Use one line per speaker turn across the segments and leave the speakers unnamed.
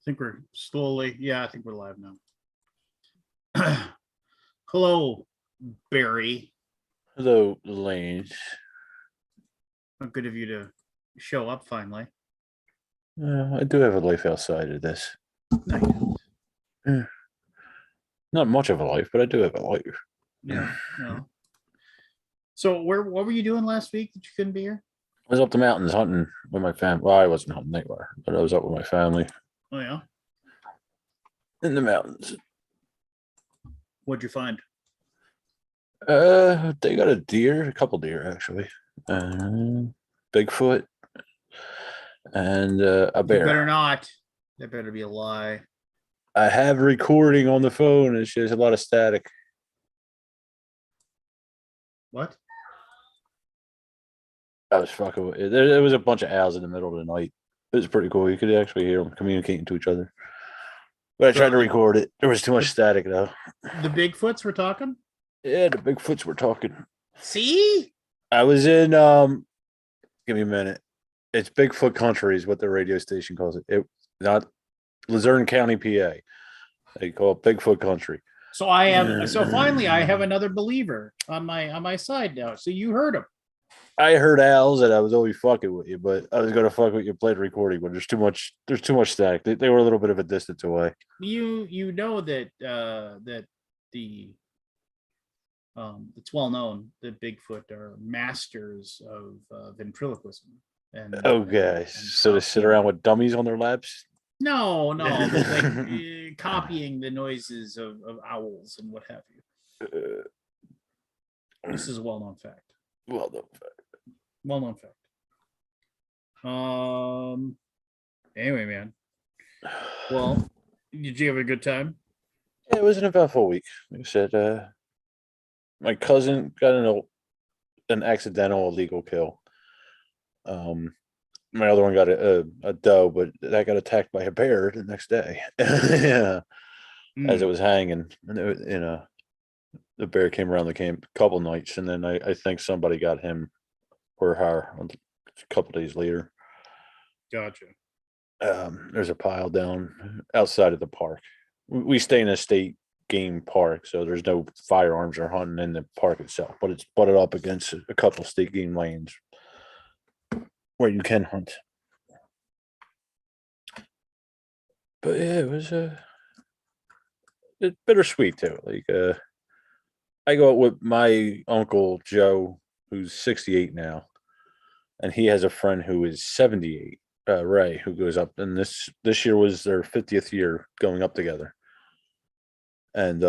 think we're slowly. Yeah, I think we're live now. Hello, Barry.
Hello, Lane.
How good of you to show up finally.
I do have a life outside of this.
Nice.
Not much of a life, but I do have a life.
Yeah. No. So what were you doing last week that you couldn't be here?
I was up the mountains hunting with my family. Well, I wasn't hunting anywhere, but I was up with my family
Oh yeah.
in the mountains.
What'd you find?
They got a couple deer actually, Bigfoot, and a
You better
bear.
not. That better be a lie.
I have recording on the phone. It's just a lot of static.
What?
I was fucking with it. There was a bunch of owls in the middle of the night. It was pretty cool. You could actually hear them communicating to each other. But I tried to record it. There was too much static, though.
The Bigfoots we're talking?
Yeah, the Bigfoots were talking.
See?
I was in give me a minute. It's Bigfoot Country is what the radio station calls it. It not Luzerne County, PA. They call it Bigfoot Country.
So finally I have another believer on my side now. So you heard him.
I heard owls and I was always fucking with you, but I was gonna fuck with you played recording, but there's too much static. They were a little bit of a distance away.
You know that that the it's well known that Bigfoot are masters of ventriloquism. And
okay, so they sit around with dummies on their laps.
No, but like copying the noises of owls and what have you. This is a well-known fact. Well-known fact. Anyway, man. Well, did you have a good time?
Yeah, it was an eventful week. Like I said, my cousin got an accidental illegal kill. My other one got a doe, but that got attacked by a bear the next day. Yeah, as it was hanging, and the bear came around the camp a couple nights, and then I think somebody got him or her a couple days later.
Gotcha.
There's a pile down outside of the park. We stay in a state game park, so there's no firearms or hunting in the park itself, but it's butted up against a couple state game lanes where you can hunt. But yeah, it was it's bittersweet too. Like I go out with my uncle Joe, who's 68 now, and he has a friend who is 78, Ray, who goes up, and this year was their 50th year going up together. And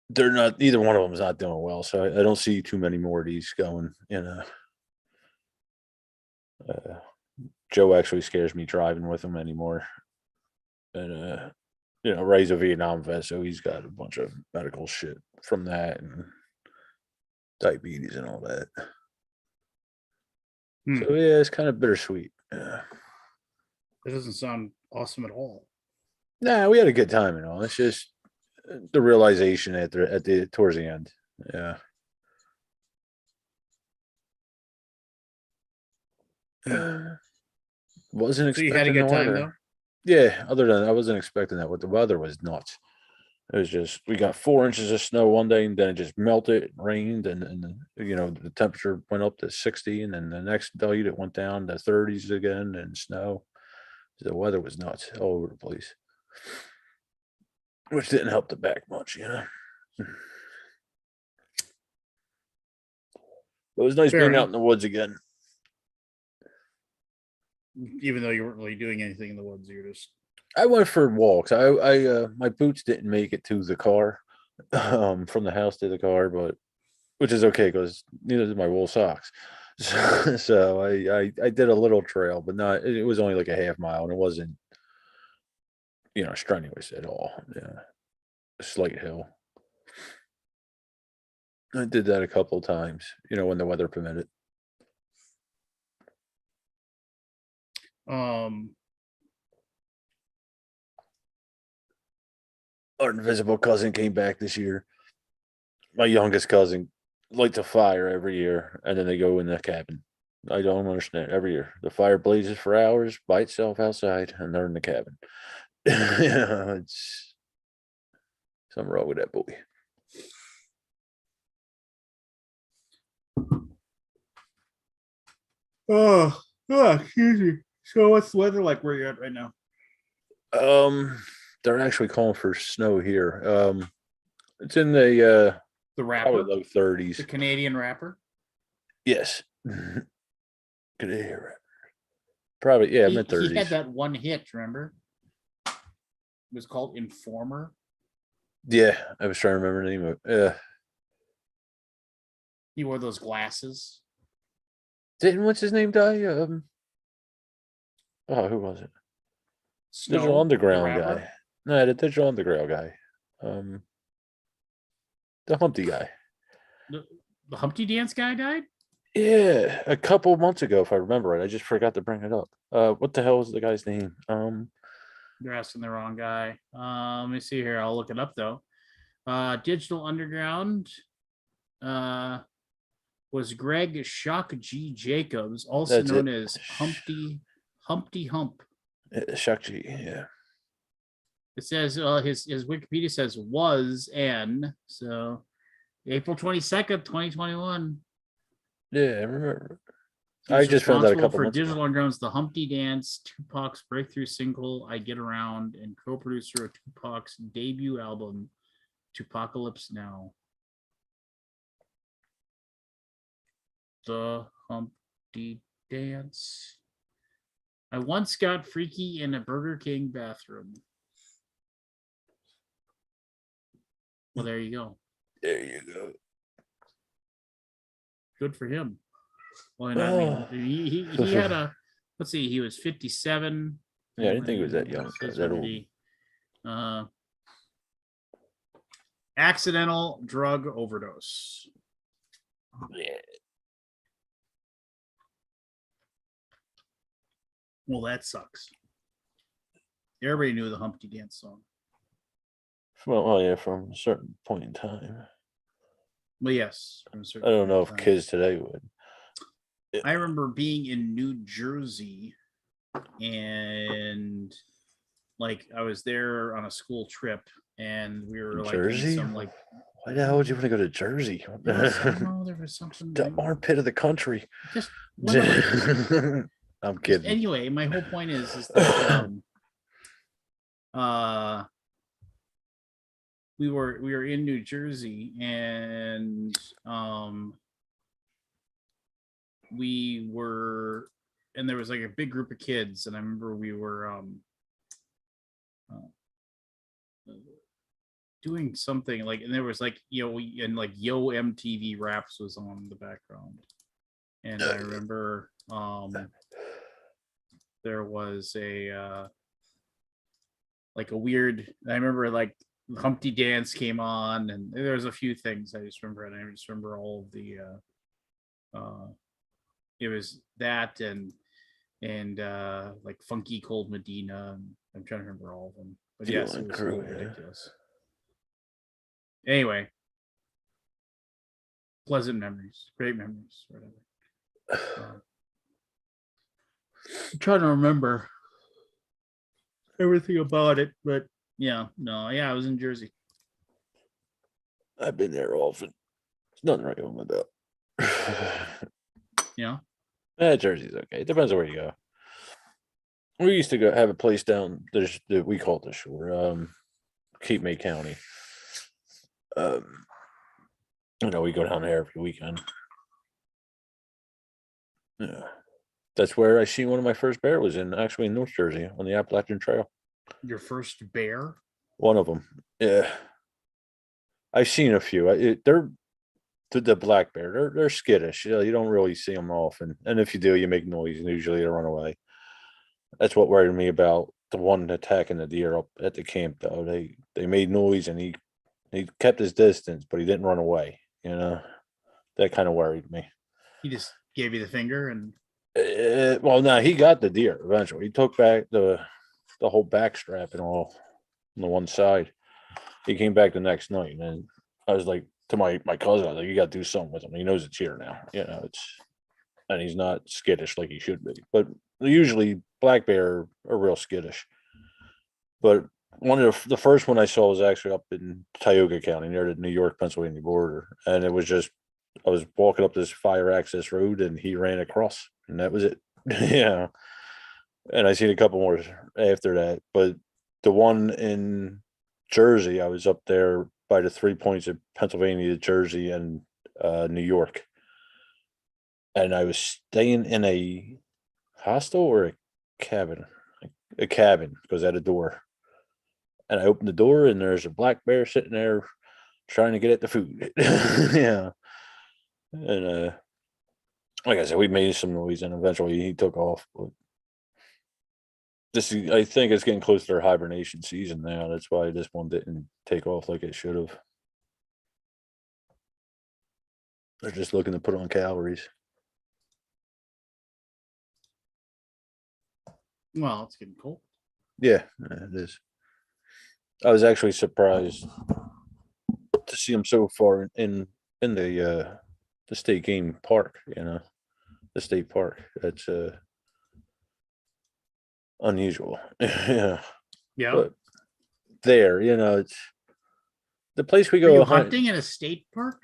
they're not, either one of them is not doing well, so I don't see too many more of these going, Joe actually scares me driving with him anymore. And Ray's a Vietnam vet, so he's got a bunch of medical shit from that and diabetes and all that. So yeah, it's kind of bittersweet.
That doesn't sound awesome at all.
Nah, we had a good time and all. It's just the realization towards the end. Yeah. Wasn't expecting.
So you had a good time though?
Yeah, other than I wasn't expecting that. But the weather was nuts. It was just, we got 4 inches of snow one day, and then it just melted, and rained, and the temperature went up to 60, and then the next day it went down to 30s again, and snow. The weather was nuts all over the place, which didn't help the back much, It was nice being out in the woods again.
Even though you weren't really doing anything in the woods, you're just.
I went for walks. I my boots didn't make it to the car, from the house to the car, but which is okay because neither did my wool socks. So I did a little trail, but not. It was only like a half mile, and it wasn't, strenuous at all. Yeah, a slight hill. I did that a couple of times, when the weather permitted. Our invisible cousin came back this year. My youngest cousin lights a fire every year, and then they go in the cabin. I don't understand. Every year, the fire blazes for hours by itself outside, and they're in the cabin. It's something wrong with that boy.
Excuse me. So what's the weather like where you're at right now?
They're actually calling for snow here. It's in the
The
probably
rapper,
low 30s.
the Canadian rapper.
Yes. Could hear it. Probably, yeah, mid
He had
30s.
that one hit, remember? It was called Informer.
Yeah, I was trying to remember the name of it.
He wore those glasses.
Didn't what's his name die? Oh, who was it?
Snow,
Digital
the
Underground
rapper.
guy. No, the Digital Underground guy. The Humpty guy.
The Humpty Dance guy died?
Yeah, a couple months ago, if I remember right. I just forgot to bring it up. What the hell is the guy's name?
You're asking the wrong guy. Let me see here. I'll look it up though. Digital Underground was Greg Shock G. Jacobs, also
That's
known
it.
as Humpty Hump.
Shakti, yeah.
It says his Wikipedia says was and so April 22nd, 2021.
Yeah, I remember.
He
I
was
just found out a
responsible
couple
for
months
Digital
ago.
Underground's The Humpty Dance, Tupac's breakthrough single I Get Around, and co-producer of Tupac's debut album, Tupacalypse Now. The Humpty Dance. I once got freaky in a Burger King bathroom. Well, there you go.
There you go.
Good for him. Well, and I mean, he had a, let's see, he was 57.
Yeah, I didn't think it was that young. That old.
Accidental drug overdose.
Yeah.
Well, that sucks. Everybody knew the Humpty Dance song.
Well, yeah, from a certain point in time.
Well, yes.
I don't know if kids today would.
I remember being in New Jersey and like I was there on a school trip and we were like
Jersey?
in some like
why the hell would you want to go to Jersey?
there was something
The armpit of the country.
Just
I'm kidding.
Anyway, my whole point is that we were in New Jersey and we were and there was like a big group of kids and I remember we were doing something like and there was like and like Yo MTV Raps was on the background and I remember there was a like a weird I remember like Humpty Dance came on and there was a few things I just remember and I just remember all of the it was that and like Funky Cold Medina and I'm trying to remember all of them but yes it was really ridiculous. Anyway, pleasant memories, great memories, whatever. I'm trying to remember everything about it, but yeah, I was in Jersey.
I've been there often. There's nothing right with that.
Yeah.
Jersey's okay. It depends on where you go. We used to go have a place down there's we call it the shore, Cape May County. We go down there every weekend. Yeah. That's where I seen one of my first bear was actually in North Jersey on the Appalachian Trail.
Your first bear?
One of them. Yeah. I've seen a few. They're the black bear. They're skittish. You don't really see them often. And if you do, you make noise and usually they run away. That's what worried me about the one attacking the deer up at the camp though. They made noise and he kept his distance, but he didn't run away. That kind of worried me.
He just gave you the finger and
well, no, he got the deer eventually. He took back the whole back strap and all on the one side. He came back the next night, and I was like to my cousin, I was like, "You got to do something with him. He knows it's here now." It's and he's not skittish like he should be. But usually black bear are real skittish. But one of the first one I saw was actually up in Tioga County near the New York Pennsylvania border, and it was just I was walking up this fire access road and he ran across, and that was it. Yeah, and I seen a couple more after that, but the one in Jersey, I was up there by the 3 points of Pennsylvania, Jersey, and New York, and I was staying in a hostel or a cabin, because I had a door. And I opened the door, and there's a black bear sitting there trying to get at the food. Yeah. And like I said, we made some noise, and eventually he took off. But I think it's getting close to their hibernation season now. That's why this one didn't take off like it should have. They're just looking to put on calories.
Well, it's getting cold.
Yeah, it is. I was actually surprised to see them so far in the state game park. The state park. That's unusual. Yeah,
Yeah.
but there, it's the place we
Are
go
you
hunt.
hunting in a state park?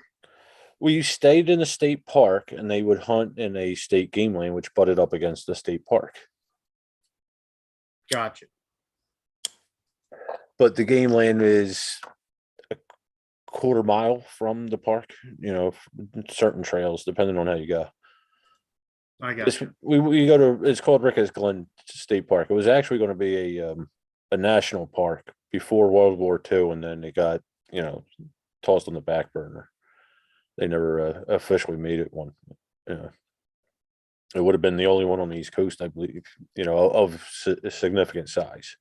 We stayed in a state park, and they would hunt in a state game lane, which butted up against the state park.
Gotcha.
But the game lane is a quarter mile from the park. Certain trails, depending on how you go.
I got you.
We go to. It's called Ricketts Glen State Park. It was actually going to be a national park before World War II, and then it got tossed on the back burner. They never officially made it one. It would have been the only one on the East Coast, I believe. Of significant size.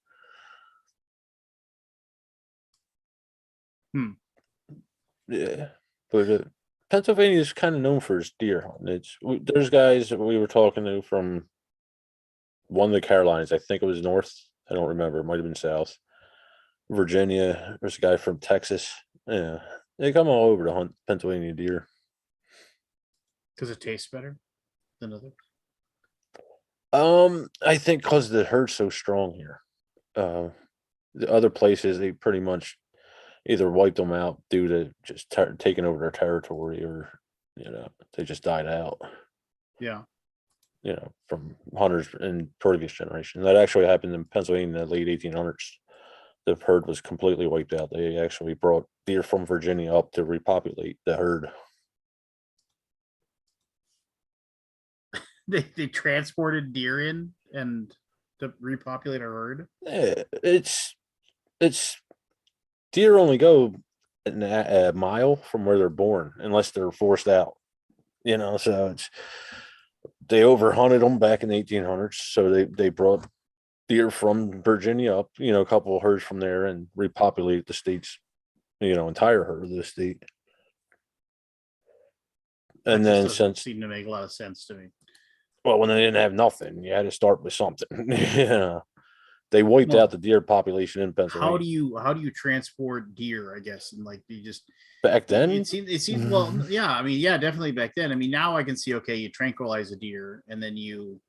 Yeah, but Pennsylvania is kind of known for its deer hunting. There's guys that we were talking to from one of the Carolinas. I think it was north. I don't remember. It might have been south. Virginia. There's a guy from Texas. Yeah, they come all over to hunt Pennsylvania deer.
Because it tastes better than others.
I think because the herd's so strong here. The other places they pretty much either wiped them out due to just taking over their territory, or they just died out.
Yeah.
From hunters in previous generations. That actually happened in Pennsylvania in the late 1800s. The herd was completely wiped out. They actually brought deer from Virginia up to repopulate the herd.
They transported deer in and to repopulate a herd.
Yeah, it's deer only go a mile from where they're born unless they're forced out. So they overhunted them back in the 1800s. So they brought deer from Virginia up, a couple of herds from there, and repopulated the state's, entire herd of the state. And then since
seem to make a lot of sense to me.
Well, when they didn't have nothing, you had to start with something. They wiped out the deer population in Pennsylvania.
How do you transport deer? I guess, and you just
back then
it seems well. Yeah, I mean, yeah, definitely back then. I mean, now I can see. Okay, you tranquilize a deer, and then you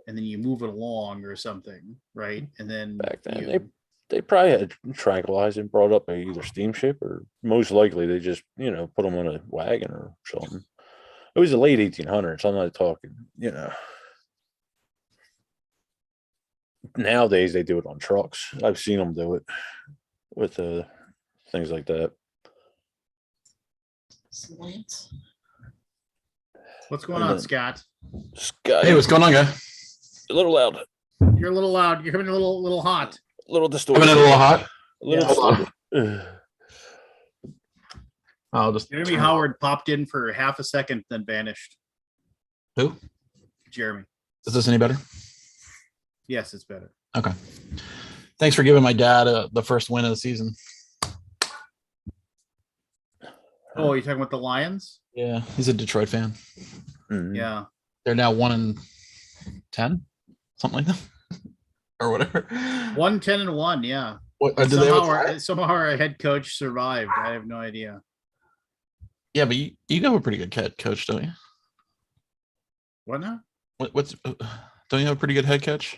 move it along or something, right? And then
back then they probably had tranquilized and brought up either steamship, or most likely they just put them on a wagon or something. It was the late 1800s. I'm not talking, Nowadays they do it on trucks. I've seen them do it with things like that.
What's going on, Scott?
Hey, what's going on, guy?
A little loud.
You're a little loud. You're coming a little hot.
A little distorted.
Coming in a little hot.
A little distorted.
I'll just.
Jeremy Howard popped in for half a second, then vanished.
Who?
Jeremy.
Is this any better?
Yes, it's better.
Okay. Thanks for giving my dad the first win of the season.
Oh, you're talking about the Lions?
Yeah, he's a Detroit fan.
Mm-hmm.
Yeah.
They're now 1-10, something like that, or whatever.
1-10-1, yeah. Somehow our head coach survived. I have no idea.
Yeah, but you have a pretty good coach, don't you?
What now?
What's don't you have a pretty good head catch?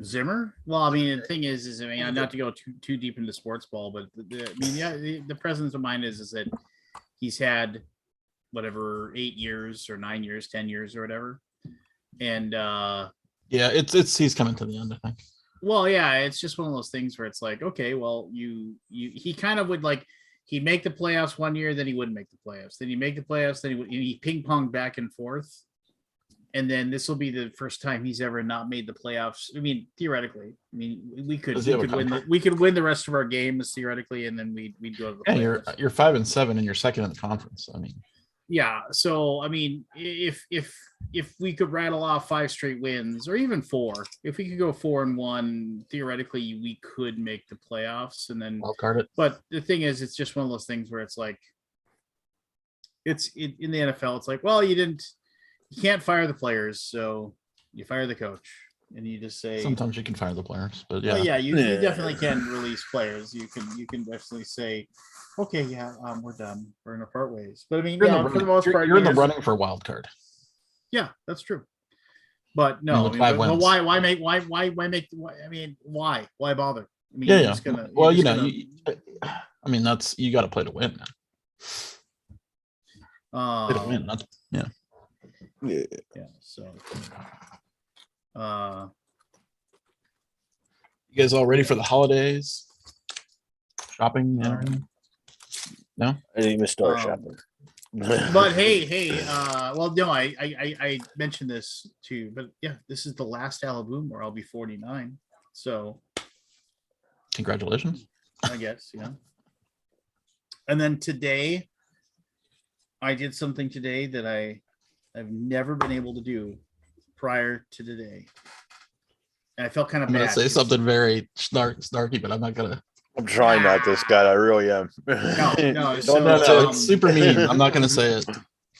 Zimmer? Well, I mean, the thing is I mean, not to go too deep into sports ball, but I mean, yeah, the presence of mind is that he's had whatever 8 years or 9 years, 10 years or whatever, and
Yeah, it's he's coming to the end, I think.
well, yeah, it's just one of those things where it's like, okay, well, he kind of would like he'd make the playoffs one year, then he wouldn't make the playoffs, then he'd make the playoffs, then he ping ponged back and forth. And then this will be the first time he's ever not made the playoffs. I mean, theoretically, I mean, we could win the rest of our games theoretically, and then we'd go to the
playoffs. Yeah, you're 5-7 and you're second in the conference. I mean,
yeah. So I mean, if we could rattle off 5 straight wins, or even 4, if we could go 4-1, theoretically we could make the playoffs, and then
wild card it.
But the thing is, it's just one of those things where it's like, in the NFL, it's like, well, you can't fire the players, so you fire the coach, and you just say.
Sometimes you can fire the players, but yeah,
well, yeah, you definitely can release players. You can definitely say, okay, yeah, we're done. We're gonna part ways. But I mean, for the most part,
you're in the running for a wild card.
Yeah, that's true. But no, but why make? I mean, why bother? I mean,
yeah. Well, I mean, that's you got to play to win. Play to win. That's yeah.
Yeah. So,
you guys all ready for the holidays? Shopping? No,
I didn't even start shopping.
But hey, well, no, I mentioned this too, but yeah, this is the last Alaboom where I'll be 49. So,
congratulations.
I guess, yeah. And then today, I did something today that I've never been able to do prior to today. And I felt kind of
I'm
bad.
gonna say something very snarky, but I'm not gonna.
I'm trying not to, Scott. I really am.
No.
It's super mean. I'm not gonna say it.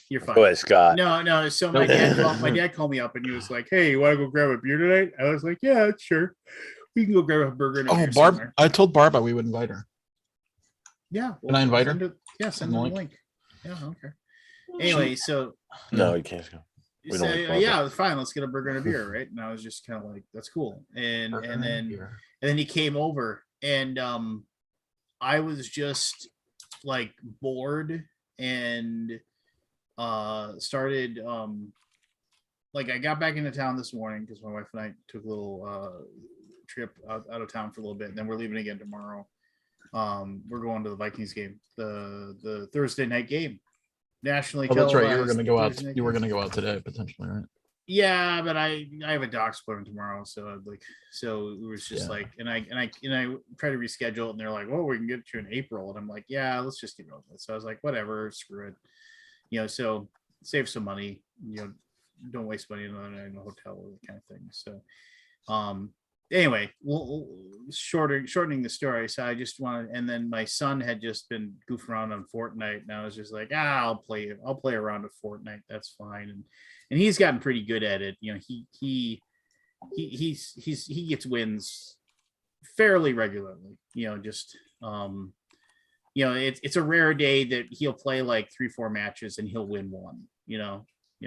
You're fine.
Go ahead, Scott.
No. So my dad called me up and he was like, "Hey, you want to go grab a beer tonight?" I was like, "Yeah, sure. We can go grab a burger." And a beer
Barb!
somewhere.
I told Barb we would invite her.
Yeah.
Can I invite her?
Send her the link. Yeah, okay. Anyway, so
no, you can't go.
Yeah, fine. Let's get a burger and a beer, right? And I was just kind of like, "That's cool." And then he came over, and I was just like bored and started like I got back into town this morning because my wife and I took a little trip out of town for a little bit, and then we're leaving again tomorrow. We're going to the Vikings game, the Thursday night game. Nationally
televised. That's right. You were going to go out.
Thursday
You were going to go out today, potentially, right?
Yeah, but I have a doc's appointment tomorrow, so it was just like, and I try to reschedule it, and they're like, "Well, we can get you in April," and I'm like, "Yeah, let's just get over it." So I was like, "Whatever, screw it," so save some money, don't waste money in a hotel or that kind of thing. So, anyway, shortening the story. So I just wanted, and then my son had just been goofing around on Fortnite, and I was just like, I'll play around with Fortnite. That's fine. And he's gotten pretty good at it. He gets wins fairly regularly. It's a rare day that he'll play like 3-4 matches and he'll win one.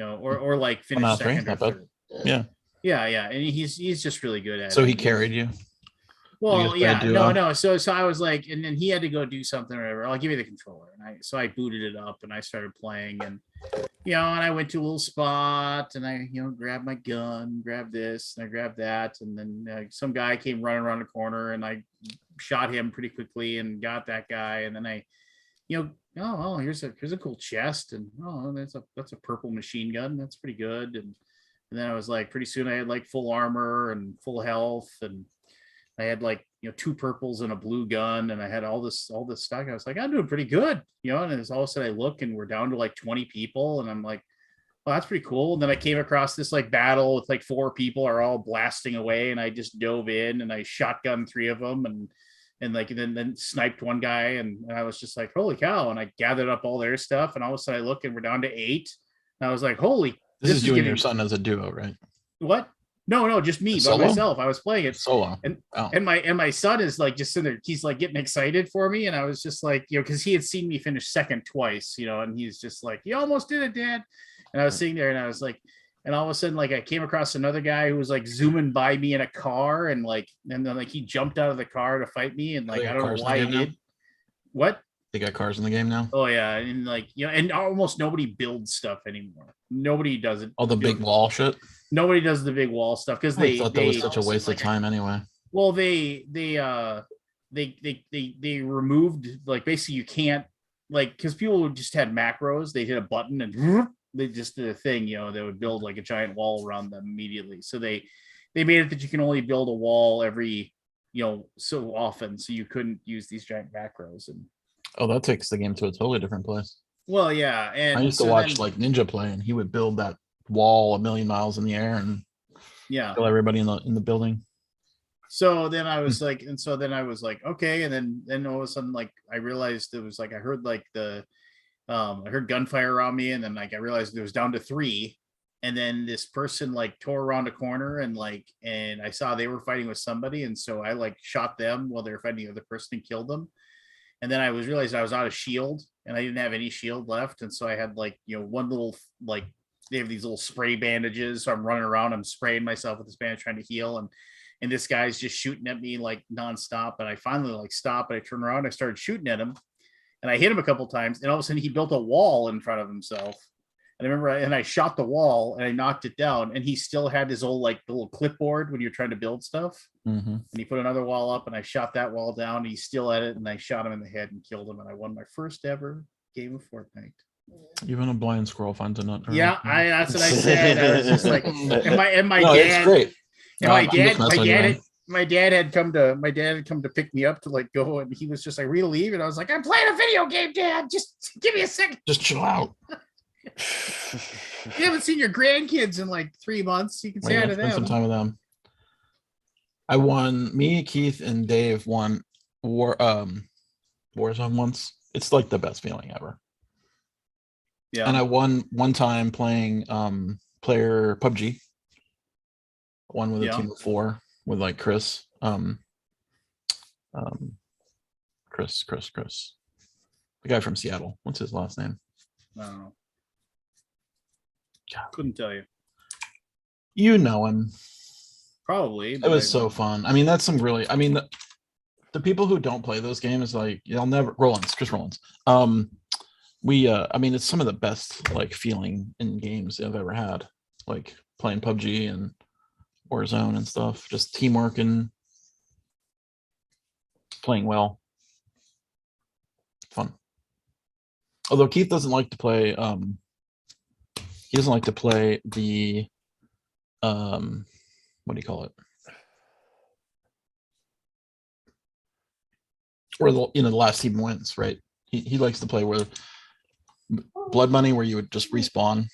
Or like finish second or third.
Yeah.
Yeah, and he's just really good at it.
So he carried you?
Well, yeah, no. So I was like, and then he had to go do something or whatever. I'll give you the controller, and I booted it up and I started playing, and and I went to a little spot and I grabbed my gun, grabbed this, and I grabbed that, and then some guy came running around the corner, and I shot him pretty quickly and got that guy, and then I, here's a cool chest, and that's a purple machine gun, that's pretty good, and then I was like, pretty soon I had like full armor and full health, and I had like 2 purples and a blue gun, and I had all this stuff. I was like, I'm doing pretty good, and as all of a sudden I look and we're down to like 20 people, and I'm like, well, that's pretty cool. And then I came across this like battle with like 4 people are all blasting away, and I just dove in and I shotgun 3 of them and then sniped one guy, and I was just like, holy cow! And I gathered up all their stuff, and all of a sudden I look and we're down to 8. And I was like, holy.
This is you and your son as a duo, right?
What? No, just me by myself. I was playing it
solo,
and my son is like just sitting there. He's like getting excited for me, and I was just like, because he had seen me finish second twice, and he's just like, "You almost did it, Dad." And I was sitting there, and I was like, And all of a sudden, like I came across another guy who was like zooming by me in a car, and then like he jumped out of the car to fight me, and like I don't know why he did. What?
They got cars in the game now.
Oh yeah, and like and almost nobody builds stuff anymore. Nobody does it.
All the big wall shit.
Nobody does the big wall stuff because
I thought that was such a waste of time anyway.
Well, they removed, like, basically you can't, like, because people just had macros. They hit a button and they just did a thing, they would build like a giant wall around them immediately. So they made it that you can only build a wall every so often, so you couldn't use these giant macros. And
that takes the game to a totally different place.
Well, yeah, and
I used to watch like Ninja play, and he would build that wall a million miles in the air and kill everybody in the building.
So then I was like, okay, and then all of a sudden, like, I realized it was like I heard like I heard gunfire around me, and then like I realized it was down to 3, and then this person like tore around a corner, and I saw they were fighting with somebody, and so I like shot them while they were fighting the other person and killed them. And then I realized I was out of shield, and I didn't have any shield left, and so I had like one little, like, they have these little spray bandages, so I'm running around, I'm spraying myself with this bandage trying to heal, and this guy's just shooting at me like nonstop. And I finally like stopped, and I turned around, and I started shooting at him, and I hit him a couple times, and all of a sudden he built a wall in front of himself. And I remember, I shot the wall, and I knocked it down, and he still had his old like little clipboard when you're trying to build stuff.
Mm-hmm.
And he put another wall up, and I shot that wall down. And he's still at it, and I shot him in the head and killed him, and I won my first ever game of Fortnite.
Even a blind squirrel finds a nut.
Yeah, that's what I said. I was just like, and my
no,
dad.
It's great.
And my dad had come to pick me up to like go, and he was just like, "Are we to leave?" And I was like, "I'm playing a video game, Dad. Just give me a second.
Just chill out."
You haven't seen your grandkids in like 3 months. You can say hi to them.
Spend some time with them. I won. Me, Keith, and Dave won Warzone once. It's like the best feeling ever. Yeah. And I won one time playing player PUBG. One with a team of 4 with like Chris. Chris. The guy from Seattle. What's his last name?
I don't know. Couldn't tell you.
You know him.
Probably.
It was so fun. I mean, that's some really, the people who don't play those games, like, you'll never, Chris Rollins. It's some of the best like feeling in games I've ever had. Like playing PUBG and Warzone and stuff. Just teamwork and playing well. Fun. Although Keith doesn't like to play he doesn't like to play the what do you call it? Or the last team wins, right? He likes to play where Blood Money, where you would just respawn.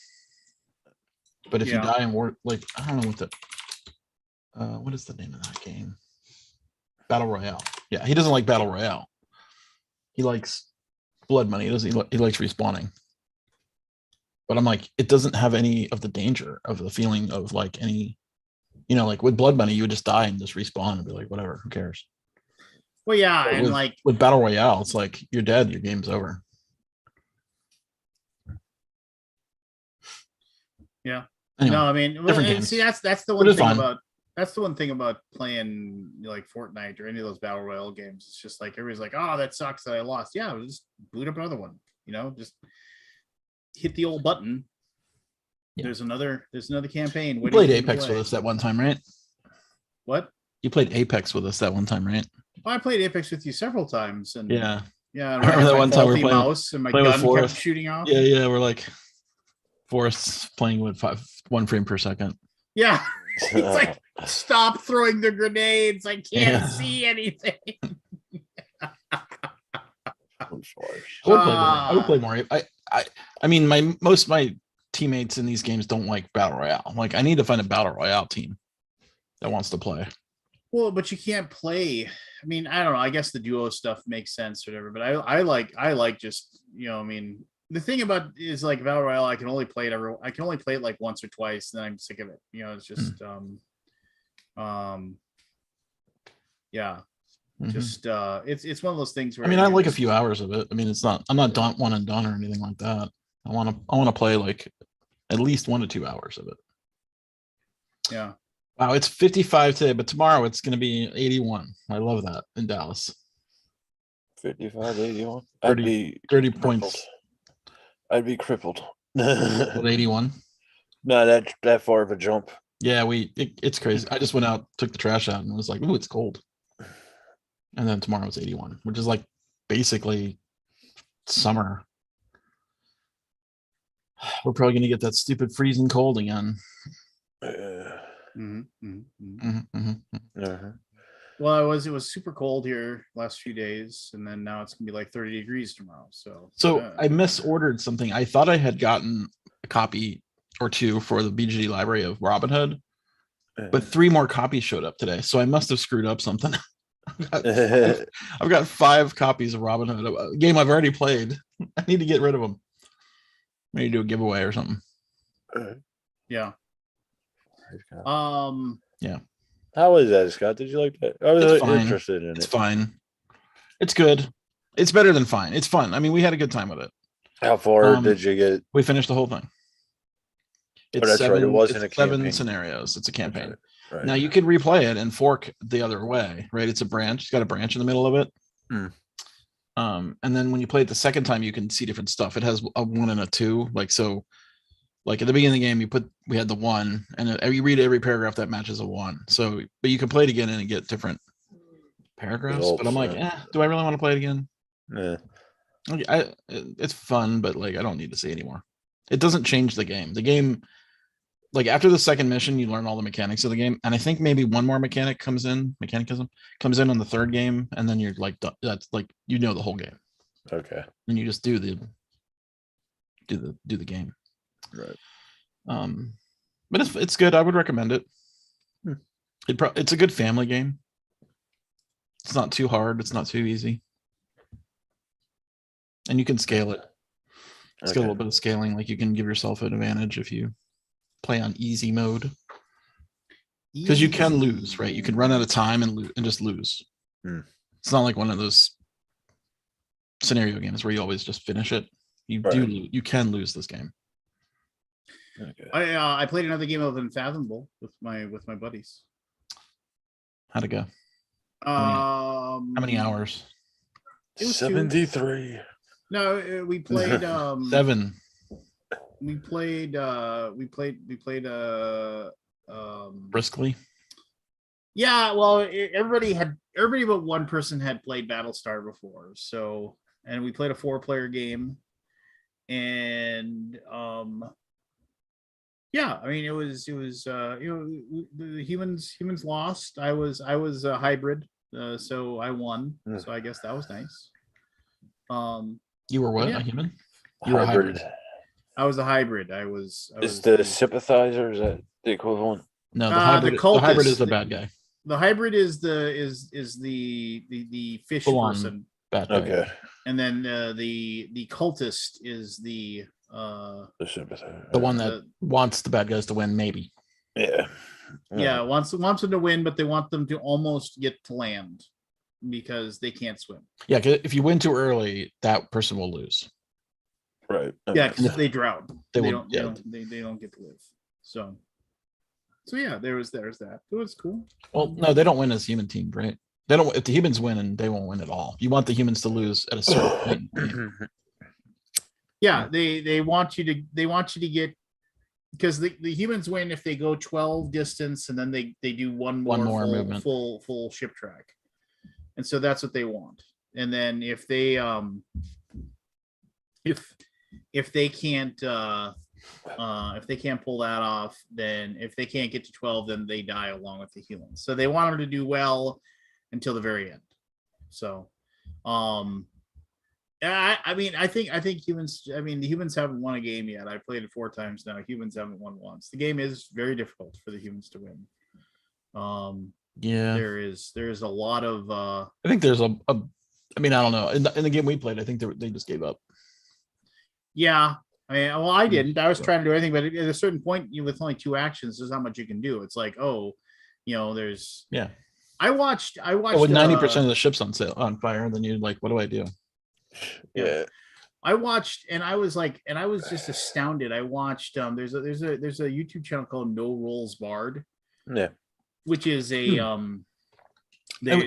But if you die in war, like, I don't know what is the name of that game? Battle Royale. Yeah, he doesn't like Battle Royale. He likes Blood Money. He likes respawning. But I'm like, it doesn't have any of the danger of the feeling of like any, like with Blood Money, you would just die and just respawn and be like, whatever, who cares?
Well, yeah, but and
with Battle Royale, it's like you're dead, your game's over.
Yeah.
Anyway,
no, I mean,
different games.
See, that's the one thing about playing like Fortnite or any of those Battle Royale games. It's just like everybody's like, "Oh, that sucks that I lost." Yeah, just boot up another one. Just hit the old button. Yeah. There's another campaign.
You played Apex with us that one time, right?
What?
You played Apex with us that one time, right?
Well, I played Apex with you several times, and
yeah.
I
remember that one time we were playing
mouse and my gun kept shooting off.
Yeah, we're like Forrest's playing with 1 frame per second.
Yeah, he's like, stop throwing the grenades. I can't see anything.
I would play more. I mean, most of my teammates in these games don't like Battle Royale. Like, I need to find a Battle Royale team that wants to play.
Well, but you can't play. I mean, I don't know. I guess the duo stuff makes sense or whatever. But I like just, I mean, the thing about is like Battle Royale, I can only play it like once or twice, and then I'm sick of it. It's just yeah. Mm-hmm. Just it's one of those things where
I like a few hours of it. I mean, I'm not one and done or anything like that. I want to play like at least 1 to 2 hours of it.
Yeah.
Wow, it's 55 today, but tomorrow it's going to be 81. I love that in Dallas.
55, 81.
30 points.
I'd be crippled.
With 81.
No, that far of a jump.
Yeah, it's crazy. I just went out, took the trash out, and was like, "Ooh, it's cold." And then tomorrow it's 81, which is like basically summer. We're probably gonna get that stupid freezing cold again.
Well, it was super cold here last few days, and then now it's gonna be like 30 degrees tomorrow. So
I misordered something. I thought I had gotten a copy or two for the BGD library of Robin Hood, but 3 more copies showed up today. So I must have screwed up something. I've got 5 copies of Robin Hood, a game I've already played. I need to get rid of them. Maybe do a giveaway or something.
Yeah.
Yeah.
How was that, Scott? Did you like that? I was interested in it.
It's fine. It's good. It's better than fine. It's fun. I mean, we had a good time with it.
How far did you get?
We finished the whole thing. It's
that's right. It wasn't a campaign.
7 scenarios. It's a campaign.
Right.
Now you could replay it and fork the other way, right? It's a branch. It's got a branch in the middle of it. And then when you play it the second time, you can see different stuff. It has a 1 and a 2. Like at the beginning of the game, we had the 1, and you read every paragraph that matches a 1. So, but you can play it again and get different paragraphs.
Results,
but I'm like, do I really want to play it again?
Yeah.
It's fun, but like I don't need to see anymore. It doesn't change the game. The game, like after the second mission, you learn all the mechanics of the game, and I think maybe one more mechanicism comes in on the 3rd game, and then you're like, that's like the whole game.
Okay.
And you just do the game.
Right.
But it's good. I would recommend it. It's a good family game. It's not too hard. It's not too easy. And you can scale it. It's got a little bit of scaling. Like you can give yourself an advantage if you play on easy mode. Because you can lose, right? You can run out of time and just lose. It's not like one of those scenario games where you always just finish it. You can lose this game.
Okay.
I played another game of Unfathomable with my buddies.
How'd it go? How many hours?
It was
73.
No, we played
7.
We played
briskly.
Yeah, well, everybody but one person had played Battlestar before. So, and we played a 4-player game, and yeah, I mean, it was the humans lost. I was a hybrid, so I won. So I guess that was nice.
You were what?
Yeah.
A human? You were a hybrid.
I was a hybrid. Is
the sympathizer, is that the equivalent?
No, the hybrid. The hybrid is the bad guy.
The hybrid is the fish person.
Bad guy.
Okay.
And then the cultist is the
sympathizer.
The one that wants the bad guys to win, maybe.
Yeah.
Yeah, wants them to win, but they want them to almost get to land because they can't swim.
Yeah, because if you win too early, that person will lose.
Right.
Yeah, because they drown. They don't get to live. So yeah, there's that. It was cool.
Well, no, they don't win as human team, right? They don't. If the humans win, and they won't win at all. You want the humans to lose at a certain point.
Yeah, they want you to get, because the humans win if they go 12 distance and then they do one more
movement,
full ship track, and so that's what they want. And then if they if they can't pull that off, then if they can't get to 12, then they die along with the humans. So they want them to do well until the very end. So I mean, I think humans. I mean, the humans haven't won a game yet. I played it 4 times now. Humans haven't won once. The game is very difficult for the humans to win.
Yeah,
there is a lot of.
I think there's a. I mean, I don't know. In the game we played, I think they just gave up.
Yeah, I mean, well, I didn't. I was trying to do anything, but at a certain point, with only 2 actions, there's not much you can do. It's like, there's.
Yeah.
I watched.
With 90% of the ships on fire, then you're like, what do I do?
Yeah.
I watched, and I was just astounded. I watched. There's a YouTube channel called No Rules Barred,
Yeah.
which is a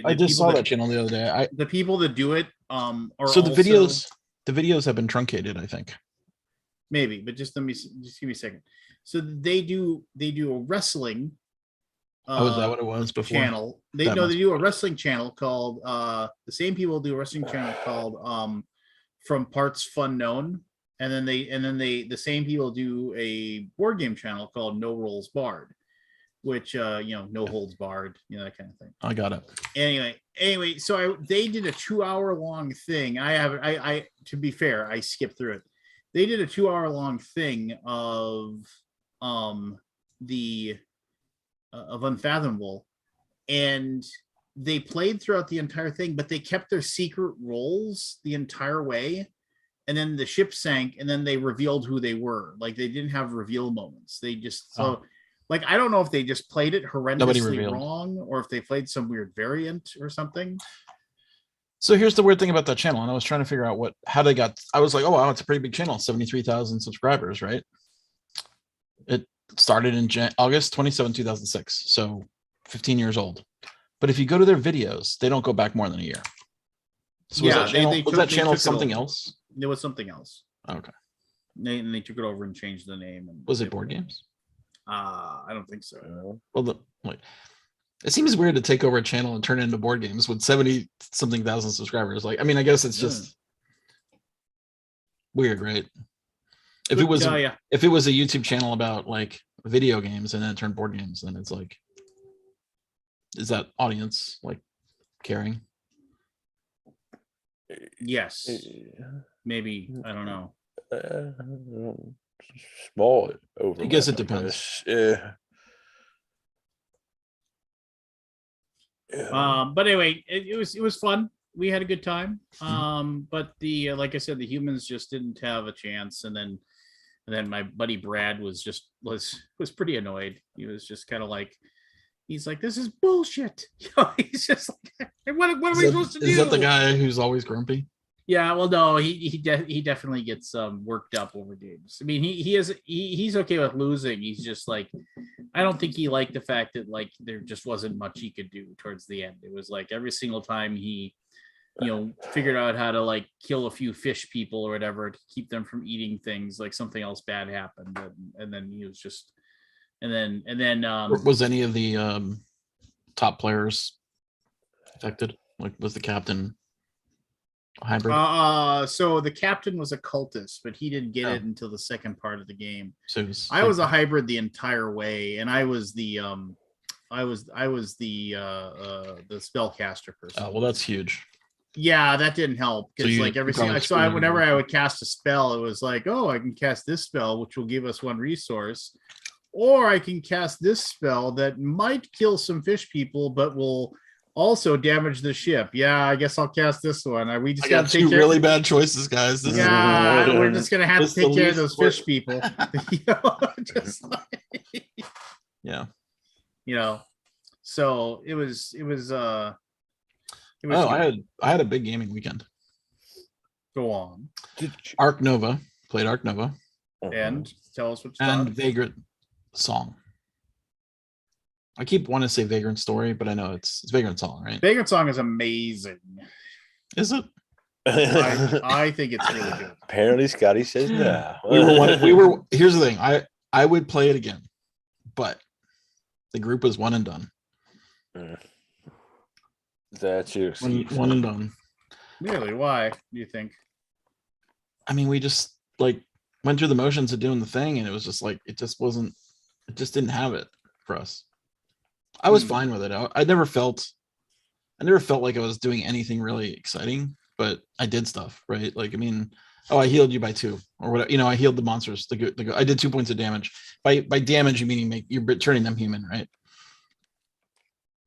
I just saw that channel the other day.
The people that do it are
so the
also,
videos have been truncated, I think.
maybe, but just give me a second. So they do a wrestling.
Is that what it was before?
Channel. They do a wrestling channel called the same people do a wrestling channel called From Parts Fun Known, and then the same people do a board game channel called No Rolls Barred, which no holds barred, that kind of thing.
I got it.
Anyway, so they did a 2-hour long thing. I to be fair, I skipped through it. They did a 2-hour long thing of Unfathomable, and they played throughout the entire thing, but they kept their secret roles the entire way, and then the ship sank, and then they revealed who they were. Like, they didn't have reveal moments. They just like, I don't know if they just played it horrendously wrong, or if they played some weird variant or something.
So here's the weird thing about that channel, and I was trying to figure out how they got. I was like, oh wow, it's a pretty big channel, 73,000 subscribers, right? It started in August 27, 2006, so 15 years old. But if you go to their videos, they don't go back more than a year. So was that channel something else?
It was something else.
Okay.
They took it over and changed the name. And
was it board games?
I don't think so.
Well, it seems weird to take over a channel and turn it into board games with 70-something thousand subscribers. Like, I mean, I guess it's just weird, right? If it was a YouTube channel about like video games and then it turned board games, then it's like, is that audience like caring?
Yes, maybe. I don't know.
Small over.
I guess it depends.
Yeah.
But anyway, it was fun. We had a good time. But the like I said, the humans just didn't have a chance, and then my buddy Brad was pretty annoyed. He was just kind of like, he's like, this is bullshit. He's just like, what are we supposed to do?
Is that the guy who's always grumpy?
Yeah, well, no, he definitely gets worked up over games. I mean, he's okay with losing. He's just like, I don't think he liked the fact that like there just wasn't much he could do towards the end. It was like every single time he, figured out how to like kill a few fish people or whatever to keep them from eating things, like something else bad happened, and then he was just, and then
was any of the top players affected? Like, was the captain hybrid?
So the captain was a cultist, but he didn't get it until the second part of the game.
So
I was a hybrid the entire way, and I was the spellcaster person.
Oh, well, that's huge.
Yeah, that didn't help because whenever I would cast a spell, it was like, oh, I can cast this spell, which will give us one resource, or I can cast this spell that might kill some fish people, but will also damage the ship. Yeah, I guess I'll cast this one. We just
got two really bad choices, guys.
We're just gonna have to take care of those fish people. Just like, So it was.
I had a big gaming weekend.
Go on.
Ark Nova, played Ark Nova,
and tell us what.
And Vagrant Song. I keep wanting to say Vagrant Story, but I know it's Vagrant Song, right? Vagrant
Song is amazing.
Is it?
I think it's really good.
Apparently, Scotty says no.
we were. Here's the thing. I would play it again, but the group was one and done.
That's your
one and done.
Really? Why do you think?
I mean, we just like went through the motions of doing the thing, and it was just like it just didn't have it for us. I was fine with it. I never felt like I was doing anything really exciting, but I did stuff, right? Like, I mean, I healed you by 2 or whatever. I healed the monsters. I did 2 points of damage. By damage, you mean you're turning them human, right?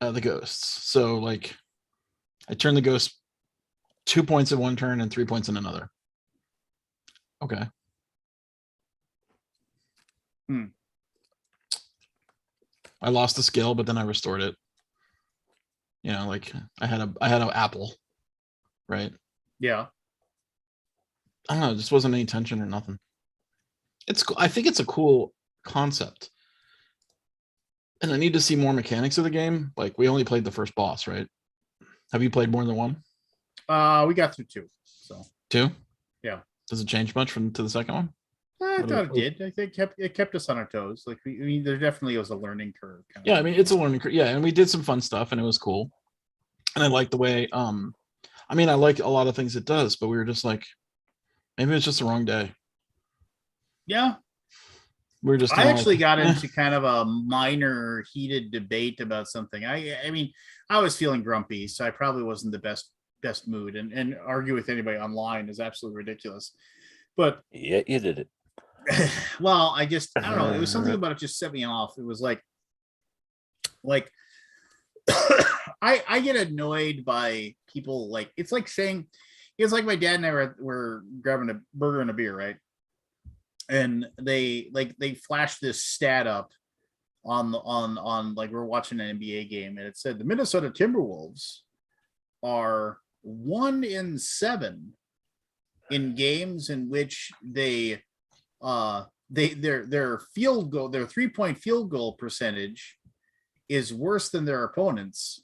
The ghosts. So like, I turned the ghost 2 points in one turn and 3 points in another. Okay. I lost the skill, but then I restored it. Like I had an apple, right?
Yeah.
I don't know. It just wasn't any tension or nothing. It's cool. I think it's a cool concept. And I need to see more mechanics of the game. Like we only played the first boss, right? Have you played more than one?
We got through 2. So
2?
Yeah.
Does it change much from to the second one?
I thought it did. I think it kept us on our toes. Like I mean, there definitely was a learning curve.
Yeah, I mean it's a learning curve. Yeah, and we did some fun stuff, and it was cool. And I like the way. I mean, I like a lot of things it does, but we were just like, maybe it's just the wrong day.
Yeah.
We're just.
I actually got into kind of a minor heated debate about something. I mean, I was feeling grumpy, so I probably wasn't the best mood, and argue with anybody online is absolutely ridiculous. But
yeah, you did it.
Well, I don't know. It was something about it just set me off. It was like I get annoyed by people like it's like saying it's like my dad and I were grabbing a burger and a beer, right? And they flashed this stat up on like we're watching an NBA game, and it said the Minnesota Timberwolves are 1-7 in games in which their field goal, their 3-point field goal percentage is worse than their opponents,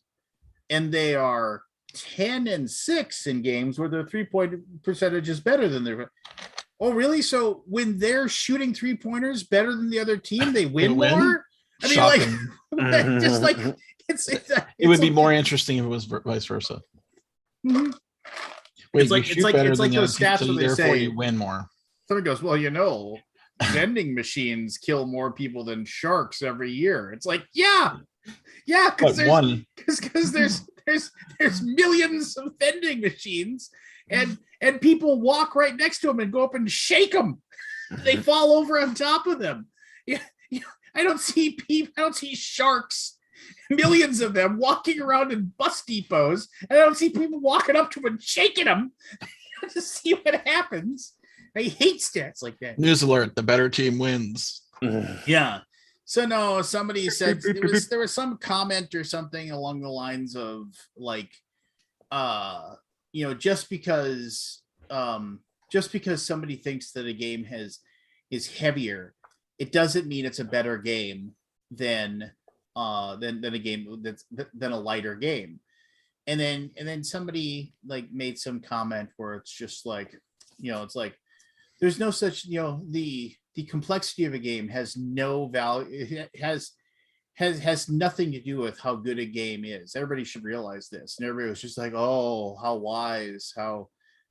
and they are 10-6 in games where their 3-point percentage is better than their. Oh, really? So when they're shooting 3-pointers better than the other team, they win more? I mean,
Shocking.
like, just like
it would be more interesting if it was vice versa.
Mm-hmm.
Wait,
it's like those stats where they say
you win more.
Somebody goes, well, vending machines kill more people than sharks every year. It's like, yeah, because there's millions of vending machines, and people walk right next to them and go up and shake them. They fall over on top of them. Yeah, I don't see sharks, millions of them walking around in bus depots, and I don't see people walking up to them and shaking them to see what happens. I hate stats like that.
News alert: the better team wins.
Yeah. So no, somebody said there was some comment or something along the lines of like, just because somebody thinks that a game is heavier, it doesn't mean it's a better game than a game than a lighter game. And then somebody like made some comment where it's just like, it's like there's no such, the complexity of a game has no value. It has nothing to do with how good a game is. Everybody should realize this. And everybody was just like, oh, how wise, how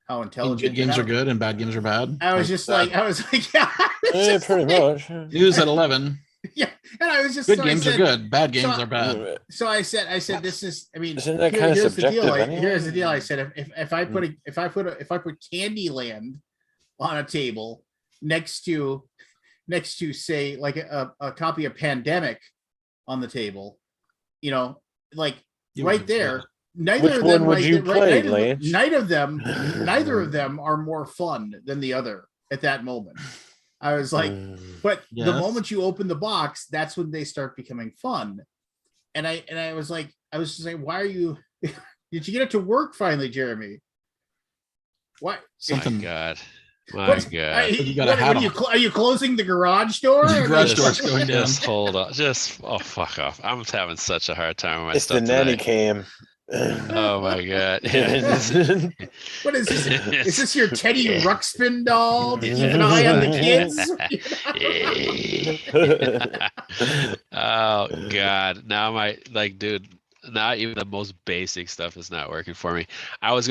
intelligent.
Good games are good and bad games are bad.
I was like, yeah,
pretty much.
News at 11.
Yeah, and I was just
good games are good, bad games are bad.
So I said, this is. I mean,
isn't that kind of subjective?
Here's the deal. I said, if I put Candyland on a table next to say like a copy of Pandemic on the table, like right there. Neither of them neither of them are more fun than the other at that moment. I was like, but the moment you open the box, that's when they start becoming fun. And I was just saying, why are you? Did you get it to work finally, Jeremy? What?
My God. My God.
Are you closing the garage door?
The garage door's going down.
Just hold on. Fuck off. I'm having such a hard time with my
it's
stuff.
It's the nanny
today.
cam.
Oh my God.
What is this? Is this your Teddy Ruxpin doll to keep an eye on the
kids? Oh God. Now dude, not even the most basic stuff is not working for me. I was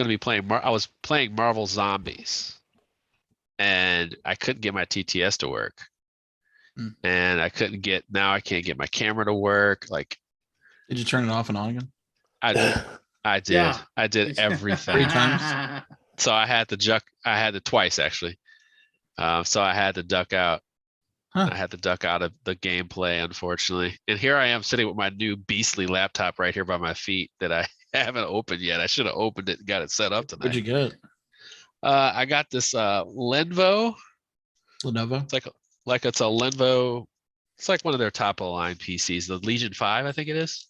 playing Marvel Zombies, and I couldn't get my TTS to work. And I can't get my camera to work. Like,
did you turn it off and on again?
I did.
Yeah.
I did everything.
3 times.
So I had to twice actually. So I had to duck out.
Huh.
I had to duck out of the gameplay, unfortunately. And here I am sitting with my new beastly laptop right here by my feet that I haven't opened yet. I should have opened it and got it set up tonight.
Where'd you get it?
I got this Lenovo.
Lenovo.
It's a Lenovo. It's like one of their top of the line PCs, the Legion 5, I think it is.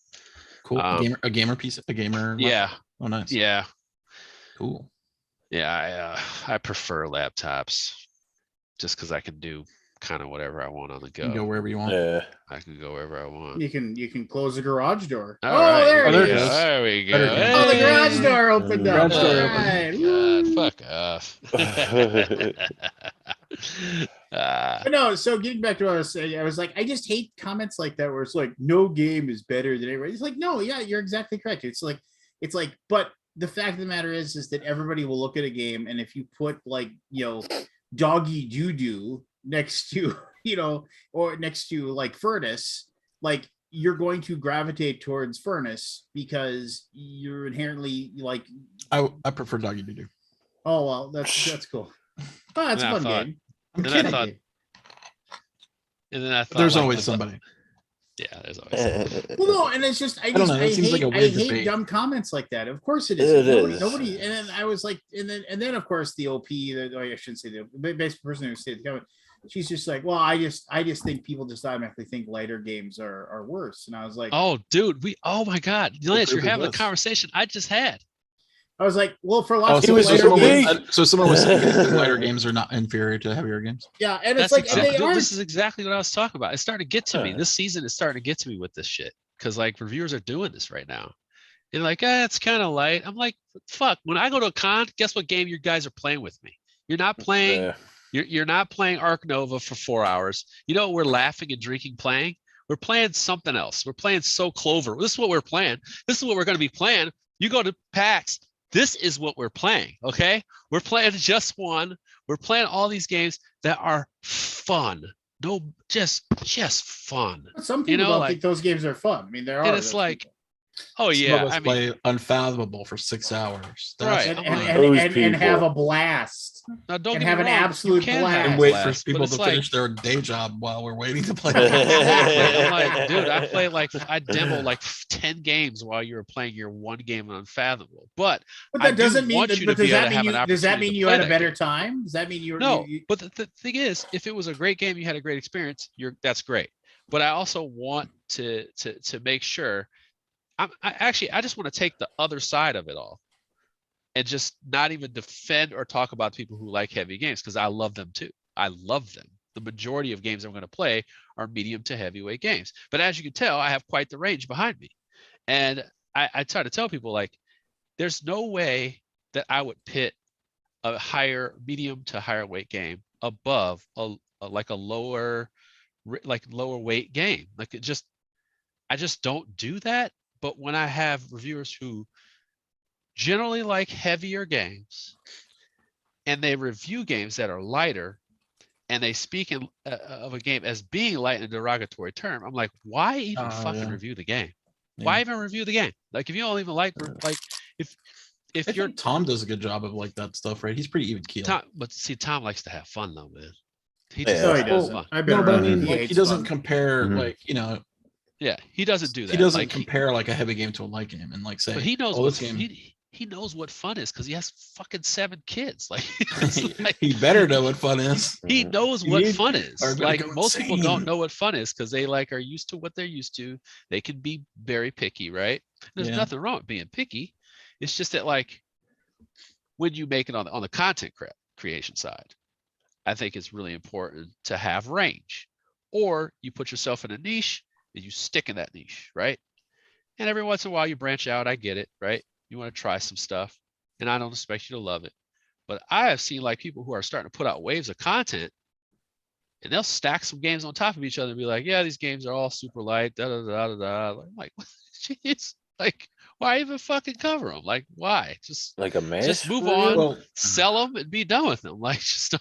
Cool. A gamer piece. A gamer.
Yeah.
Oh, nice.
Yeah.
Cool.
Yeah, I prefer laptops just because I can do kind of whatever I want on the
You can go
go.
wherever you want.
Yeah.
I can go wherever I want.
You can close the garage door.
All right,
there
there
it
it
is.
is.
There we go.
Better game.
Oh, the garage
Hey!
door opened up.
Garage door
All
opened.
right.
God,
Woo.
fuck off.
But no, so getting back to what I was saying, I was like, I just hate comments like that where it's like, no game is better than everybody. It's like, no, yeah, you're exactly correct. It's like, but the fact of the matter is that everybody will look at a game, and if you put like, doggy doo-doo next to, or next to like Furnace, like you're going to gravitate towards Furnace because you're inherently like.
I prefer doggy doo doo.
Oh well, that's cool. Oh, that's a
And I
fun
thought-
game. I'm
and I
kidding
thought-
you.
And then I thought
There's
like,
always
the-
somebody.
Yeah, there's always somebody.
Well, no, and it's just I
don't
just
know, that
I
seems like
hate,
a weird
I hate
debate.
dumb comments like that. Of course it is.
It
nobody,
is.
nobody. And then I was like, and then of course the OP, I shouldn't say the basic person who said the comment. She's just like, well, I just think people just automatically think lighter games are worse. And I was like,
Oh, dude, oh my God, Lance, you're
proof is
having a
this?
conversation I just had.
I was like, well, for
Oh,
lots
He
of
was
lighter
just
games,
big.
So someone was saying that lighter games are not inferior to heavier games.
yeah, and it's
That's
like,
exactly,
and they aren't.
this is exactly what I was talking about. It's starting to get to me.
Yeah.
This season is starting to get to me with this shit because like reviewers are doing this right now. And like, it's kind of light. I'm like, fuck. When I go to a con, guess what game you guys are playing with me? You're not playing.
Yeah.
You're not playing Arc Nova for 4 hours. You know what we're laughing and drinking playing? We're playing something else. We're playing So Clover. This is what we're playing. This is what we're going to be playing. You go to PAX. This is what we're playing. Okay. We're playing Just One. We're playing all these games that are fun. No, just fun.
But some people don't
like-
think those games are fun. I mean, there are.
And it's
those
like,
people.
oh
Some
yeah.
of us
I mean,
play Unfathomable for 6 hours.
Right.
and,
I'm
and,
like,
and,
those
and, and have
people.
a blast.
now don't
and
get
have
me
an
wrong, you
absolute
can
blast.
have
And wait
blast,
for people
but
to
it's like,
finish their day job while we're waiting to play.
I'm like, dude, I demo like 10 games while you were playing your one game on Unfathomable. But
But
I
that
do
doesn't mean.
want
But
you to
does
be able
that
to
mean
have
you?
an
Does that
opportunity
mean
to
you
play
had a
that
better
game.
time? Does that mean you were?
No,
you-
but the thing is, if it was a great game, you had a great experience, that's great. But I also want to make sure I just want to take the other side of it all and just not even defend or talk about people who like heavy games because I love them too. I love them. The majority of games I'm going to play are medium to heavyweight games. But as you can tell, I have quite the range behind me. And I try to tell people like, there's no way that I would pit a higher medium to higher weight game above a lower weight game. Like I just don't do that. But when I have reviewers who generally like heavier games and they review games that are lighter and they speak of a game as being light in a derogatory term, I'm like, why even fucking review the game?
Yeah.
Why even review the game? Like if you don't even like if
I
you're
think Tom does a good job of like that stuff, right? He's pretty even keel.
Tom, but see, Tom likes to have fun though, man. He
Yeah.
just
No,
likes
he
to have
doesn't.
fun.
I've been
No, but I
around.
mean,
He
like, he
hates
doesn't
fun.
compare,
Mhm.
like,
Yeah, he doesn't do that.
he doesn't
Like,
compare like a heavy game to a light game and like say,
but he knows
oh,
what
this game.
he knows what fun is because he has fucking 7 kids. Like, it's like
He better know what fun is.
he knows what
You
fun is.
are gonna
Like
go
most people don't
insane.
know what fun is because they like are used to what they're used to. They can be very picky, right? There's
Yeah.
nothing wrong with being picky. It's just that like when you make it on the content creation side, I think it's really important to have range. Or you put yourself in a niche and you stick in that niche, right? And every once in a while you branch out. I get it, right? You want to try some stuff, and I don't expect you to love it. But I have seen like people who are starting to put out waves of content, and they'll stack some games on top of each other and be like, "Yeah, these games are all super light." Da da da da da. I'm like, jeez, like, why even fucking cover them? Like, why? Just
Like a match.
just move
review?
on.
Well,
sell them and be done with them. Like, just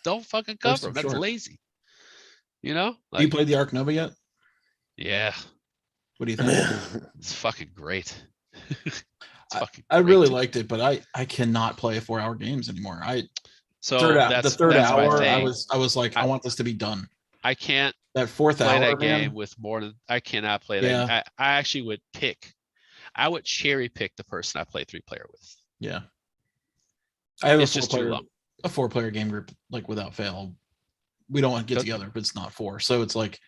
don't fucking cover them.
some
That's
short.
lazy. You know?
have you
Like,
played the Arc Nova yet?
yeah,
What do you think?
it's fucking great. It's fucking
I
great.
really liked it, but I cannot play 4-hour games anymore.
So
The third
that's my
hour,
thing.
I was like, I
I-
want this to be done.
I can't
That fourth
play
hour,
that
man,
game with more than I cannot play that.
Yeah.
I actually would I would cherry pick the person I play 3-player with.
yeah. I have
It's just too long.
a 4-player game group, like without fail. We don't want to get
Good.
together, but it's not 4. So it's like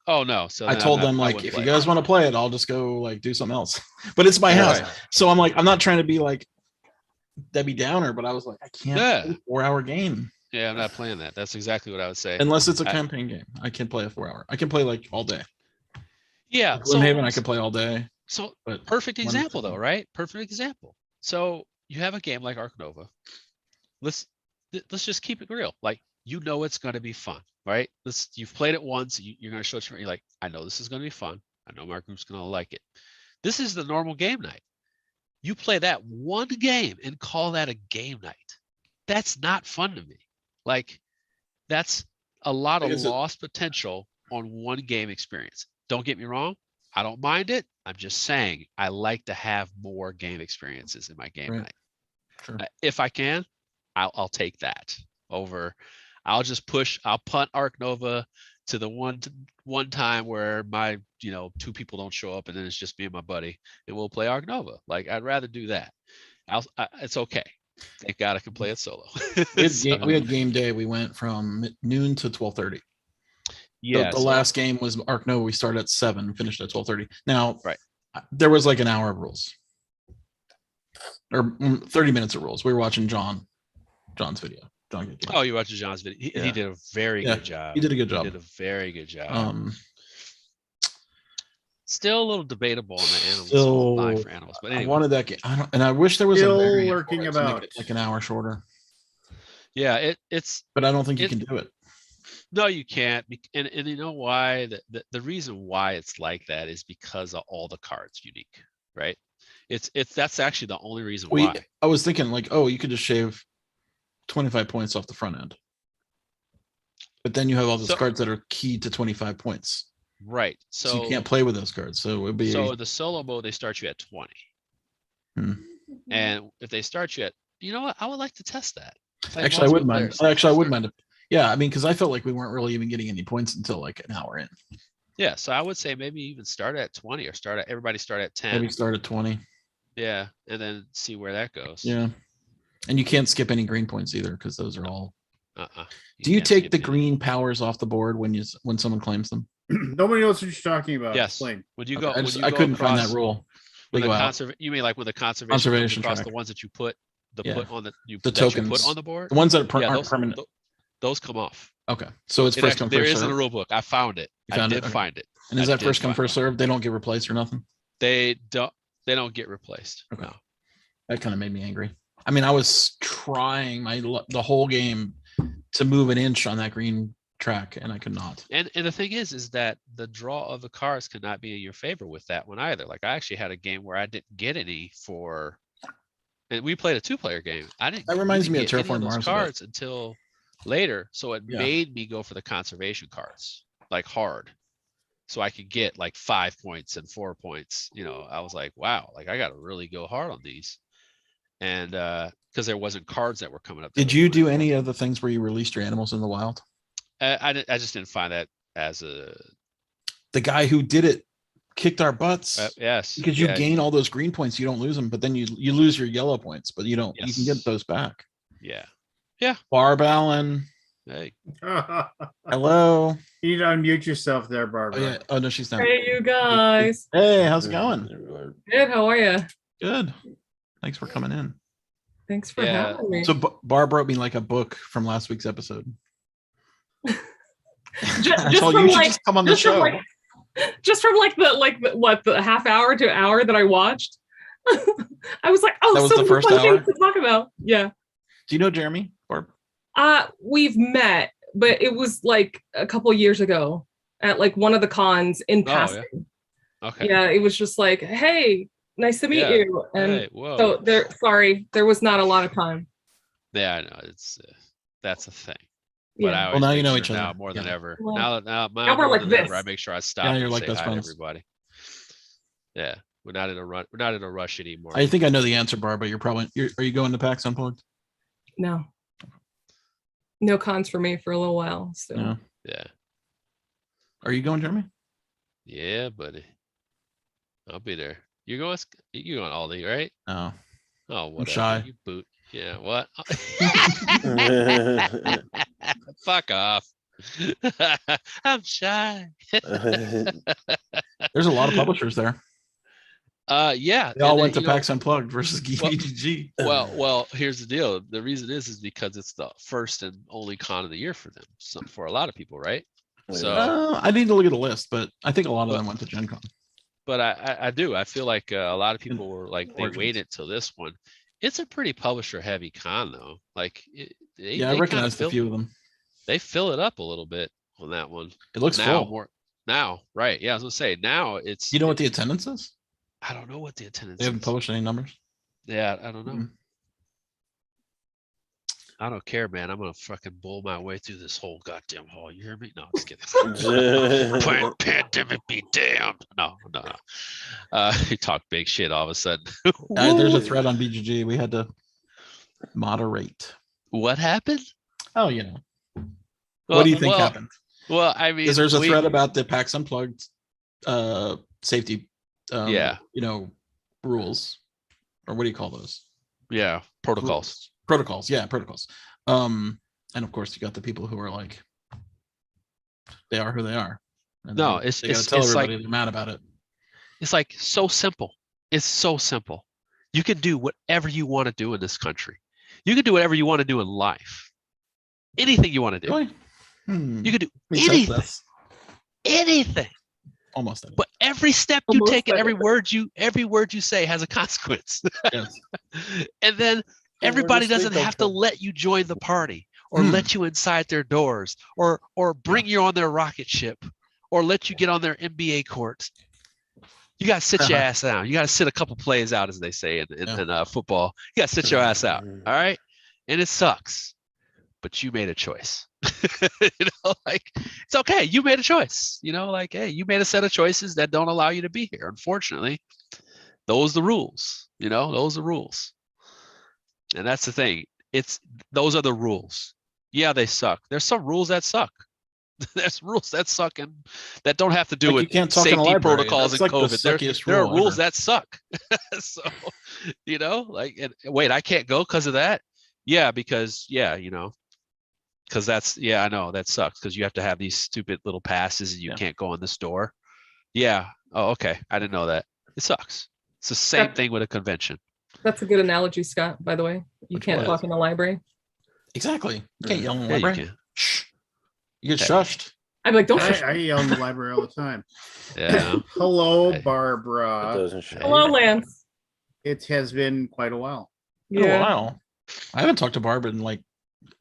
Oh no! So
I
then
told
I'm
them
not- I
like,
wouldn't
if
play
you
it.
guys want to play it, I'll just go like do something else. But it's my house,
Right.
so I'm like, I'm not trying to be like Debbie Downer, but I was like, I can't
Yeah.
play a 4-hour game.
Yeah, I'm not playing that. That's exactly what I would say.
Unless it's a campaign game. I can play a 4-hour. I can play like all day.
Yeah.
Like
So
Gloomhaven, I can play all day.
So
But
perfect
one-
example though, right? Perfect example. So you have a game like Ark Nova. Let's just keep it real. Like you know it's going to be fun, right? You've played it once. You're going to show it to me. You're like, I know this is going to be fun. I know my group's going to like it. This is the normal game night. You play that one game and call that a game night. That's not fun to me. Like that's a lot of lost potential on one game experience. Don't get me wrong. I don't mind it. I'm just saying I like to have more game experiences in my game night.
Sure.
If I can, I'll take that over. I'll punt Ark Nova to the one time where my 2 people don't show up and then it's just me and my buddy and we'll play Ark Nova. Like I'd rather do that. It's okay. Thank God I can play it solo.
We had game day. We went from noon to 12:30.
Yeah.
The last game was Ark Nova. We started at 7, finished at 12:30. Now,
right.
There was like an hour of rules or 30 minutes of rules. We were watching John's video.
Oh, you watched John's video. He did a very good job.
He did a good job.
He did a very good job. Still a little debatable on the animals line for animals, but anyway.
I wanted that game. I wish there was
still
a variant
lurking about
like an hour shorter.
Yeah, it's.
But I don't think you can do it.
No, you can't. And you know why? The reason why it's like that is because of all the cards unique, right? That's actually the only reason why.
I was thinking like, oh, you could just shave 25 points off the front end. But then you have all those cards that are key to 25 points.
Right.
So you can't play with those cards. So it would be.
So in the solo mode, they start you at 20. And if they start you at, you know what? I would like to test that.
Actually, I wouldn't mind. I wouldn't mind. Yeah, I mean, because I felt like we weren't really even getting any points until like an hour in.
Yeah, so I would say maybe even start at 20 or everybody start at 10.
Maybe start at 20.
Yeah, and then see where that goes.
Yeah, and you can't skip any green points either because those are all.
Do
you take the green powers off the board when someone claims them?
Nobody knows what you're talking about.
Yes.
Explain.
Would you go?
I couldn't find that rule.
You mean like with the conservation across the ones that you put on the tokens you put on the board?
The ones that aren't permanent.
Those come off.
Okay, so it's first come first serve.
There is in the rule book. I found it. I did find it.
And is that first come first serve? They don't get replaced or nothing.
They don't get replaced.
Okay.
No.
That kind of made me angry. I mean, I was trying the whole game to move an inch on that green track, and I could not.
And the thing is that the draw of the cards could not be in your favor with that one either. Like I actually had a game where I didn't get any and we played a 2-player game. That
reminds me of Terraform Mars
cards until later, so it made me go for the conservation cards like hard, so I could get like 5 points and 4 points. I was like, wow, like I got to really go hard on these, and because there wasn't cards that were coming up.
Did you do any of the things where you released your animals in the wild?
I just didn't find that as
the guy who did it kicked our butts.
Yes,
because you gain all those green points, you don't lose them, but then you lose your yellow points, but you don't.
Yes.
You can get those back.
Yeah.
Barb Allen.
Hey.
Hello.
You need to unmute yourself there, Barbara.
Oh, yeah. Oh no, she's not.
Hey, you guys.
Hey, how's it going?
Good. How are you?
Good. Thanks for coming in.
Thanks for having me.
So Barb wrote me like a book from last week's episode.
Just come on the show. Just from the half hour to hour that I watched. I was like, oh,
that was the first hour
to talk about. Yeah.
Do you know Jeremy, Barb?
We've met, but it was like a couple years ago at like one of the cons in passing.
Yeah. Okay.
Yeah, it was just like, hey, nice to meet you. And so there was not a lot of time.
Yeah, I know that's a thing. But
I now you know each other
now more than ever.
Well,
now
we're like this.
I make sure I stop. Yeah,
you're like
say
best
hi
friends.
to everybody. Yeah, we're not in a run. We're not in a rush anymore.
I think I know the answer, Barb. But are you going to PAX Unplugged?
No cons for me for a little while. So
yeah.
Are you going, Jeremy?
Yeah, buddy. I'll be there. You're going Aldi, right?
No.
Oh, whatever.
I'm shy.
You boot. Yeah, what? Fuck off. I'm shy.
There's a lot of publishers there.
Yeah.
They all
and
went to
you know,
PAX Unplugged versus GVGG.
well, here's the deal. The reason is because it's the first and only con of the year for them. So for a lot of people, right? So
I need to look at the list, but I think a lot of
But-
them went to Gen Con.
but I do. I feel like a lot of people were like they
Origins.
waited till this one. It's a pretty publisher heavy con though. Like
I
they
recognized a few of them.
They fill it up a little bit on that one.
It looks
now
full.
more now, right? Yeah, I was gonna say now it's.
You know what the attendance is?
I don't know what the attendance.
They haven't
is.
published any numbers.
Yeah, I don't know.
Mhm.
I don't care, man. I'm gonna fucking bull my way through this whole goddamn hall. You hear me? No, I'm just kidding. Pandemic be damned. No. He talked big shit all of a sudden.
There's a thread on BGG. We had to moderate.
What happened?
Oh, you know. What do you think happened?
Well, I mean,
Because there's a thread about the PAX Unplugged safety,
Yeah.
rules, or what do you call those?
Yeah, protocols.
Protocols. And of course, you got the people who are like, they are who they are. And
No,
they gotta
it's
tell everybody
like
they're mad about it.
it's like so simple. It's so simple. You can do whatever you want to do in this country. You can do whatever you want to do in life. Anything you want to do.
Really?
You can do
Let me test
anything.
this.
Anything.
Almost. Anything.
But every step you
Almost
take and every
anything.
word you say has a consequence.
Yes.
And then everybody doesn't have to let you join the party or let you inside their doors or bring you on their rocket ship or let you get on their NBA court. You got to sit your ass down. You got to sit a couple plays out, as they say in football. You got to sit your ass out. All right. And it sucks, but you made a choice. Like it's okay. You made a choice, like, hey, you made a set of choices that don't allow you to be here. Unfortunately, those are the rules, those are rules. And that's the thing. Those are the rules. Yeah, they suck. There's some rules that suck. There's rules that suck and that don't have to do with safety protocols and COVID. There are rules that suck. So, wait, I can't go because of that. Yeah, because because I know that sucks because you have to have these stupid little passes and you can't go in the store. Yeah. Oh, okay. I didn't know that. It sucks. It's the same thing with a convention.
That's a good analogy, Scott, by the way. You can't talk in the library.
Exactly. You can't yell in the
Yeah,
library.
you can.
Shh. You get shushed.
I'm like, don't shush.
I yell in the library all the time.
Yeah.
Hello,
Hey.
Barbara.
Doesn't show.
Hello, Lance.
It has been quite a while.
Yeah.
Wow. I haven't talked to Barb in like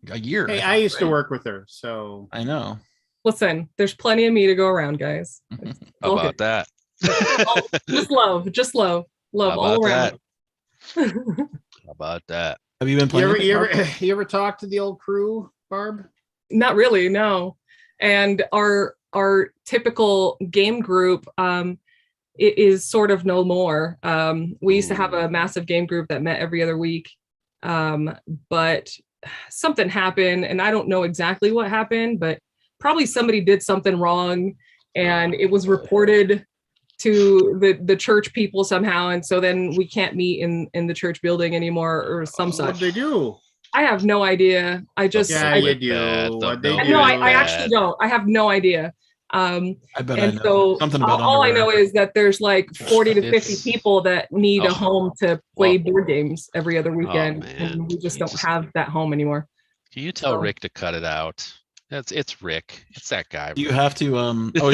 a year.
Hey, I used to work with her, so
I know.
Listen, there's plenty of me to go around, guys.
How about that?
Just love
How
all
about
around.
How about that?
Have you been playing?
You ever talk to the old crew, Barb?
Not really, no. And our typical game group it is sort of no more. We used to have a massive game group that met every other week, but something happened, and I don't know exactly what happened, but probably somebody did something wrong, and it was reported to the church people somehow, and so then we can't meet in the church building anymore or some such.
What they do?
I have no idea. I just
you do.
I actually don't. I have no idea.
I bet
and
I know.
so
Something about
all I
underwear.
know is that there's like 40 to 50 people that need a
Oh,
home to play
well,
board games every other weekend,
man.
and we just
You
don't have that home anymore.
Can you tell
So-
Rick to cut it out? It's Rick. It's that guy.
You have to.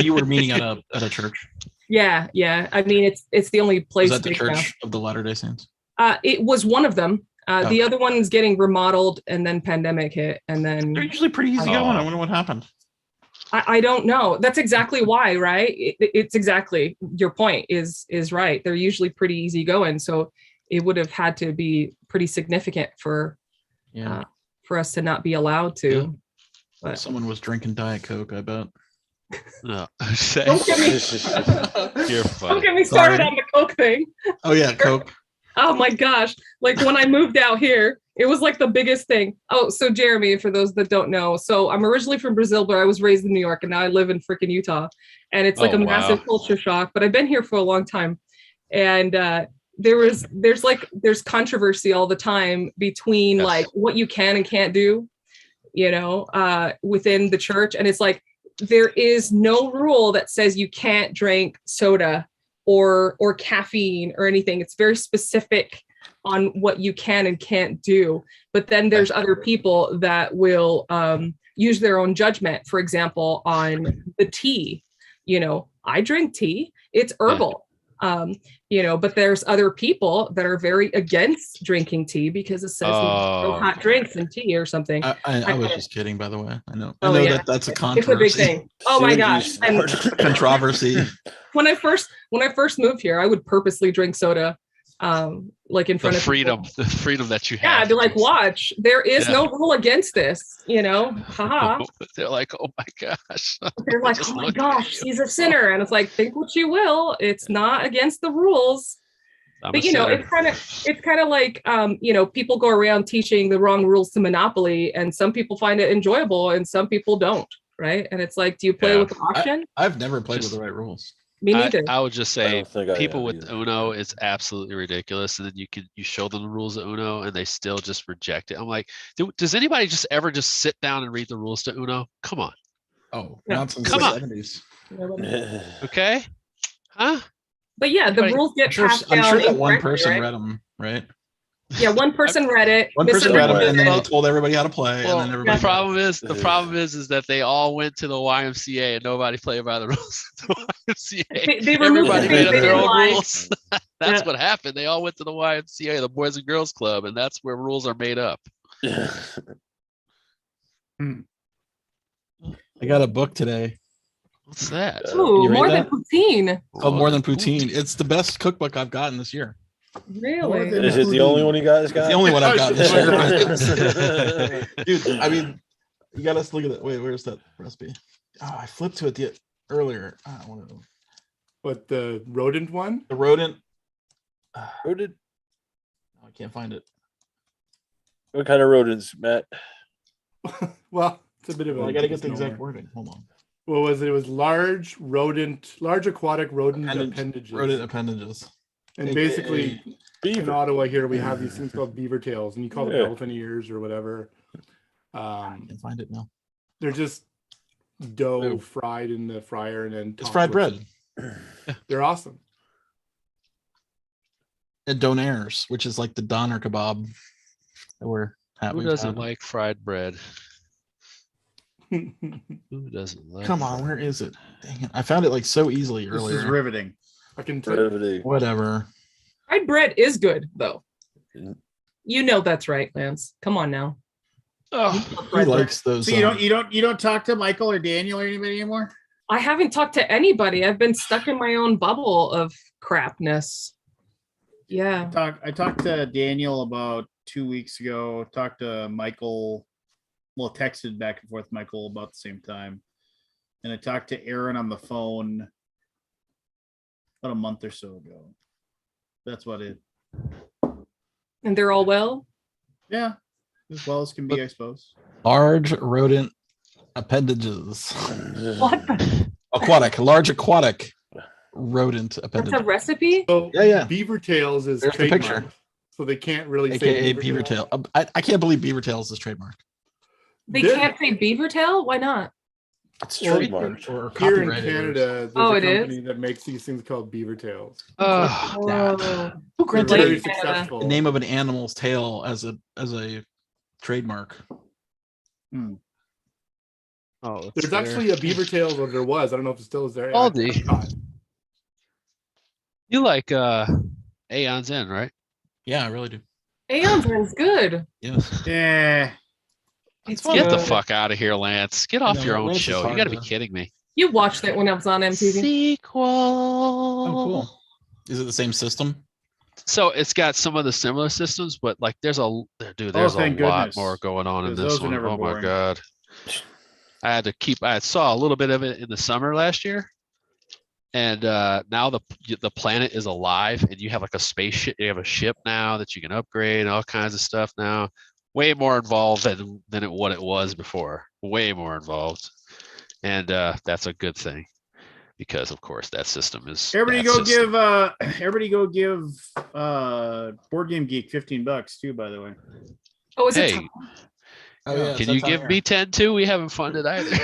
You were meeting at a church.
Yeah. I mean, it's the only place.
Was that the
big now.
Church of the Latter-day Saints?
It was one of them. The
Okay.
other one's getting remodeled, and then pandemic hit, and then
They're usually pretty easy going. I
Oh.
wonder what happened.
I don't know. That's exactly why, right? It's exactly your point is right. They're usually pretty easy going, so it would have had to be pretty significant for us to not be allowed to.
Yeah.
But
Someone was drinking Diet Coke, I bet.
No.
don't get me
You're
don't
funny.
get me started
Sorry.
on the Coke thing.
Oh yeah, Coke.
Oh my gosh. Like when I moved out here, it was like the biggest thing. Oh, so Jeremy, for those that don't know, so I'm originally from Brazil, but I was raised in New York, and now I live in freaking Utah. And it's like
Oh,
a massive
wow.
culture shock, but I've been here for a long time. And there's controversy all the time between
Yes.
like what you can and can't do, within the church. And it's like, there is no rule that says you can't drink soda or caffeine or anything. It's very specific on what you can and can't do. But then there's other people that will use their own judgment, for example, on the tea. You know, I drink tea, it's herbal. You know, but there's other people that are very against drinking tea because it says no hot drinks and tea or something.
I was just kidding, by the way. I know
Yeah.
that's a
It's
controversy.
a big thing. Oh my gosh. And
Controversy.
when I first moved here, I would purposely drink soda like in front
The
of
freedom,
people.
the freedom that you have.
Yeah, I'd be like,
just-
watch, there is no rule against this, you know. Haha.
They're like, oh my gosh.
They're like,
Just
oh my
look at
gosh,
you.
he's a sinner. And it's like, think what you will. It's not against the rules.
I'm
But
a
you know,
sinner.
it's kind of like you know, people go around teaching the wrong rules to Monopoly, and some people find it enjoyable and some people don't, right? And it's like, do you play
Yeah.
with the option?
I've never played
Just-
with the right rules.
Me neither.
I would just say
don't think I
people
have
with
either.
Uno, it's absolutely ridiculous. And then you show them the rules of Uno and they still just reject it. I'm like, does anybody just ever just sit down and read the rules to Uno? Come on.
Oh,
No.
not since
Come
the
on.
70s.
Okay. Huh?
But yeah, the
Anybody-
rules get passed
I'm
down.
sure that one
incorrectly,
person
right?
read them, right?
Yeah, one person read it.
One person read them,
misunderstood
and then
it.
they told everybody how to play,
Well,
and then
the
everybody.
problem is that they all went to the YMCA and nobody played by the rules of the YMCA.
They removed
Everybody
the
made
things
up
they
their
didn't
own
like.
rules. That's
Yeah.
what happened. They all went to the YMCA, the Boys and Girls Club, and that's where rules are made up.
I got a book today
What's that?
Ooh,
You read
more than
that?
poutine.
called More Than Poutine. It's the best cookbook I've gotten this year.
Really?
than-
Is it the only one you guys got?
It's the only one I've gotten this
year.
year. Dude, I mean, you got to look at it. Wait, where's that recipe? Oh, I flipped to it earlier. I don't want to.
What, the rodent one?
The rodent.
Rodent?
I can't find it.
What kind of rodents, Matt?
Well, it's a bit of a
Well, I got to get the
misnomer.
exact wording. Hold on.
What was it? It was large aquatic rodent appendages.
Rodent appendages.
And
AKA
basically, in
Beaver.
Ottawa here, we have these things called beaver tails, and you call them
Yeah.
elephant ears or whatever.
I can't find it now.
They're just dough
Ew.
fried in the fryer and then
It's
topped
fried
with-
bread.
They're awesome.
At Donairs, which is like the doner kebab that
Who
we've
doesn't
had.
like fried bread? Who doesn't like?
Come on, where is it? Dang it. I found it like so easily
This
earlier.
is riveting.
I can tell you.
Riveting.
Whatever.
Fried bread is good, though.
Mm.
You know that's right, Lance. Come on now.
Oh,
He
Fried bread.
likes those.
So you don't talk to Michael or Daniel or anybody anymore?
I haven't talked to anybody. I've been stuck in my own bubble of crapness. Yeah.
I talked to Daniel about 2 weeks ago. Talked to Michael. Well, texted back and forth with Michael about the same time. And I talked to Aaron on the phone about a month or so ago. That's what it.
And they're all well.
Yeah, as well as can be, I suppose.
large rodent appendages.
What?
Large aquatic rodent
That's
appendage.
a recipe?
So
Yeah.
beaver tails is
There's the picture.
trademark, so they can't really
AKA
say
beaver tail. I can't believe beaver tails is trademarked.
They
Did-
can't say beaver tail? Why not?
It's
Well,
trademarked or
Here in
copyrighted.
Canada, there's
Oh,
a
it is?
company that makes these things called beaver tails.
oh,
Whoa.
Who
They're
granted
Like
very
Canada.
successful.
the name of an animal's tail as a trademark?
oh it's
There's
there.
actually a beaver tail, or there was. I don't know if it still is there.
Aldi.
God.
You like Aeon's End, right?
Yeah, I really do.
Aeon's is good.
Yes.
Yeah.
It's
Get the
good.
fuck out of here, Lance. Get off
know,
your own
Lance is
show. You
hard
got to be
to-
kidding me.
You watched it when I was on MTV.
Sequel.
Oh, cool. Is it the same system?
So it's got some of the similar systems, but like there's a there's a
thank
lot
goodness,
more going on in
'cause
this
those are
one.
never
Oh my
boring.
god. I saw a little bit of it in the summer last year. And now the planet is alive and you have like a spaceship, you have a ship now that you can upgrade and all kinds of stuff now. Way more involved than what it was before. Way more involved. And that's a good thing. Because of course that system is
Everybody
that
go
system.
give Board Game Geek $15 too, by the way.
Oh, is it?
Hey,
Oh yeah.
can you give me 10 too? We haven't funded either.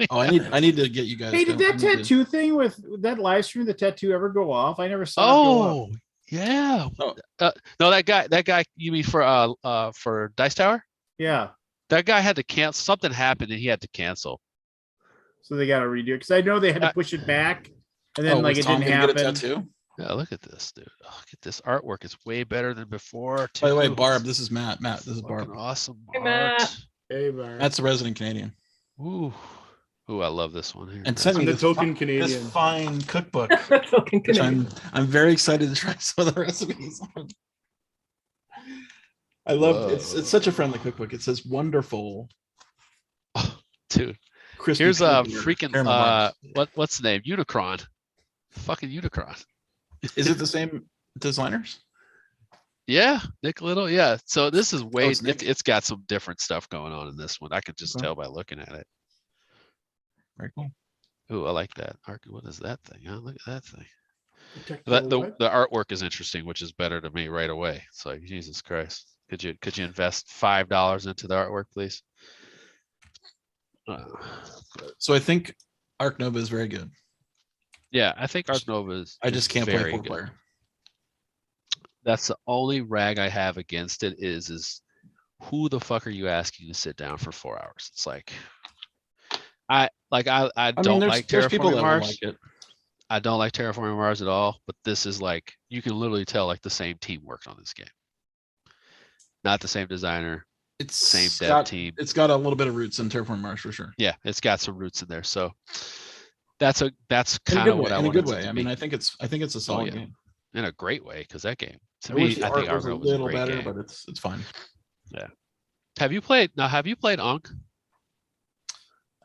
Oh, I need to get you guys.
Hey, did
going.
that tattoo thing with that live stream, the tattoo ever go off? I never saw it go off.
Oh, yeah.
Oh.
No, that guy you mean for Dice Tower?
Yeah.
That guy had to cancel. Something happened and he had to cancel.
So they got to redo it because I know they had to push it back, and then like
was
it
Tom
didn't
gonna get a
happen.
tattoo?
Yeah, look at this, dude. Oh, look at this artwork. It's way better than before.
By the way,
too.
Barb, this is Matt. Matt, this is Barb.
Fucking awesome
Hey,
art.
Matt.
Hey, Bar.
Matt's the resident Canadian.
Ooh. Ooh, I love this one here.
And send me
I'm the
this
token
this
Canadian.
fine cookbook,
Fucking
which
Canadian.
I'm very excited to try some of the recipes. I love it's such a friendly cookbook. It says wonderful,
Dude.
crispy.
Here's a
peanut butter,
freaking
caramel bars.
what's the name? Unicron. Fucking Unicron.
Is it the same designers?
Yeah, Nick Little. Yeah. So this is way
it's Nick.
it's got some different stuff going on in this one. I could just
Okay.
tell by looking at it.
Very cool.
Ooh, I like that. What is that thing? Huh? Look at that thing.
Technical
The
what?
artwork is interesting, which is better to me right away. It's like, Jesus Christ. Could you invest $5 into the artwork, please?
So I think Arc Nova is very good.
Yeah, I think Arc Nova is.
I just can't play
very
4
good.
player.
That's the only rag I have against it is who the fuck are you asking to sit down for 4 hours? It's like I don't like
there's people
Terraforming
that
Mars.
like it.
I don't like Terraforming Mars at all, but this is like you can literally tell like the same team worked on this game. Not the same designer,
It's
same dev
got,
team.
It's got a little bit of roots in Terraform Mars for sure.
Yeah, it's got some roots in there. So that's
In a
kind
good
of what
way.
I
In a
wanted
good
it
way.
to
I
be.
mean, I think it's a solid
yeah.
game.
In a great way, because that game to
I wish
me,
the
I think
art was
Arc
a
Nova was a
little
great
better,
game.
but it's fine.
Have you played Ankh?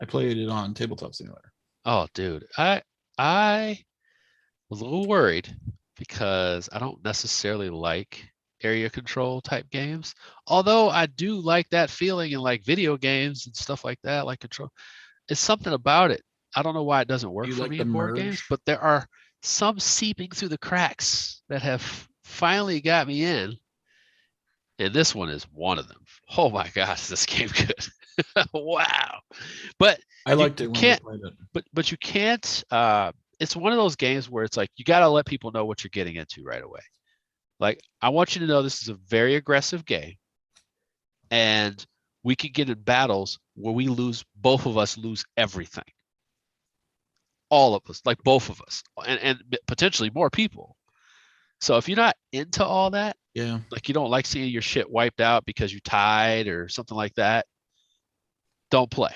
I played it on Tabletop Simulator.
Oh, dude, I was a little worried because I don't necessarily like area control type games. Although I do like that feeling in like video games and stuff like that, like control. It's something about it. I don't know why it doesn't work
You
for
like
me
the
in board
merge?
games, but there are some seeping through the cracks that have finally got me in. And this one is one of them. Oh my gosh, is this game good? Wow. But
I liked it when we
can't
played it.
but you can't it's one of those games where it's like you got to let people know what you're getting into right away. Like I want you to know this is a very aggressive game and we could get in battles where both of us lose everything. All of us, like both of us and potentially more people. So if you're not into all that,
Yeah.
like you don't like seeing your shit wiped out because you tied or something like that, don't play.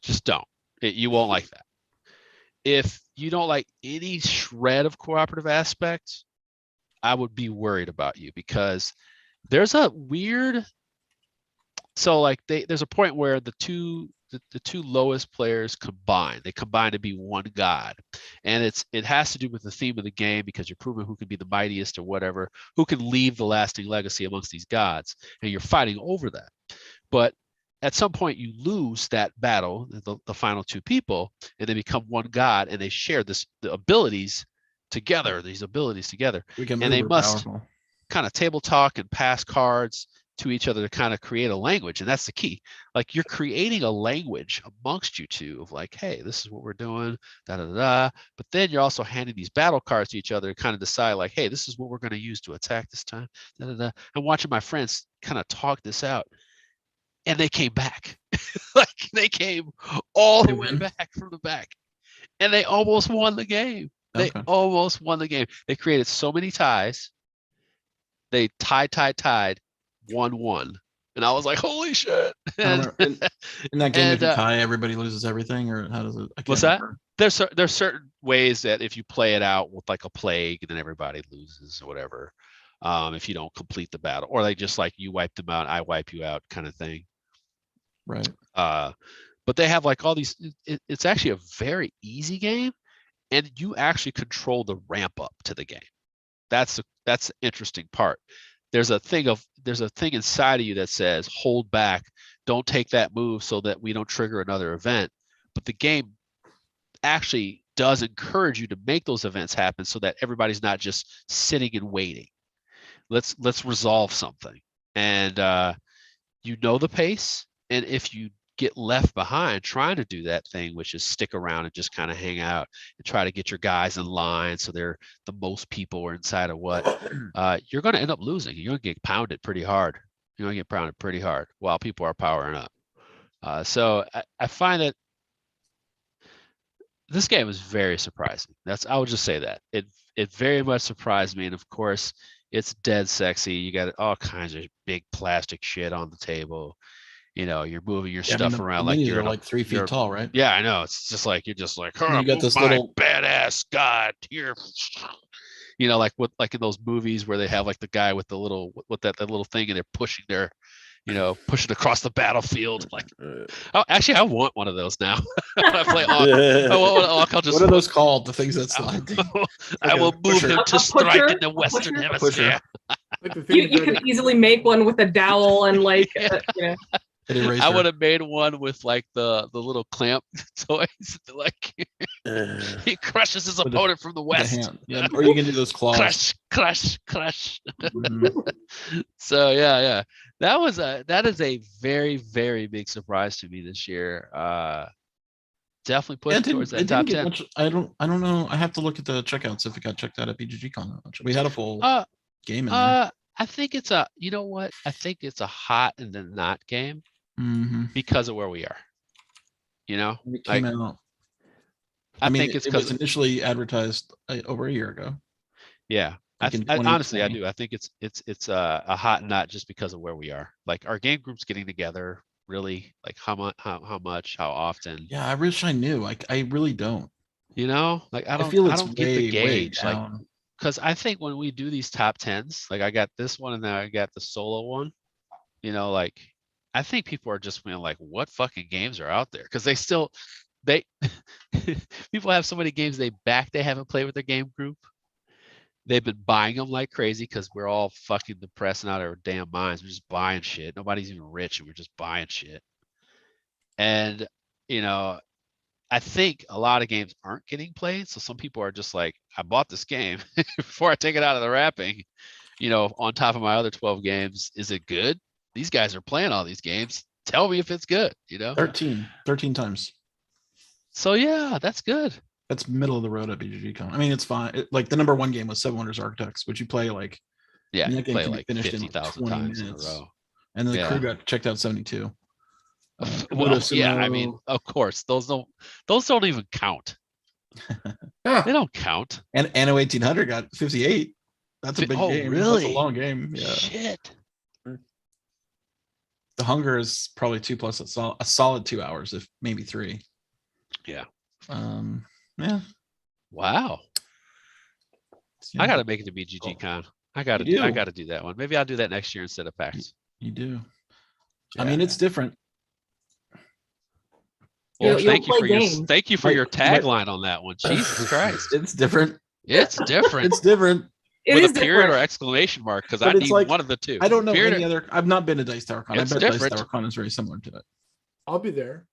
Just don't. You won't like that. If you don't like any shred of cooperative aspects, I would be worried about you because there's a weird. So like there's a point where the two lowest players combine. They combine to be one god, and it has to do with the theme of the game because you're proving who can be the mightiest or whatever, who can leave the lasting legacy amongst these gods, and you're fighting over that. But at some point you lose that battle, the final two people, and they become one god, and they share the abilities together. These abilities together,
We can
and they
uber
must
powerful.
kind of table talk and pass cards to each other to kind of create a language. And that's the key. Like you're creating a language amongst you two of like, hey, this is what we're doing, da da da. But then you're also handing these battle cards to each other to kind of decide like, hey, this is what we're going to use to attack this time. Da, da, da. And watching my friends kind of talk this out. And they came back. Like they came all the way back from the back. And they almost won the game. They almost won the game. They created so many ties. They tied, 1-1. And I was like, holy shit. And,
in that game, if you
and,
tie, everybody loses everything, or how does it? I can't
what's that?
remember.
There's certain ways that if you play it out with like a plague, then everybody loses or whatever. If you don't complete the battle, or they just like you wipe them out, I wipe you out kind of thing.
Right.
But they have like all these. It's actually a very easy game, and you actually control the ramp up to the game. That's the interesting part. There's a thing inside of you that says hold back, don't take that move so that we don't trigger another event. But the game actually does encourage you to make those events happen so that everybody's not just sitting and waiting. Let's resolve something. And you know the pace. And if you get left behind trying to do that thing, which is stick around and just kind of hang out and try to get your guys in line so they're the most people are inside of what, you're going to end up losing. You're going to get pounded pretty hard. You're going to get pounded pretty hard while people are powering up. So I find that this game is very surprising. I would just say that it very much surprised me. And of course, it's dead sexy. You got all kinds of big plastic shit on the table. You know, you're moving your stuff around like you're
like 3 feet tall, right?
Yeah, I know. It's just like you're just like,
you got this little
badass god here. You know, like in those movies where they have like the guy with the little that little thing and they're pushing pushing across the battlefield. Like, oh, actually, I want one of those now. I play
what are those called? The things that slide.
I will move him to strike in the Western Hemisphere.
You could easily make one with a dowel and like,
I would have made one with like the little clamp toys. Like he crushes his opponent from the west.
Yeah, or you can do those claws.
Crush. So yeah. That is a very, very big surprise to me this year. Definitely push towards that top 10.
I don't know. I have to look at the checkouts if it got checked out at BGG-Con. We had a full game in there.
I think it's I think it's a hot and then not game because of where we are.
It came out. I think it was initially advertised over a year ago.
Yeah. I honestly, I do. I think it's a hot nut just because of where we are. Like our game group's getting together. Really, like how much, how often?
Yeah, I wish I knew. Like I really don't.
Like I don't get the gauge. Like, because I think when we do these top 10s, like I got this one and then I got the solo one. Like I think people are just being like, what fucking games are out there? Because people have so many games they haven't played with their game group. They've been buying them like crazy because we're all fucking depressed and out of our damn minds. We're just buying shit. Nobody's even rich and we're just buying shit. And, I think a lot of games aren't getting played. So some people are just like, I bought this game before I take it out of the wrapping, on top of my other 12 games. Is it good? These guys are playing all these games. Tell me if it's good,
13 times.
So yeah, that's good.
That's middle of the road at BGG-Con. I mean, it's fine. Like the number one game was Seven Wonders Architects, which you play like
that game
play like
50,000 times in a row.
And the crew got checked out 72.
Well, yeah, I mean, of course, those don't even count. They don't count.
And Anno 1800 got 58. That's a big game.
Really?
That's a long game. Yeah.
Shit.
The Hunger is probably 2 plus a solid 2 hours, if maybe 3.
Yeah.
Yeah.
Wow.
Yeah.
I got to make it to BGG-Con. I got to do that one. Maybe I'll do that next year instead of PAX.
You do.
Yeah.
I mean, it's different.
Well, thank you for your tagline on that one. Jesus Christ.
It's different.
It's different.
It's different.
With a period or exclamation mark, because I need one of the two.
I don't know any other. I've not been to Dice Tower Con. I bet Dice Tower Con is very similar to it.
I'll be there.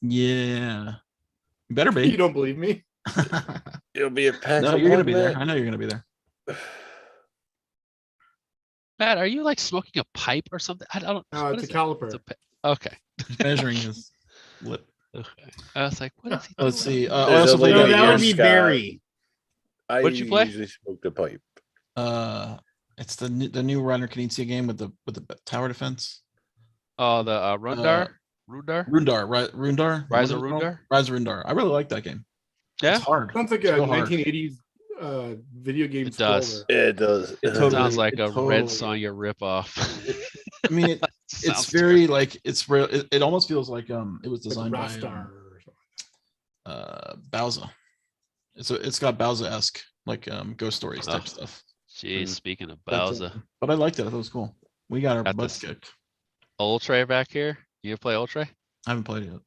Yeah. You better be.
You don't believe me?
You'll be at PAX.
No, you're gonna be there. I know you're gonna be there.
Matt, are you like smoking a pipe or something? I don't.
No, it's a caliper.
Okay.
He's measuring his lip.
Okay. I was like, what is he?
Let's see.
I also played
that would be Barry.
What did you play?
I usually smoke the pipe.
It's the new Reiner Knizia game with the tower defense.
Oh, the Rundar.
Rundar. Rise of Rundar. I really like that game.
Yeah,
it's hard.
Sounds like a 1980s video game.
It does.
It does.
It totally, sounds like a Red Sonja ripoff.
I mean, it's very like it's real. It almost feels like it was designed by Bowser. It's got Bowser-esque like Ghost Stories type stuff.
Jeez, speaking of Bowser.
But I liked it. I thought it was cool. We got our butts kicked.
Ultra back here. You play Ultra?
I haven't played it.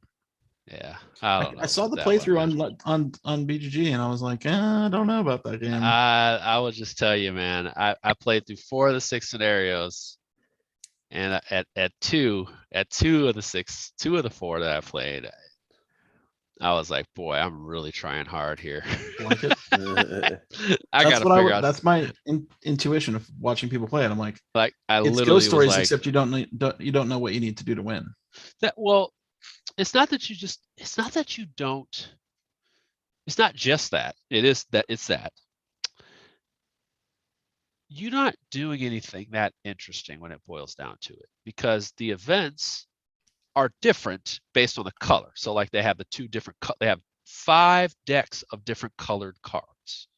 Yeah,
I saw the playthrough on BGG, and I was like, I don't know about that game.
I will just tell you, man. I played through 4 of the 6 scenarios, and at two of the 4 that I played, I was like, boy, I'm really trying hard here.
Like it.
I
That's
gotta
what
figure out.
That's my intuition of watching people play it. I'm like,
Like, I
it's
literally
Ghost
was
Stories,
like,
except you don't know what you need to do to win.
that. Well, it's not that you just. It's not that you don't. It's not just that. It is that. It's that. You're not doing anything that interesting when it boils down to it, because the events are different based on the color. So like they have the two different, they have 5 decks of different colored cards.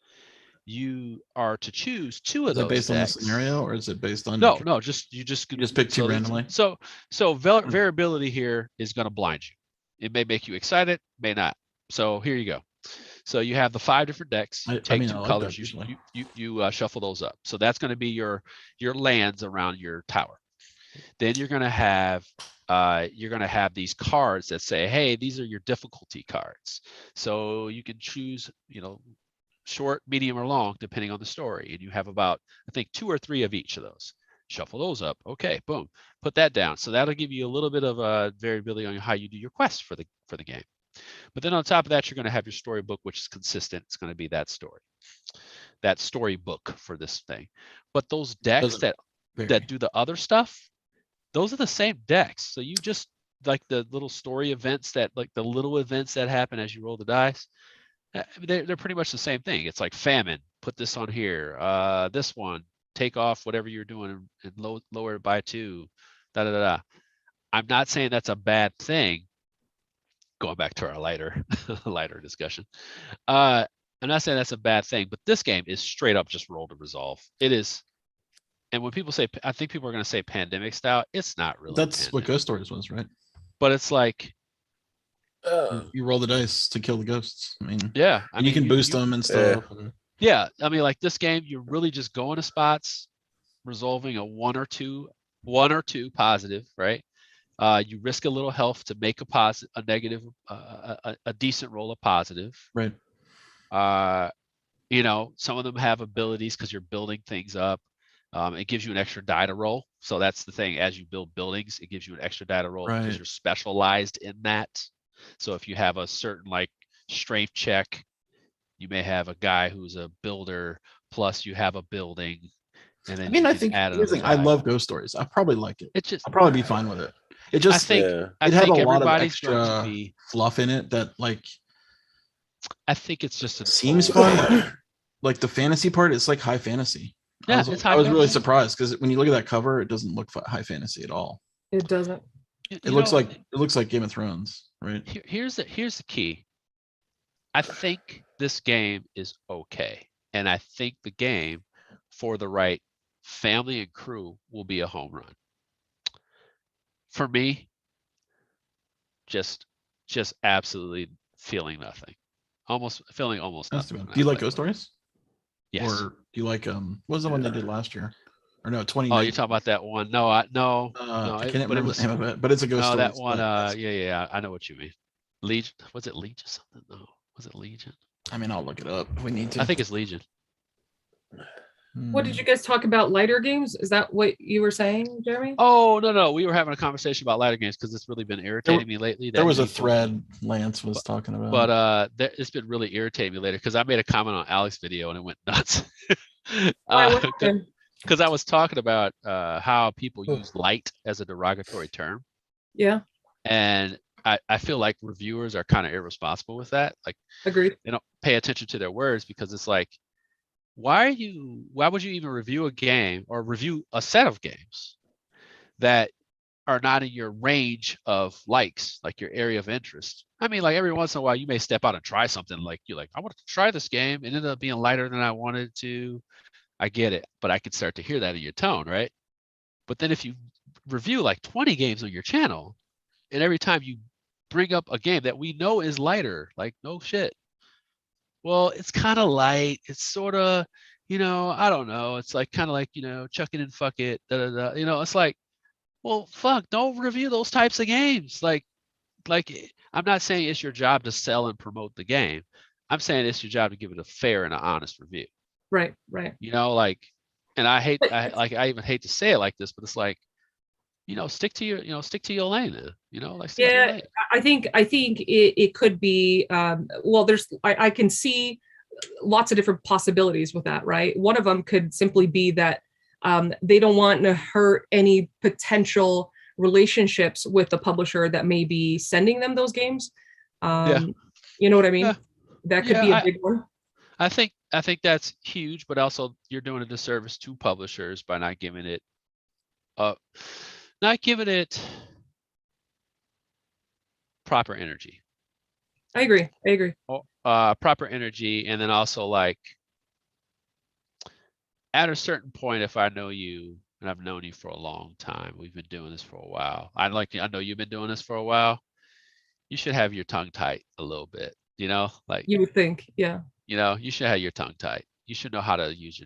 You are to choose 2 of
Is it
those
based on the
decks.
scenario, or is it based on?
No, you just
pick 2 randomly.
So variability here is going to blind you. It may make you excited, may not. So here you go. So you have the 5 different decks. You take 2
like
colors.
that,
You shuffle those up. So that's going to be your lands around your tower. Then you're going to have these cards that say, hey, these are your difficulty cards. So you can choose, short, medium, or long, depending on the story. And you have about, I think, 2 or 3 of each of those. Shuffle those up. Okay, boom, put that down. So that'll give you a little bit of variability on how you do your quests for the game. But then on top of that, you're going to have your storybook, which is consistent. It's going to be that storybook for this thing. But those decks that do the other stuff, those are the same decks. So you just, like the little story events that, like the little events that happen as you roll the dice, they're pretty much the same thing. It's like famine, put this on here. This one, take off whatever you're doing and lower it by 2. Da da da. I'm not saying that's a bad thing. Going back to our lighter discussion. I'm not saying that's a bad thing, but this game is straight up just roll to resolve. It is. And when people say, I think people are going to say pandemic style, it's not really.
That's
pandemic.
what Ghost Stories was, right?
But it's like,
you roll the dice to kill the ghosts. I mean,
yeah,
you can boost them and stuff.
Yeah, I mean, like this game, you're really just going to spots, resolving a one or two positive, right? You risk a little health to make a negative, a decent roll of positive.
Right.
Some of them have abilities because you're building things up. It gives you an extra die to roll. So that's the thing. As you build buildings, it gives you an extra die to roll because you're specialized in that. So if you have a certain like strength check, you may have a guy who's a builder, plus you have a building. And then
I think I love Ghost Stories. I probably like it. I'll probably be fine with it. It just, it had a lot of extra fluff in it that, like,
I think it's just
seems fun. Like the fantasy part, it's like high fantasy.
Yeah,
I was really surprised because when you look at that cover, it doesn't look high fantasy at all.
It doesn't.
It looks like Game of Thrones, right?
Here's the key. I think this game is okay, and I think the game for the right family and crew will be a home run. For me, just absolutely feeling nothing. Feeling almost nothing.
Do you like Ghost Stories?
Yes.
Or do you like what was the one they did last year? Or no, 2019?
Oh, you're talking about that one? No, I
can't remember the name of it, but it's a Ghost Story.
That one. Yeah, I know what you mean. Legion. Was it Legion something? No, was it Legion?
I mean, I'll look it up if we need to.
I think it's Legion.
What did you guys talk about? Lighter games? Is that what you were saying, Jeremy?
Oh, no. We were having a conversation about lighter games because it's really been irritating me lately.
There was a thread Lance was talking about.
But it's been really irritating me later because I made a comment on Alex's video and it went nuts. Because I was talking about how people use light as a derogatory term.
Yeah.
And I feel like reviewers are kind of irresponsible with that. Like,
agreed.
They don't pay attention to their words because it's like, why would you even review a game or review a set of games that are not in your range of likes, like your area of interest? I mean, like every once in a while you may step out and try something like you're like, I want to try this game. It ended up being lighter than I wanted to. I get it, but I could start to hear that in your tone, right? But then if you review like 20 games on your channel, and every time you bring up a game that we know is lighter, like no shit. Well, it's kind of light. It's sort of, I don't know. It's like kind of like, chuck it and fuck it. Da, da, da. It's like, well, fuck, don't review those types of games. Like I'm not saying it's your job to sell and promote the game. I'm saying it's your job to give it a fair and an honest review.
Right.
And I even hate to say it like this, but it's like, stick to your lane. Like stick to your
Yeah,
lane.
I think it could be. Well, I can see lots of different possibilities with that, right? One of them could simply be that they don't want to hurt any potential relationships with the publisher that may be sending them those games. You know what I mean?
Yeah.
That could be a big one.
I think that's huge, but also you're doing a disservice to publishers by not giving it proper energy.
I agree.
Proper energy, and then also like at a certain point, if I know you and I've known you for a long time, we've been doing this for a while. I know you've been doing this for a while. You should have your tongue tight a little bit. Like
you would think, yeah.
You should have your tongue tight. You should know how to use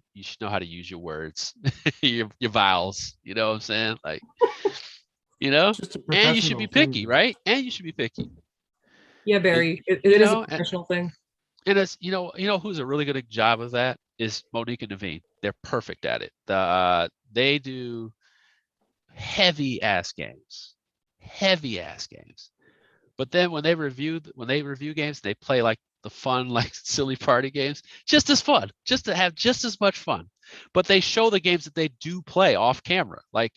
your words, your vowels. You know what I'm saying? Like, and you should be picky, right? And you should be picky.
Yeah, Barry. It is a professional thing.
And it's who's a really good job of that is Monique and Naveen. They're perfect at it. They do heavy ass games. But then when they review games, they play like the fun, like silly party games, just as fun, just to have just as much fun. But they show the games that they do play off camera. Like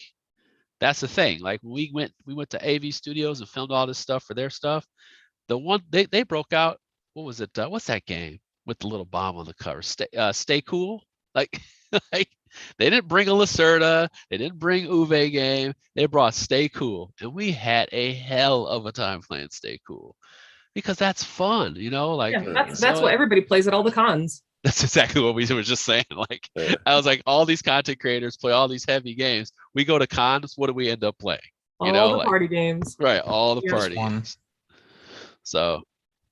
that's the thing. Like we went to AV Studios and filmed all this stuff for their stuff. The one they broke out, what was it? What's that game with the little bomb on the cover? Stay Cool. Like they didn't bring a Lacerda, they didn't bring Uwe game, they brought Stay Cool, and we had a hell of a time playing Stay Cool because that's fun, like
that's what everybody plays at all the cons.
That's exactly what we were just saying. Like I was like, all these content creators play all these heavy games. We go to cons, what do we end up playing?
All the party games.
Right, all the party games. So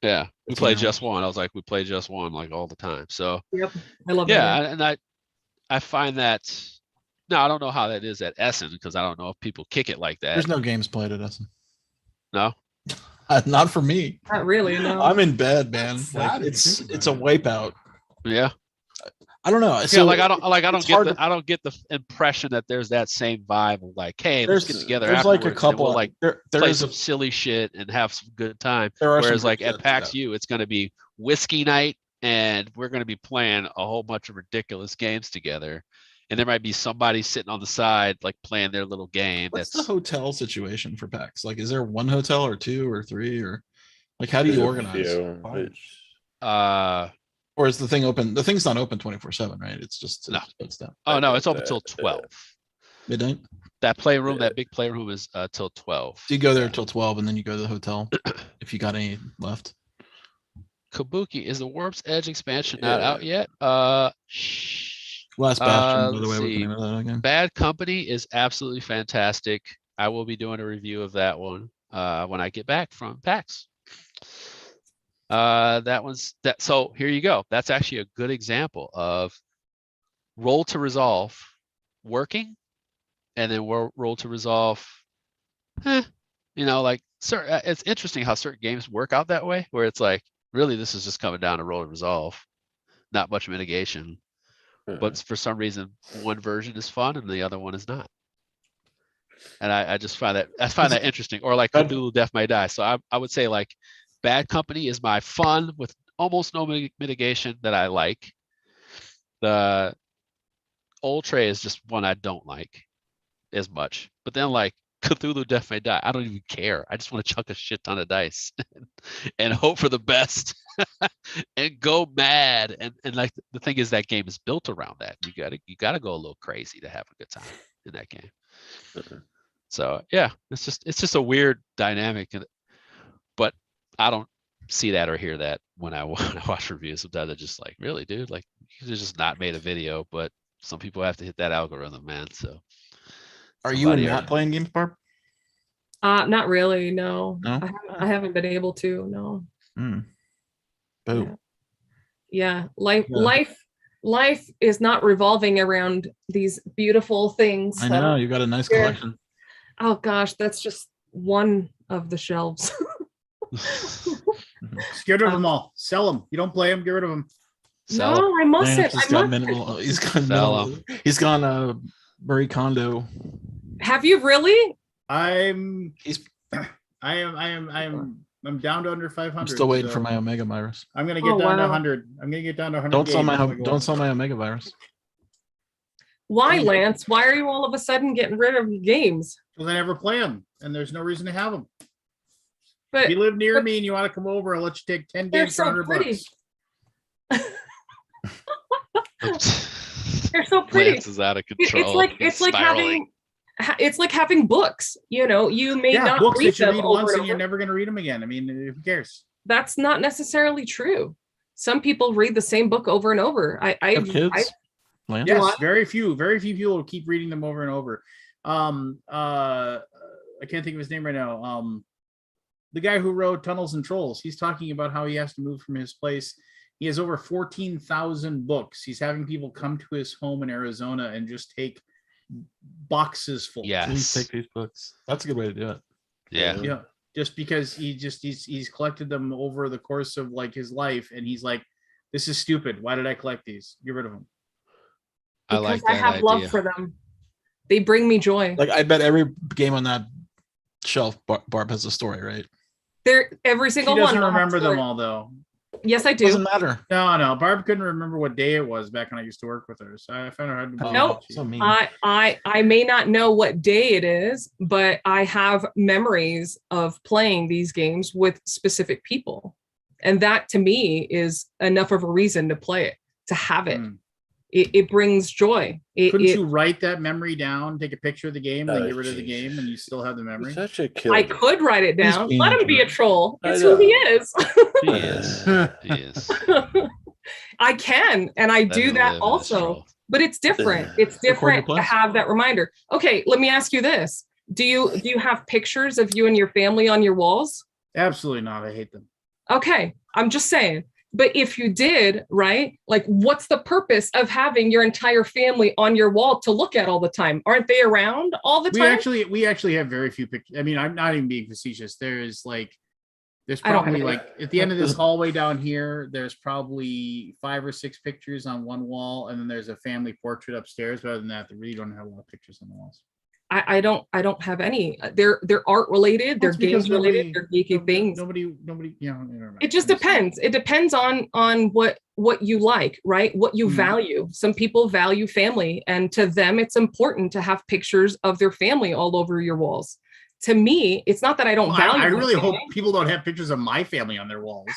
yeah, we play Just One. I was like, we play Just One like all the time. So
yep, I love
that. And I find that now I don't know how that is at Essen because I don't know if people kick it like that.
There's no games played at Essen.
No,
not for me.
Not really. No,
I'm in bed, man. Like, it's a wipeout.
Yeah,
I don't know.
So I don't get the impression that there's that same vibe of like, hey, let's get together.
There's like a couple
we'll play some silly shit and have some good time. Whereas like at PAX U, it's going to be whiskey night. And we're going to be playing a whole bunch of ridiculous games together. And there might be somebody sitting on the side, like playing their little game.
What's the hotel situation for PAX? Like, is there one hotel or two or three or like, how do you organize? Or is the thing open? The thing's not open 24/7, right? It's just it's down.
Oh no, it's open till 12
midnight.
That playroom, that big playroom is till 12.
So you go there till 12, and then you go to the hotel if you got any left.
Kabuki, is the Warp's Edge expansion not out yet?
Last Bastion, by the way, we can name that again.
Bad Company is absolutely fantastic. I will be doing a review of that one when I get back from PAX. So here you go. That's actually a good example of roll to resolve working, and then roll to resolve. Like it's interesting how certain games work out that way, where it's like, really, this is just coming down to roll to resolve, not much mitigation. But for some reason, one version is fun and the other one is not. And I just find that interesting. Or like Cthulhu Death May Die. So I would say like Bad Company is my fun with almost no mitigation that I like. The Old Tray is just one I don't like as much. But then like Cthulhu Death May Die, I don't even care. I just want to chuck a shit ton of dice and hope for the best and go mad. And like the thing is, that game is built around that. You gotta go a little crazy to have a good time in that game. So yeah, it's just a weird dynamic. But I don't see that or hear that when I watch reviews. Sometimes they're just like, really, dude, like you could just not made a video, but some people have to hit that algorithm, man. So
are you and Matt playing games, Barb?
Not really. No,
no?
I haven't been able to. No.
Boom.
Yeah. Life is not revolving around these beautiful things.
I know you got a nice collection.
Oh gosh, that's just one of the shelves.
Just get rid of them all. Sell them. You don't play them. Get rid of them.
No, I mustn't.
He's gone Marie Kondo.
Have you really?
He's
I'm down to under 500.
I'm still waiting
so
for my Omega virus.
I'm gonna get down to
wow.
100. I'm gonna get down to 100.
Don't sell my
games before I go
don't
up.
sell my Omega virus.
Why, Lance? Why are you all of a sudden getting rid of games?
Because I never play them, and there's no reason to have them.
But
If you live near me and you want to come over, I'll let you take 10
they're
games for
so
100
pretty.
bucks.
They're so pretty.
Lance is out of control.
It's like having books. You know, you may not
books
read
that you
them
read
over
once
and
and you're
over.
never going to read them again. I mean, who cares?
That's not necessarily true. Some people read the same book over and over.
Have kids? Lance?
Yes,
What?
very few people will keep reading them over and over. I can't think of his name right now. The guy who wrote Tunnels and Trolls, he's talking about how he has to move from his place. He has over 14,000 books. He's having people come to his home in Arizona and just take boxes full.
Please
Yes.
take these books. That's a good way to do it.
Yeah.
Yeah. Just because he's collected them over the course of like his life, and he's like, this is stupid. Why did I collect these? Get rid of them.
I
Because
like
I
that
have
idea.
love for them. They bring me joy.
Like I bet every game on that shelf, Barb has a story, right?
They're every
She
single
doesn't
one.
remember them all though.
Yes, I do.
Doesn't matter.
No. Barb couldn't remember what day it was back when I used to work with her. So I found her hard to believe.
Nope.
She-
So mean.
I may not know what day it is, but I have memories of playing these games with specific people. And that to me is enough of a reason to play it, to have it.
Hmm.
It brings joy.
Couldn't you write that memory down, take a picture of the game, and then
Oh,
get rid of the
geez.
game, and you still have the
You're
memory?
such a killer.
I could write it down.
being
Let
a
him be a troll.
I
It's who he
know.
is.
He is. He is.
I can, and I do
Doesn't
that
live in this
also.
role.
But it's different. It's
Record your
different to
plans.
have that reminder. Okay, let me ask you this. Do you have pictures of you and your family on your walls?
Absolutely not. I hate them.
Okay, I'm just saying. But if you did, right? Like, what's the purpose of having your entire family on your wall to look at all the time? Aren't they around all the
We
time?
actually have very few pictures. I mean, I'm not even being facetious. There's
I don't have
probably
any.
like at the end of this hallway down here, there's probably 5 or 6 pictures on one wall, and then there's a family portrait upstairs. But other than that, they really don't have a lot of pictures on the walls.
I don't have any. They're art related. They're
That's because
games related. They're geeky things.
Nobody, never mind.
It just depends. It depends on what you like, right? What you
Mhm.
value. Some people value family, and to them it's important to have pictures of their family all over your walls. To me, it's not that I don't
Well,
value
I
my
really hope
family.
people don't have pictures of my family on their walls.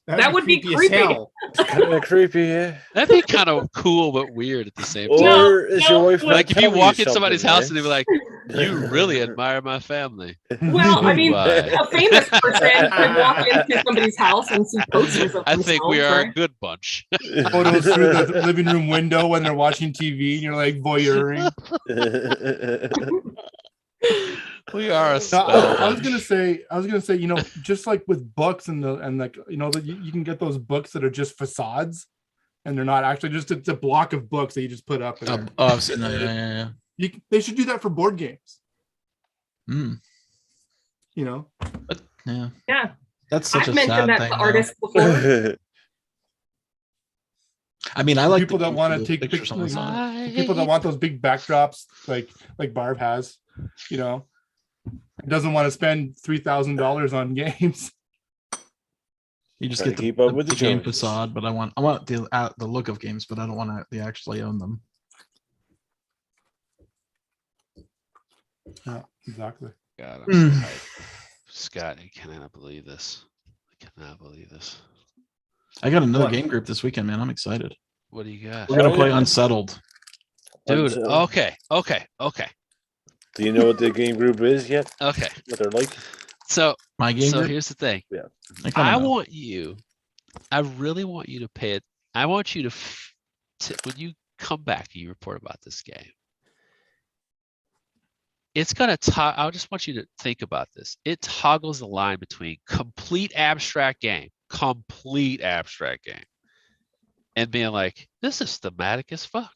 That would be
as
creepy.
hell.
Kind of creepy, yeah.
That'd be kind of cool but weird at the same time.
No,
Or is your wife not
Like if you
telling
walk in
something,
somebody's house and
right?
they'd be like, "You really admire my family."
Well, I mean,
Why?
a famous person can walk into somebody's house and see posters of
I think we
themselves,
are a
right?
good bunch.
Photos through the living room window when they're watching TV, and you're like voyeuring.
We are a
No,
spell.
I was gonna say, you know, just like with books and like, you know, that you can get those books that are just facades, and they're not actually just it's a block of books that you just put up. There.
Yeah.
They should do that for board games.
Mm,
You know,
yeah.
Yeah,
That's such
I've
a
mentioned
sad
that
thing.
to
though.
artists before.
I mean, I like
people
the
that
games
want
with
to
the
take
pictures on the
pictures.
side.
People that want those big backdrops, like Barb has, you know, doesn't want to spend $3,000 on games.
You just
Trying
get
to keep up with the
game
Joneses.
facade, but I want the look of games, but I don't want to actually own them.
Yeah, exactly.
God, I'm so hyped. Scott, I cannot believe this. I cannot believe this.
I got another
What?
game group this weekend, man. I'm excited.
What do you got?
We're gonna
Oh,
play
yeah.
Unsettled.
Dude,
So,
okay.
Do you know what the game group is yet?
Okay.
What they're like?
So
My game group.
here's the thing.
I kinda
I
know.
want you, I really want you to pay it. I want you to when you come back and you report about this game, it's gonna I just want you to think about this. It toggles the line between complete abstract game, and being like, this is thematic as fuck.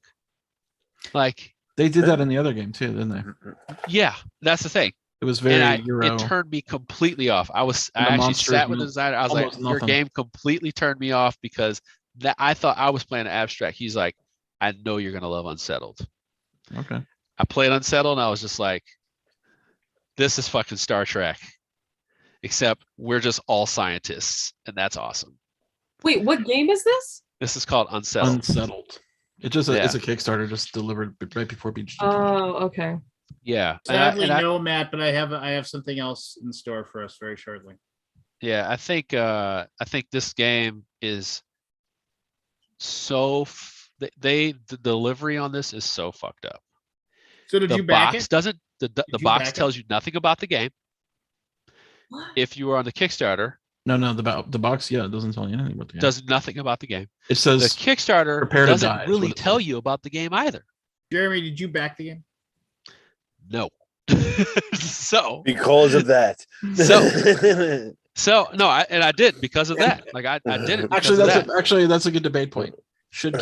Like,
They did that in the other game too, didn't they?
yeah, that's the thing.
It was very
And
Euro.
it turned me completely off. I
And the
actually
monsters
sat with the
meant
designer. I was like,
almost
your
nothing.
game completely turned me off because that I thought I was playing abstract. He's like, I know you're gonna love Unsettled.
Okay.
I played Unsettled and I was just like, this is fucking Star Trek, except we're just all scientists, and that's awesome.
Wait, what game is this?
This is called Unsettled.
Unsettled. It's a Kickstarter just delivered right before BGG.
Oh, okay.
Yeah.
Sadly, no, Matt, but I have something else in store for us very shortly.
Yeah, I think this game is so the delivery on this is so fucked up.
So did
The
you back
box
it?
doesn't the
you
box
back it?
tells you nothing about the game.
What?
If you are on the Kickstarter,
No, the box, it doesn't tell you anything about the game.
does nothing about the game.
It
The
says
Kickstarter
prepare to
doesn't
die is
really
what it
tell
says.
you about the game either.
Jeremy, did you back the game?
No. So
Because of that.
so no, I did because of that. Like I did it.
Actually,
because of that.
that's a good debate point. Should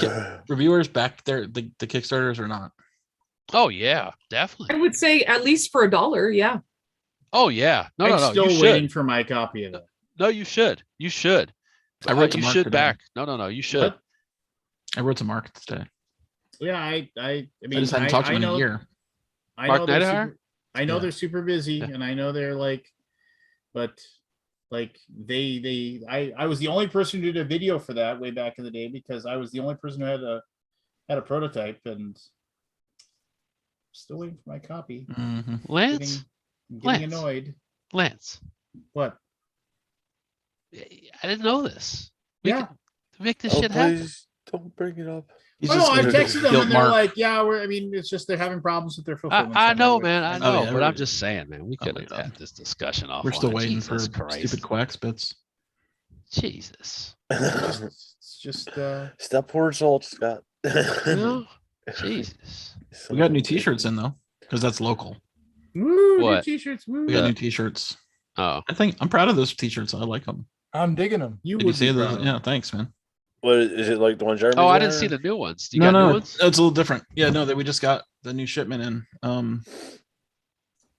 reviewers back the Kickstarters or not?
Oh yeah,
I
definitely.
would say at least for $1. Yeah.
Oh yeah. No,
I'm
no, no.
still
You
waiting
should.
for my copy of it.
No, you should. You should.
I wrote to
You
Mark
should
today.
back. No. You should.
What?
I wrote to Mark today.
Yeah, I
I
mean,
just hadn't talked to him in
know,
a year.
I
Mark
know they're
Nighthawk?
super, I know
Yeah.
they're super busy,
Yeah.
and I know they're like, but like I was the only person who did a video for that way back in the day because I was the only person who had a prototype, and still waiting for my copy.
Mhm.
Lance.
Getting
Lance.
annoyed.
Lance.
What?
I didn't know this. We
Yeah.
could make this
Oh,
shit happen.
please don't bring it up.
He's
Oh,
just
no, I
gonna
texted them
guilt
and they're
Mark.
like, yeah, it's just they're having problems with their fulfillment.
I
center,
know,
which
man. I
I
know,
yeah,
but
we're-
I'm just saying, man. We
Oh
could
my
have
God.
had this discussion off.
We're still waiting for
Christ.
stupid quacks bits.
Jesus.
It's just
Stop pouring salt, Scott.
No? Jesus.
We got new T-shirts in though, because that's local.
woo, new
What?
t-shirts. Woo.
We got
Yeah.
new T-shirts.
Oh.
I think I'm proud of those T-shirts. I like them.
I'm digging them.
You
Did
would
you see
be
those?
proud of
Yeah,
them.
thanks, man.
What is it like the one Jeremy?
Oh, I didn't see the new ones. Do you got new ones?
It's a little different. Yeah, no, that we just got the new shipment in.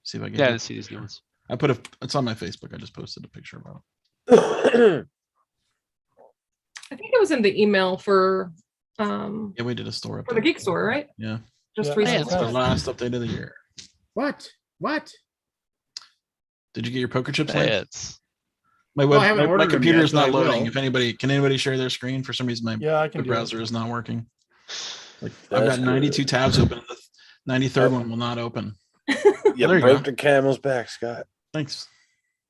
See if I can.
Yeah, I didn't see these new ones.
I put it's on my Facebook. I just posted a picture about it.
I think it was in the email for
Yeah, we did a store
the
update.
geek store, right?
Yeah,
Just
Yeah.
recently.
it's the last update of the year.
What?
Did you get your poker chips? Lance?
It's
My
Well, I
web,
haven't
my
ordered them
computer
yet,
is
but
not
I
loading.
will.
If anybody share their screen? For some reason, my
Yeah, I can
web
do it.
browser is not working. Like
That's
I've got 92
good.
tabs open. And the 93rd one will not open.
You
There you
broke
go.
the camel's back, Scott.
Thanks.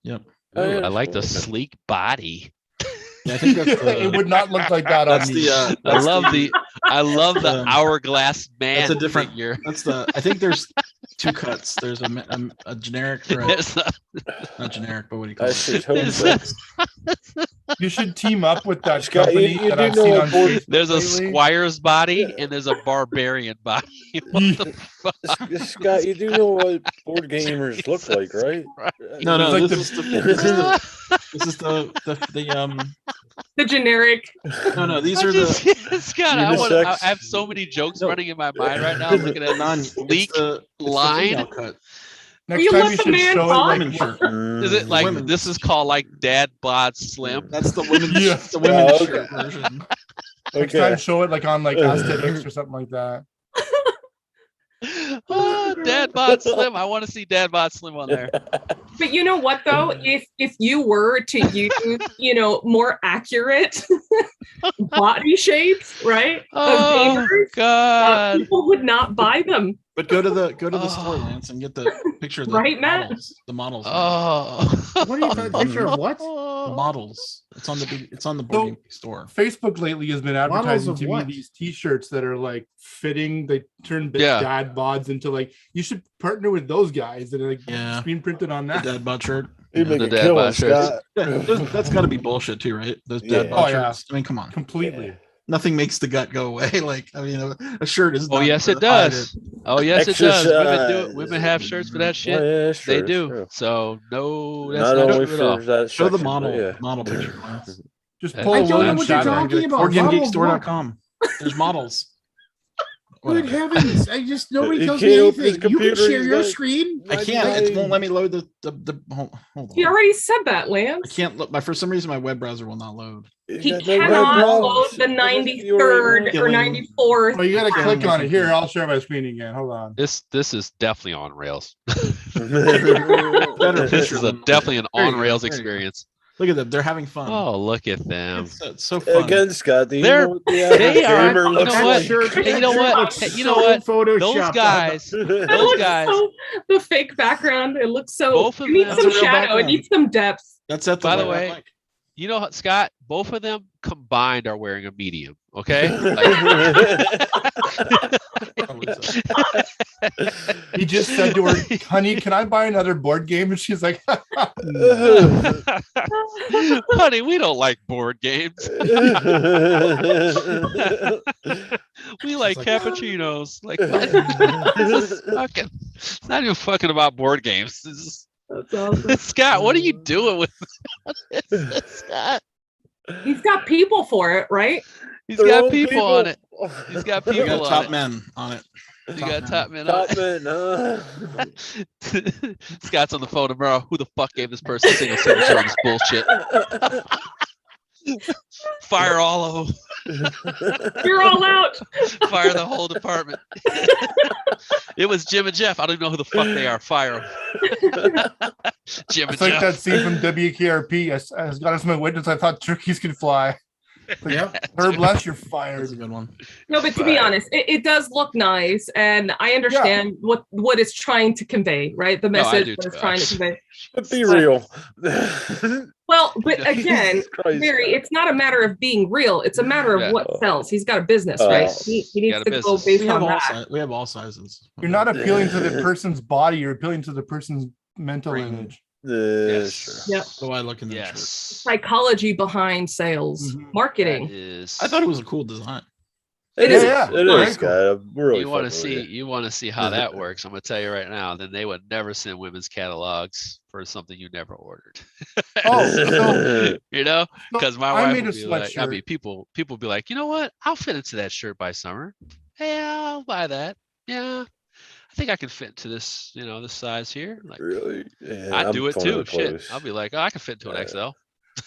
Yep.
Oh, yeah,
I like the
cool.
sleek body.
Yeah, I think that's
It
the.
would not look like that on
That's
me.
the.
I love the
the-
hourglass man.
That's a different.
figure.
That's the. I think there's two cuts. There's a generic or a,
There's a-
not generic, but what do you call
That's
it?
just home
There's
sense.
You should team up with that
Scott,
company
you
that
do
I've
know
seen
a
on
board-
Facebook
There's a
lately.
squire's body and there's a barbarian body. What the fuck?
Scott, you do know what board gamers look like, right?
No, no.
It's like
This is the
The generic.
no. These
I
are
just,
the
Scott,
unisex.
I have so many jokes
No.
running in my mind right now. Looking at
non
this sleek
it's the
line.
female cut.
Next
You
time
let
you
the
should
man
show
talk?
it
Women's
like
shirt.
Is it like
Women.
this is called like Dad Bod Slim?
That's the women's.
Yeah.
The women's
Oh, okay.
shirt version.
next time
Okay.
show it like on like aesthetics or something like that.
Oh, Dad Bod Slim. I want to see Dad Bod Slim on there.
But you know what though? If you were to use, more accurate body shapes, right?
Oh
Of gamers,
God.
people would not buy them.
But go to the store,
Oh.
Lance, and get the picture of the
Right, Matt?
models. The models. man.
Oh.
What are you talking? Picture of what?
The models. It's on the board game store.
Facebook lately has been
Models
advertising
of
to me
what?
these T-shirts that are like fitting. They turn
Yeah.
dad bods into like you should partner with those guys that are like
Yeah.
screen printed on
The
that.
dad bod shirt.
You make
The
a
dad
killing,
bod shirts.
Scott.
That's got to be bullshit too, right? Those
Yeah.
dad bod
Oh, yeah.
shirts. I mean, come on.
Completely.
Nothing makes the gut go away. Like, I mean, a shirt is.
Oh
not
yes,
to
it
hide
does. Oh yes, it does. Women do it. Women
Exercise.
have shirts for that shit.
Well, yeah, it's
They
true,
do.
it's true.
So no, that's
Not
not,
only
true at all.
for that
Show the
section, but
model
yeah.
model picture. Lance.
Just
I
pull
don't
a
know
William
what you're
Shatner and be
talking
like,
about.
BoardGameGeekStore.com. There's models.
Good
Whatever.
heavens! I just nobody
He
tells
can't
me
open his
anything. You can
computer,
share
he's
your
got-
screen.
I can't. It won't let me load the hold on.
He already said that, Lance.
I can't look. For some reason, my web browser will not load.
He
You got no
cannot
web
load
browser.
the
What is it you
93rd or
Killing-
94th.
Oh, you gotta
Yeah.
click on it. Here, I'll share my screen again. Hold on.
This is definitely on rails.
Better
This
picture
is
than-
definitely an
There you go,
on-rails
there you go.
experience.
Look at them. They're having fun.
Oh, look at them.
It's so fun.
Again, Scott, do you
They're-
know what the average
they are-
gamer
you know
looks
what?
like?
Hey, you know what?
Looks
Hey, you know
so
what?
photoshopped
Those
on
guys,
It
those
looks
guys.
so, the fake background. It looks so.
Both of
It needs
them-
some
That's a real
shadow. It
background.
needs some depth.
That's at
By the
right
way,
mic.
You know, Scott, both of them combined are wearing a medium. Okay.
He just said to her, "Honey, can I buy another board game?" And she's like,
Honey, we don't like board games. We like
like,
cappuccinos. Like, what? This is fucking, it's not even fucking about board games. This is,
That's awesome.
Scott, what are you doing with this, Scott?
He's got people for it, right?
He's
Their
got
own
people on it. He's got
You
people
got
on
top
it.
men on it.
You
Top
got
men.
top men on
Top man,
it. Scott's on the phone tomorrow. Who the fuck gave this person a single signature on this bullshit? Fire all of them.
You're all out.
Fire the whole department. It was Jim and Jeff. I don't even know who the fuck they are. Fire them. Jim and
"It's like
Jeff.
that scene from WKRP. I got us my witness. I thought turkeys could fly."
Yep.
Herb, bless, you're
That's
fired.
a good one.
No, but to be honest, it does look nice, and I understand what it's trying to convey, right? The
No, I
message
do
that it's
too,
trying to convey.
But be real.
Well, but again,
Jesus Christ.
Barry, it's not a matter of being real. It's a matter of
Yeah.
what sells. He's got a business, right?
Yes.
He
Got
needs
a
to go
business.
based
We have
on
all
that.
we have all sizes.
You're not appealing to the person's body. You're appealing to the person's mental
Brain.
image.
Yes.
Sure.
Yep.
So I look in the shirt.
Yes.
Psychology behind sales,
Mhm.
That
marketing.
is.
I thought it was a cool design.
It is.
Yeah,
It
very
is, Scott. I'm really
You want to
fucking with
see? You want to see how that works? I'm gonna tell you right now. Then they would never send women's catalogs for something you never ordered.
Oh, so,
You know,
so
because my
I
wife
made
would
a
be like, I
sweatshirt.
mean, people be like, you know what? I'll fit into that shirt by summer. Yeah, I'll buy that. Yeah, I think I can fit into this. You know, this size here. Like,
Really? Yeah,
I do
I'm
it
fond of
too.
the
Shit,
clothes.
I'll be like, oh, I can fit into an XL.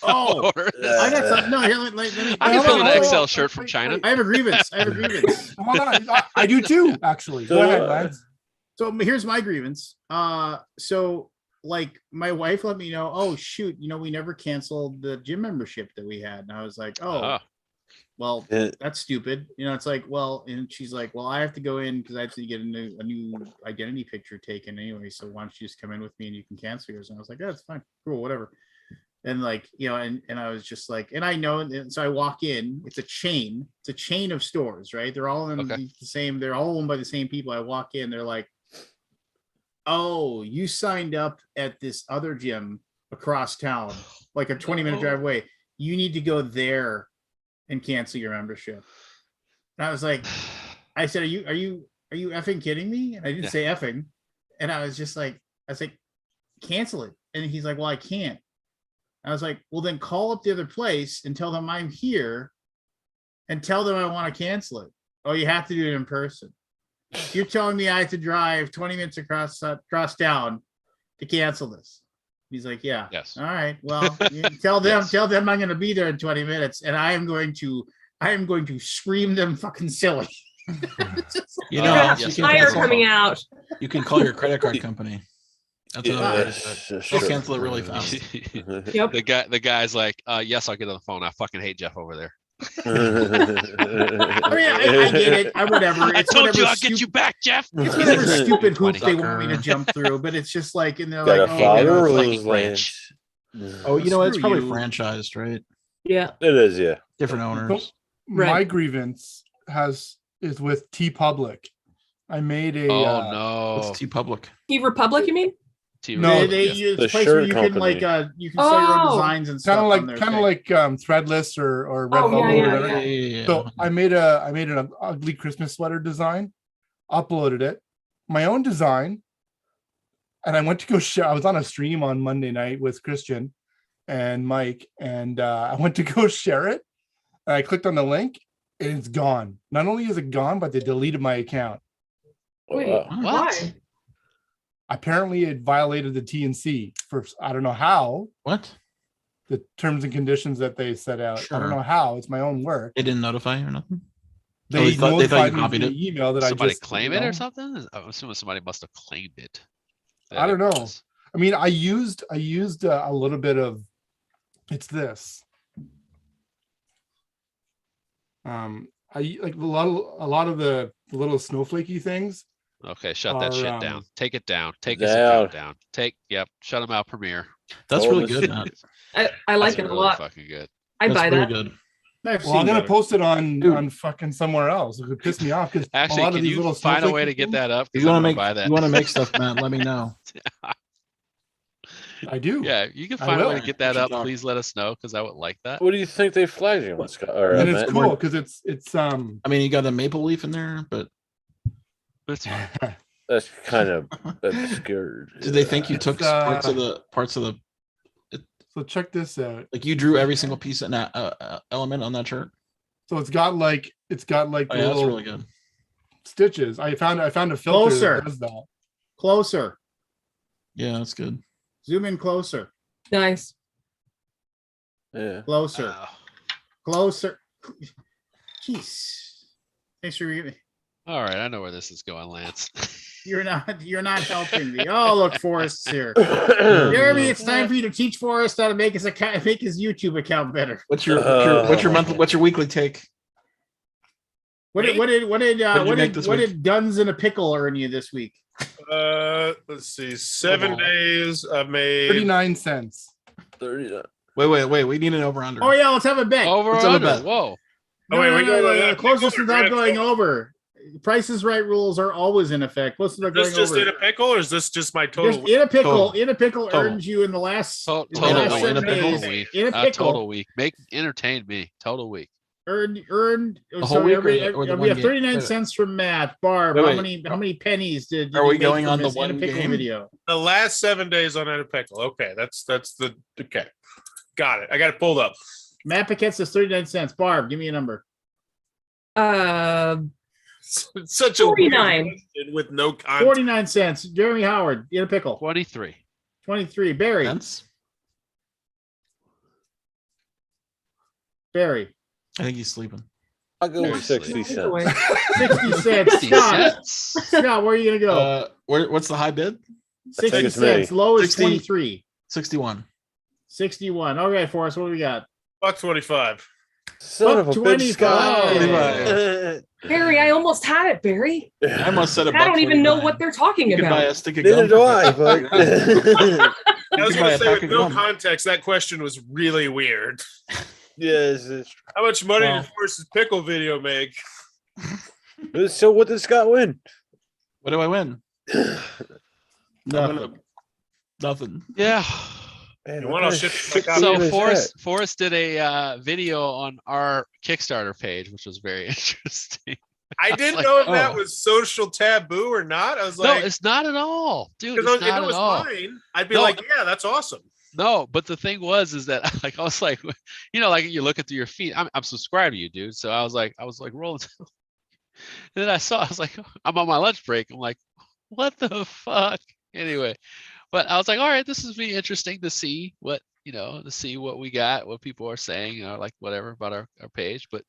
Oh,
Order this.
I got something. No, here, let me.
I can
Hold
fill
on,
an
hold on.
XL shirt from
Wait,
China.
wait.
I have a grievance. I have a grievance.
Hold on. I do too, actually. Go ahead, Lance.
So here's my grievance. So like my wife let me know, oh shoot, we never canceled the gym membership that we had. And I was like, oh,
Oh,
well,
Yeah.
that's stupid. It's like, well, and she's like, well, I have to go in because I have to get a new identity picture taken anyway. So why don't you just come in with me and you can cancel yours? And I was like, yeah, that's fine, cool, whatever. And like, and I was just like, and I know, and so I walk in, it's a chain of stores, right? They're all in
Okay.
the same, they're all owned by the same people. I walk in, they're like, oh, you signed up at this other gym across town, like a 20-minute drive away. You need to go there and cancel your membership. And I was like, I said, are you effing kidding me? And I didn't
Yeah.
say effing. And I was like, cancel it. And he's like, well, I can't. I was like, well, then call up the other place and tell them I'm here and tell them I want to cancel it. Oh, you have to do it in person. You're telling me I have to drive 20 minutes across town to cancel this. He's like, yeah.
yes.
All right. Well, you tell them I'm going to be there in 20 minutes and I am going to scream them fucking silly.
You
Oh,
know,
yes.
you,
Fire
can
coming out.
you can call your credit card company. That's another way to do it. They'll
Sure.
cancel it really fast.
Yep.
The guy's like, yes, I'll get on the phone. I fucking hate Jeff over there.
I mean, I get it. Whatever.
I
It's
told you
whatever
I'll get you back, Jeff.
It's whatever stupid hoops they
20.
want me to jump through, but it's just like, and they're
Got
like,
a
oh,
father
it's
or
like
lose
French.
Lance?
Oh, you know, it's
Screw
probably
you.
franchised, right?
Yeah.
It is, yeah.
Different owners.
My
Right.
grievance is with T Public. I made a
Oh no.
It's T Public.
T Republic, you mean?
No,
they
Yes.
use
The
a place where
shirt
you can like
company.
you can sell your own
Oh.
designs and stuff.
kind of
on their
like
thing.
Threadless or
Oh,
Redbubble
yeah,
or
yeah,
whatever.
yeah.
So I made an ugly Christmas sweater design, uploaded it, my own design, and I went to go share. I was on a stream on Monday night with Christian and Mike, and I went to go share it, and I clicked on the link, and it's gone. Not only is it gone, but they deleted my account.
Wait,
Wow.
What?
why?
Apparently, it violated the T&C for I don't know how,
What?
the terms and conditions that they set out. I don't
Sure.
know how. It's my own work.
They didn't notify you or nothing?
They
they thought you
notified me
copied
via
it?
email that
Somebody
I just
claim it or something? I'm assuming somebody must have claimed it.
I don't know.
was.
I mean, I used a little bit of. It's this. I like a lot of the little snowflakey things.
Okay, shut that
Are,
shit down. Take it down. Take his
Down.
account down. Shut him out, Premiere.
That's
Oh,
really
this-
good, Matt.
I like
That's
it a
really
lot.
fucking good.
I
That's
buy
really
that.
good.
I've
Well, I'm
seen
gonna
better.
post it on
Dude.
fucking somewhere else. It would piss me off because a
Actually,
lot of
can
these
you
little
find a way to
snowflakey
get
things,
that up?
If
'Cause
you
I'm
want to
gonna
make
buy that.
you want to make stuff, Matt, let me know.
I do.
Yeah, you can
I
find a way
will.
to get that
should
up.
talk.
Please let us know because I would like that.
What do you think they flagged you on, Scott? Or,
And
Matt?
it's cool because it's
I mean, you got a maple leaf in there, but
That's fine.
That's kind of obscure.
did they think you
It's,
took parts of the
so check this out.
like you drew every single piece in that element on that shirt?
So it's got like
Oh, yeah, that's
little
really good.
stitches. I found a filter
Closer.
that does that.
Closer.
Yeah, that's good.
Zoom in closer.
Nice.
Yeah.
Closer.
Oh.
Closer. Jeez. Thanks for reading.
All right, I know where this is going, Lance.
You're not helping me. Oh, look, Forrest's here. Jeremy, it's time for you to teach Forrest how to make his YouTube account better.
What's your what's your weekly take?
What
did you make this week?
did Guns in a Pickle earn you this week?
Let's see. 7 days I've made
39 cents.
30.
Wait. We need an over under.
Oh yeah, let's have a bet.
Over
Let's
or
have a
under?
bet.
Whoa.
No,
wait,
no,
we
no,
go-
no, no, closest
over,
without
Grant.
going over. Price is Right rules are always in effect. Closest without
Is this
going
just
over.
in a pickle or is this just my total?
Just in a pickle.
Total.
In a pickle
Total.
earned you in the last
Total
in the last
week.
7
In a pickle
days.
week.
In a
Not
pickle.
total week.
Earned.
The whole
So
week
every,
or the
we
one
have
game?
39
Wait.
cents from Matt. Barb,
Wait.
how many pennies did
Are
you
we
make
going
from
on the
this in a
one
pickle
game?
video?
The last 7 days on in a pickle. Okay, that's the okay. Got it. I got it pulled up.
Matt Paquette says 39 cents. Barb, give me a number.
It's such a weird
49.
question with no context.
49 cents. Jeremy Howard, in a pickle.
23.
23. Barry.
Cents?
Barry.
I think he's sleeping.
I'll go with
Seriously.
60
Either way.
cents.
60 cents.
50
Scott.
cents.
Scott, where are you gonna go?
What's the high bid?
60
think it's
cents.
me.
Low is
60.
23.
61.
61. All right, Forrest, what do we got?
$1.25.
Son of a
Buck
bitch, Scott.
25.
Barry, I almost had it, Barry.
I must set a
I don't even know what they're talking
You could buy
about.
a stick of
Neither
gum.
do I. But
I was
could buy
going
a
to say,
pack
with
of
no
gum.
context, that question was really weird.
yes. It's
How much money
Well.
did Force's pickle video make?
true. So what did Scott win?
What do I win?
Nothing.
Nothing.
Yeah.
Man,
You
what
want
kind
to
of
shit
shit
my
do you
So
in his
Forrest did a video on our Kickstarter page, which was very interesting.
I didn't
like,
know if that
oh.
was social taboo or not. I was
No,
like,
it's not at all, dude.
because
It's
if
not
it
at
was
all.
mine, I'd be
No.
like, yeah, that's awesome.
No, but the thing is that like I was like, you know, like you look at your feed. I'm subscribed to you, dude. So I was like rolling. And then I was like, I'm on my lunch break. I'm like, what the fuck? Anyway, but I was like, all right, this is be interesting to see what we got, what people are saying, like whatever about our page. But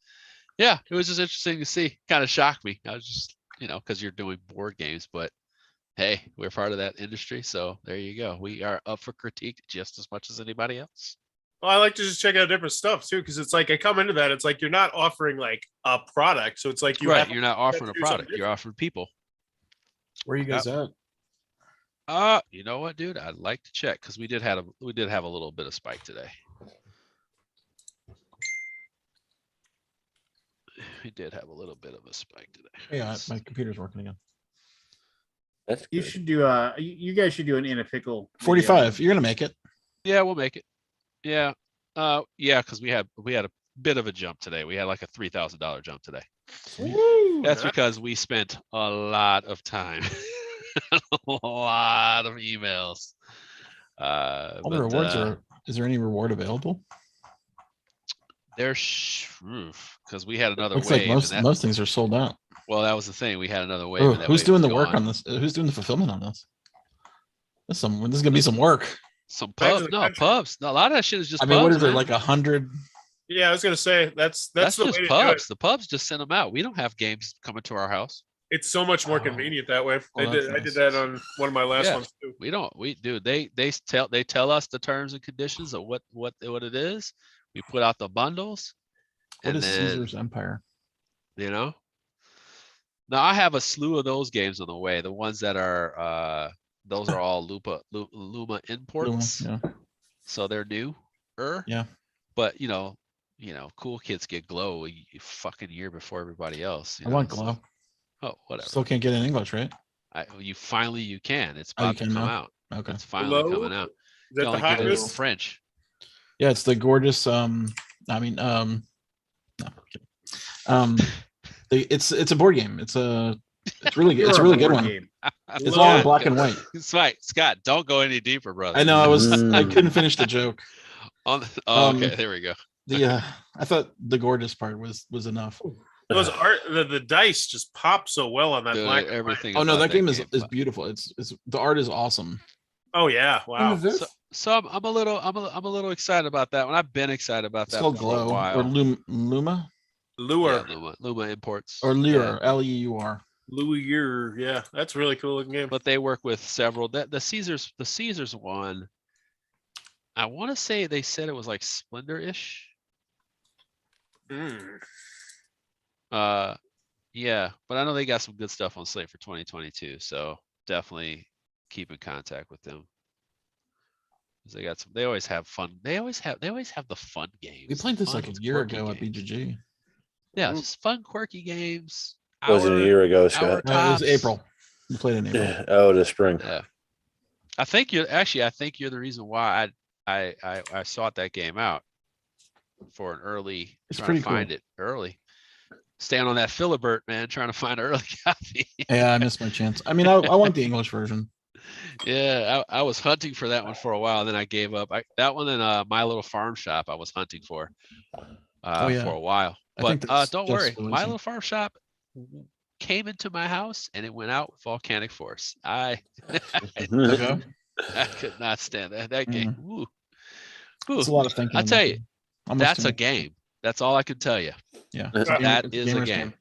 yeah, it was just interesting to see. Kind of shocked me. I was just, because you're doing board games, but hey, we're part of that industry. So there you go. We are up for critique just as much as anybody else.
Well, I like to just check out different stuff too, because it's like I come into that, it's like you're not offering like a product, so it's like you
Right.
have
You're not offering a
do something
product. You're offering people.
Where are you guys at?
You know what, dude? I'd like to check because we did have a little bit of spike today. We did have a little bit of a spike today.
Yeah, my computer's working again.
That's
You
good.
should do you guys should do an in a pickle. video.
45. You're gonna make it.
Yeah, we'll make it. Yeah. Yeah, because we had a bit of a jump today. We had like a $3,000 jump today.
Woo!
That's because we spent a lot of time, a lot of emails.
All the rewards are. Is there any reward available?
There's because we had another
Looks
wave.
like
and
most things are sold out.
well, that was the thing. We had another wave.
Oh,
and that
who's
wave
doing
was
the work
gone.
on this? Who's doing the fulfillment on this? This is gonna be some work.
Some
Back to
pubs,
the
no
country.
pubs. No, a lot of that shit is just.
I mean,
pubs,
what is it
man.
like 100?
Yeah, I was gonna say that's
That's
the
just
way to do it.
pubs. The pubs just send them out. We don't have games coming to our house.
It's so much more
Oh.
convenient that way.
Oh,
I
that's
did
nice.
that on one of my last
Yeah.
ones too.
They tell us the terms and conditions of what it is. We put out the bundles.
What
and
is
then,
Caesar's Empire?
you know, now I have a slew of those games on the way. The ones that are those are all Luma imports.
Yeah.
So they're new.
Yeah.
But cool kids get Glow a fucking year before everybody else.
I want Glow.
Oh, whatever.
Still can't get it in English, right?
You can. It's
Oh, you
about to
can
come
now?
out.
Okay.
It's finally
Glow?
coming out.
Is
You
that the
only get it in
hottest?
French.
Yeah, it's the gorgeous. No, I'm kidding. It's a board game. It's really
You're
it's a
a
really good
board
one.
game.
It's all in
Scott,
black and white.
Scott, don't go any deeper, brother.
I know. I
Mm.
couldn't finish the joke.
Okay, there we go.
I thought the gorgeous part was enough.
Those art, the dice just pop so well on that
Dude,
black. and white.
everything.
Oh no,
about
that game is
game.
beautiful. It's the art is awesome.
Oh yeah,
When
wow.
is this?
So I'm a little excited about that one. I've been excited about
It's
that
called
for a
Glow
while.
or Luma
Lure,
Yeah, Luma imports.
or Lure,
Yeah.
Leur.
Lure. Yeah, that's a really cool looking game.
But they work with several. The Caesars one. I want to say they said it was like Splendor-ish.
Mm.
Yeah, but I know they got some good stuff on slate for 2022. So definitely keep in contact with them. 'Cause they got some. They always have fun. They always have the fun games.
We played this
fun,
like a year
quirky
ago at
games.
BGG.
Yeah, just fun, quirky games.
Wasn't a year ago, Scott.
It was
tops.
April. We played in April.
Yeah. Oh, the spring.
Yeah. I think you're the reason why I sought that game out for an early.
It's
trying
pretty
to find
cool.
it early. Staying on that Philibert, man, trying to find an early copy.
Yeah, I missed my chance. I mean, I want the English version.
Yeah, I was hunting for that one for a while, then I gave up. That one and My Little Farm Shop I was hunting for
yeah.
for a while.
I think
But
that's
don't
just
worry, My
releasing.
Little Farm Shop came into my house and it went out with volcanic force. I
Okay.
I could not stand that game. Woo. Woo.
It's a lot of thinking.
I
in
tell
that
you,
game. Almost
that's
too
a
much.
game. That's all I can tell you.
Yeah,
It's
a
That
it's a
is a
gamer's
game.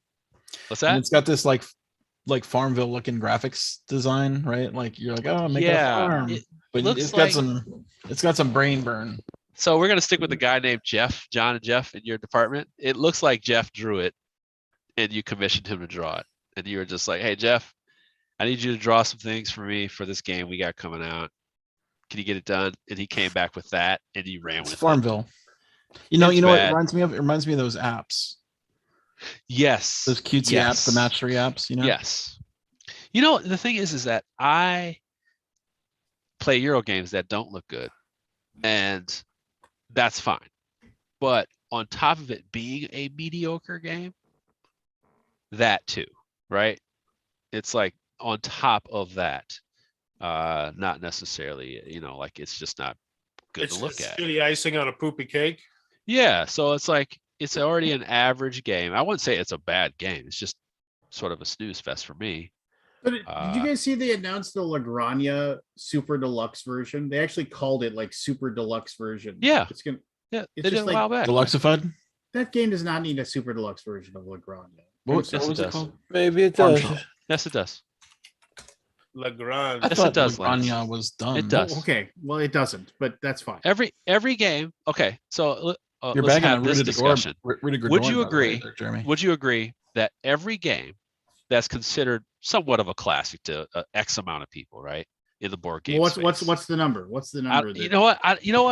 What's
And
that?
it's got this like Farmville looking graphics design, right? Like you're like, oh, make it a
Yeah,
farm.
it
But
looks
it's
like-
got some brain burn.
So we're gonna stick with the guy named John and Jeff in your department. It looks like Jeff drew it, and you commissioned him to draw it, and you were just like, "Hey Jeff, I need you to draw some things for me for this game we got coming out. Can you get it done?" And he came back with that, and he ran
It's
with it.
Farmville. You know
It's
what it
bad.
reminds me of? It reminds me of those apps,
Yes.
those cutesy apps, the match 3 apps. You know?
Yes. You know, the thing is that I play Euro games that don't look good, and that's fine. But on top of it being a mediocre game, that too, right? It's like on top of that, not necessarily, like it's just not good
It's
to look at.
shitty icing on a poopy cake.
Yeah, so it's like it's already an average game. I wouldn't say it's a bad game. It's just sort of a snooze fest for me.
But did you guys see they announced the Lagrania Super Deluxe version? They actually called it like Super Deluxe version.
Yeah.
It's gonna.
Yeah,
It's
they did
just
a
like-
while back.
Deluxified.
That game does not need a Super Deluxe version of Lagrania.
What
Yes,
was
it
it
does.
called?
Maybe it
Farm
does.
Shop.
Yes, it does.
Legrand.
I
Yes,
thought
it does, Lance.
Lagrania was done.
It does.
Oh, okay, well it doesn't, but that's fine.
Every game. Okay, so
You're
let's
bagging
have
on
this discussion.
Rudiger
Would
Dorn,
you
by the way,
agree?
there, Jeremy?
Would you agree that every game that's considered somewhat of a classic to X amount of people, right, in the board game
Well,
space?
what's the number? What's the
I-
number?
you know what? You know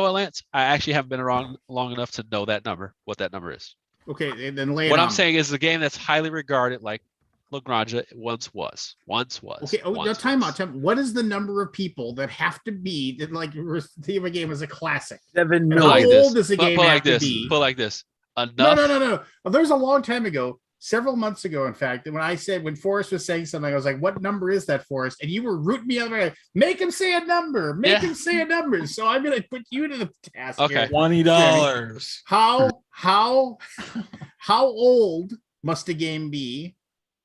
what, Lance? I actually haven't been around long enough to know that number. What that number is?
Okay, then lay it
What
on
I'm
me.
saying is the game that's highly regarded, like Lagrange once was.
Okay, now
once
time
was.
out. What is the number of people that have to be that like receive a game as a classic?
7
How
Put like
million.
old
this.
does the
Put
game
like
have to
this.
be?
Put like this. Enough.
No. There's a long time ago, several months ago, in fact, when Forrest was saying something, I was like, "What number is that, Forrest?" And you were rooting me up. Like, make him say a number. Make
Yeah.
him say a number. So I'm gonna put you to the task.
Okay.
here.
$20.
How old must a game be,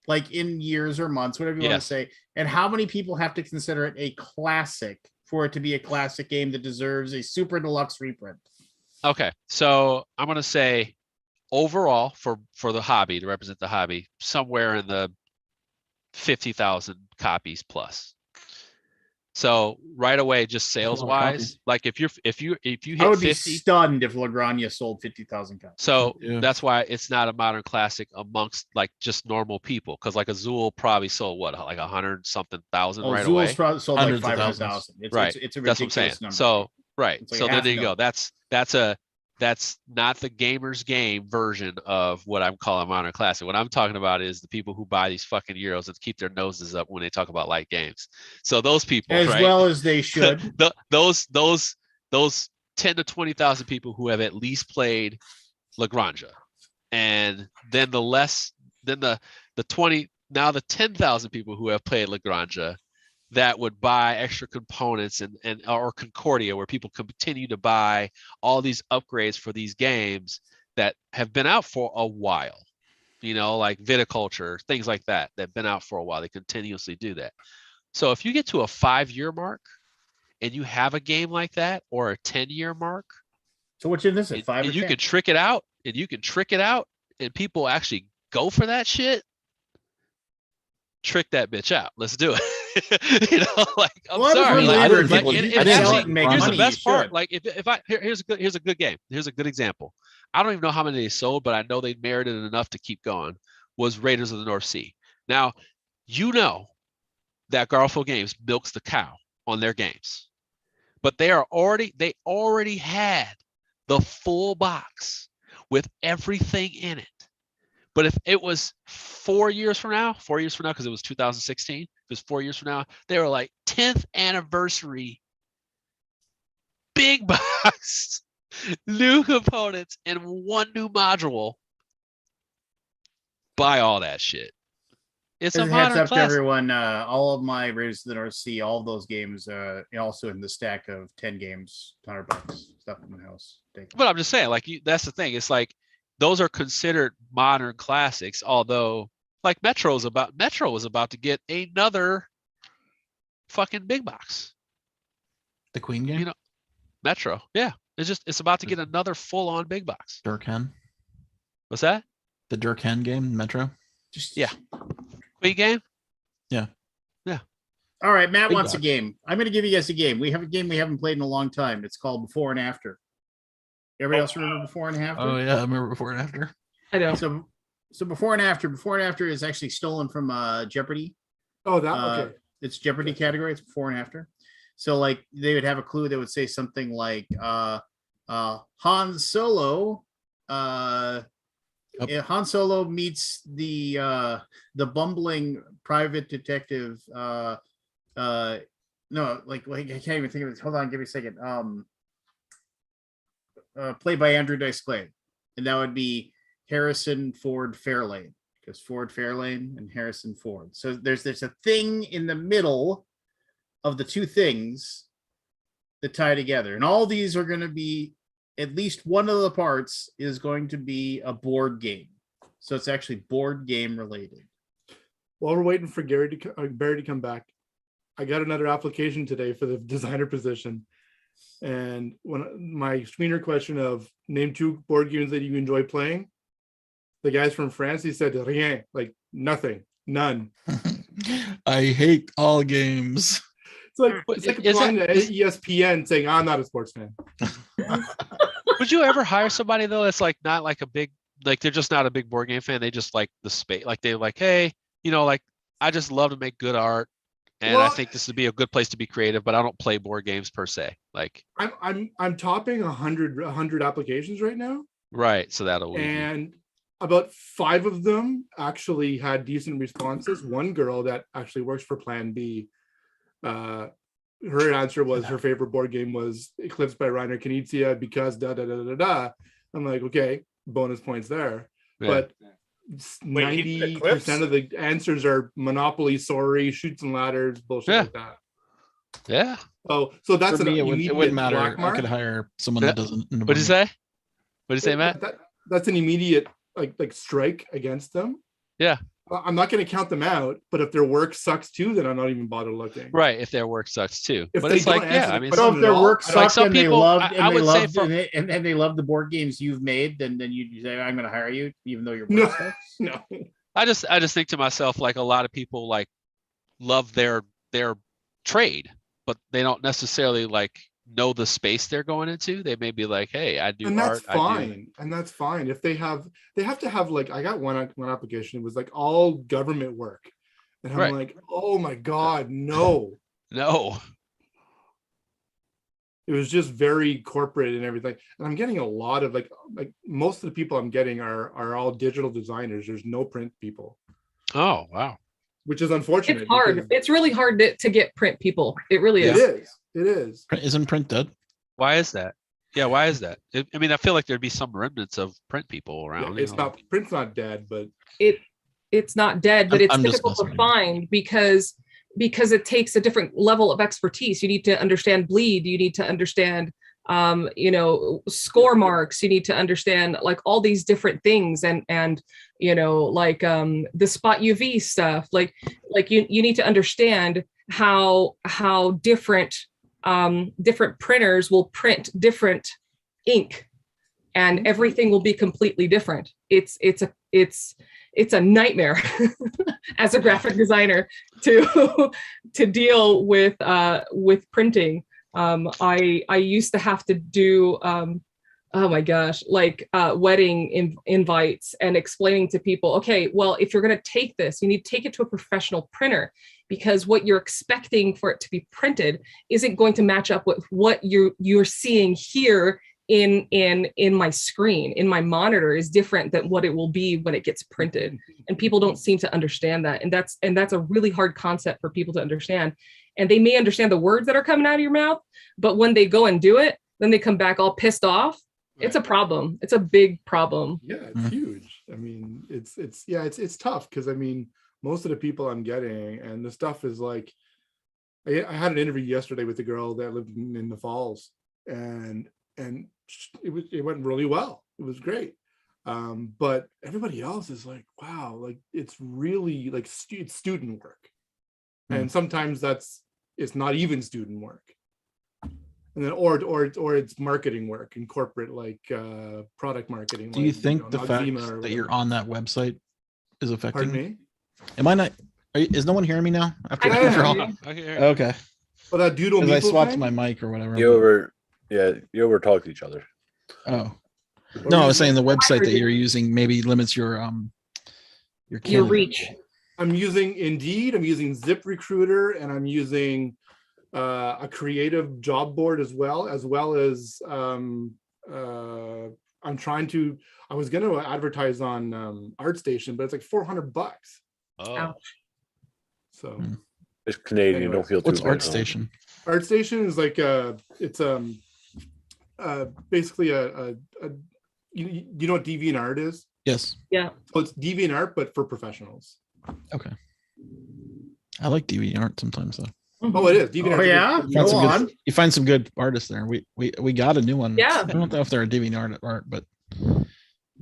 like in years or months, whatever you want
Yes.
to say, and how many people have to consider it a classic for it to be a classic game that deserves a super deluxe reprint?
Okay, so I'm gonna say overall for the hobby, to represent the hobby, somewhere in the 50,000 copies plus. So right away, just sales wise, like if you hit
I would
50,
be stunned if Lagrange sold 50,000 copies.
so
Yeah.
that's why it's not a modern classic amongst like just normal people. Because like Azul probably sold what, like 100 something thousand right away.
Zool's probably sold like
Hundreds of
500,000. It's
Right.
it's a
That's what I'm saying.
ridiculous number.
So right.
It's like
So
a
then
half
there you go.
million.
That's not the gamer's game version of what I'm calling modern classic. What I'm talking about is the people who buy these fucking Euros and keep their noses up when they talk about light games. So those people,
As
right?
well as they should.
those 10 to 20,000 people who have at least played Lagrange, and then the 10,000 people who have played Lagrange that would buy extra components and or Concordia, where people continue to buy all these upgrades for these games that have been out for a while, like viticulture, things like that have been out for a while. They continuously do that. So if you get to a 5-year mark and you have a game like that, or a 10-year mark,
So which is this? At 5 or
and you
10?
can trick it out, and people actually go for that shit, trick that bitch out. Let's do it. I'm
Well,
sorry.
I
Like,
didn't
like,
think-
and-
I
and
didn't
actually,
think
make
here's
money,
the best
you
part.
should.
Like, here's a good game. Here's a good example. I don't even know how many they sold, but I know they merited enough to keep going. Was Raiders of the North Sea. Now, that Garfield Games milks the cow on their games, but they already had the full box with everything in it. But if it was 4 years from now, because it was 2016, if it was 4 years from now, they were like 10th anniversary, big box, new components, and one new module. Buy all that shit. It's a
As a heads
modern
up to
classic.
everyone, all of my Raiders of the North Sea, all of those games, also in the stack of 10 games, $100 stuff in my house.
But I'm just saying, like, that's the thing. It's like those are considered modern classics, although like Metro was about to get another fucking big box.
The Queen game?
Metro. Yeah. It's about to get another full-on big box.
Durkan.
What's that?
The Durkan game, Metro.
Yeah. Queen game?
All right, Matt
Big
wants a
box.
game. I'm going to give you guys a game. We have a game we haven't played in a long time. It's called Before and After. Everybody else remember Before and After?
Oh yeah, I remember Before and After.
I know.
So Before and After is actually stolen from Jeopardy.
Oh, that
Uh,
okay.
It's Jeopardy category. It's Before and After. So like they would have a clue that would say something like Han Solo. Han Solo meets the bumbling private detective. No, like I can't even think of it. Hold on, give me a second. Played by Andrew Dice Clay, and that would be Harrison Ford Fairlane, because Ford Fairlane and Harrison Ford. So there's a thing in the middle of the two things that tie together, and all these are going to be, at least one of the parts is going to be a board game. So it's actually board game related.
While we're waiting for Barry to come back, I got another application today for the designer position. And when my screener question of name 2 board games that you enjoy playing, the guys from France, he said rien, like nothing, none.
I hate all games.
It's like
Is
applying to ESPN saying I'm not a sports fan.
Would you ever hire somebody though that's like not like a big, like they're just not a big board game fan, they just like the space, like they're like, hey, like I just love to make good art, and I
Well,
think this would be a good place to be creative, but I don't play board games per se. Like,
I'm topping 100 applications right now,
right? So that'll leave you.
and about 5 of them actually had decent responses. One girl that actually works for Plan B, her answer was her favorite board game was Eclipse by Reiner Knizia because da da da da da. I'm like, okay, bonus points there.
Yeah.
But
Wait, you did Eclipse?
90% of the answers are Monopoly, Sorry, Shoots and Ladders, bullshit
Yeah.
like that.
Yeah.
So that's
For
an
me, it
immediate
wouldn't matter.
black
I
mark.
could hire someone that doesn't.
What'd you say? What'd you say, Matt?
That's an immediate like strike against them.
Yeah.
I'm not going to count them out, but if their work sucks too, then I'm not even bother looking.
Right. If their work sucks too.
If
But
they
it's like,
don't
yeah,
answer
I
the
mean,
question
So if their
at all,
work
I-
sucked
some
and they
people-
loved
I would say
and they love the board games you've made, then you say I'm going to hire you, even though your
No.
work sucks.
No,
I just think to myself, like, a lot of people like love their trade, but they don't necessarily like know the space they're going into. They may be like, hey, I do
And that's
art.
fine. And that's fine. If they have to have, like, I got one application, it was like all government work. And I'm
Right.
like, oh my God, no.
No.
It was just very corporate and everything. And I'm getting a lot of like most of the people I'm getting are all digital designers. There's no print people,
Oh, wow.
which is unfortunate.
It's hard.
because
It's really hard to get print people. It really
It
is.
is. It is.
Isn't print dead?
Why is that? Yeah, why is that? I mean, I feel like there'd be some remnants of print people
Yeah,
around.
it's not print's not dead, but
It's not dead, but it's
I'm just
difficult to
messing with you.
find because it takes a different level of expertise. You need to understand bleed. You need to understand, score marks. You need to understand like all these different things and the spot UV stuff. Like you need to understand how different printers will print different ink, and everything will be completely different. It's a nightmare as a graphic designer to deal with printing. I used to have to do oh my gosh, like wedding invites and explaining to people, okay, well, if you're going to take this, you need to take it to a professional printer, because what you're expecting for it to be printed isn't going to match up with what you're seeing here in my screen, in my monitor, is different than what it will be when it gets printed. And people don't seem to understand that. And that's a really hard concept for people to understand. And they may understand the words that are coming out of your mouth, but when they go and do it, then they come back all pissed off. It's a problem. It's a big problem.
yeah, it's huge. I mean, it's tough because I mean, most of the people I'm getting and the stuff is like, I had an interview yesterday with a girl that lived in the Falls, and it went really well. It was great. But everybody else is like, wow, like it's really like it's student work. And sometimes it's not even student work. And then or it's marketing work and corporate, like product marketing.
Do you think the fact
Noxzema
that you're on that website is affecting?
Pardon me?
Am I not? Is no one hearing me now? After,
I
after
can
all?
hear you.
I can hear you.
Okay.
Well, that doodle
Because I
meeple
swapped
thing?
my mic or whatever.
You over talk to each other.
Oh.
What
No,
were
I
you
was saying the
saying?
website that you're using maybe limits your
Your
candidate
reach.
pool.
I'm using Indeed, I'm using ZipRecruiter, and I'm using a creative job board as well as I'm trying to, I was going to advertise on ArtStation, but it's like $400.
Oh,
So
It's Canadian.
Anyways,
Don't feel too
What's
bad.
ArtStation?
ArtStation is like it's basically a you know what DeviantArt is?
Yes.
Yeah.
So it's DeviantArt, but for professionals.
Okay. I like DeviantArt sometimes though.
Oh, it is. DeviantArt.
Oh, yeah?
You find,
Go on.
you find some good artists there. We got a new one.
Yeah.
I don't know if they're a DeviantArt art, but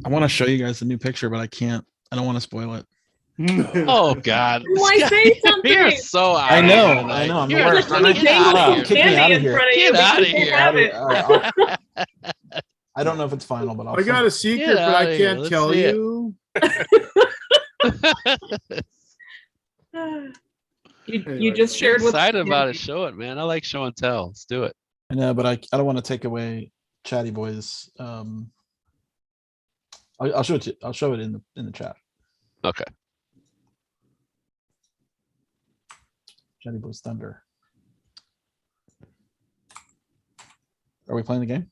I want to show you guys the new picture, but I can't. I don't want to spoil it.
oh God.
Why say something?
You're so out
I
of
know,
here,
I know, I'm
You're
aware.
like,
Get
get
out
out
of
of
here.
here.
Kick me out of
in
here.
front of you,
Get
but
out
you
of
can't
here.
have it.
All right, I don't know if it's final, but I'll
I got a secret, but
outta
I
here.
can't
Let's
tell
see it.
you.
You just shared with
Excited about it. Show it, man. I like show and tell. Let's do it.
I know, but I don't want to take away Chatty Boy's. I'll show it. I'll show it in the chat.
Okay.
Chatty Boy's Thunder. Are we playing the game?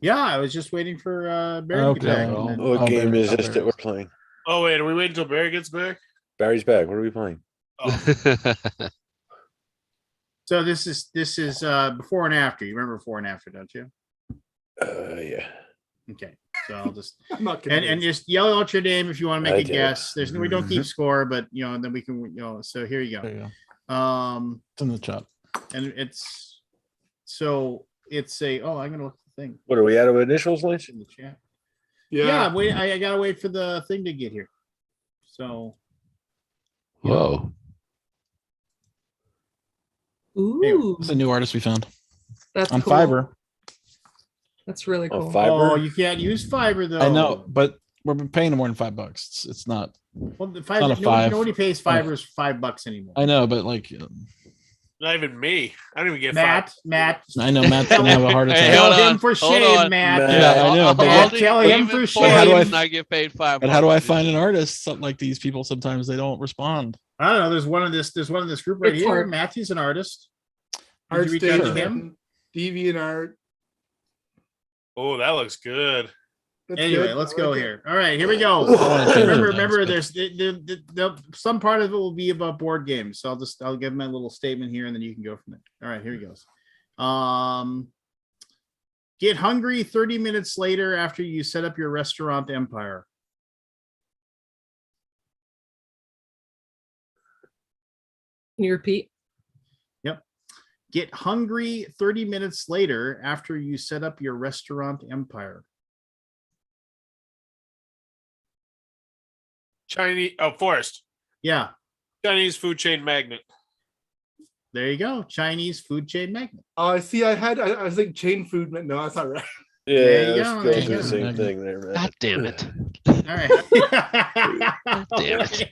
Yeah, I was just waiting for Barry to
Okay.
get back.
Well,
and then-
What
Oh,
game
there-
is
oh,
this
there
that
it
we're
is.
playing?
Oh wait, are we waiting until Barry gets back?
Barry's back. What are we playing?
So this is before and after. You remember before and after, don't you?
Yeah.
Okay. So I'll just
I'm not
and
convinced.
just yell out your name if you want to
I
make a
do.
guess. We don't keep score, but and then we can so here you
There
go.
you go. It's in the chat.
And it's a I'm gonna look at the thing.
What are we out of initials, Lynch?
In the chat.
Yeah.
Yeah, wait, I gotta wait for the thing to get here. So
Whoa.
Ooh,
It's a new artist we found
that's
on
cool.
Fiverr.
That's really
On
cool.
Fiverr?
you can't use Fiverr though.
I know, but we're paying more than $5. It's not.
Well, the
not
five,
a
nobody,
five.
nobody pays $5 anymore.
I know, but like,
Not even me. I don't even get
Matt,
I know Matt's gonna have a heart
Hey,
attack.
tell
hold
him
on,
for
hold
shame,
on.
Matt.
Yeah, I know, but
Matt,
like,
tell him
even
for
for
how do I-
shame, I get paid $5.
but how do I find an artist? Something like these people, sometimes they don't respond.
I don't know. There's one in this group right
It's
here.
hard.
Matthew's an artist. Did
Art
you reach out to
station,
him?
deviant art.
Oh, that looks good.
That's
Anyway,
good.
let's
I
go
like it.
here. All right, here we go.
I wanna change it,
remember,
but-
there's some part of it will be about board games. So I'll give my little statement here, and then you can go from there. All right, here he goes. Get hungry 30 minutes later after you set up your restaurant empire.
Can you repeat?
Yep. Get hungry 30 minutes later after you set up your restaurant empire.
Chinese. Oh, Forrest.
Yeah,
Chinese food chain magnet.
there you go. Chinese food chain magnet.
Oh, I see. I was like chain food. No, that's not right.
Yeah,
There you
let's
go,
go
there
through
you
the
go.
same thing there, man.
God damn it.
All right.
Damn it.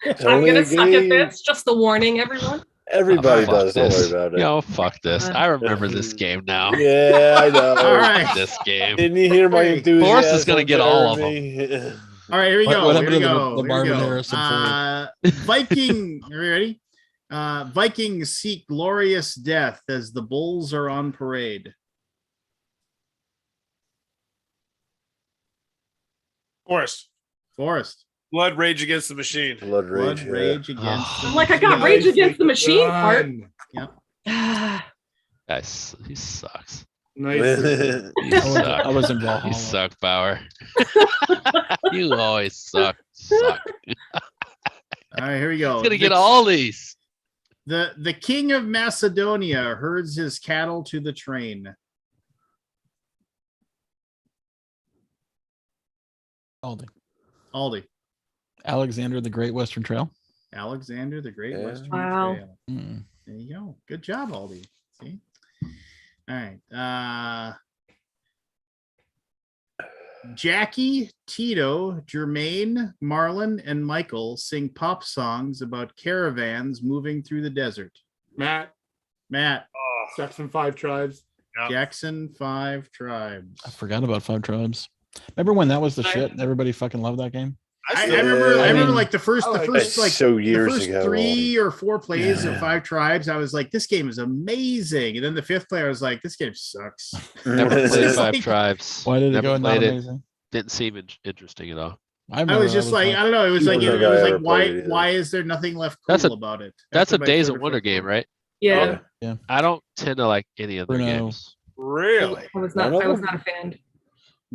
I'm
Tony
gonna suck at
G,
this. Just a warning, everyone.
Everybody
Oh, fuck
does. Don't
this.
worry about it.
Yo, fuck this. I remember this game now.
Yeah, I know.
All right.
This game.
Didn't you hear my
Hey,
enthusiasm?
Forrest is gonna get all of
Jeremy?
All right, here we
What-
go.
what
Here
happened
we
to the-
go.
the
Here we
Marvin
go.
Harrison
Viking, are you ready? Vikings seek glorious death as the bulls are on parade.
Forrest.
Forest.
Blood Rage Against the Machine.
Blood
Blood
rage.
rage against. the
I'm like, I got
machine.
Rage Against the Machine part.
Done.
Guys, he sucks.
Nice.
Yeah.
You suck.
I was in Valhalla.
You suck, Bauer. You always suck. Suck.
All right, here we go.
He's gonna get all these.
The king of Macedonia herds his cattle to the train. Aldi.
Alexander the Great Western Trail.
Alexander the Great
Yeah.
Western
Wow.
Trail.
Mm.
There you go. Good job, Aldi. See? All right. Jackie, Tito, Jermaine, Marlon, and Michael sing pop songs about caravans moving through the desert.
Matt,
Matt,
Oh,
Jackson 5 Tribes.
yeah.
Jackson 5 Tribes.
I forgot about Five Tribes. Remember when that was the shit? Everybody fucking loved that game.
I
still-
remember. I
I
remember
mean,
like the first
That's
like
so
the
years
first
ago.
3 or 4 plays
Yeah.
of 5 Tribes. I was like, this game is amazing. And then the 5th player, I was like, this game sucks.
Never
It's
played
just
Five
like-
Tribes.
Why did it
Never
go not
played it.
amazing?
Didn't seem interesting at all.
I
remember
was just like, I don't know. It was
I
like,
don't
it
think I
was
ever
like, why,
played it either.
why is there nothing left cool
That's a-
about it?
That's a
After my
Days
third
of
or
Wonder
fourth
game,
play.
right?
Yeah,
I don't tend to like any of their
Bruno.
games.
Really?
I was
None
not.
of
I was
them?
not a fan.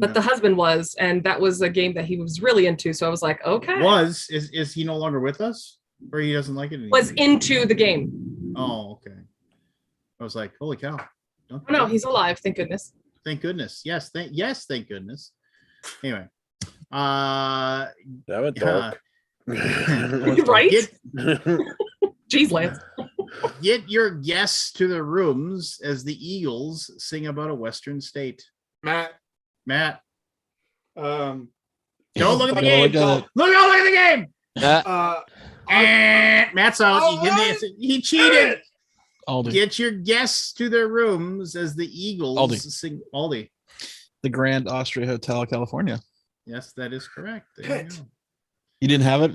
But
No.
the husband was, and that was a game that he was really into. So I was like, okay.
Is he no longer with us, or he doesn't like it anymore?
Was into the game.
Oh, okay. I was like, holy cow!
Oh, no, he's alive. Thank goodness.
Thank goodness. Yes, thank goodness. Anyway,
That went
yeah.
dark.
Right?
Get
Jeez, Lance.
get your guests to the rooms as the Eagles sing about a Western state.
Matt,
Matt,
um,
don't look at the
Oh,
game.
look at it.
Look at the game.
Uh,
Matt's out.
Oh,
He cheated.
Aldi.
Get your guests to their rooms as the Eagles
Aldi.
sing. Aldi.
The Grand Austria Hotel, California.
Yes, that is correct. There you
Pitt.
go.
You didn't have it?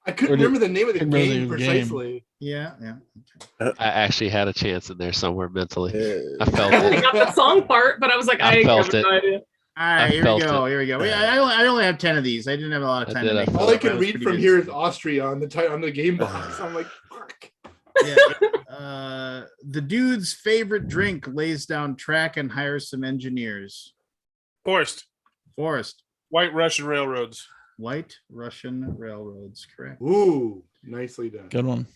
I couldn't
Or did-
remember the name of the
couldn't remember
game
the game.
precisely.
Yeah.
I actually had a chance in there somewhere mentally.
Yeah.
I felt
I
it.
got the song part, but I was like,
I
I
felt
have
it.
no idea.
All right,
I
here we
felt
go.
it.
Here we go. I only have 10 of these. I didn't have a lot of
I
time to
did, I
make
felt
All
them
I
up.
can
was
read
pretty
from
good.
here is Austria on the game box. I'm like, fuck.
Yeah. The dude's favorite drink lays down track and hires some engineers.
Forrest.
Forest.
White Russian Railroads.
White Russian Railroads. Correct.
Ooh, nicely done.
Good one.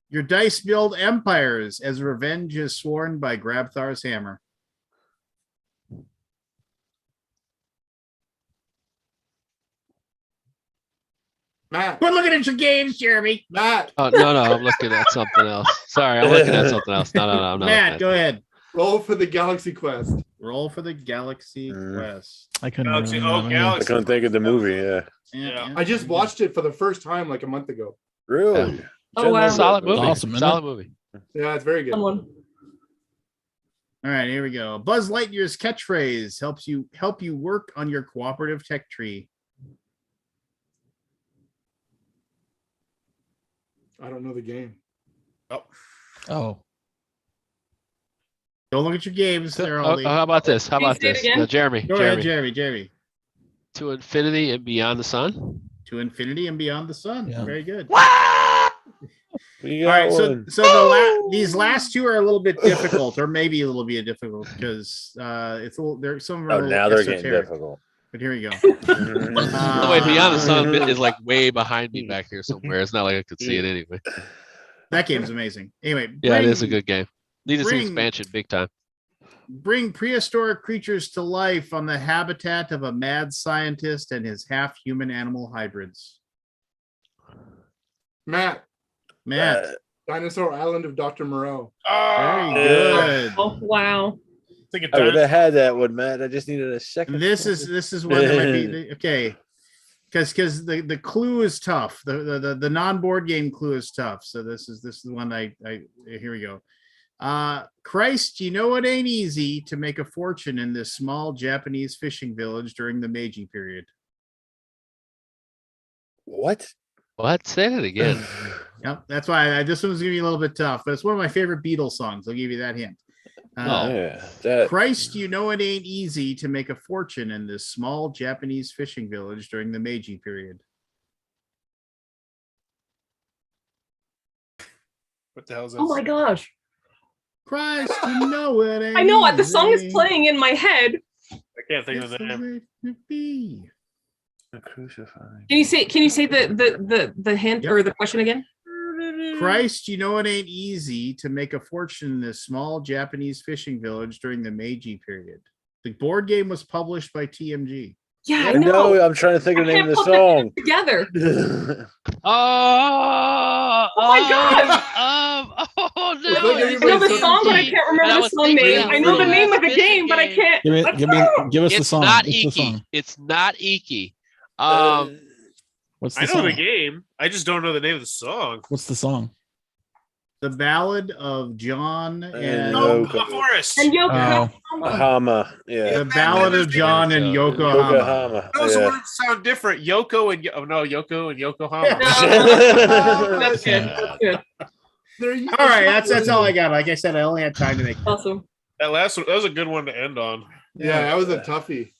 Your dice build empires as revenge is sworn by Grabthar's hammer.
Matt,
Quit looking at your games, Jeremy.
Matt,
Oh no, I'm looking at something else. Sorry, I'm looking at something else. No, I'm not.
Matt, go ahead.
roll for the Galaxy Quest.
Roll for the Galaxy
Mm.
Quest.
I couldn't.
Galaxy-
remember
oh,
that movie.
I
Galaxy.
couldn't think of the movie. Yeah.
Yeah.
I just watched it for the first time like a month ago.
Really?
Oh,
Jen
wow.
loves that
Solid movie.
Awesome, isn't
Solid
it?
movie.
Yeah, it's very good.
Someone.
All right, here we go. Buzz Lightyear's catchphrase help you work on your cooperative tech tree.
I don't know the game.
Oh,
Don't look at your games. They're all
How about this? How
Can you
about
say it
this?
again?
Now, Jeremy.
Go
Jeremy.
ahead, Jeremy.
To infinity and beyond the sun.
To infinity and beyond the sun.
Yeah.
Very good.
We
All
got
right, so
one.
these last two are a little bit difficult, or maybe a little bit difficult because it's a little. There's some.
Oh, now they're getting
esoteric,
difficult.
But here we go.
The way beyond the sun is like way behind me back here somewhere. It's not like I could see it anyway.
That game's amazing. Anyway,
Yeah, it is a good game. Needed some
bring-
expansion, big time.
Bring prehistoric creatures to life on the habitat of a mad scientist and his half-human animal hybrids.
Matt,
Matt,
Dinosaur Island of Dr. Moreau.
very
Yeah.
good.
Oh, wow.
Think of
I would
dinosaur-
have had that one, Matt. I just needed a second.
This is one that might be okay. Because the clue is tough. The non-board game clue is tough. So this is the one I here we go. Christ, you know it ain't easy to make a fortune in this small Japanese fishing village during the Meiji period.
What?
What? Say it again.
Yep, that's why this one's gonna be a little bit tough, but it's one of my favorite Beatles songs. I'll give you that hint.
Yeah, that.
Christ, you know it ain't easy to make a fortune in this small Japanese fishing village during the Meiji period.
What the hell is that?
Oh my gosh.
Christ, you know it ain't
I know what the song is
easy.
playing in my head.
I can't think of
It's
the
the
name.
way to be.
Crucified.
Can you say the hint
Yep.
or the question again?
Christ, you know it ain't easy to make a fortune in this small Japanese fishing village during the Meiji period. The board game was published by TMG.
Yeah, I
I
know.
know. I'm trying to think of the name of the
can't put
song.
Together.
Oh
my God.
Oh no!
It's like
I know the
everybody's
song, but I
so
can't remember
And I
the
was
song
thinking
name.
that
I know the
little
name of the
fishing
game, but I
game.
can't.
give us the
It's
song.
not
What's the
Iki.
song?
It's not Iki.
What's the
I know
song?
the game. I just don't know the name of the song.
What's the song?
The Ballad of John and
Oh,
The Forest.
And Yoko.
Hama. Yeah.
the Ballad of John and Yokohama.
Yokohama.
Those
Yeah.
words sound different. Yoko and Yoko and Yokohama.
That's good. That's good.
All right, that's all I got. Like I said, I only had time to make.
Awesome.
That last one, that was a good one to end on.
Yeah, that was a toughie.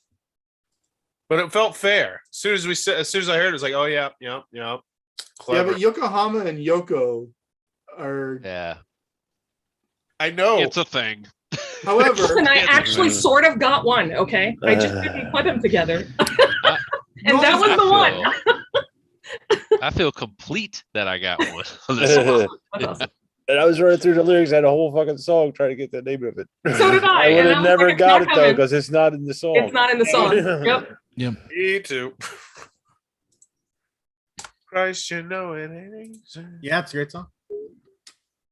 But it felt fair. As soon as I heard it, it was like, oh yeah.
Yeah,
Clever.
but Yokohama and Yoko are.
Yeah,
I know.
it's a thing.
However,
And I
Yeah,
actually
that's
sort of got one. Okay, I just didn't put them together, and that was the one.
I feel complete that I got one.
That's awesome.
And I was running through the lyrics. I had a whole fucking song trying to get the name of it.
So did I,
I would
and I
have
was
never
like, it's
got
not
it though
coming.
because it's not in the song.
It's not in the song. Yep.
Me too. Christ, you know it ain't easy.
Yeah, it's a great song.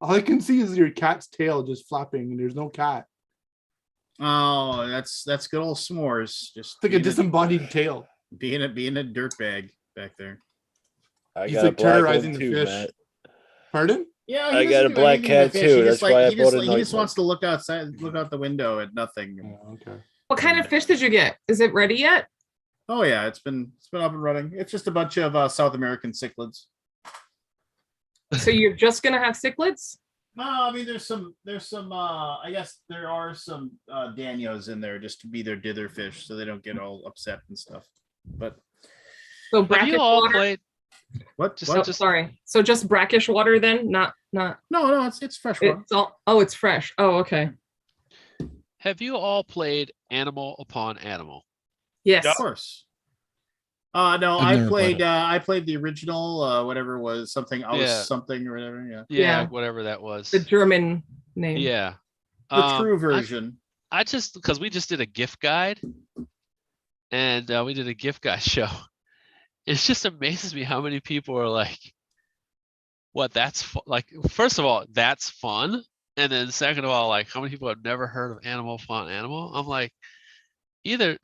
all I can see is your cat's tail just flapping, and there's no cat.
Oh, that's good old s'mores. Just
It's like a disembodied tail.
being a dirtbag back there.
I
He's
got
like
a black
terrorizing
one
the
too,
fish.
Matt.
Pardon?
Yeah,
I got a
doesn't do
black
anything to
cat
fish.
too.
He
That's
just, like,
why I
he just,
bought it
he just
night
wants to look outside, look out the window at nothing.
Oh, okay.
What kind of fish did you get? Is it ready yet?
Oh yeah, it's been up and running. It's just a bunch of South American cichlids.
So you're just gonna have cichlids?
No, I mean there's some I guess there are some danios in there just to be their dither fish so they don't get all upset and stuff. But
So
Have
brackish
you all
water.
played?
what?
Just-
what?
Oh, sorry. So just brackish water then? Not.
No, it's fresh water.
It's all. Oh, it's fresh. Oh, okay.
Have you all played Animal Upon Animal?
Yes.
Of course. No,
I've
I
never played
played I played the original, whatever it was, something else,
Yeah.
something or whatever. Yeah.
Yeah.
Whatever that was.
The German name.
Yeah.
The true version.
I just because we just did a gift guide, and we did a gift guide show. It just amazes me how many people are like, "What? That's like." First of all, that's fun, And then second of all, like how many people have never heard of Animal Upon Animal? I'm like, either,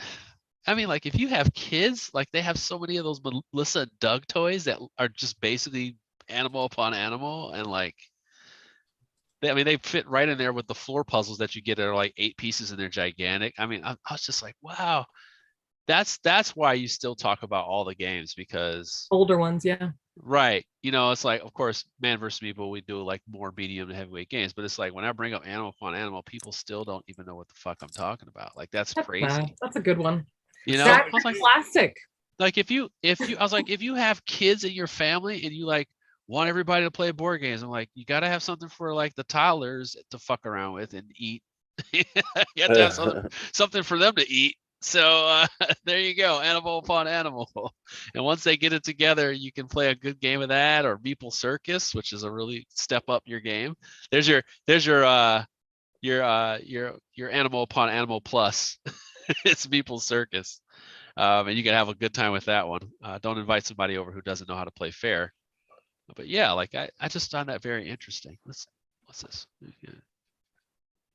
I mean, like if you have kids, like they have so many of those Melissa and Doug toys that are just basically Animal Upon Animal, and like, I mean, they fit right in there with the floor puzzles that you get that are like 8 pieces and they're gigantic. I mean, I was just like, wow, that's why you still talk about all the games, because
Older ones, yeah.
right, you know, it's like, of course, Man vs. Meeple, we do like more medium to heavyweight games, but it's like when I bring up Animal Upon Animal, people still don't even know what the fuck I'm talking about. Like that's crazy.
That's a good one.
You know,
That's
I was like,
classic.
like if you, I was like, if you have kids in your family and you like want everybody to play board games, I'm like, you got to have something for like the toddlers to fuck around with and eat. You have to have something for them to eat. So there you go, Animal Upon Animal. And once they get it together, you can play a good game of that, or Meeple Circus, which is a really step up your game. There's your Animal Upon Animal Plus. It's Meeple Circus. And you can have a good time with that one. Don't invite somebody over who doesn't know how to play fair. But yeah, like I just found that very interesting. What's this?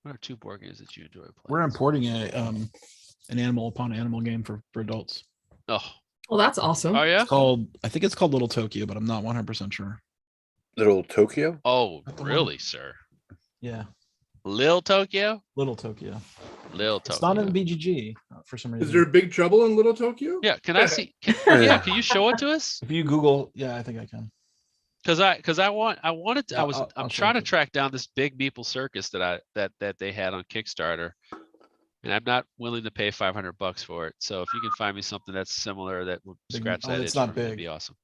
What are 2 board games that you enjoy playing?
We're importing an Animal Upon Animal game for adults.
Oh,
Well, that's awesome.
oh yeah.
I think it's called Little Tokyo, but I'm not 100% sure.
Little Tokyo?
Oh,
That's the one.
really, sir?
Yeah,
Lil Tokyo?
Little Tokyo.
Lil Tokyo.
It's not in BGG for some reason.
Is there Big Trouble in Little Tokyo?
Yeah, can I see? Can you show it to us?
If you Google, yeah, I think I can.
Because I wanted to, I'm
I'll
trying to
check it.
track down this big Meeple Circus that they had on Kickstarter, and I'm not willing to pay $500 for it. So if you can find me something that's similar that would
Big-
scratch
oh,
that
it's
itch,
not
for me, that'd
big.
be awesome.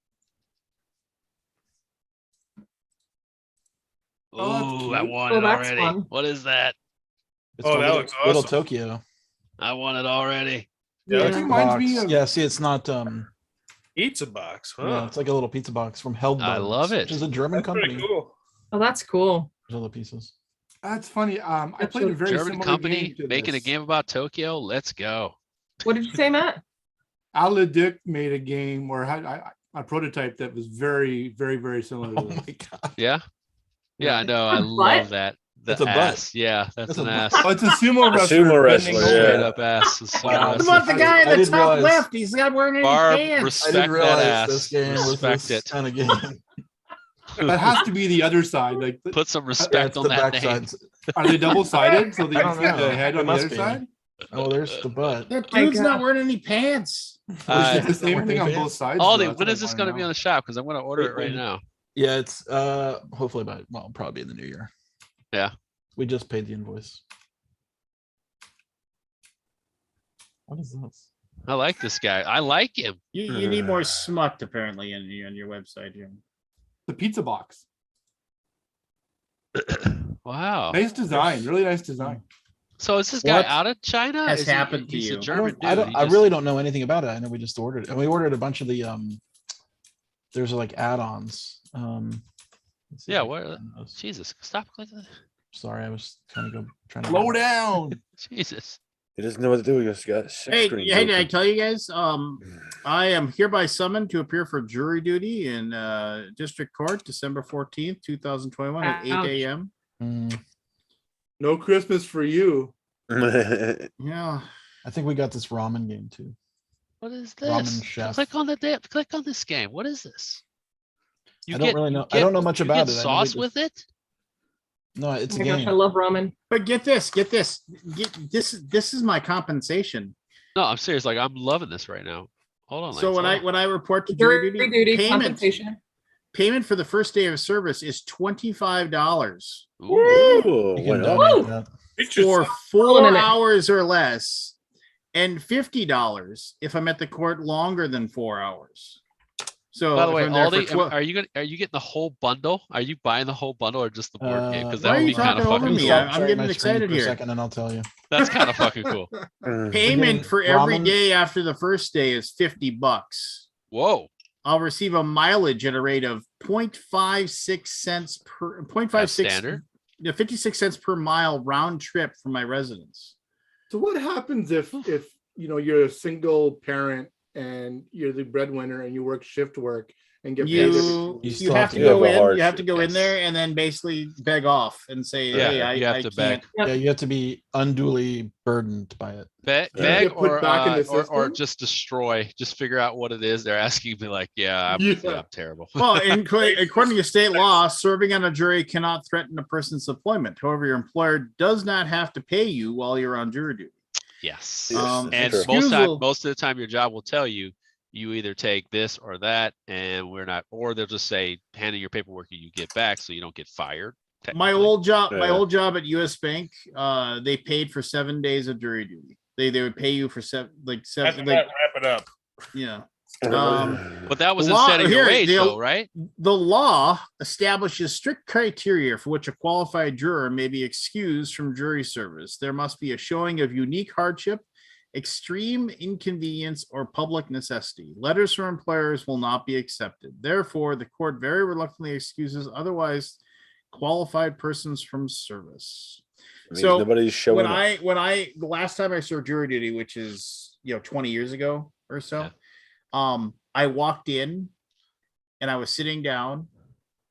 Oh, that's
Ooh, I
cute.
want
Oh,
it
that's
already.
fun.
What is that?
It's
Oh,
called
that
Little,
looks
Little
awesome.
Tokyo.
I want it already.
Yeah,
That
that's
Yeah.
reminds me
Box.
of
Yeah, see, it's not.
Pizza box, huh?
Yeah, it's like a little pizza box from Held.
I love it.
Which is a German
That's pretty
company.
cool.
Oh, that's cool.
There's other pieces.
That's funny. I
That's
played a
a
very
German
similar
company
game to
making a
this.
game about Tokyo. Let's go.
What did you say, Matt?
Alaboom made a game or had a prototype that was very, very, very similar
Oh
to this.
my god.
Yeah. Yeah, I know. I
A
love
butt?
that. The
It's a butt.
ass. Yeah, that's
That's
an
a
ass.
butt.
Oh, it's a sumo
A
wrestler.
sumo
bending
wrestler,
over.
Straight
yeah.
up ass. It's so
Wow.
What
awesome.
about the guy in
I
the
didn't
top
realize-
left? He's not wearing any
Barb,
pants.
I
respect
didn't
that
realize
ass.
this game was
Respect
this
it.
kind of game.
That has to be the other side. Like,
Put some
Yeah,
respect
it's
on
the
that name.
backsides.
are they double sided? So they
I
can
don't
see the
know.
head
It
on the
must
other
be.
side?
Oh, there's the butt.
That
My
dude's not
God.
wearing any pants.
Is
Uh,
it the same thing on both sides?
Aldi,
though? That's
when
what
is
I
this
wanna
going to be
know.
on the shop? Because I'm going to order it right now.
Yeah, it's hopefully probably in the new year.
Yeah.
We just paid the invoice. What is this?
I like this guy. I like him.
You need more smut apparently on your website, Jim.
The pizza box.
Wow.
Nice design. Really nice design.
So is this guy
What
out of China?
has
Is he-
happened to
he's
you?
a
I
German dude.
I really don't know anything about it. I know we just ordered it. And we ordered a bunch of the there's like add-ons. Let's see
Yeah,
if I
what?
can find those.
Jesus, stop clicking.
Sorry, I was trying to trying to
Slow down.
Jesus.
He doesn't know what to do. He just got six
Hey,
screens
hey, did I
open.
tell you guys? I am hereby summoned to appear for jury duty in District Court, December 14th, 2021 at 8
Ouch.
a.m.
Mm,
No Christmas for you.
Yeah.
I think we got this ramen game too.
What is
Ramen
this?
chef.
Click on this game. What is this?
I don't really know. I don't know much
you
about
get
it. I know we
sauce
just-
with it?
No, it's
Oh
a
my gosh,
game.
I love ramen.
But get this. This is my compensation.
No, I'm serious. Like I'm loving this right now. Hold on.
So
Lance, hold on.
when I report to
Jury
jury
duty
payment
compensation.
for the first day of service is $25
Ooh.
Ooh,
You
went
can
up.
donate that.
Pictures.
for
Rolling
4
in it.
hours or less, and $50 if I'm at the court longer than 4 hours. So
By the
if
way,
I'm there for
Aldi,
12
are you getting the whole bundle? Are you buying the whole bundle or just the board game? Because
why
that
are
would
you
be kind of
talking over
fucking
me?
cool.
I'm
Sharing
getting
my screen
excited
for a
here.
second, and I'll tell you.
That's kind of fucking cool.
Mm.
Payment
getting
for every
ramen?
day after the first day is $50.
Whoa.
I'll receive a mileage at a rate of 0.56 cents per
That's
0.56
standard.
56 cents per mile round trip from my residence.
So what happens if you're a single parent and you're the breadwinner and you work shift work and get paid.
You
You
still
have
have
to
to
go
have a
in. You have to
hardship.
go in
Yes.
there and then basically beg off and say,
Yeah,
"Hey,
you have
I
to
can't."
beg.
Yeah, you have to be unduly burdened by it.
Beg,
Yeah.
beg
Get put back in the
or
system?
just destroy. Just figure out what it is they're asking. Be like, yeah,
Yeah.
I'm terrible.
Well, according to state law, serving on a jury cannot threaten a person's employment. However, your employer does not have to pay you while you're on jury duty.
Yes.
Yes,
Um,
that's
And
true.
excusal-
most of the time your job will tell you you either take this or that, and we're not, or they'll just say hand in your paperwork and you get back so you don't get fired.
My
technically.
my
Yeah.
old job at US Bank, they paid for 7 days of jury duty. They would pay you for
After
seven,
that, wrap it up.
yeah.
But that was
The law-
instead of your
here,
wage,
the-
though, right?
The law establishes strict criteria for which a qualified juror may be excused from jury service. There must be a showing of unique hardship, extreme inconvenience, or public necessity. Letters from employers will not be accepted. Therefore, the court very reluctantly excuses otherwise qualified persons from service. So
nobody's showing up.
the last time I served jury duty, which is 20 years ago or so, I walked in and I was sitting down,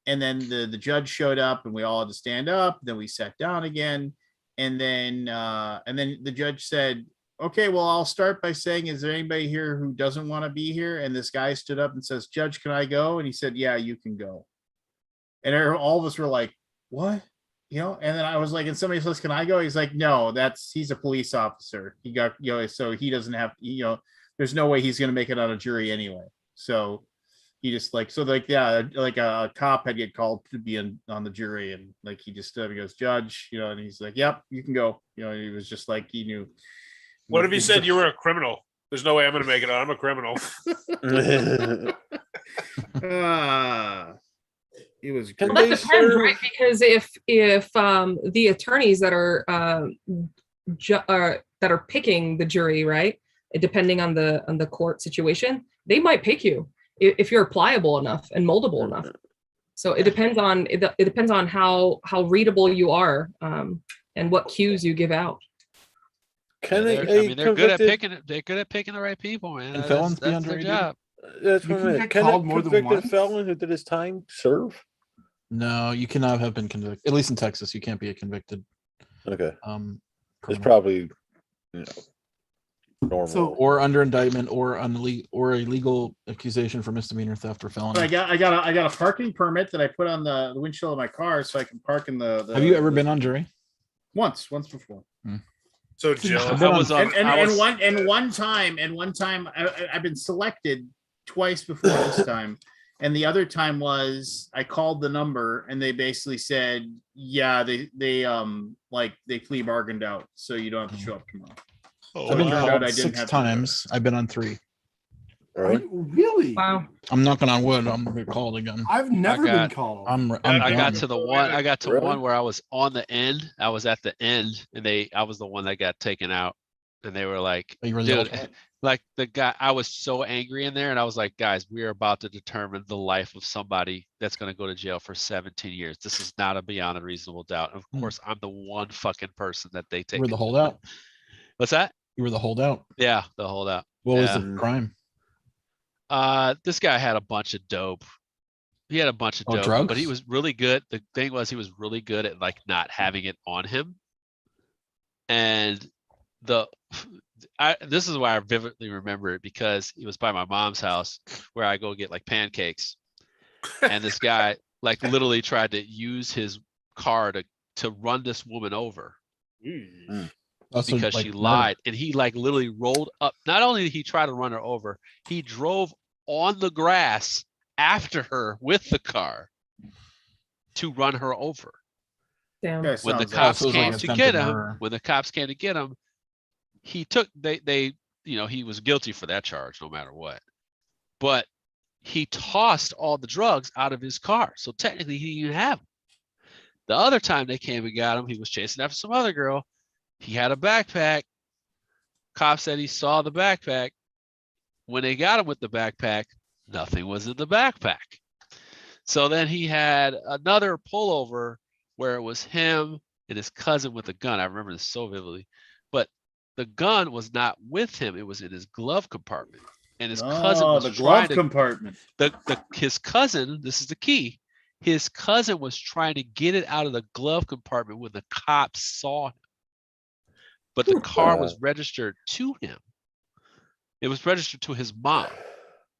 and then the judge showed up and we all had to stand up. Then we sat down again, and then the judge said, "Okay, well, I'll start by saying, is there anybody here who doesn't want to be here?" And this guy stood up and says, "Judge, can I go?" And he said, "Yeah, you can go." And all of us were like, "What?" And then I was like, and somebody says, "Can I go?" He's like, "No, he's a police officer. He got, so he doesn't have, there's no way he's going to make it on a jury anyway." So he just like a cop had get called to be on the jury, and like he just stood up, he goes, "Judge," and he's like, "Yep, you can go." He was just like, he knew.
What if he said you were a criminal? There's no way I'm going to make it on. I'm a criminal.
It was
Can
great.
Well, that depends, right? Because if the attorneys that are picking the jury, right, depending on the court situation, they might pick you if you're pliable enough and moldable enough. So it depends on how readable you are, and what cues you give out.
Can
They're good at picking. They're good at picking the right people, man.
Can felons be
That's
on
their
jury duty?
job.
That's
You
what
can
I
get
meant. Can
called
a
more than
convicted
once?
felon who did his time serve?
No, you cannot have been convicted. At least in Texas, you can't be a convicted.
Okay, it's
Criminal.
probably normal.
So-
Or under indictment, or or a legal accusation for misdemeanor theft or felony.
I got a parking permit that I put on the windshield of my car so I can park in the
Have you ever been on jury?
once before.
So jealous.
been
I was on. I was,
One time I've been selected twice before this time, and the other time was I called the number and they basically said, yeah, they plea bargained out, so you don't have to show up tomorrow.
I've been
it turned
called
out I didn't
6
have to do it.
times. I've been on 3.
Right?
Really?
Wow.
I'm knocking on wood. I'm gonna get called again.
I've never been
got-
called.
I got
done.
to the one. I got to
Really?
one where I was on the end. I was at the end, and I was the one that got taken out, and they were like,
You were the
dude,
ultimate.
like the guy. I was so angry in there, and I was like, guys, we are about to determine the life of somebody that's going to go to jail for 17 years. This is not a beyond a reasonable doubt. Of
Hmm.
course, I'm the one fucking person that they take.
You were the holdout.
What's that?
You were the holdout.
Yeah, the holdout.
What was
Yeah.
the crime?
This guy had a bunch of dope. He had a bunch of
Oh,
dope, but he
drugs?
was really good. The thing was, he was really good at like not having it on him. And this is why I vividly remember it, because it was by my mom's house where I go get like pancakes, and this guy like literally tried to use his car to run this woman over
Also,
because
like,
she
murder.
lied, and he like literally rolled up. Not only did he try to run her over, he drove on the grass after her with the car to run her over.
Damn.
Okay,
When the
sounds
cops
so it was like
came to
attempted
get him,
murder.
he took he was guilty for that charge no matter what. But he tossed all the drugs out of his car, so technically he didn't have them. The other time they came and got him, he was chasing after some other girl. He had a backpack. Cop said he saw the backpack. When they got him with the backpack, nothing was in the backpack. So then he had another pullover where it was him and his cousin with a gun. I remember this so vividly. But the gun was not with him. It was in his glove compartment. and his cousin
Oh,
was
the
trying
glove
to
compartment.
his cousin. This is the key. His cousin was trying to get it out of the glove compartment when the cops saw him, but the car was registered to him. It was registered to his mom,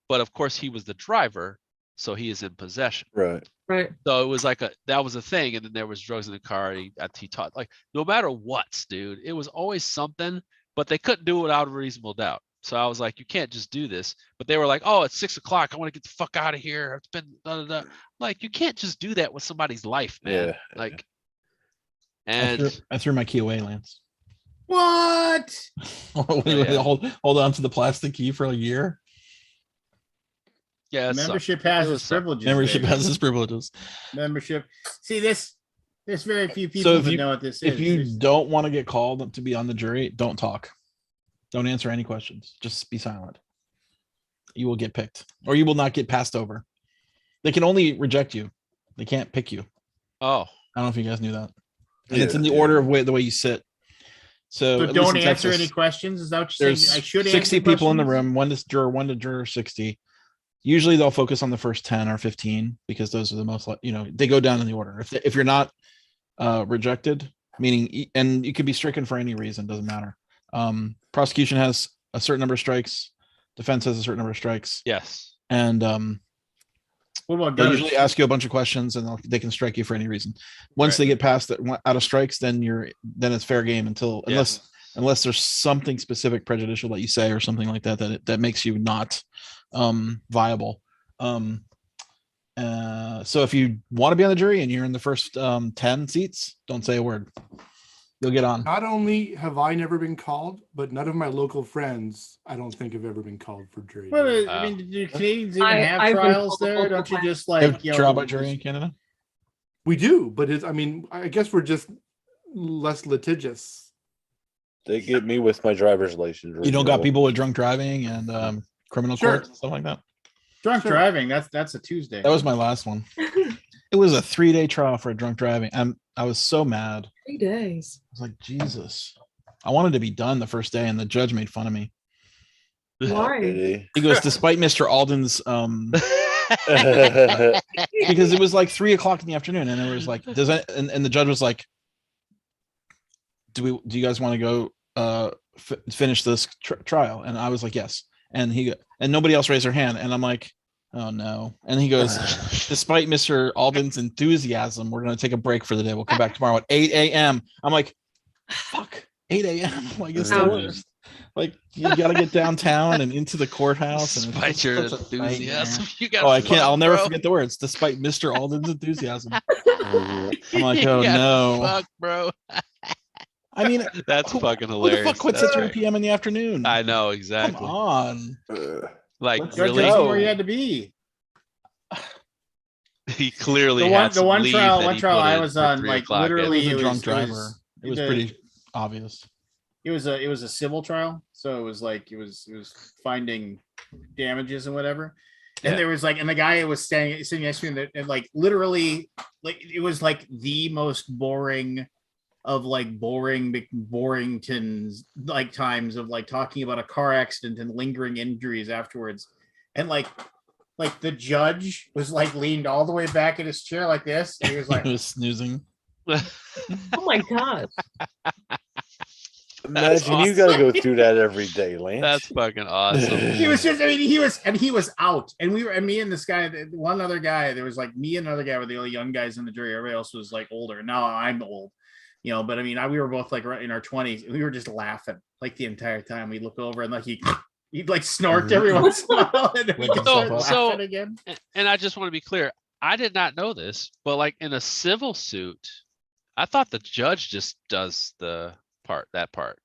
but of course he was the driver, so he is in possession.
Right.
Right.
So it was like that was a thing, and then there was drugs in the car. And he taught, like, no matter what, dude, it was always something, but they couldn't do it without a reasonable doubt. So I was like, you can't just do this. But they were like, oh, it's 6 o'clock. I want to get the fuck out of here. It's been da, da, da. Like, you can't just do that with somebody's life, man.
Yeah.
Like,
I
and
threw my key away, Lance.
What?
Yeah.
Hold on to the plastic key for a year.
yeah, it sucked.
Membership has
It
its
sucked.
privileges.
Membership
baby.
has its privileges.
Membership. See this. There's very few people
So if
that
you
know what this is.
if you
There's-
don't want to get called to be on the jury, don't talk. Don't answer any questions. Just be silent. You will get picked, or you will not get passed over. They can only reject you. They can't pick you.
Oh,
I don't know if you guys knew that. And it's in the
Yeah.
order of the way you sit. So,
So
at least
don't
in
answer
Texas,
any questions. Is that what you're
there's
saying? I should
60
answer
people in the
questions?
room, one to juror 60. Usually they'll focus on the first 10 or 15 because those are the most, they go down in the order. If you're not rejected, meaning, and you can be stricken for any reason, doesn't matter. Prosecution has a certain number of strikes, defense has a certain number of strikes,
yes.
and
What about
they'll
gutters?
usually ask you a bunch of questions, and they can strike you for any reason. Once
Right.
they get past that, out of strikes, then it's fair game
Yes.
unless there's something specific prejudicial that you say or something like that that makes you not viable. So if you want to be on the jury and you're in the first 10 seats, don't say a word. You'll get on.
Not only have I never been called, but none of my local friends, I don't think, have ever been called for jury.
Well,
duty.
I mean, do Canadians even have
I've been
trials
told
there?
multiple
Don't you
times.
just
You have
like
trial by jury in Canada?
We do, but I guess we're just less litigious.
They get me with my driver's license.
You don't got
renewal.
people with drunk driving and criminal
Sure.
courts and stuff like that?
drunk
Sure.
driving? That's a Tuesday.
That was my last one. It was a 3-day trial for drunk driving. I was so mad.
3 days.
I was like, Jesus. I wanted to be done the first day, and the judge made fun of me.
Why?
Really?
He goes, despite Mr. Alden's because it was like 3 o'clock in the afternoon, and it was like, and the judge was like, do you guys want to go finish this trial? And I was like, yes. And nobody else raised their hand, and I'm like, oh no. And he goes, despite Mr. Alden's enthusiasm, we're going to take a break for the day. We'll come back tomorrow at 8 a.m. I'm like, fuck, 8 a.m. Like, it's the worst. Like, you got to get downtown and into the courthouse. And
Despite your
such a nightmare.
enthusiasm, you got.
Oh, I can't. I'll never
bro.
forget the words. Despite Mr. Alden's enthusiasm. I'm like,
You
oh
got
no.
fucked, bro.
I mean,
That's fucking
who
hilarious.
the fuck quits
That's
at 3
right.
p.m. in the afternoon?
I know
Come
exactly.
on.
Like,
Let's
Judge
really,
told
go.
you where you had to be.
he clearly
The
had
one
some
trial
leave that he
trial
put
I
in
was
for
on,
3
like,
o'clock.
It
literally-
was a
it
drunk
was-
driver. It was
the-
pretty obvious.
It was a civil trial, so it was finding damages and whatever. And
Yeah.
there was like, and the guy was sitting next to me, and like literally, like it was like the most boring of like Boringtons like times of like talking about a car accident and lingering injuries afterwards, and like the judge was like leaned all the way back in his chair like this, and he was like,
He was snoozing.
Oh my god.
Imagine you got to go through that every day, Lance.
That's fucking awesome.
he was just, I mean, he was out, and me and this guy, one other guy, there was like me and another guy were the only young guys in the jury. Everybody else was like older. Now I'm old, but I mean, we were both like right in our 20s, and we were just laughing like the entire time. We look over and like he'd like snort every once in a while, and then we could start
So-
laughing again.
And I just want to be clear. I did not know this, but like in a civil suit, I thought the judge just does that part.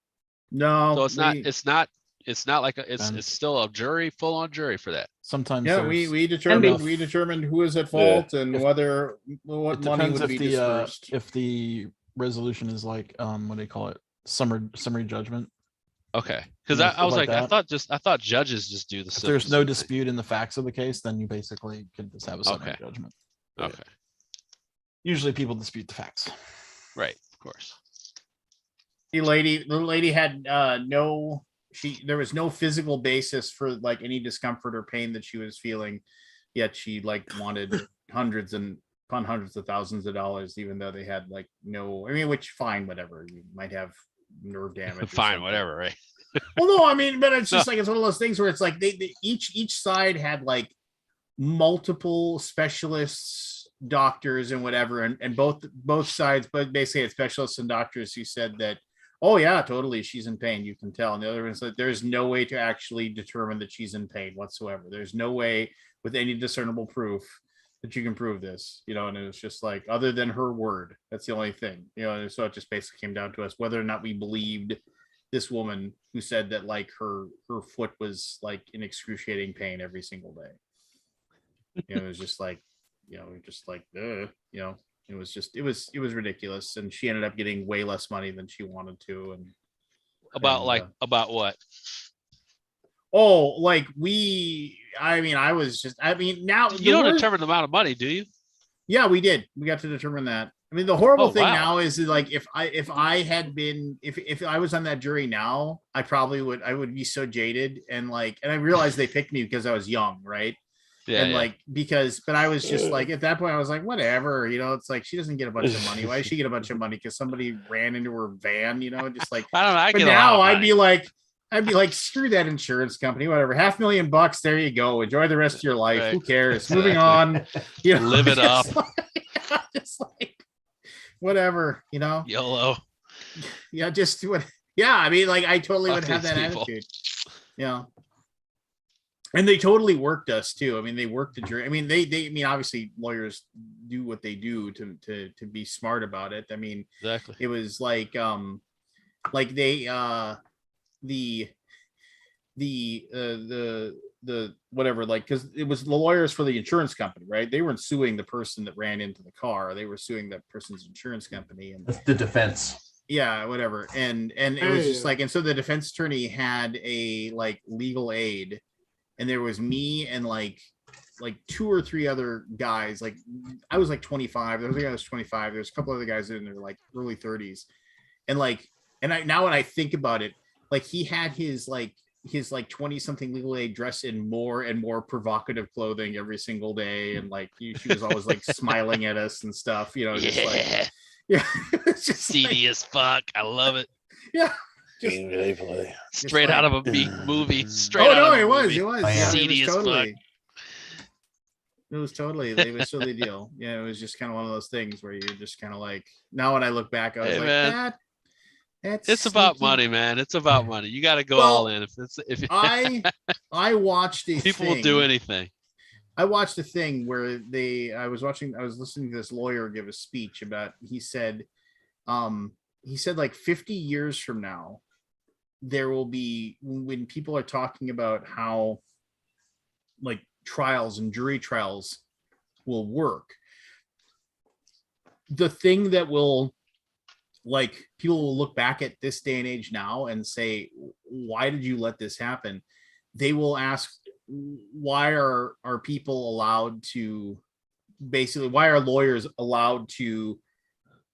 No,
So it's not like it's
Depends.
still a jury, full on jury for that.
Sometimes
yeah,
there's-
we determined who is at fault and
If-
what
it
money
depends
would be
if the
dispersed.
if the resolution is like what do you call it? Summary judgment.
Okay. Because
Yeah,
I
stuff
was
like
like,
that.
I thought judges just do the
If
civil
there's no
suit.
dispute in the facts of the case, then you basically could just have a summary
Okay.
judgment.
Okay.
Usually people dispute the facts.
Right. Of course.
The lady had no there was no physical basis for like any discomfort or pain that she was feeling, yet she like wanted hundreds and upon hundreds of thousands of dollars, even though they had like no, I mean, which fine, whatever, you might have nerve damage.
Fine, whatever, right?
Well, no, I mean, but it's just like, it's one of those things where it's like they each side had like multiple specialists, doctors and whatever, and both sides, but basically had specialists and doctors who said that, oh yeah, totally, she's in pain, you can tell. And the other one said there's no way to actually determine that she's in pain whatsoever. There's no way with any discernible proof that you can prove this, you know. And it was just like, other than her word, that's the only thing, you know. And so it just basically came down to us whether or not we believed this woman who said that like her foot was like in excruciating pain every single day. You know, it was just like, you know, just like, you know, it was ridiculous. And she ended up getting way less money than she wanted to. And
About what?
Oh, like now
You don't determine the amount of money, do you?
Yeah, we did. We got to determine that. I mean, the horrible thing
wow.
now is like, if I was on that jury now, I would be so jaded, and like, and I realized they picked me because I was young, right?
Yeah.
And like, but I was just like, at that point I was like, whatever, you know. It's like, she doesn't get a bunch of money. Why does she get a bunch of money? Because somebody ran into her van, you know, just like,
I don't know.
but now I'd be like, screw that insurance company, whatever. $500,000, there you go. Enjoy the rest of your life.
Right.
Who cares?
Exactly.
Moving on. You know,
Live it up.
Just like, whatever, you know.
YOLO.
Yeah, just what. Yeah, I mean, like, I totally
Fuck
would have
these
that
people.
attitude. Yeah. And they totally worked us too. I mean, they worked the jury. I mean, I mean, obviously lawyers do what they do to be smart about it. I mean,
Exactly.
it was like they the whatever, like, because it was the lawyers for the insurance company, right? They weren't suing the person that ran into the car. They were suing that person's insurance company. And
That's the defense.
yeah, whatever. And it was just like, and so the defense attorney had a like legal aid, and there was me and like 2 or 3 other guys. Like, I was like 25. There was a guy who was 25. There's a couple other guys in their like early 30s. And like, now when I think about it, like, he had his 20 something legal aid dress in more and more provocative clothing every single day. And like, she was always like smiling at us and stuff, you know, just like, yeah, it's just
seedy as fuck. I love it.
Yeah.
Straight out of a movie. Straight
Oh
out
no,
of a
it was.
movie.
It was.
Oh, yeah.
Seedy as fuck.
It was totally. It was totally deal. Yeah, it was just kind of one of those things where you're just kind of like. Now when I look back, I was
Hey,
like,
man.
that's.
It's about
sneaky.
money, man. It's about money. You got to go
Well,
all in. If
I watched a
people
thing.
will do anything.
I watched a thing where I was listening to this lawyer give a speech about. He said like 50 years from now, there will be, when people are talking about how like trials and jury trials will work, the thing that will, like, people will look back at this day and age now and say, why did you let this happen? They will ask, why are people allowed to, basically, why are lawyers allowed to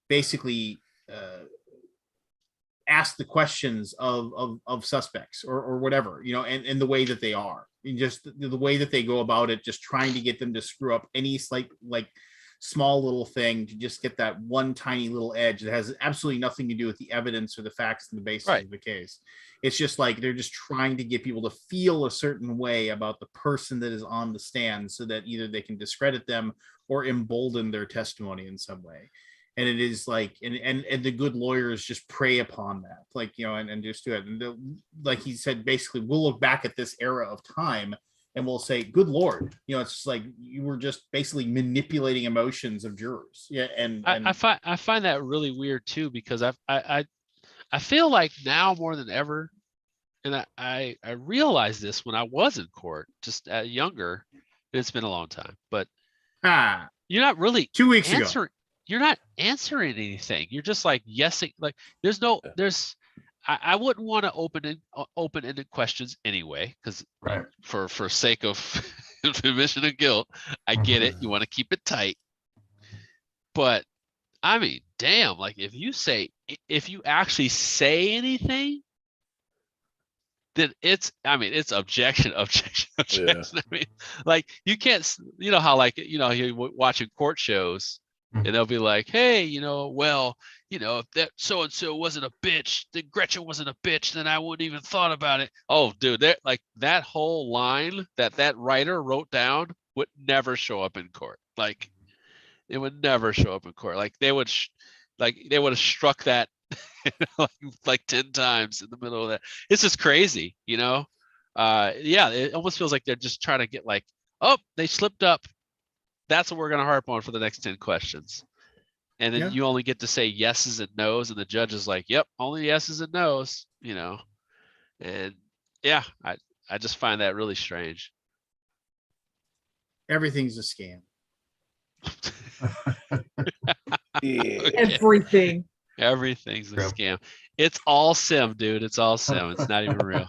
basically ask the questions of suspects or whatever, you know, and the way that they are, and just the way that they go about it, just trying to get them to screw up any slight, like, small little thing to just get that one tiny little edge that has absolutely nothing to do with the evidence or the facts and the basis
Right.
of the case. It's just like, they're just trying to get people to feel a certain way about the person that is on the stand, so that either they can discredit them or embolden their testimony in some way. And it is like, and the good lawyers just prey upon that, like, you know, and just do it. And like he said, basically, we'll look back at this era of time and we'll say, good Lord, you know, it's just like, you were just basically manipulating emotions of jurors. Yeah. And
I find that really weird too, because I feel like now more than ever, and I realized this when I was in court, just younger. It's been a long time, but you're not really
2 weeks ago.
answering. You're not answering anything. You're just like yesing. Like I wouldn't want to open-ended questions anyway, because
Right.
for sake of admission of guilt, I get it. You want to keep it tight, but I mean, damn, like if you actually say anything then it's objection. I mean, like you can't, you know how like, you know, you're watching court shows and they'll be like, hey, you know, well, you know, if that so-and-so wasn't a bitch, then Gretchen wasn't a bitch, then I wouldn't even thought about it. Oh, dude, like that whole line that writer wrote down would never show up in court. Like it would never show up in court. Like they would have struck that like 10 times in the middle of that. It's just crazy, you know? Yeah, it almost feels like they're just trying to get like, oh, they slipped up. That's what we're going to harp on for the next 10 questions. And then you only get to say yeses and nos, and the judge is like, yep, only yeses and nos, you know? And yeah, I just find that really strange.
Everything's a scam.
Everything.
Everything's a scam. It's all sim, dude. It's all sim. It's not even real.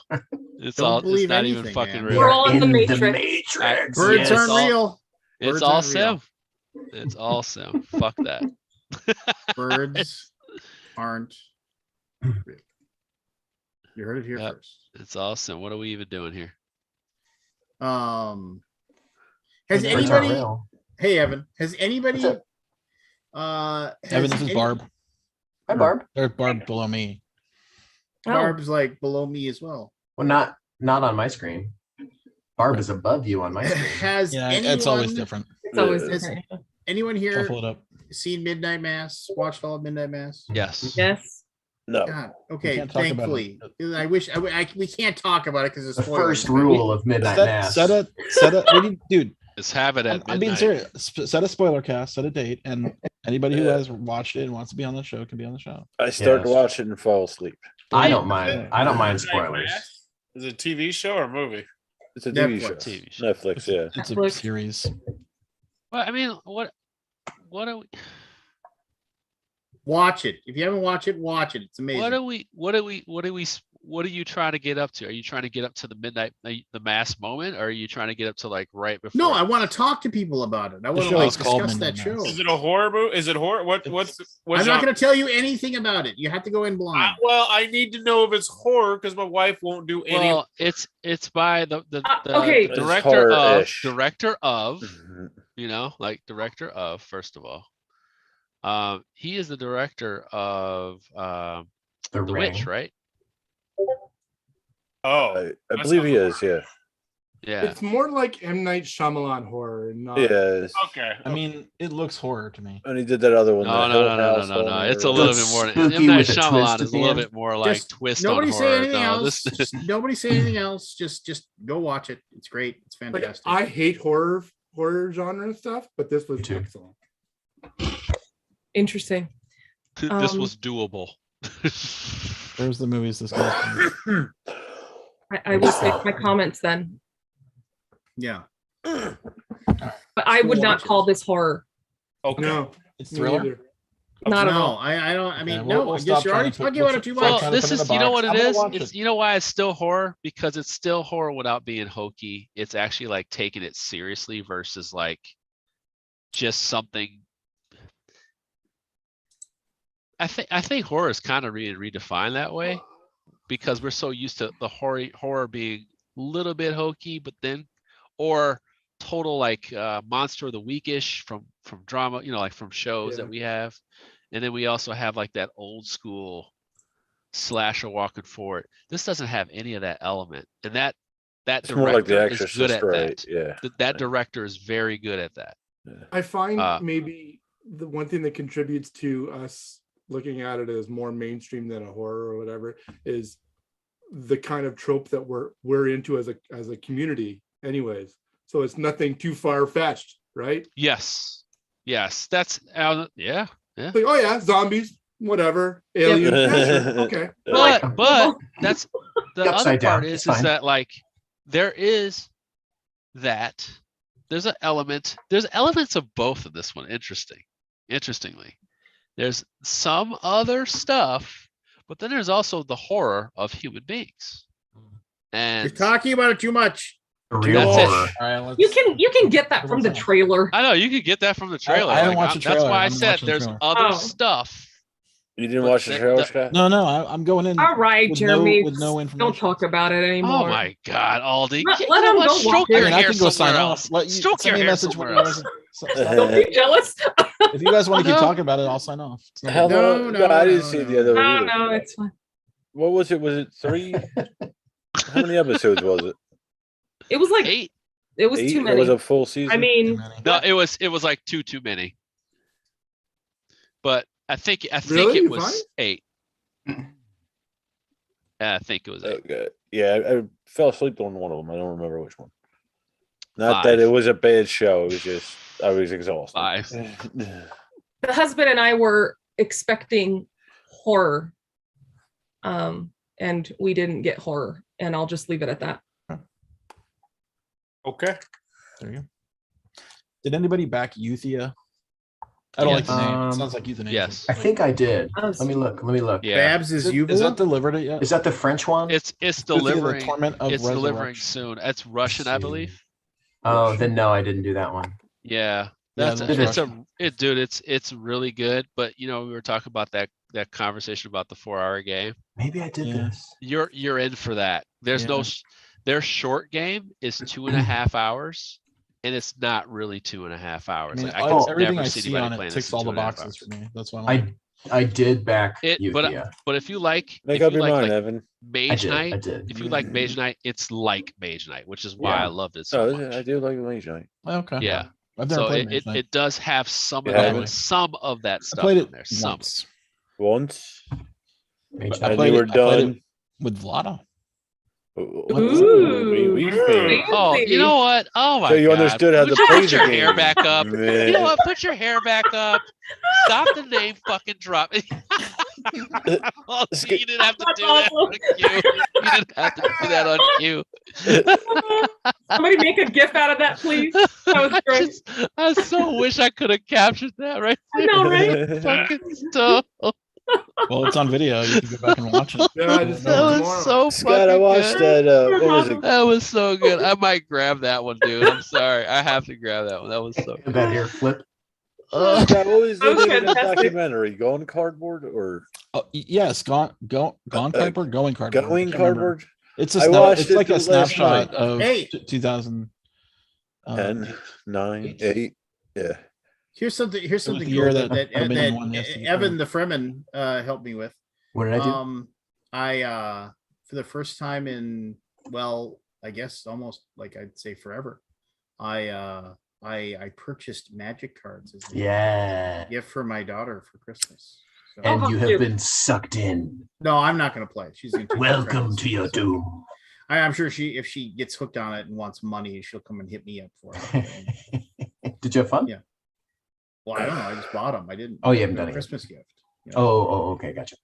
It's
Don't believe
it's not
anything,
even fucking
man.
real.
We're all in the Matrix.
Birds aren't real.
It's
Birds
all
aren't
sim.
real.
It's all sim. Fuck that.
Birds aren't real. You heard it here
Yep.
first.
It's all sim. What are we even doing here?
Has
Birds aren't
anybody?
real.
Hey, Evan. Has anybody?
What's
Evan, this is Barb.
Hi, Barb.
There's Barb below me.
Oh,
Barb's like below me as well.
Well, not on my screen. Barb is above you on my screen.
Has
Yeah,
anyone,
it's always different.
it's always
Has
different.
anyone here
Shuffle it up.
seen Midnight Mass? Watched all of Midnight Mass?
Yes.
Yes.
No.
God. Okay.
can't talk about
Thankfully, I wish we can't talk about it because it's
The
spoilers,
first
but
rule of Midnight Mass.
Set a we need, dude.
Just have it at
I'm being
midnight.
serious. Set a spoiler cast, set a date, and anybody who has watched it and wants to be on the show can be on the show.
I start to
Yes.
watch it and fall asleep.
I don't mind. I don't mind spoilers.
Is it a TV show or movie?
It's a TV
Netflix.
show.
TV show.
Netflix, yeah.
It's a
Netflix.
series.
Well, I mean, what are we?
watch it. If you haven't watched it, watch it. It's amazing.
What are you trying to get up to? Are you trying to get up to the mass moment, or are you trying to get up to like right before?
No, I want to talk to people about it. I want to
show
like
is called
discuss that
Midnight
show.
Mass.
Is it a horror movie? Is it horror? What's
I'm not going to tell you anything about it. You have to go in blind.
well, I need to know if it's horror because my wife won't do any.
Well, it's by the
okay.
It's
director
horror-ish.
of
Mhm.
you know, like director of, first of all, he is the director of
The
The
Ring.
Witch, right?
oh,
I
That's
believe he
not
is, yeah.
Yeah.
It's more like M. Night Shyamalan horror, not
Yeah. it's-
okay.
I mean, it looks horror to me.
And he did that other one.
No.
the Hill House
No.
one
It's a
or-
little
Looks
bit more.
spooky
M. Night
with a twist
Shyamalan
at
is a
the
little
end.
bit more like
Just
twist
nobody
on
say
horror.
anything
No,
else.
this
Nobody say anything else. Just go watch it. It's great. It's
like
fantastic.
I hate horror genre and stuff, but this was
Me too.
excellent.
Interesting.
this
Um,
was doable.
There's the movies this guy's done.
I will save my comments then,
Yeah.
but I would not
Watch it.
call this horror.
Okay.
No,
It's
me
thriller.
neither.
Not at
No,
all.
I don't. I mean,
Okay,
no.
we'll
Just
stop
you're already
trying to put-
talking about it too
we'll
much.
try
Well,
to
this
put it in
is,
a
you know
box.
what
I'm
it
gonna
is?
watch
It's,
it.
you know why it's still horror? Because it's still horror without being hokey. It's actually like taking it seriously versus like just something. I think horror is kind of redefined that way because we're so used to the horror being a little bit hokey, but then or total like monster of the weekish from drama, you know, like from shows
Yeah.
that we have. And then we also have like that old school slasher walking forward. This doesn't have any of that element. And that
It's more like The
director is good
Exorcist,
at
right?
that.
Yeah.
That director is very good at that.
I find
Uh,
maybe the one thing that contributes to us looking at it as more mainstream than a horror or whatever is the kind of trope that we're into as a community anyways. So it's nothing too far-fetched, right?
Yes. That's yeah.
Like, oh yeah, zombies, whatever, aliens. Yeah, sure, okay.
But that's the other
Upside down,
part
it's
is
fine.
that like there's elements of both of this one. Interestingly, there's some other stuff, but then there's also the horror of human beings.
You're
And
talking about it too much.
Real
That's it.
horror.
All right, let's,
You can get that from the trailer.
I know you could get that from the trailer.
I haven't
Like,
watched the
that's
trailer.
why I
I'm
said
watching the
there's
trailer.
other
Oh.
stuff
You didn't
But
watch the
the-
trailer,
the-
Scott?
No, I'm going in.
All right,
with
Jeremy.
with no
Don't
information.
talk about it anymore.
Oh my God, Aldi!
Let
You
him
know what?
go watch
Stroke
it.
your
I mean, I
hair
can go sign
somewhere
off.
else. Stroke your
Send me a
hair
message
somewhere
when
else.
Don't be jealous.
If you guys want to keep
No.
talking about it, I'll sign off. It's no
Hell
big
no,
No,
I didn't
no,
see
no.
the other one
No,
either.
no, it's fine.
What was it? Was it 3? How many episodes was it?
It was like
8.
it was
8?
too
It
many.
was a full season.
I
deal.
mean,
No, it was like too many. But I think
Really?
it
You
was
find?
8. Yeah, I think it was 8.
Okay. Yeah, I fell asleep on one of them. I don't remember which one. Not that
5.
it was a bad show. It was just I was exhausted.
5.
the husband and I were expecting horror, and we didn't get horror, and I'll just leave it at that.
Okay.
There you go. Did anybody back Euthia? I don't like the name. It
Yes.
sounds like euthanasia.
Yes.
I think I did.
Yes.
Let me look.
Yeah.
Babs
Is
is
that
Uvula?
delivered it yet?
Is that the French one?
It's
Euthia, the
delivering.
torment of
It's delivering
resurrection.
soon. It's Russian, I
see.
believe.
Oh, then no, I didn't do that one.
Yeah.
Yeah,
That's
it
looks
dude, it's really good. But we were talking about that conversation about the 4-hour game.
Maybe I did
Yeah.
this.
You're in for that. There's
Yeah.
their short game is 2.5 hours, and it's not really 2.5
I
hours.
mean,
Like, I could
everything
never
I
see
see
anybody
on
playing
it
this
ticks
in
all the
2.5
boxes
hours.
for me. That's why I'm
I did back
It, but
Euthia.
but if you like,
Make
if
up
you
your
like,
mind,
like
Evan.
Mage
I
Knight,
did.
if you like Mage Knight, it's like Mage Knight, which is why
Yeah.
I loved it so
Oh,
much.
I do like Mage Knight.
okay.
Yeah.
I've never
So
played
it,
Mage Knight.
it does have some
You
of that,
haven't?
some of that
I
stuff
played
in
it
there. Some.
once.
Once.
Mage
I
And
Knight.
played
you were
it. I played
done.
it with Vlada.
Ooh, we fan.
Oh, you know what? Oh my
So you
God.
understood how
Would
to
you
play
put
the
your hair
game.
back up? You know
Man.
what? Put your hair back up. Stop the name fucking drop. Well, you didn't have to do that on cue. You didn't have to do that on cue.
Somebody make a gif out of that, please. That was great.
I so wish I could have captured that right
I
there.
know, right?
Fucking stuff.
Well, it's on video. You can go back and watch it.
Yeah, I just
That
know
was
tomorrow.
so
Scott, I
fucking
watched
good.
that. What was it?
That was so good. I might grab that one, dude. I'm sorry. I have to grab that one. That was so good.
That hair flip.
Scott, what was the
That was
name of that
fantastic.
documentary? Going Cardboard or
Yes, gone cardboard, going cardboard.
Going
I can't remember.
Cardboard?
It's
I
a
watched
it's
it
like a
last
snapshot
night.
of
Hey.
2000.
10, 9, 8. Yeah.
Here's something
the
cool
year
that,
that
that,
Dominion won the SCG
Evan the Fremen helped me with.
What did I do?
I for the first time in, well, I guess almost like I'd say forever, I purchased magic cards as a
Yeah.
gift for my daughter for Christmas. So,
Oh,
And
how
you have
cute.
been sucked in.
no, I'm not going to play. She's gonna take my
Welcome
friends.
to your
So,
doom.
I'm sure if she gets hooked on it and wants money, she'll come and hit me up for it.
Did you have fun?
Yeah. Well, I don't know. I just bought them. I didn't.
Oh, you haven't
they're a
done it yet.
Christmas gift. you know.
Oh, okay, gotcha.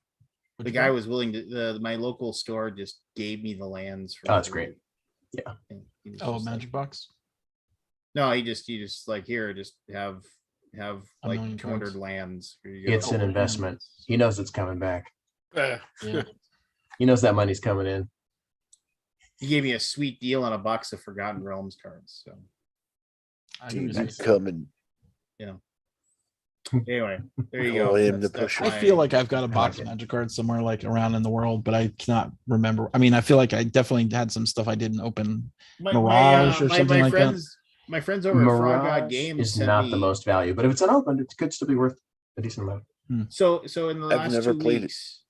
The guy was willing to. My local store just gave me the lands. For
Oh, that's
free.
great. Yeah.
And he was
Oh,
just
magic box.
No, he just like, here, just have
A
like
million
200
cards.
lands. Here you go.
It's an investment. He knows it's coming back.
Yeah.
He knows that money's coming in.
He gave me a sweet deal on a box of Forgotten Realms cards. So
I
Dude,
use
that's
it.
Coming.
anyway, there you
Call
go.
him the
That's
I
my-
feel like I've got a
like
box
it.
of magic cards somewhere like around in the world, but I cannot remember. I mean, I feel like I definitely had some stuff I didn't open. Mirage or something like that?
My friends over at Frog God
Mirage
Games
is
sent
not
me,
the most value, but if it's unopened, it could still be worth a decent amount.
So in the
I've
last
never
2
played it.
weeks,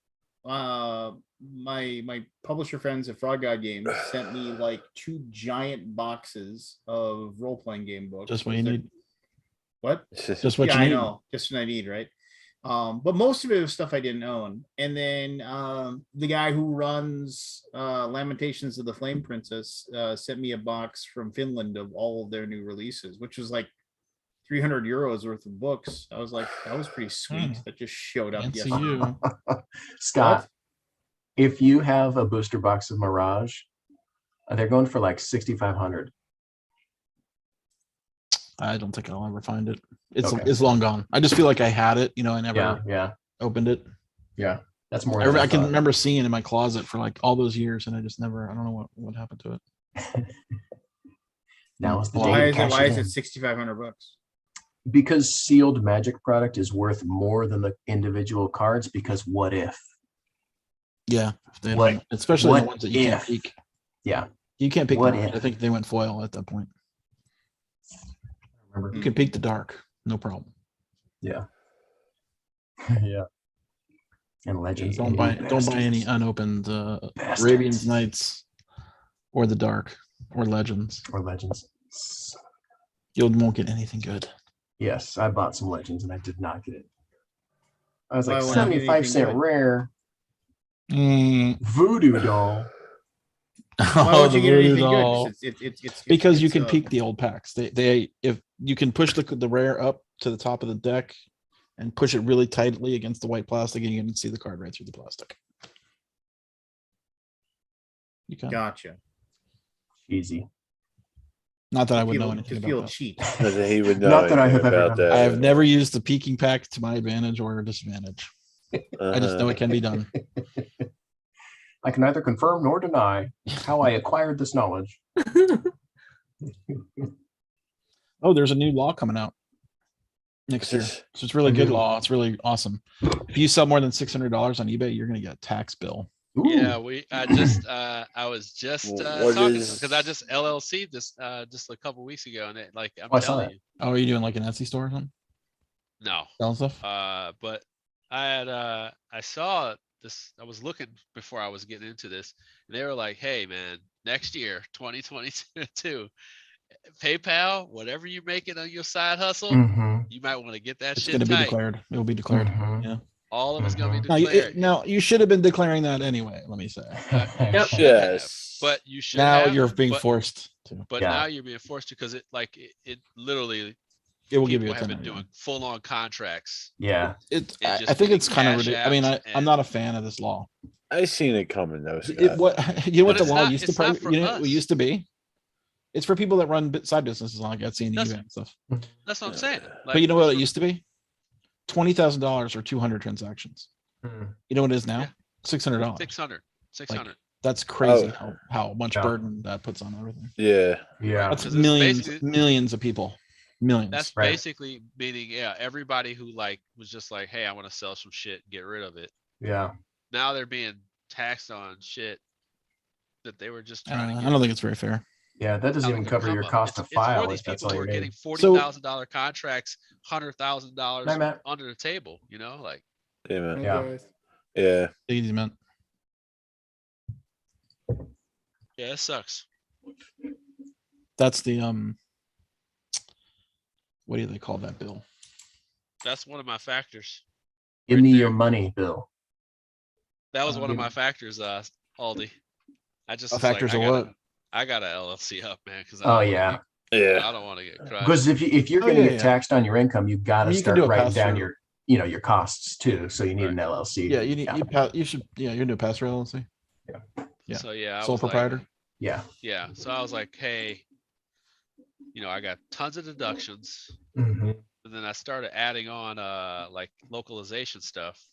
my publisher friends at Frog God Games sent me like 2 giant boxes of role playing game books.
Just what you
They're-
need.
What?
Just what
yeah,
you
I
need.
know, just what I need, right? But most of it was stuff I didn't own. And then the guy who runs Lamentations of the Flame Princess sent me a box from Finland of all of their new releases, which was like 300 euros worth of books. I was like, that was pretty sweet. That just showed up
Fancy
yesterday.
you.
Scott, if you have a booster box of Mirage, they're going for like 6,500.
I don't think I'll ever find it. It's
Okay.
it's long gone. I just feel like I had it. I never
Yeah.
opened it.
That's more.
I,
than
I can
thought.
remember seeing it in my closet for like all those years, and I just never. I don't know what happened to it.
Now is the
Why
day
is
to
it?
cash
Why is
in.
it 6,500 bucks?
because sealed Magic product is worth more than the individual cards. Because what if?
Yeah,
What-
especially
what
the ones that you can't
if?
peek.
Yeah.
You can't peek.
What
the light. I
if?
think they went foil at that point.
Remember?
You can peek the dark, no problem.
Yeah. Yeah. And Legends.
Don't buy any
bastards.
unopened
Bastards.
Arabian Nights or the Dark or Legends.
Or Legends.
You won't get anything good.
Yes, I bought some Legends and I did not get it. I was
Why
like,
wouldn't you get
75-cent
anything good?
rare
Mm.
voodoo doll.
Why
Oh,
would
the
you get
voodoo
anything
doll.
good? It's
Because you
it's,
can peek the old packs. They if you can push the rare up to the top of the deck and push it really tightly against the white plastic, and you can see the card right through the plastic. You can.
Gotcha.
Easy.
Not that I would know
To
anything
feel
about that.
cheat.
That he would know
Not that I
anything
have ever
about
done
that.
I have never used the peeking pack to my advantage or disadvantage. I just know
Uh-huh.
it can be done.
I can neither confirm nor deny how I acquired this knowledge.
Oh, there's a new law coming out next year. So it's really good law. It's really awesome. If you sell more than $600 on eBay, you're going to get a tax bill.
Ooh.
Yeah, I was just
What
talking
is-
because I just LLC this just a couple weeks ago, and I'm
I saw
telling
that.
you,
Oh, are you doing like an Etsy store or something?
no.
Selling stuff?
But I had I saw this. I was looking before I was getting into this, and they were like, "Hey, man, next year, 2022, PayPal, whatever you're making on your side hustle,
Mm-hmm.
you might want to get that
It's
shit
going to be
tight.
declared. It will be declared.
Mhm.
Yeah.
All of it's gonna be
Now,
declared.
now you should have been declaring that anyway. Let me say.
Yep.
Should
Yes.
have, but you should
Now
have,
you're being
but,
forced to.
But
Yeah.
now you're being forced to because it literally
It will give
people
you a
have been
1099.
doing full on contracts.
Yeah.
It's.
and
I
just
think it's
getting
kind of
cash
ridiculous. I mean,
apps
I'm
and-
not a fan of this law.
I seen it coming though.
It,
Scott.
what you know what
But
the
it's
law
not-
used to
it's not
probably
for
you know what it
us.
used to be. It's for people that run side businesses like Etsy and
That's-
eBay and stuff.
That's what I'm saying.
But you know what it
for-
used to be? $20,000 or 200 transactions.
Hmm.
You know what it is now?
Yeah.
$600.
600.
That's crazy
Oh.
how much
Yeah.
burden that puts on everything.
Yeah.
Yeah.
That's
'Cause it's
millions,
basically-
millions of people. Millions.
That's
Right.
basically meaning, yeah, everybody who was just like, hey, I want to sell some shit, and get rid of it.
Yeah.
Now they're being taxed on shit that they were just trying to
I
get.
don't think it's very fair.
Yeah. That doesn't
out of
even
the
cover your
come up.
cost to
It's for
file
these
if that's
people
all
who
you
are getting
need.
$40,000 contracts, $100,000
Hi, Matt.
under the table. You know, like
Yeah, man.
Yeah.
Yeah.
Easy, man.
yeah, it sucks.
That's the what do they call that bill?
That's one of my factors.
Give
Right
me
there.
your money, Bill.
That was one of
give-
my factors, Aldi. I just
Oh,
was like,
factors
I
of
gotta-
what?
I got a LLC up, man, because
Oh yeah.
Yeah.
I don't want to get crushed.
Because if you're
Oh,
going to
yeah,
get
yeah.
taxed on your income, you've got
I
to
mean, you can
start
do a
writing down
pass-through.
your costs too. So you need an LLC.
Yeah, you need you should you can do a pass through LLC. Yeah.
So yeah, I
Sole
was like-
proprietor.
Yeah.
yeah. So I was like, hey, I got tons of deductions.
Mm-hmm.
And then I started adding on like localization stuff.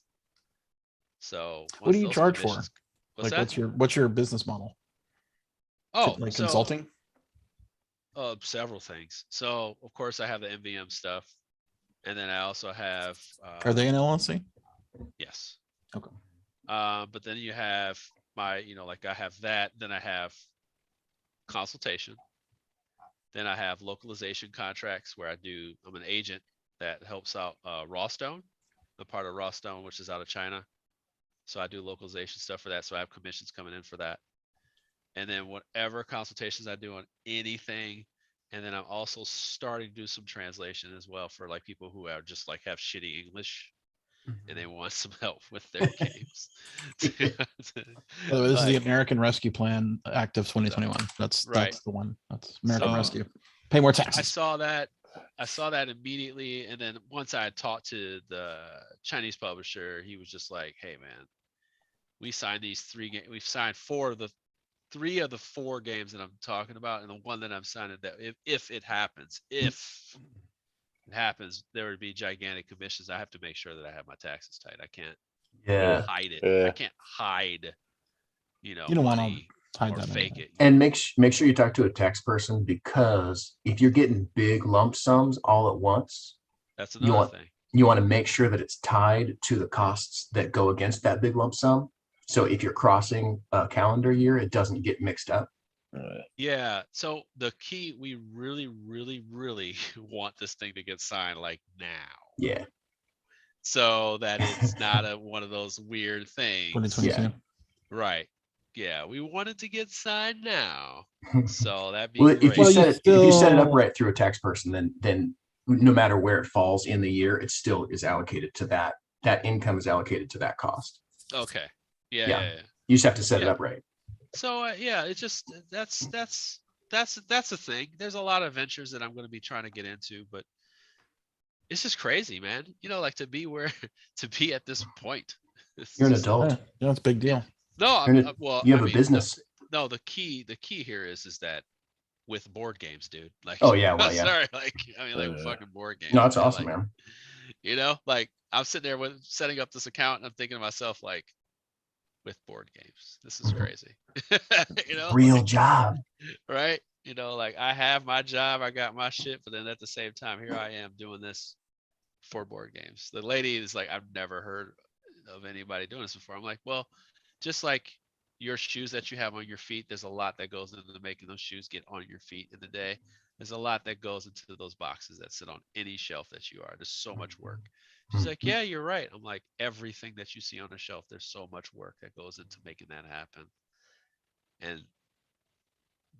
So
What
once
do you
those
charge for?
commissions- What's
Like
that?
what's your business model?
Oh,
Like
so,
consulting?
several things. So of course I have the MVM stuff, and then I also have.
Are they an LLC?
Yes.
Okay.
But then you have my, like I have that. Then I have consultation. Then I have localization contracts where I'm an agent that helps out Rawstone, the part of Rawstone, which is out of China. So I do localization stuff for that. So I have commissions coming in for that. And then whatever consultations I do on anything. And then I'm also starting to do some translation as well for like people who are just like have shitty English and they want some help with their games.
By the way, this is the
Like-
American Rescue Plan Act of 2021. That's
Right.
the one. That's American
So-
Rescue. Pay more
I
taxes.
saw that immediately, and then once I had talked to the Chinese publisher, he was just like, "Hey, man, we signed these 3 games. We've signed 3 of the 4 games that I'm talking about, and the one that I'm signing that if it happens, there would be gigantic commissions. I have to make sure that I have my taxes tight. I can't
Yeah.
hide it.
Yeah.
I can't hide,
You don't wanna
money
hide
or
that
fake
anyway.
it.
And make sure you talk to a tax person, because if you're getting big lump sums all at once,
That's
You
another
want
thing.
you want to make sure that it's tied to the costs that go against that big lump sum. So if you're crossing a calendar year, it doesn't get mixed up.
Yeah. So the key, we really, really, really want this thing to get signed like now.
Yeah.
So that it's not one of those weird things.
2022.
Yeah.
Right. Yeah. We want it to get signed now. So that'd be
Well,
great.
if you
Well,
set
you
it if you set it up
still-
right through a tax person, then no matter where it falls in the year, it still is allocated to that. That income is allocated to that cost.
Okay. Yeah.
Yeah.
Yeah. Yeah.
You just have to set it
Yeah.
up right.
So yeah, it's just that's the thing. There's a lot of ventures that I'm going to be trying to get into, but it's just crazy, man. You know, like to be at this point. It's
You're an
just-
adult.
Yeah, it's a big deal.
No,
You're an-
well,
you have
I
a
mean,
business.
No, the key here is that with board games, dude. Like,
Oh, yeah, well, yeah.
sorry, like I mean, like fucking board games.
No, it's
man,
awesome,
like,
man.
You know, like I'm sitting there with setting up this account, and I'm thinking to myself, like, with board games, this is
Mhm.
crazy. You know,
Real
like,
job.
right? You know, like I have my job, I got my shit, but then at the same time, here I am doing this for board games. The lady is like, I've never heard of anybody doing this before. I'm like, well, just like your shoes that you have on your feet, there's a lot that goes into making those shoes get on your feet in the day. There's a lot that goes into those boxes that sit on any shelf that you are. There's so much work. She's like, yeah, you're right. I'm like, everything that you see on the shelf, there's so much work that goes into making that happen. And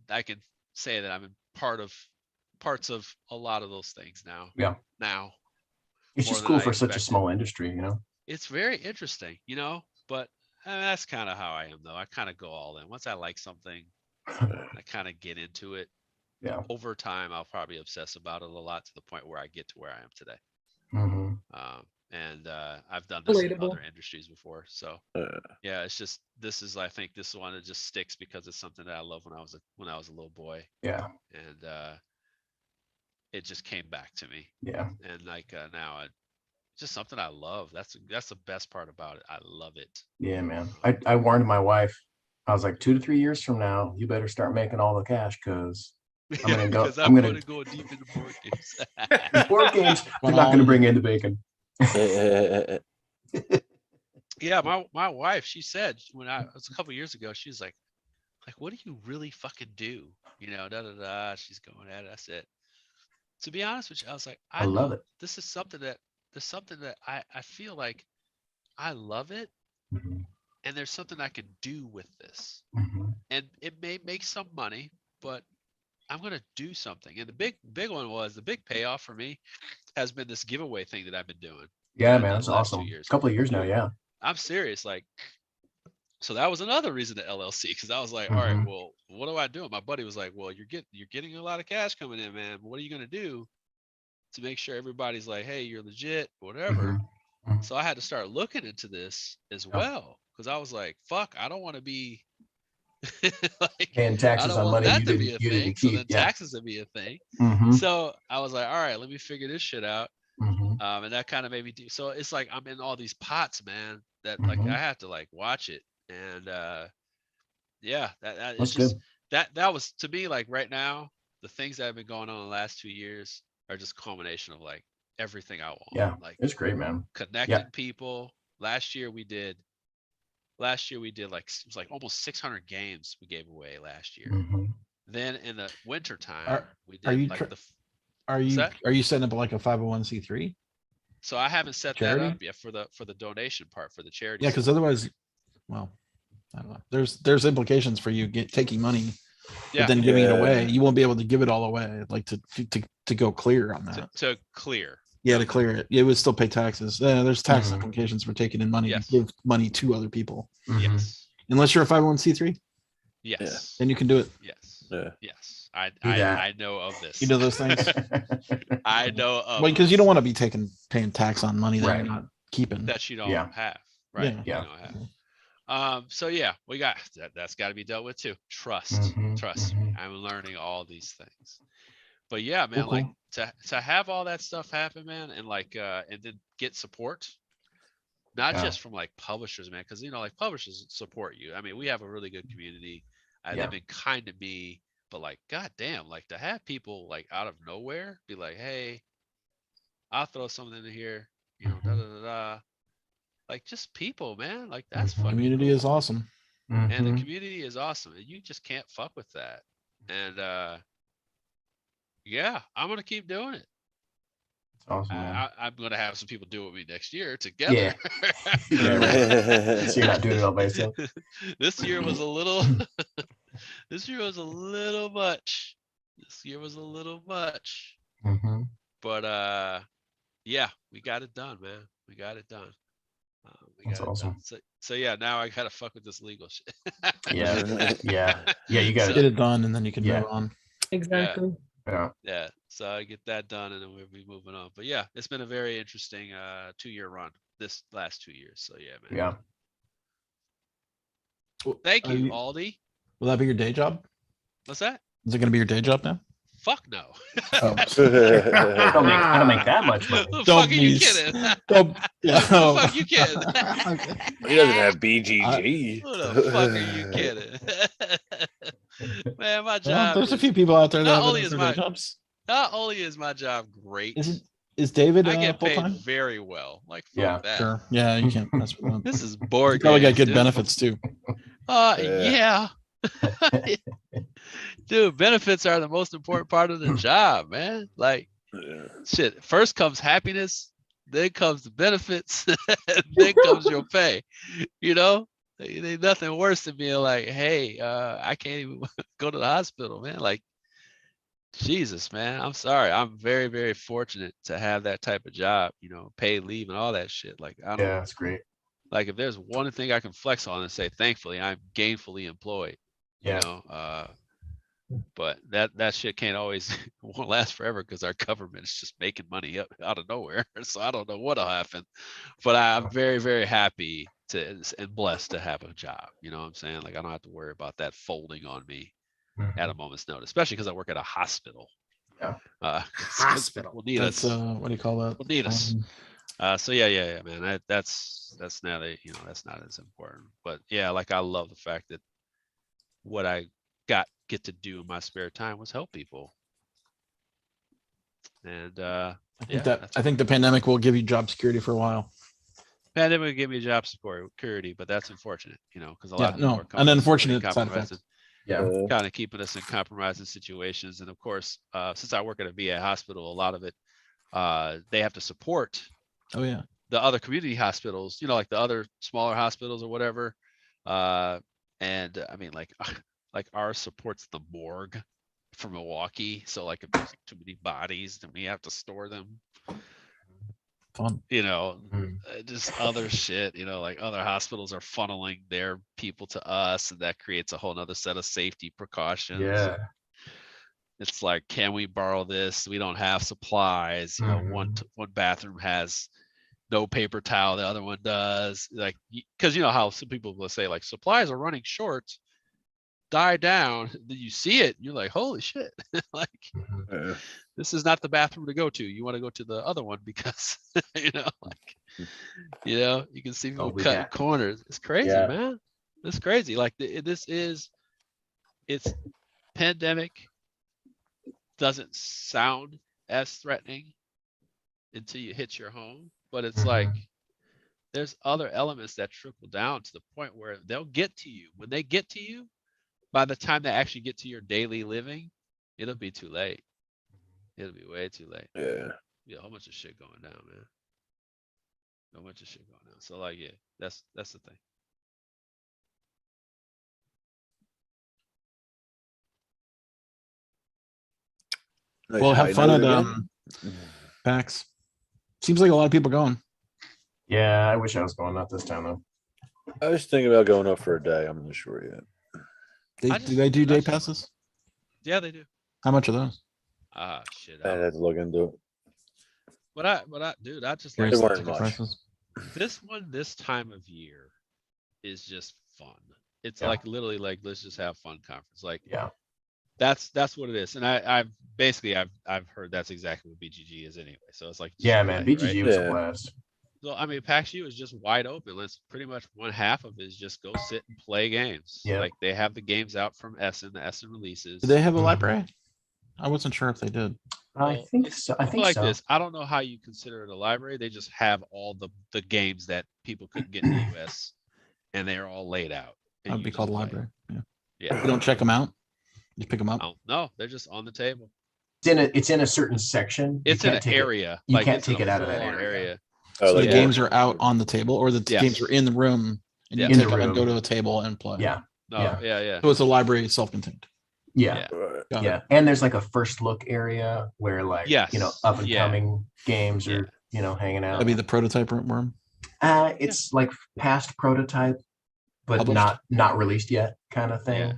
I can say that I'm in parts of a lot of those things now.
Yeah.
Now.
It's
more
just
than
cool
I
for such a
expected.
small industry, you know?
It's very interesting, you know, but that's kind of how I am though. I kind of go all in. Once I like something, I kind of get into it.
Yeah.
Over time, I'll probably obsess about it a lot to the point where I get to where I am today.
Mhm.
And I've done this in
Relatable.
other industries before. So yeah, it's just I think this one that just sticks because it's something that I loved when I was a little boy,
Yeah.
and it just came back to me.
Yeah.
And like now, it's just something I love. That's the best part about it. I love it.
Yeah, man. I warned my wife. I was like, 2 to 3 years from now, you better start making all the cash because I'm gonna go.
Because
I'm
going
gonna
to go deep into board games.
these board games. They're
Well,
not gonna bring in the bacon.
Yeah, my wife, she said when it was a couple years ago, she was like, what do you really fucking do? You know, da da da. She's going at it. I said, to be honest with you, I was like,
I love
know
it.
This is something that I feel like I love it,
Mhm.
and there's something I can do with this,
Mhm.
and it may make some money, but I'm gonna do something. And the big one was the big payoff for me has been this giveaway thing that I've been doing.
Yeah,
in
man,
the
that's
last 2
awesome.
years.
A couple of years now,
Dude,
yeah.
I'm serious. Like, so that was another reason to LLC, because I was like, all right,
Mhm.
well, what do I do? My buddy was like, well, you're getting a lot of cash coming in, man. What are you gonna do to make sure everybody's like, hey, you're legit, whatever?
Mhm. Mhm.
So I had to start looking into this as
Yeah.
well, because I was like, fuck, I don't want to be like,
Paying
I
taxes
don't
on
want
money
that
you
to be a
didn't
thing. So
keep.
then
Yeah.
taxes would be a thing.
Mhm.
So I was like, all right, let me figure this shit out.
Mhm.
And that kind of made me do. So it's like I'm in all these pots, man. That like
Mhm.
I have to like watch it, and yeah, that
That's
it's just
good.
that was to me like right now. The things that have been going on in the last 2 years are just culmination of like everything I want.
Yeah,
Like
it's great, man.
connecting people. Last year we did like it was like almost 600 games we gave away last year.
Mhm.
Then in the winter time we
Are
did
you
like
tr-
the
Are
What's
you
that?
are you setting up like a 501c3?
so I haven't set that
Charity?
up yet for the donation part for the charity.
Yeah, because
stuff.
otherwise, well, I don't know. There's implications for you taking money,
Yeah.
but then giving it
Yeah.
away. You won't be able to give it all away. Like to go clear on that.
to clear.
Yeah, to clear it. It would still pay taxes. There's tax
Mhm.
implications for taking in money
Yes.
to give money to other people.
Mhm.
Yes.
Unless you're a 501c3,
Yes.
then you can do it.
Yes.
Yeah.
Yes. I
Do that.
I know of this.
You know those things.
I know of
Well, because you
this
don't want to be paying tax on money that
Right.
you're not keeping.
that you don't
Yeah.
have. Right.
Yeah.
Yeah.
You don't have. So yeah, we got that's got to be dealt with too. Trust.
Mhm.
Trust me.
Mhm.
I'm learning all these things. But yeah, man,
Cool,
like
cool.
to have all that stuff happen, man, and like and then get support, not
Yeah.
just from like publishers, man, because like publishers support you. I mean, we have a really good community.
Yeah.
They've been kind to me, but like, goddamn, like to have people like out of nowhere be like, hey, I'll throw something in here, you know, da da da da. Like just people, man. Like that's fucking
Community
cool.
is awesome.
And the
Mhm.
community is awesome. And you just can't fuck with that. And yeah, I'm gonna keep doing it.
It's awesome, man.
I'm gonna have some people do it with me next year together.
Yeah. So you're not doing it all by yourself.
This year was a little this year was a little much. This year was a little much.
Mhm.
But yeah, we got it done, man. We got it done. We
That's
got it
awesome.
done. So yeah, now I gotta fuck with this legal shit.
Yeah. Yeah. You got
Get
it.
it done, and then you can
Yeah.
move on.
Exactly.
Yeah.
Yeah, so I get that done and then we'll be moving on. But yeah, it's been a very interesting 2-year run this last 2 years. So yeah, man.
Yeah.
Thank
Are
you,
you-
Aldi.
Will that be your day job?
What's that?
Is it going to be your day job now?
Fuck no.
Oh. I don't make that much money.
The
Don't
fuck are you
be
kidding?
Don't.
The fuck you kidding?
He doesn't have BGG.
Who the fuck are you kidding? Man, my
Well,
job.
there's a
is-
few people out there that
Not
have
only
it
is
as their
my
day jobs.
not only is my job great,
Is David
I get
full
paid
time?
very well. Like fuck
Yeah,
that.
Sure. Yeah, you can't mess with that.
This is board
You probably got
games,
good
dude.
benefits too.
Yeah. Dude, benefits are the most important part of the job, man. Like shit. First comes happiness, then comes the benefits, then comes your pay. You know? Ain't nothing worse than being like, hey, I can't even go to the hospital, man. Like, Jesus, man. I'm sorry. I'm very, very fortunate to have that type of job, you know, paid leave and all that shit. Like, I don't
Yeah, that's great.
like if there's one thing I can flex on and say, thankfully, I'm gainfully employed, you
Yeah.
know. But that shit can't always won't last forever because our government is just making money up out of nowhere. So I don't know what'll happen. But I'm very, very happy to and blessed to have a job. You know what I'm saying? Like I don't have to worry about that folding on me at a moment's notice, especially because I work at a hospital.
Yeah.
'Cause
Hospital.
will need
That's
us.
what do you call that?
Will need us. So yeah, man. That's not that's not as important. But yeah, like I love the fact that what I get to do in my spare time was help people. And
I think the pandemic will give you job security for a while.
pandemic would give me job security, but that's unfortunate, you know, because a lot of people are
an
coming
unfortunate side effect.
Yeah.
kind of keeping us in compromising situations. And of course, since I work at a VA hospital, a lot of it, they have to support
Oh yeah.
the other community hospitals, you know, like the other smaller hospitals or whatever. And I mean, like ours supports the morgue for Milwaukee. So like if there's too many bodies, then we have to store them.
Fun.
You know,
Mhm.
just other shit, you know, like other hospitals are funneling their people to us, and that creates a whole nother set of safety precautions.
Yeah.
It's like, can we borrow this? We don't have supplies. You know, one bathroom has no paper towel, the other one does. Like, because you know how some people will say like supplies are running short, die down. Then you see it, and you're like, holy shit! Like, this is not the bathroom to go to. You want to go to the other one because you know, like, you know, you can see people
we
cutting
got-
corners. It's crazy,
Yeah.
man. It's crazy. Like it's pandemic doesn't sound as threatening until you hit your home, but it's like there's other elements that trickle down to the point where they'll get to you. When they get to you, by the time they actually get to your daily living, it'll be too late. It'll be way too late.
Yeah.
Yeah, a whole bunch of shit going down, man. A whole bunch of shit going down. So like, yeah, that's the thing.
Nice
Well,
high
have fun
note
at
again.
PAX. Seems like a lot of people going.
Yeah, I wish I was going, not this time though.
I was thinking about going up for a day. I'm not sure yet.
Do they do day passes?
Yeah, they do.
How much are those?
Shit.
I'd have to look into it.
But I dude, I just like
Curious
weren't
the ticket
much.
prices.
this one. This time of year is just fun. It's
Yeah.
like literally like let's just have fun conference. Like
Yeah.
that's what it is. And I've heard that's exactly what BGG is anyway. So it's like just
Yeah,
a
man.
night,
BGG
right?
was
Yeah.
a blast.
So I mean, PAX U is just wide open. Let's pretty much one half of it is just go sit and play games.
Yeah.
Like they have the games out from Essen, the Essen releases.
Do they have a
Mhm.
library? I wasn't sure if they did.
I
Well,
think
it's
so. I think
like
so.
this. I don't know how you consider it a library. They just have all the games that people couldn't get in the US, and they're all laid out.
That would be called a library. Yeah.
Yeah.
You don't check them out. You pick them up.
No, they're just on the table.
It's in a certain section.
It's in an area.
You
like
can't
it's in
take
a
it out of that
full-on
area.
Oh,
So
like
the
Yeah.
games are out on the table, or the games
Yes.
are in the room, and you
Yeah.
take
In the
them and go
room.
to a table and play.
Yeah,
No,
Yeah.
yeah.
So it's a library, self-contained.
yeah,
Right.
Got
yeah.
it.
And there's like a first look area where like
Yes.
up and
Yeah.
coming games
Yeah.
are hanging out.
That'd be the prototype room.
It's like past prototype, but
Published?
not released yet, kind of thing.
Yeah.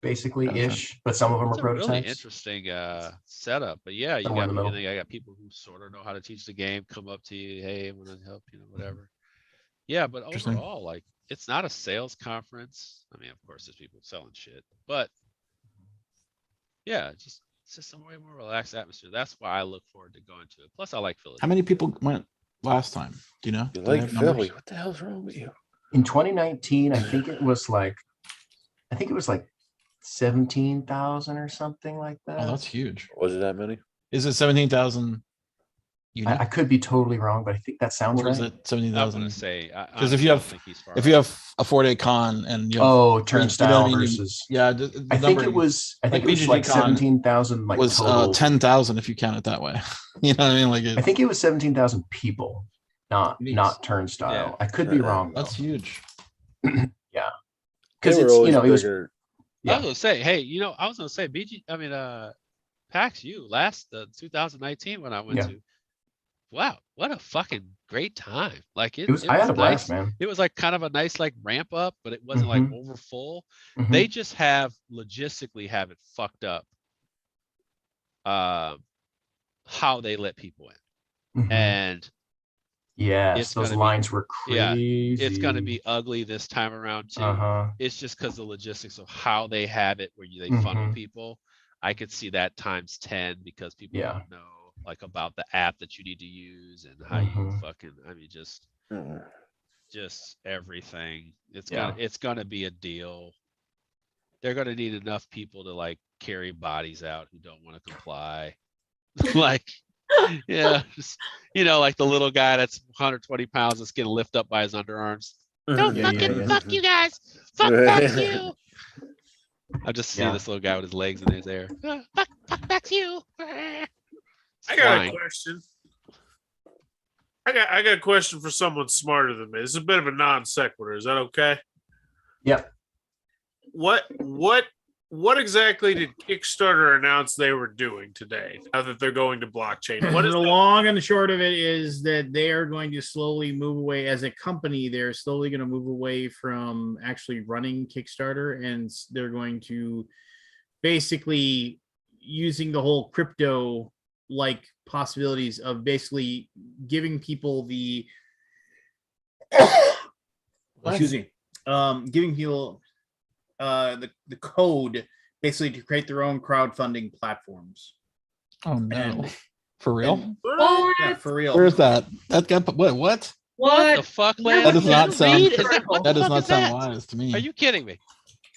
Basically
Gotcha.
ish. But some of them
It's
are
a really
prototypes.
interesting setup. But yeah, you
Somewhere
got
in the middle.
I got people who sort of know how to teach the game, come up to you, hey, I want to help, whatever. Yeah, but
Interesting.
overall, like it's not a sales conference. I mean, of course, there's people selling shit, but yeah, it's just a way more relaxed atmosphere. That's why I look forward to going to it. Plus, I like Philadelphia.
How many people went last time? Do you know?
You
Do they
like
have numbers?
Philly? What the hell's wrong with you?
In 2019, I think it was like 17,000 or something like that.
Oh, that's huge.
Was it that many?
Is it 17,000
I could be totally wrong, but I think that sounds
Or is
right.
it
I'm gonna
17,000?
say
Because if you
I don't
have
think he's far
if you
off.
have a 4-day con and you have,
Oh, turnstile
I mean?
versus.
yeah,
I think it was
like
like
BGG Con
17,000 like
was
total.
10,000 if you count it that way. You know what I mean? Like
I think it was 17,000 people, not
Jeez.
turnstile.
Yeah.
I could be wrong though.
that's huge.
Because
They
it's
were always
it was
bigger.
I was gonna say, hey, I was gonna say PAX U last 2019 when I went
Yeah.
to. Wow, what a fucking great time! Like
it was. I had a blast,
nice.
man.
It was like kind of a nice like ramp up, but it wasn't like over full.
Mhm.
They just logistically have it fucked up. How they let people in,
Mhm.
and
Yes,
it's
those
gonna be-
lines were
yeah,
crazy.
it's gonna be ugly this time around too.
Uh-huh.
It's just because the logistics of how they have it, where they funnel
Mhm.
people. I could see that times 10 because people
Yeah.
don't know like about the app that you need to use and how you
Mhm.
fucking. I mean, just
Mm.
everything. It's
Yeah.
gonna be a deal. They're gonna need enough people to like carry bodies out who don't want to comply. Like, yeah, just, like the little guy that's 120 pounds that's getting lifted up by his underarms. Don't
Yeah, yeah,
fucking
yeah.
fuck you guys. Fuck you. I just see
Yeah.
this little guy with his legs in his air. Fuck you.
I got a question. I got a question for someone smarter than me. This is a bit of a non sequitur. Is that okay?
Yep.
What exactly did Kickstarter announce they were doing today? Now that they're going to blockchain, what is
The
the
long and the short of it is that they are going to slowly move away as a company. They're slowly going to move away from actually running Kickstarter, and they're going to basically using the whole crypto like possibilities of basically giving people the excuse me, giving people the code basically to create their own crowdfunding platforms.
Oh no.
And-
For real?
and-
What?
yeah, for real.
Where's that? That got what?
What
What?
the fuck,
Where
Lance?
That does
would
not
you
sound-
read
Is that, what
That
the
does
fuck
not
is
sound
that?
wise to me.
Are you kidding me?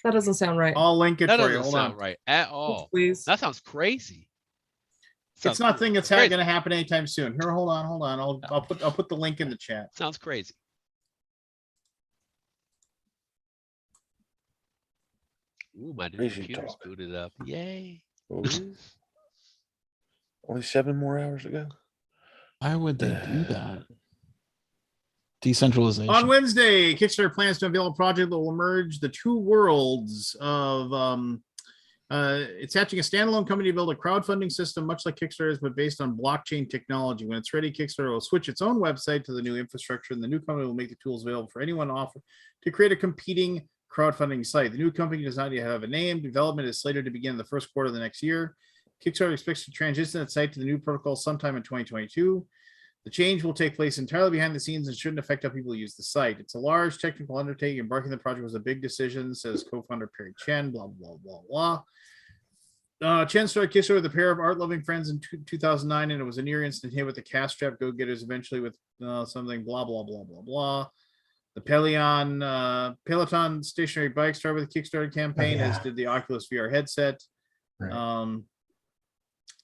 That doesn't sound right.
I'll link it
That
for you.
doesn't
Hold
sound
on.
right at all.
Please.
That sounds crazy.
It's nothing that's
crazy.
going to happen anytime soon. Here, hold on. I'll put the link in the chat.
Sounds crazy. Ooh, my new
Crazy
computer's
talk.
booted up. Yay.
Oh, only 7 more hours to go.
Why would they do that? Decentralization.
On Wednesday, Kickstarter plans to unveil a project that will merge the two worlds of it's hatching a standalone company to build a crowdfunding system, much like Kickstarter's, but based on blockchain technology. When it's ready, Kickstarter will switch its own website to the new infrastructure, and the new company will make the tools available for anyone to create a competing crowdfunding site. The new company does not yet have a name. Development is slated to begin in the first quarter of the next year. Kickstarter expects to transition that site to the new protocol sometime in 2022. The change will take place entirely behind the scenes and shouldn't affect how people use the site. It's a large technical undertaking. Embarking on the project was a big decision, says co-founder Perry Chen, blah, blah, blah, blah. Chen started Kickstarter with a pair of art-loving friends in 2009, and it was a near instant hit with the cash strap go-getters, eventually with something, blah, blah, blah, blah, blah. The Peloton stationary bike started with a Kickstarter campaign, as did the Oculus VR headset.
Right.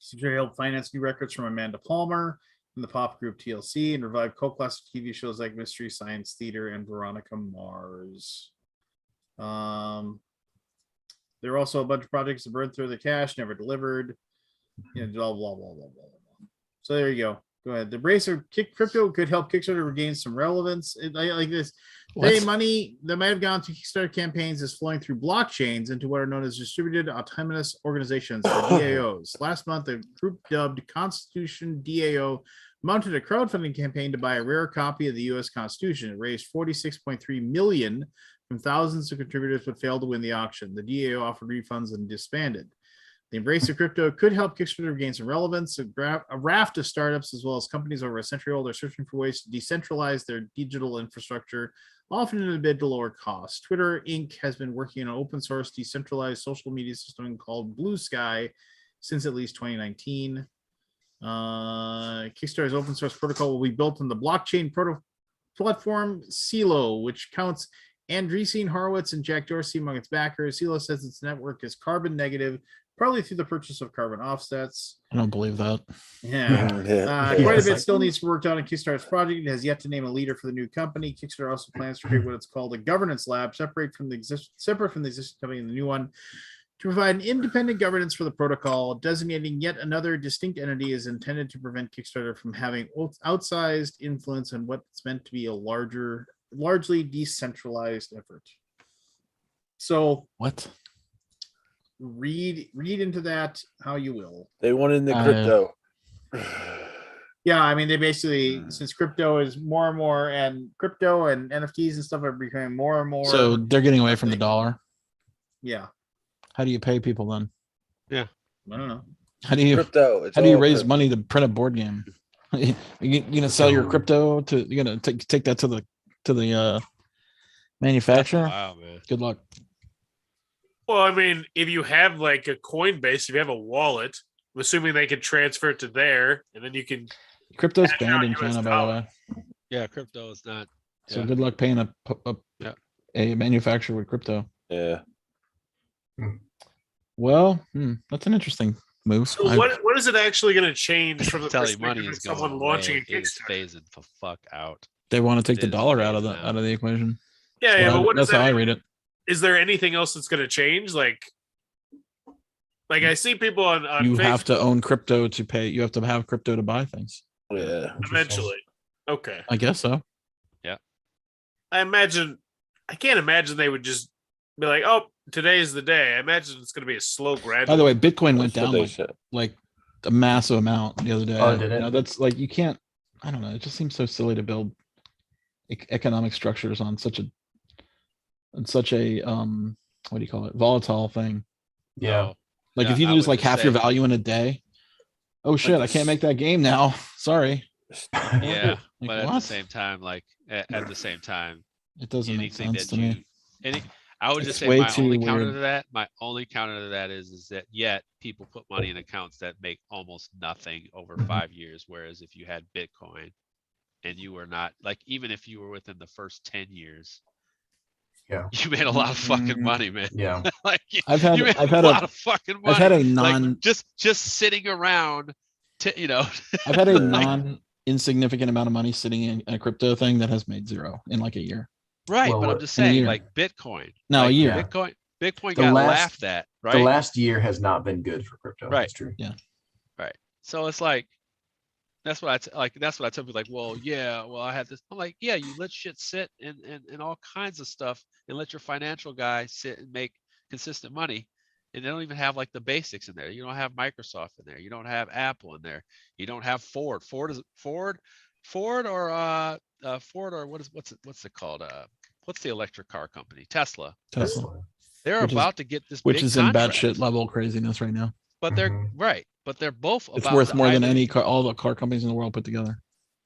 Kickstarter helped finance new records from Amanda Palmer and the pop group TLC and revived cult classic TV shows like Mystery Science Theater and Veronica Mars. There were also a bunch of projects that burned through the cash, never delivered. You know, blah, blah, blah, blah, blah, blah. So there you go. Go ahead. The brace of crypto could help Kickstarter regain some relevance. Like this, the money that might have gone to Kickstarter campaigns is flowing through blockchains into what are known as distributed autonomous organizations, or DAOs. Last month, a group dubbed Constitution DAO mounted a crowdfunding campaign to buy a rare copy of the U.S. Constitution. It raised $46.3 million from thousands of contributors, but failed to win the auction. The DAO offered refunds and disbanded. The embrace of crypto could help Kickstarter gain some relevance. A raft of startups, as well as companies over a century old, are searching for ways to decentralize their digital infrastructure, often in a bid to lower costs. Twitter Inc. has been working on an open source decentralized social media system called Blue Sky since at least 2019. Kickstarter's open source protocol will be built on the blockchain platform Celo, which counts Andreessen Horowitz and Jack Dorsey among its backers. Celo says its network is carbon negative, partly through the purchase of carbon offsets.
I don't believe that.
Yeah. Quite a bit still needs to be worked on in Kickstarter's project. It has yet to name a leader for the new company. Kickstarter also plans to create what it's called a governance lab, separate from the existing company and the new one, to provide an independent governance for the protocol. Designating yet another distinct entity is intended to prevent Kickstarter from having outsized influence on what's meant to be a largely decentralized effort. So
what?
Read into that how you will.
They want in the crypto.
Yeah, I mean, they basically, since crypto is more and more, and crypto and NFTs and stuff are becoming more and more.
So they're getting away from the dollar.
Yeah.
How do you pay people then?
Yeah.
I don't know.
How do you
Crypto.
how do you raise money to print a board game? You gonna sell your crypto to, you're gonna take that to the manufacturer?
Wow, man.
Good luck.
Well, I mean, if you have like a Coinbase, if you have a wallet, I'm assuming they can transfer it to there, and then you can.
Crypto's
cash
banned
out
in
US
Canada, by the
dollar.
way.
Yeah, crypto is not.
So
Yeah.
good luck paying
Yeah.
a manufacturer with crypto.
Yeah.
Well, that's an interesting move.
So what is it actually going to change from the
Tell you,
perspective
money
of
is going
someone launching a
away. It is
Kickstarter?
phasing the fuck out.
They want to take the
It is
dollar out of
phased
the equation.
Yeah, but what does
That's how
that
I
mean?
read it.
Is there anything else that's going to change? Like I see people on
You
Facebook
have to own crypto to pay. You have to have crypto to buy things.
Yeah.
eventually. Okay,
I guess so.
I can't imagine they would just be like, "Oh, today's the day." I imagine it's going to be a slow gradual.
By the way, Bitcoin went
That's what
down
they
like,
said.
like a massive amount the other day.
Oh, did it?
You know, that's like, you can't. I don't know. It just seems so silly to build economic structures on such a what do you call it, volatile thing.
Yeah.
Like
Yeah,
if you
I
lose
would
like
just
half your
say-
value in a day, oh shit, I can't make that game now. Sorry.
Yeah,
Like,
but at the
what?
same time, like at the same time,
It doesn't make
anything
sense
that
to me.
I would just
It's
say
way
my only
too
counter
weird.
to that, is that yet people put money in accounts that make almost nothing over
Mm-hmm.
5 years. Whereas if you had Bitcoin and you were not, like, even if you were within the first 10 years,
Yeah.
you made a lot of fucking
Mm,
money, man.
Yeah.
Like
I've had
you made
I've
a
had
lot
a
of fucking money.
I've had a
like
non
just sitting around to,
I've had a
Yeah.
non insignificant amount of money sitting in a crypto thing that has made zero in like a year.
right.
Well,
But I'm
what-
just
in a
saying,
year.
like Bitcoin.
No, a
like,
year.
Bitcoin
The
got
last-
laughed at, right?
The last year has not been good for crypto.
Right.
That's true.
So it's like, that's what I tell people, like, well, yeah, well, I had this. I'm like, yeah, you let shit sit and all kinds of stuff, and let your financial guy sit and make consistent money. And they don't even have like the basics in there. You don't have Microsoft in there. You don't have Apple in there. You don't have Ford. Ford or what's it called? What's the electric car company? Tesla.
Tesla,
They're
Which is-
about to get this
which
big
is in
contract,
batshit level craziness right now.
but they're
Mhm.
right. But they're both
It's
about
worth
to
more than
either-
all the car companies in the world put together.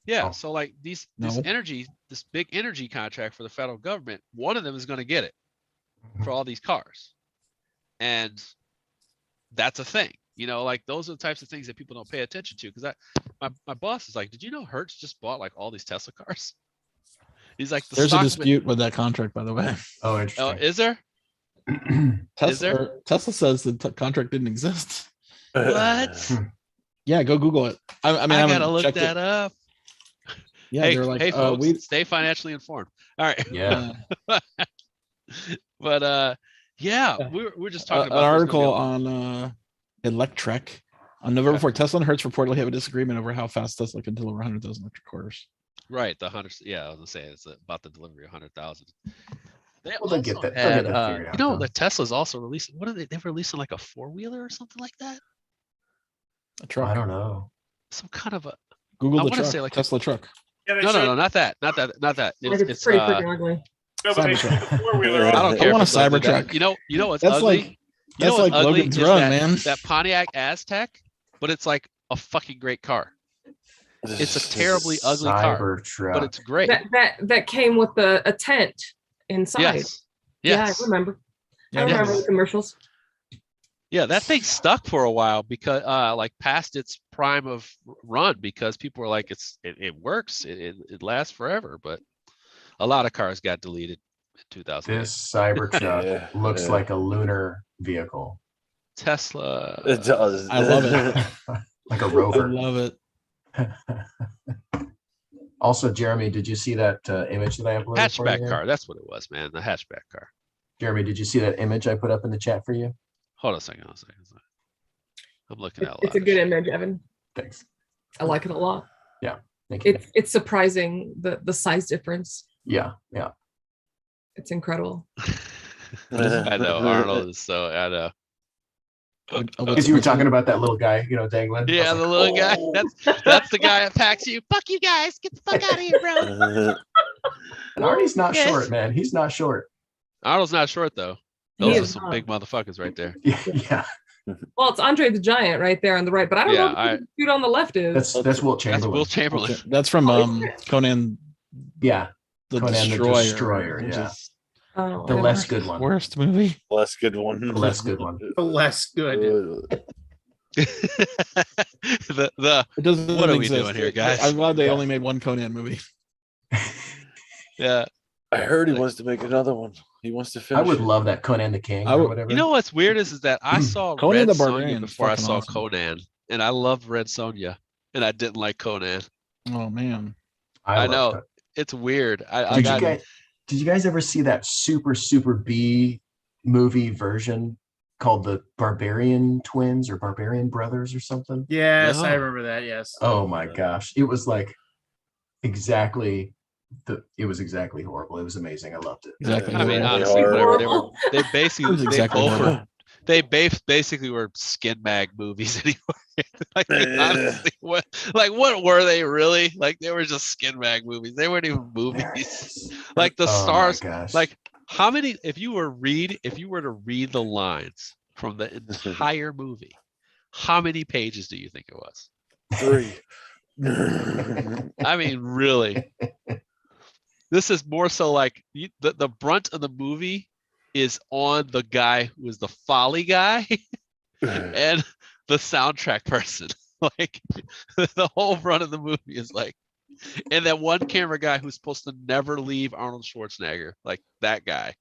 Yeah,
Oh.
so like this
No.
this big energy contract for the federal government, one of them is going to get it
Mm-hmm.
for all these cars. And that's a thing. Like those are the types of things that people don't pay attention to. Because my boss is like, did you know Hertz just bought like all these Tesla cars? He's like,
There's a
stock's been-
dispute with that contract, by the way.
Oh,
Oh,
interesting.
is there?
Tesla,
there?
Tesla says the contract didn't exist.
What?
Yeah, go Google it. I mean,
I
I
gotta
haven't
look
checked
that
it.
up.
Yeah,
Hey,
they're like,
hey, folks,
we
stay financially informed. All right,
Yeah.
but yeah,
Yeah.
we're just talking
an
about there's gonna be a
article
lot-
on Electrek on November
Okay.
4th. Tesla and Hertz reportedly have a disagreement over how fast Tesla can deliver 100,000 electric cars.
right the 100. Yeah, I was gonna say it's about the delivery of 100,000. They
Well, they'll
also
get that. They'll
had,
get that figured out.
you know,
though.
the Tesla's also releasing. What are they? They're releasing like a 4-wheeler or something like that.
A truck.
I don't know.
Some kind of a.
Google
I
the
wanna
truck.
say like a-
Tesla truck.
Yeah, they
No,
showed-
not that.
Like it's pretty freaking ugly.
No, but they
Cybertruck.
showed the four-wheeler.
I
I don't
I
care. if
want a
it's ugly. That-
Cybertruck.
You know what's
That's
ugly?
like
You know
that's
what's
like
ugly
Logan's
is
Run,
that,
man.
that Pontiac Aztec, but it's like a fucking great car. It's a terribly ugly car,
Cybertruck.
but it's great.
That came with a tent inside.
Yes. Yes.
Yeah, I remember. I
Yeah,
remember
yes.
the commercials.
Yeah, that thing stuck for a while because like past its prime of run because people were like it works, it lasts forever, but a lot of cars got deleted in 2008.
This Cybertruck
Yeah,
looks
yeah.
like a lunar vehicle,
Tesla.
It does.
I love it.
like a
I
rover.
love it.
Also, Jeremy, did you see that image that I uploaded for you?
Hatchback car. That's what it was, man. The hatchback car.
Jeremy, did you see that image I put up in the chat for you?
Hold on a second. I'm looking at
It's a good image, Evan.
Thanks.
I like it a lot.
Thank you.
It's surprising the size difference.
Yeah.
It's incredible.
I know Arnold is so. I know.
Because you were talking about that little guy, dangling. I
Yeah,
was
the
like,
little guy.
"Oh."
That's the guy that packs you. Fuck you guys. Get the fuck out of here, bro.
And Arnie's not
Yes.
short, man. He's not short.
Arnold's not short though.
He
Those are
is
some
not.
big motherfuckers right there.
Yeah.
Well, it's Andre the Giant right there on the right, but I don't
Yeah,
know who the dude on the left is.
That's Wilt
That's
Chamberlain.
Will Chamberlain.
That's from Conan
Yeah.
the
Conan the
Destroyer.
Destroyer,
which
yeah.
is
Oh,
The
I
less
never-
good one.
worst movie.
Less good one.
The less good one.
Less good.
the
It doesn't
What are we
exist.
doing here, guys?
I'm glad they
Yeah.
only made one Conan movie.
yeah.
I heard he wants to make another one. He wants to finish.
I would
it.
love that Conan the King
I
or
would-
whatever.
You know what's weird is that I saw
Conan
Red
the
Sonja
Barbarian is
before I
fucking
saw
awesome.
Conan, and I loved Red Sonja, and I didn't like Conan.
Oh man.
I
loved
know.
it.
It's weird. I
Did
got
you guys ever see that super B movie version called the Barbarian Twins or Barbarian Brothers or something?
Yes, I
No.
remember that. Yes.
Oh my gosh. It was like exactly horrible. It was amazing. I loved it.
Exactly.
I mean,
Really
honestly,
hard.
whatever.
Horrible.
They basically
It was exactly
they both
horrible.
were they basically were skin mag movies anyway. Like they honestly, what were they really? Like they were just skin mag movies. They weren't even movies. Like the
Oh my
stars.
gosh.
Like how many? If you were to read the lines from the entire movie, how many pages do you think it was?
3.
I mean, really. This is more so like the brunt of the movie is on the guy who is the folly guy and the soundtrack person. Like the whole brunt of the movie is like, and that one camera guy who's supposed to never leave Arnold Schwarzenegger, like that guy.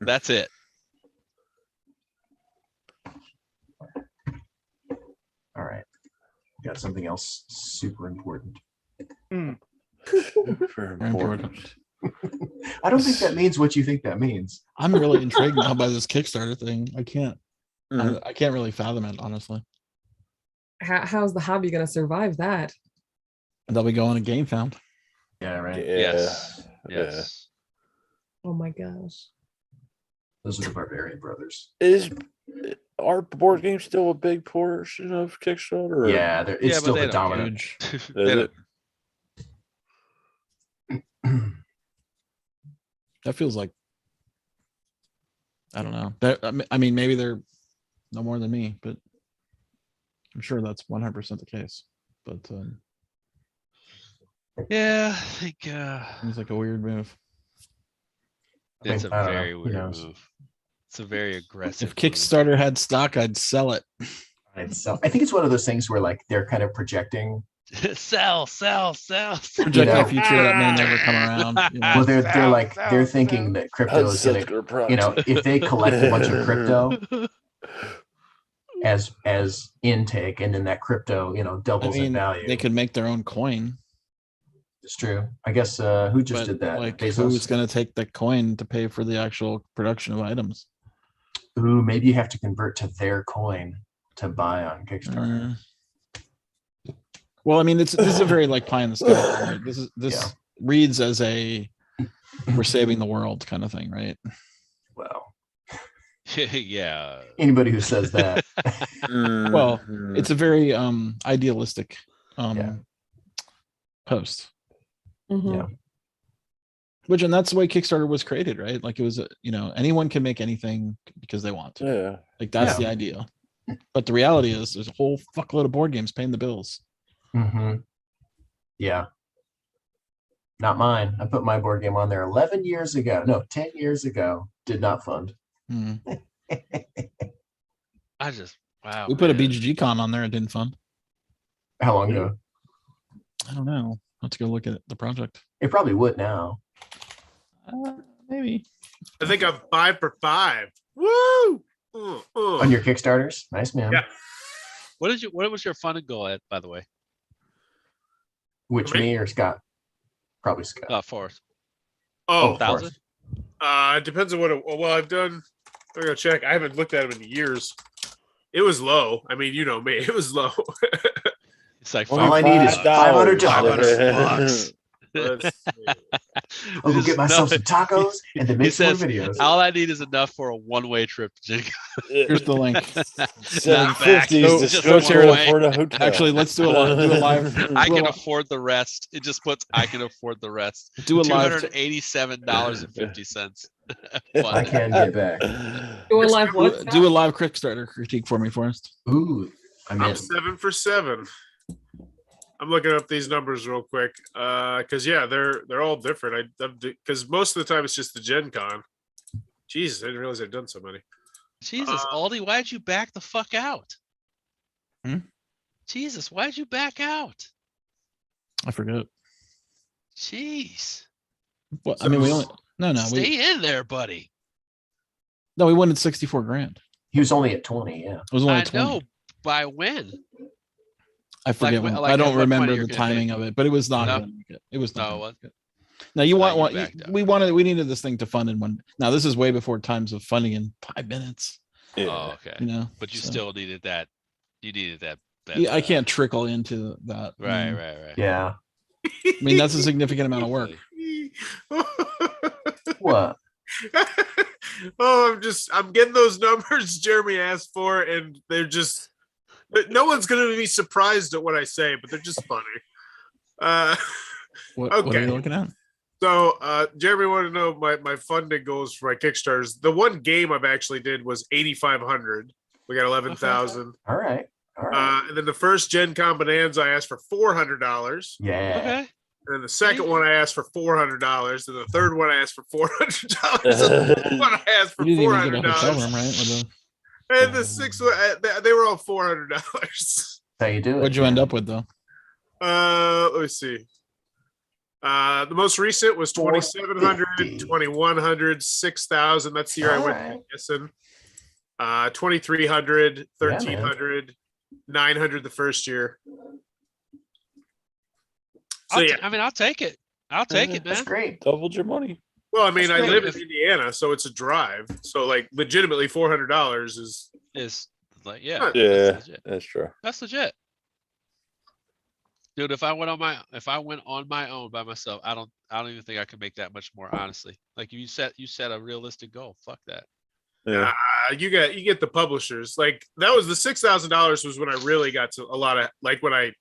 That's it.
All right. Got something else super important.
Very
Very
important.
important.
I don't think that means what you think that means.
I'm really intrigued now by this Kickstarter thing. I can't
Mhm.
I can't really fathom it, honestly.
How's the hobby going to survive that?
And they'll be going to Game Found.
Yeah, right.
Yeah.
Yes.
Yeah.
Yes.
Oh my gosh.
Those are the Barbarian Brothers.
Is our board game still a big portion of Kickstarter? or-
Yeah,
Yeah,
it's
but
still
they
the
don't
dominant.
Huge.
Is
They don't-
it?
That feels like I don't know. I mean, maybe they're no more than me, but I'm sure that's 100% the case. But
Yeah, I think
seems like a weird move.
it's a
I don't know.
very
Who
weird
knows?
move. It's a very aggressive.
If
move.
Kickstarter had stock, I'd sell it.
So I think it's one of those things where like they're kind of projecting.
sell.
Projecting
know.
a future that may never come around. You know?
Well, they're thinking that crypto is
That's
gonna,
such a good
if they collect a bunch of crypto, as intake, and then that crypto, doubles in value.
they could make their own coin.
It's true. I guess who just
But
did that?
like,
Bezos?
who's going to take the coin to pay for the actual production of items?
Ooh, maybe you have to convert to their coin to buy on Kickstarter.
Well, I mean, this is a very like pie in the sky. Right? This
Yeah.
reads as a we're saving the world kind of thing, right?
Well,
Yeah.
anybody who says that,
Well, it's a very idealistic
Yeah.
post.
Mhm.
Yeah.
Which, and that's the way Kickstarter was created, right? Like it was, anyone can make anything because they want to.
Yeah.
Like that's the idea. But the reality is there's a whole fuckload of board games paying the bills.
Yeah. Not mine. I put my board game on there 11 years ago. No, 10 years ago. Did not fund.
Hmm.
Wow.
We put a
man.
BGG con on there. It didn't fund.
How long ago?
I don't know. I'll have to go look at the project.
It probably would now.
Maybe.
I think I'm 5 for 5. Woo!
On your Kickstarters? Nice, man.
Yeah.
What was your funding goal at, by the way?
Which, me or Scott? Probably Scott.
Forrest.
Oh,
1,000?
it depends on well, I've done. I'm gonna check. I haven't looked at them in years. It was low. I mean, you know me. It was low.
It's like
All I need is $500.
$500.
Let's see.
I'll go get myself some tacos and then
He
make some more
says,
videos.
all I need is enough for a one-way trip to Gen Con.
Here's the link.
Not back.
$750
Just
to go
one
to
way.
afford a hotel.
Actually, let's do a live.
I can afford the rest. It just puts I can afford the rest.
Do a live.
$287.50.
I can get back.
Do a live what?
Do a live Kickstarter critique for me, Forrest.
Ooh, I'm
I'm
in.
7 for 7. I'm looking up these numbers real quick because they're all different. Because most of the time it's just the Gen Con. Jesus, I didn't realize I'd done so many.
Jesus, Aldi, why'd you back the fuck out? Jesus, why'd you back out?
I forget.
Jeez.
Well, I mean, we only
Stay in there, buddy.
we wanted 64 grand.
He was only at 20, yeah.
It was only
I
20.
know. By when?
I forget.
Like,
I don't
at what
remember
point
the
you're gonna
timing
make
of it, but it was not.
No?
gonna make it. It was not.
No,
gonna
it wasn't.
make it. Now you want
you backed out.
we needed this thing to fund in one. Now this is way before times of funding in 5 minutes.
Yeah.
Oh, okay. But you
so.
still needed that. You needed that.
Yeah, I can't trickle into that.
Right.
Yeah.
I mean, that's a significant amount of work.
What?
I'm getting those numbers Jeremy asked for, and they're just no one's gonna be surprised at what I say, but they're just funny.
What
Okay.
are you looking at?
So Jeremy wanted to know my funding goals for my Kickstarters. The one game I've actually did was 8,500. We got 11,000.
All right. All right.
And then the first Gen Con Bonanza I asked for $400.
Yeah.
Okay.
And then the second one I asked for $400. And the third one I asked for $400. And the fourth one I asked for
You didn't even get a hotel
$400.
room, right? With
And the sixth one, they were all $400.
That's how you do it.
what'd you end up with though?
Let me see. The most recent was 2,700, 2,100, 6,000. That's the year I went to Essen. 2,300, 1,300, 900 the first year. So yeah,
I'll take it. I'll take it, man.
That's great.
Doubled your money.
well, I mean, I
That's
live
great.
in Indiana, so it's a drive. So like, legitimately, $400 is.
Is like, yeah,
Yeah,
that's legit.
that's true.
That's legit. Dude, if I went on my own by myself, I don't even think I could make that much more, honestly. Like you set a realistic goal. Fuck that.
Yeah.
You get the publishers. Like that was the $6,000 was when I really got to a lot of like when I.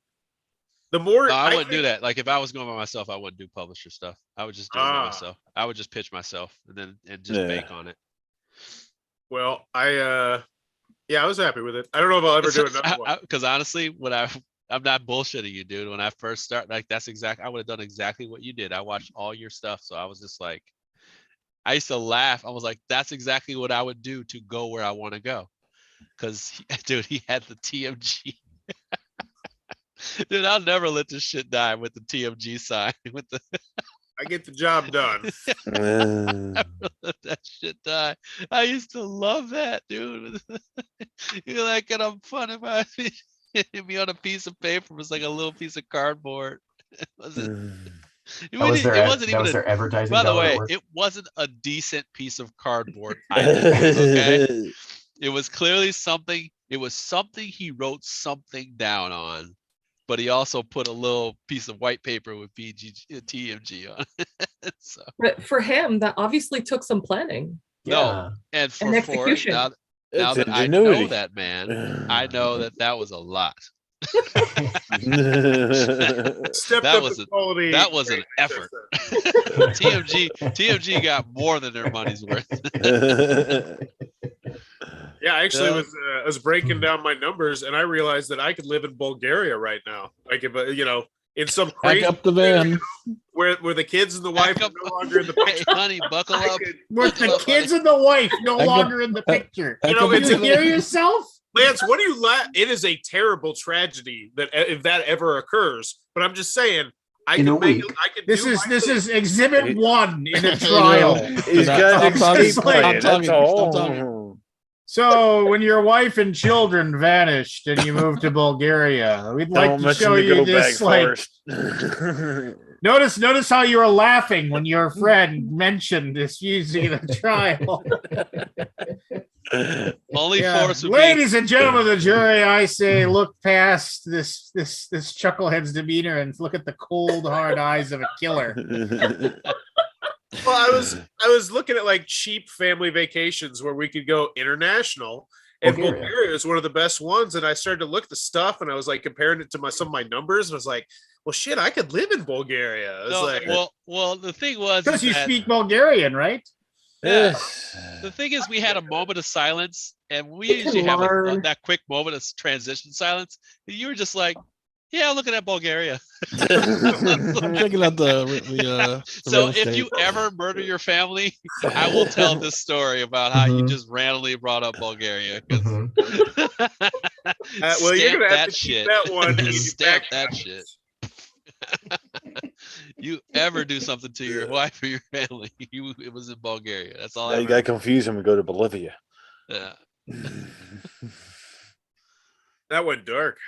The more
No, I wouldn't do that. Like if I was going by myself, I wouldn't do publisher stuff. I would just do it by myself. I would just pitch myself and just bank on it.
Well, I was happy with it. I don't know if I'll ever do another one.
Because honestly, when I'm not bullshitting you, dude. When I first started, like I would have done exactly what you did. I watched all your stuff, so I was just like, I used to laugh. I was like, that's exactly what I would do to go where I want to go. Because, dude, he had the TMG. Dude, I'll never let this shit die with the TMG sign. With the
I get the job done.
Let that shit die. I used to love that, dude. You're like, and I'm fun about it. Hit me on a piece of paper. It was like a little piece of cardboard. It wasn't. It
That was their,
wasn't
that
even
was their advertising
by the
dollar at
way,
work.
it wasn't a decent piece of cardboard either. Okay. It was clearly something. It was something he wrote something down on, but he also put a little piece of white paper with TMG on it. So,
But for him, that obviously took some planning.
no, and for
execution.
now
It's
that I know
ingenuity.
that man, I know that was a lot.
Stepped
That
up
was
the quality.
That was an effort. TMG got more than their money's worth.
Yeah, I actually
Yeah.
was breaking down my numbers, and I realized that I could live in Bulgaria right now. Like if in some
Back
crazy
up the van.
where the kids and the wife are no longer in the
Hey,
picture.
honey, buckle
I
up.
could-
With
Buckle
the
up,
kids
buddy.
and the wife no
Back up-
longer in the picture.
back
You know,
up
it's
Did
the
you hear
van.
yourself?
Lance, what do you laugh? It is a terrible tragedy that if that ever occurs. But I'm just saying, I
In a
could make.
week.
I could.
This
do
is
my
this
thing.
is exhibit
He-
1 in a
You
trial.
know,
He's
Stop
got an
talking.
escape
Stop
plan.
talking.
That's all.
Stop talking.
So when your wife and children vanished and you moved to Bulgaria, we'd like
Don't
to
mention
show
the
you
go
this.
bag
Like,
first.
notice how you were laughing when your friend mentioned this using the trial.
Only
Yeah.
force would be
Ladies and gentlemen of the jury, I say look past this chucklehead's demeanor and look at the cold, hard eyes of a killer.
Well, I was looking at like cheap family vacations where we could go international, and
Bulgaria.
Bulgaria is one of the best ones. And I started to look at the stuff, and I was like comparing it to some of my numbers, and I was like, well, shit, I could live in Bulgaria. I was
no,
like,
well, the thing was
Because you
that-
speak Bulgarian, right?
Yeah. The thing is, we had a moment of silence, and we
You can
usually have
learn.
that quick moment of transition silence. And you were just like, "Yeah, I'm looking at Bulgaria."
I'm checking out the
So
real
if
estate.
you ever murder your family, I will tell this story about how you
Mhm.
just randomly brought up Bulgaria. 'Cause-
Mhm.
well, you're
Stamp
gonna have
that
to keep
shit.
that one. in your
Stamp
back
that
pocket.
shit. You ever do something to your wife or your family, it was in Bulgaria. That's all
Now
I
you got to confuse him and go to Bolivia.
Yeah.
That went dark.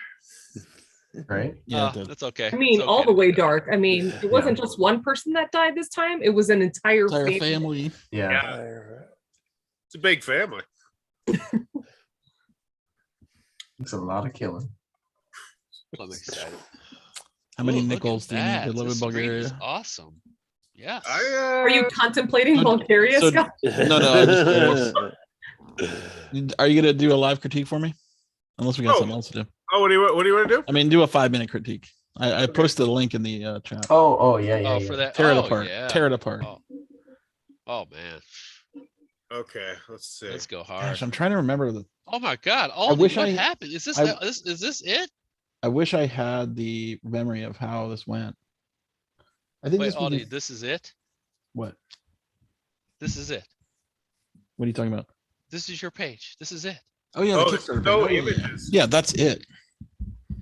Right?
Yeah, it did.
That's okay.
I mean,
It's
all
okay
the
to
way
do that.
dark. I mean, it wasn't just one person that died this time. It was an entire
Entire
family.
family.
Yeah.
Yeah, it's a big family.
It's a lot of killing.
I'm excited.
How many
Ooh, look at
nickels do you need
that.
to live in
This screen is
Bulgaria?
awesome. Yes.
Are you contemplating
So-
Bulgaria,
so-
Scott?
No, I'm just curious. Are you gonna do a live critique for me? Unless we got
Oh.
something else to do.
Oh, what do you want to do?
I mean, do a 5-minute critique. I posted a link in the chat.
Oh, yeah, yeah.
Oh,
yeah.
for that.
Tear it
oh,
apart.
Yeah.
Tear it apart.
Oh man.
Okay, let's see.
Let's go hard.
Gosh, I'm trying to remember the.
Oh my God.
wish
What
I-
happened? Is this,
I-
is this it?
I wish I had the memory of how this went. I think
Wait,
this was
Aldi,
the-
this is it?
what?
This is it.
What are you talking about?
This is your page. This is it.
Oh yeah, the
Oh,
Kickstarter
no
page. Oh, yeah.
images.
Yeah, that's it.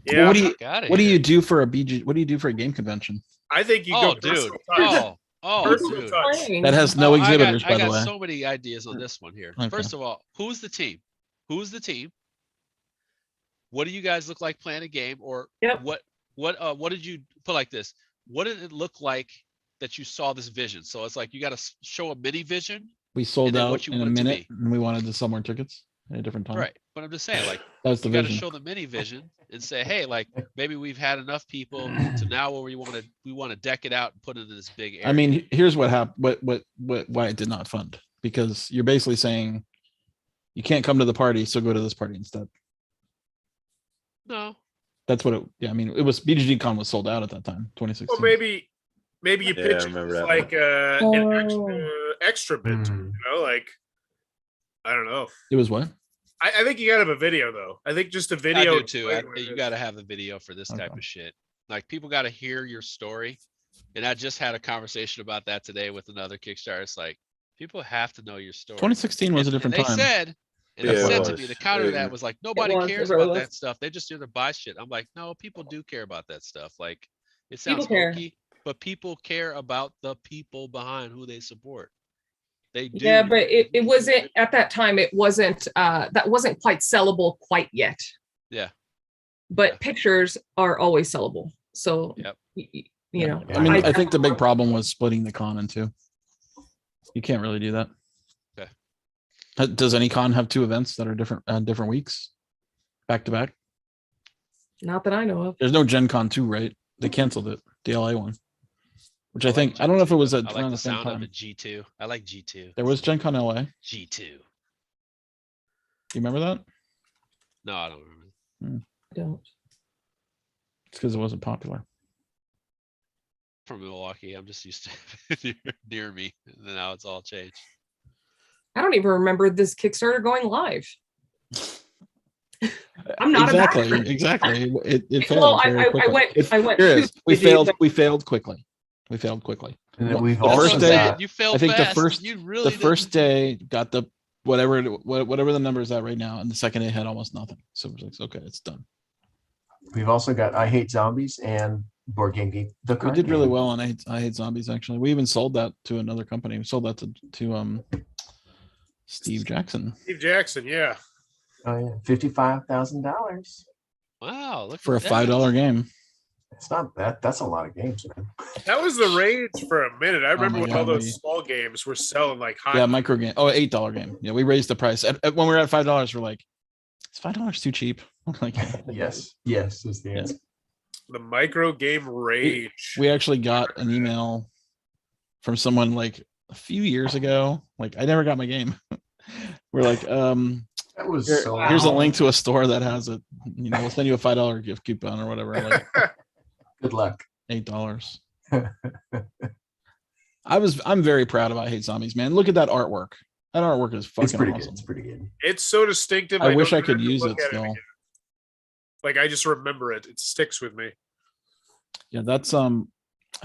Yeah,
Well, what do you
Got it.
what do you do for a BG? What do you do for a game convention?
I think you
Oh,
go
dude.
personal touch.
Oh,
Personal
dude.
touch.
Playing.
That has no
Oh,
exhibitors,
I
by
got
the way.
so many ideas on this one here.
Okay.
First of all, who's the team? Who's the team? What do you guys look like playing a game? Or
Yep.
what did you put like this? What did it look like that you saw this vision? So it's like you got to show a mini vision,
We sold
and then
out
what you
in a
want it to
minute,
be.
and we wanted to sell more tickets at a different time.
right? But I'm just saying, like,
That was the
you got to
vision.
show the mini vision and say, hey, like maybe we've had enough people to now where we want to deck it out and put it in this big area.
I mean, here's what happened. Why it did not fund, because you're basically saying you can't come to the party, so go to this party instead.
no.
That's what it. Yeah, I mean, it was BGG Con was sold out at that time, 2016.
Well, maybe you
Yeah, I
pitch it
remember
as
that
like an extra bit.
Mm.
You know, like I don't know.
It was what?
I think you gotta have a video though. I think just a
I
video.
do too. You got to have a video for this type
Okay.
of shit. Like people got to hear your story. And I just had a conversation about that today with another Kickstarter. It's like people have to know your story.
2016 was a different
and
time.
They said, and
Yeah,
they
it
said to
was.
me, the counter to
Yeah.
that was like, nobody
was, it
cares
really
about
was.
that stuff. They just do to buy shit. I'm like, no, people do care about that stuff. Like it
People
sounds
care.
hokey, but people care about the people behind who they support. They do.
Yeah, but it wasn't at that time. It wasn't that wasn't quite sellable quite yet.
Yeah.
But pictures are always sellable. So
Yep.
You know,
I mean, I think the big problem was splitting the con in two. You can't really do that.
Okay.
Does any con have 2 events that are different weeks, back to back?
Not that I know of.
There's no Gen Con 2, right? They canceled it, the LA one, which I think I don't know if it was at
I like
around
the
the same
sound of
time.
a G2. I like G2.
There was Gen Con LA.
G2.
You remember that?
No, I don't remember.
I don't.
It's because it wasn't popular.
From Milwaukee, I'm just used to near me. And then now it's all changed.
I don't even remember this Kickstarter going live. I'm not
exactly. It failed.
Well,
very
I
quickly.
went.
Here it is. We
Tuesday,
failed.
but-
We failed quickly. We failed quickly.
And then we've
The
also
first day-
got,
You failed
I think
fast.
the first
You really
the first day got the whatever the number is at right now, and the second day had almost nothing. So it was like, okay, it's done.
we've also got I Hate Zombies and Board Game Geek. The
We
card
did really
game.
well on I Hate Zombies. Actually, we even sold that to another company. We sold that to Steve Jackson
Steve Jackson, yeah.
Oh yeah, $55,000.
Wow, look
for a
at that.
$5 game.
It's not that. That's a lot of games, man.
That was the rage for a minute. I remember
my
when all
God,
those small games were selling like hot.
Yeah, micro game. Oh, $8 game. Yeah, we raised the price. When we were at $5, we're like, is $5 too cheap? I'm like,
Yes, yes is the
Yeah.
answer.
The micro game rage.
we actually got an email from someone like a few years ago. Like, I never got my game. We're like,
That was so.
here's a
long.
link to a store that has it. You know, we'll send you a $5 gift coupon or whatever. Like
Good luck.
$8. I'm very proud about Hate Zombies, man. Look at that artwork. That artwork is fucking
It's pretty
awesome.
good. It's pretty good.
It's so distinctive.
I wish
don't
I could
have to
use
look
it
at
still.
again. Like I just remember it. It sticks with me.
Yeah, that's oh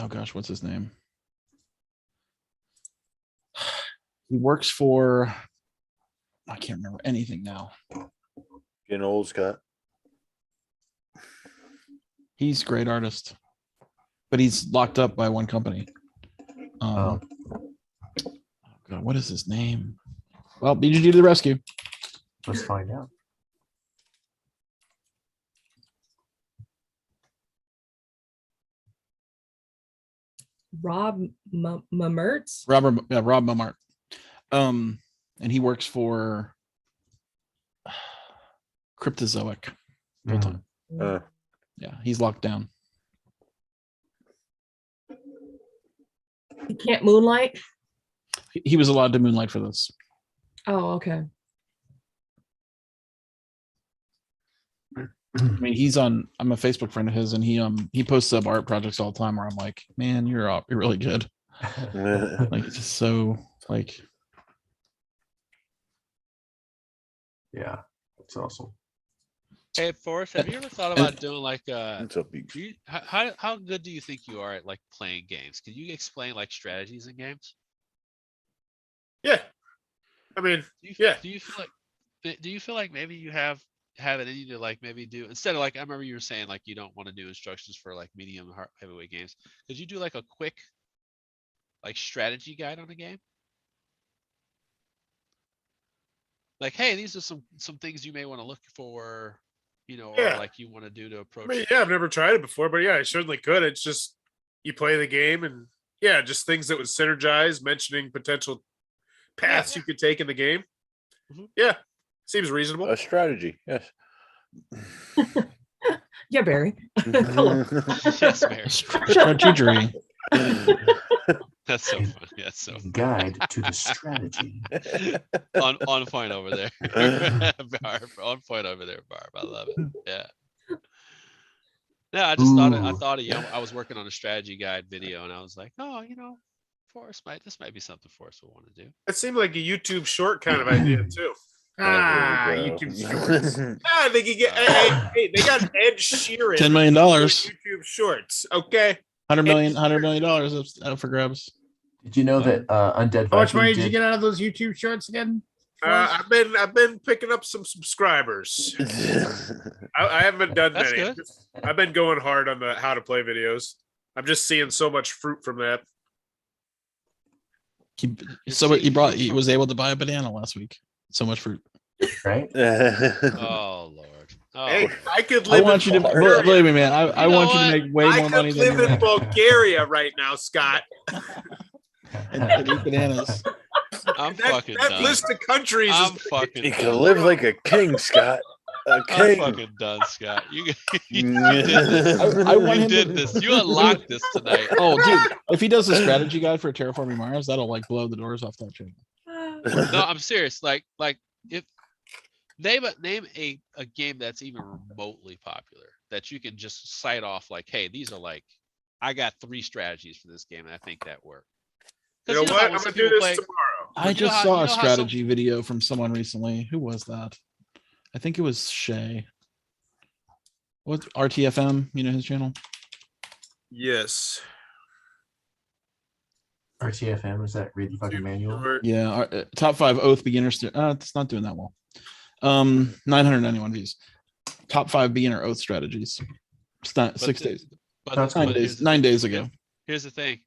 gosh, what's his name? He works for I can't remember anything now.
Getting old, Scott.
He's a great artist, but he's locked up by one company.
Oh.
Oh God, what is his name? Well, BGG to the rescue.
Let's find out.
Rob Mertz.
Rob Momart. And he works for Cryptozoic full time. Yeah, he's locked down.
He can't moonlight.
He was allowed to moonlight for this.
Oh, okay.
I mean, I'm a Facebook friend of his, and he posts up art projects all the time where I'm like, man, you're really good. Like, it's just so like,
Yeah, that's awesome.
Hey, Forrest, have you ever thought about doing like
What's up, Beach?
how good do you think you are at like playing games? Can you explain like strategies in games?
Yeah. I mean,
Do you,
yeah.
Do you feel like maybe you have it in you to like maybe do instead of like I remember you were saying like you don't want to do instructions for like medium heavyweight games. Could you do like a quick like strategy guide on a game? Like, hey, these are some things you may want to look for, you know,
Yeah.
or like you want to do to
I
approach.
mean, yeah, I've never tried it before, but yeah, I certainly could. It's just you play the game and yeah, just things that would synergize, mentioning potential paths you could take in the game.
Mhm.
Yeah. Seems reasonable.
A strategy, yes.
Yeah, Barry. Tell him.
Yes, Mary.
strategy.
That's so funny. That's so funny.
Guide to the strategy.
on point over there. Barb, on point over there, Barb. I love it. Yeah. Yeah, I just thought of you. I was working on a strategy guide video and I was like, oh, you know, this might be something Forrest will want to do.
It seemed like a YouTube short kind of idea too.
YouTube shorts.
They could get hey, they got Ed Sheeran.
$10 million.
YouTube shorts. Okay.
$100 million up for grabs.
Did you know that Undead
How much
Viking
money did you get out of those YouTube shorts again?
I've been picking up some subscribers. I haven't done
That's
many.
good.
I've been going hard on the how to play videos. I'm just seeing so much fruit from that.
He was able to buy a banana last week. So much fruit.
Right?
Oh Lord. Oh,
Hey,
Lord.
I could
I
live
want
in
you to
Bulgaria.
believe me, man. I
know
want you to
what?
make way
I
more money
could
than
live
you
in
make
Bulgaria right now, Scott.
and eat bananas.
I'm
That,
fucking
that
done.
list of countries
I'm
is
fucking
You
done.
can live like a king, Scott. A
I'm
king.
fucking done, Scott. You did this.
I want
You
him
did
to-
this. You unlocked this tonight.
Oh, dude, if he does a strategy guide for Terraforming Mars, that'll like blow the doors off that channel.
No, I'm serious. Like if name a game that's even remotely popular that you can just cite off like, hey, these are like, I got 3 strategies for this game and I think that work.
You know what? I'm gonna do this tomorrow.
I
You know
just
how-
saw
you
a
know how
strategy video from someone recently. Who was that? I think it was Shay. What's RTFM? You know his channel?
Yes.
RTFM, is that read the fucking manual?
Yeah, top 5 oath beginners. It's not doing that well. 991 views. Top 5 beginner oath strategies. It's not
But
6
the-
days.
But,
That's
but
cool.
here's the
9
thing.
days ago.
Here's the thing.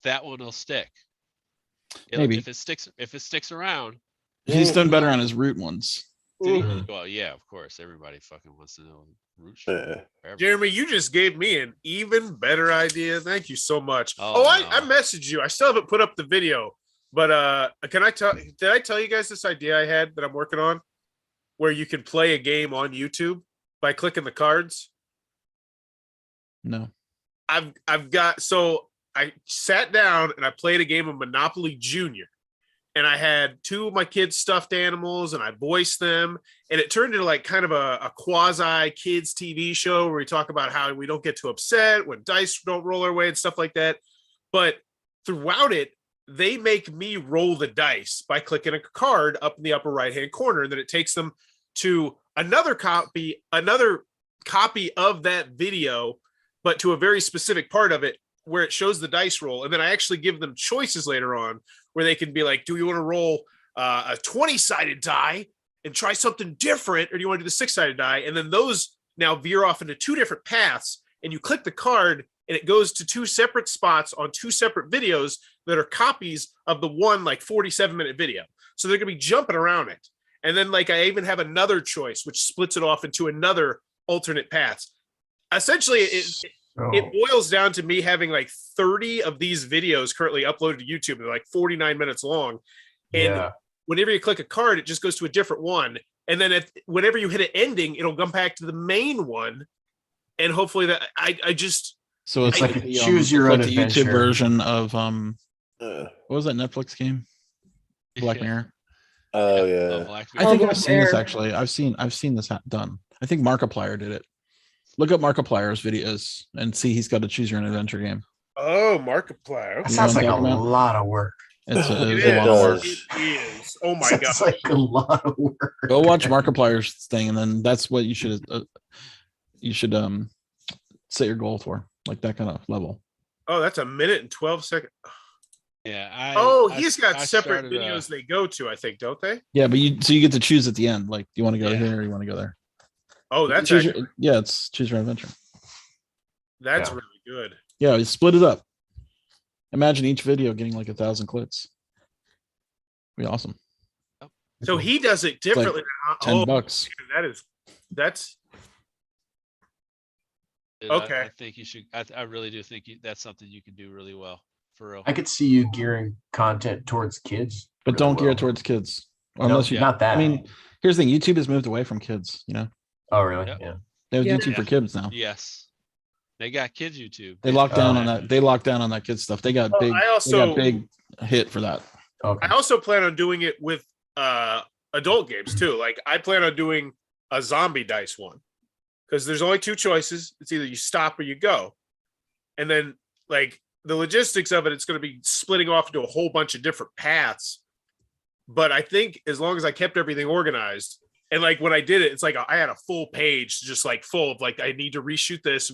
That one will stick.
Maybe.
If it sticks around.
He's done better on his root ones.
Did he?
Mhm.
Well, yeah, of course. Everybody fucking wants to know root
Yeah.
forever.
Jeremy, you just gave me an even better idea. Thank you so much.
Oh,
I
no.
messaged you. I still haven't put up the video, but did I tell you guys this idea I had that I'm working on where you can play a game on YouTube by clicking the cards?
No.
I sat down and I played a game of Monopoly Junior. And I had 2 of my kids' stuffed animals and I voiced them. And it turned into like kind of a quasi kids TV show where we talk about how we don't get too upset when dice don't roll our way and stuff like that. But throughout it, they make me roll the dice by clicking a card up in the upper right-hand corner. And then it takes them to another copy of that video, but to a very specific part of it where it shows the dice roll. And then I actually give them choices later on where they can be like, do you want to roll a 20-sided die and try something different? Or do you want to do the 6-sided die? And then those now veer off into 2 different paths and you click the card and it goes to 2 separate spots on 2 separate videos that are copies of the one like 47-minute video. So they're going to be jumping around it. And then like I even have another choice, which splits it off into another alternate paths. Essentially, it boils down to me having like 30 of these videos currently uploaded to YouTube. They're like 49 minutes long. And whenever you click a card, it just goes to a different one. And then whenever you hit an ending, it'll come back to the main one. And hopefully that I just.
So it's
like
like
a
the,
choose your own
the YouTube
adventure
version of what was that Netflix game? Black
Yeah.
Mirror.
Oh
Yeah,
yeah.
Black
I think
Black
I've seen this
Mirror.
actually. I've seen this done. I think Markiplier did it. Look up Markiplier's videos and see he's got a choose your own adventure game.
Oh, Markiplier.
That
You
sounds
know
like
what
a
I'm talking about?
lot of work.
It's a,
It
it's a lot of work.
is. It is. Oh my
Sounds
god.
like a lot of work.
Go watch Markiplier's thing, and then that's what you should set your goal for, like that kind of level.
Oh, that's 1 minute and 12 seconds.
Yeah.
He's got
I
separate
started,
videos they go to, I think, don't they?
Yeah, but you get to choose at the end. Like, do you want to go
Yeah.
here or you want to go there?
Oh, that's
Choose
actually,
it's choose your own adventure.
that's
Yeah.
really good.
Yeah, you split it up. Imagine each video getting like 1,000 clicks. Be awesome.
So he does it differently.
$10.
That's
Dude,
Okay.
I think you should. I really do think that's something you can do really well. For real.
I could see you gearing content towards kids.
But
really
don't gear
well.
it towards kids.
No,
Unless you
not that.
I mean, here's the thing, YouTube has moved away from kids, you know.
Oh, really?
Yeah.
Yeah.
They have
Yeah.
YouTube for kids now.
Yes. They got kids YouTube.
They locked down
Oh.
on that. They locked down on that kid stuff. They got
Well,
big.
I
They
also
got big hit for that.
Okay.
I also plan on doing it with adult games too. Like I plan on doing a zombie dice one. Because there's only 2 choices. It's either you stop or you go. And then like the logistics of it, it's going to be splitting off into a whole bunch of different paths. But I think as long as I kept everything organized, and like when I did it, it's like I had a full page just like full of like I need to reshoot this,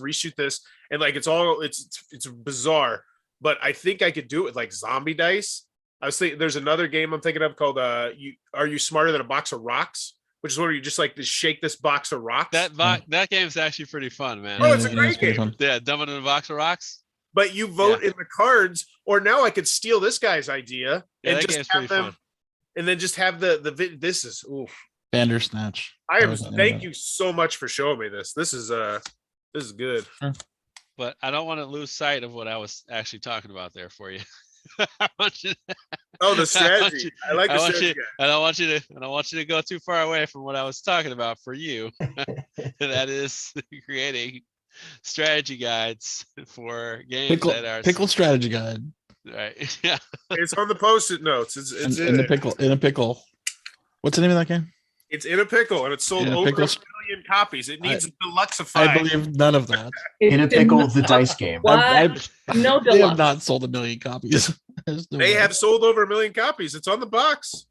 and like it's bizarre. But I think I could do it with like zombie dice. I was thinking there's another game I'm thinking of called Are You Smarter Than a Box of Rocks? which is where you just like to shake this box of rocks.
That game's actually pretty fun, man.
Oh, it's a great game.
Fun.
Yeah, dump it in a box of rocks.
But you vote in the cards, or now I could steal this guy's idea and just have them, and then just have the this is oof.
Bandersnatch.
Thank you so much for showing me this. This is good.
Sure.
But I don't want to lose sight of what I was actually talking about there for you. I want you to,
Oh, the strategy. I like the strategy.
I don't want you to go too far away from what I was talking about for you. And that is creating strategy guides for games that are
pickle strategy guide.
Right. Yeah.
It's on the post-it notes. It's
in a pickle. What's the name of that game?
It's in a pickle, and it's sold over 1 million copies. It needs a deluxeified.
I believe none of that.
In a pickle, the dice game.
No,
they have not sold 1 million copies.
They have sold over 1 million copies. It's on the box.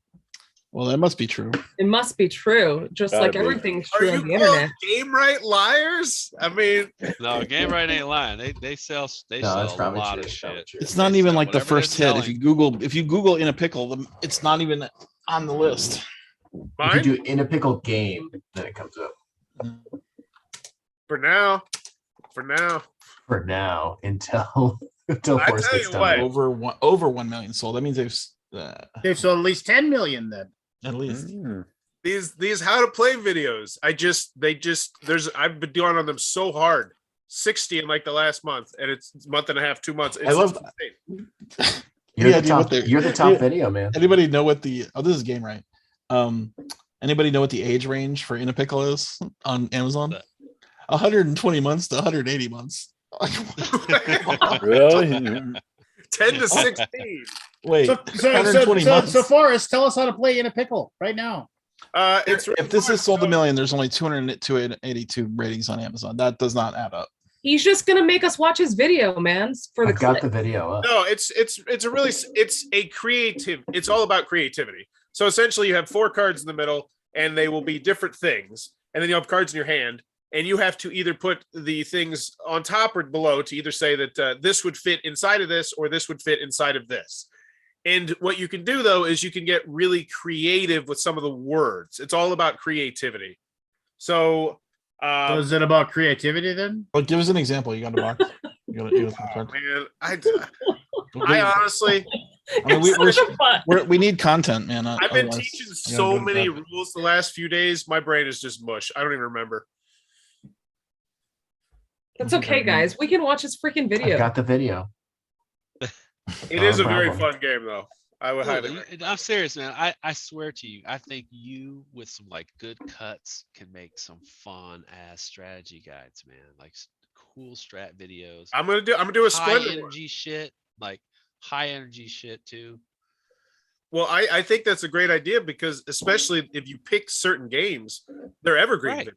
Well, that must be true.
It must be true. Just like everything's true on the internet.
Game right liars? I mean,
no, Game Right ain't lying. They sell a lot of shit.
It's not even like the first hit. If you Google in a pickle, it's not even on the list.
If you do in a pickle game, then it comes up.
For now,
until horse gets done.
Over 1 million sold. That means they've
sold at least 10 million then.
At least.
These how to play videos. I've been doing on them so hard. 60 in like the last month, and it's a month and a half, 2 months.
I love
that.
You're the top video, man.
Anybody know what this is Game Right? Anybody know what the age range for In a Pickle is on Amazon? 120 months to 180 months.
Really?
10 to 16.
Wait,
so Forrest, tell us how to play In a Pickle right now.
If this is sold 1 million, there's only 282 ratings on Amazon. That does not add up.
He's just gonna make us watch his video, man. For the
got the video up.
No, it's a creative. It's all about creativity. So essentially, you have 4 cards in the middle, and they will be different things. And then you have cards in your hand, and you have to either put the things on top or below to either say that this would fit inside of this, or this would fit inside of this. And what you can do, though, is you can get really creative with some of the words. It's all about creativity. So
is it about creativity then?
Well, give us an example. You got a box. Man,
I honestly,
I mean, we need content, man.
I've been teaching so many rules the last few days. My brain is just mush. I don't even remember.
That's okay, guys. We can watch his freaking video.
I got the video.
It is a very fun game, though. I would highly recommend.
I'm serious, man. I swear to you, I think you with some like good cuts can make some fun ass strategy guides, man. Like cool strat videos.
I'm gonna do a Splendor
high energy shit, like high energy shit too.
Well, I think that's a great idea, because especially if you pick certain games, they're evergreen videos.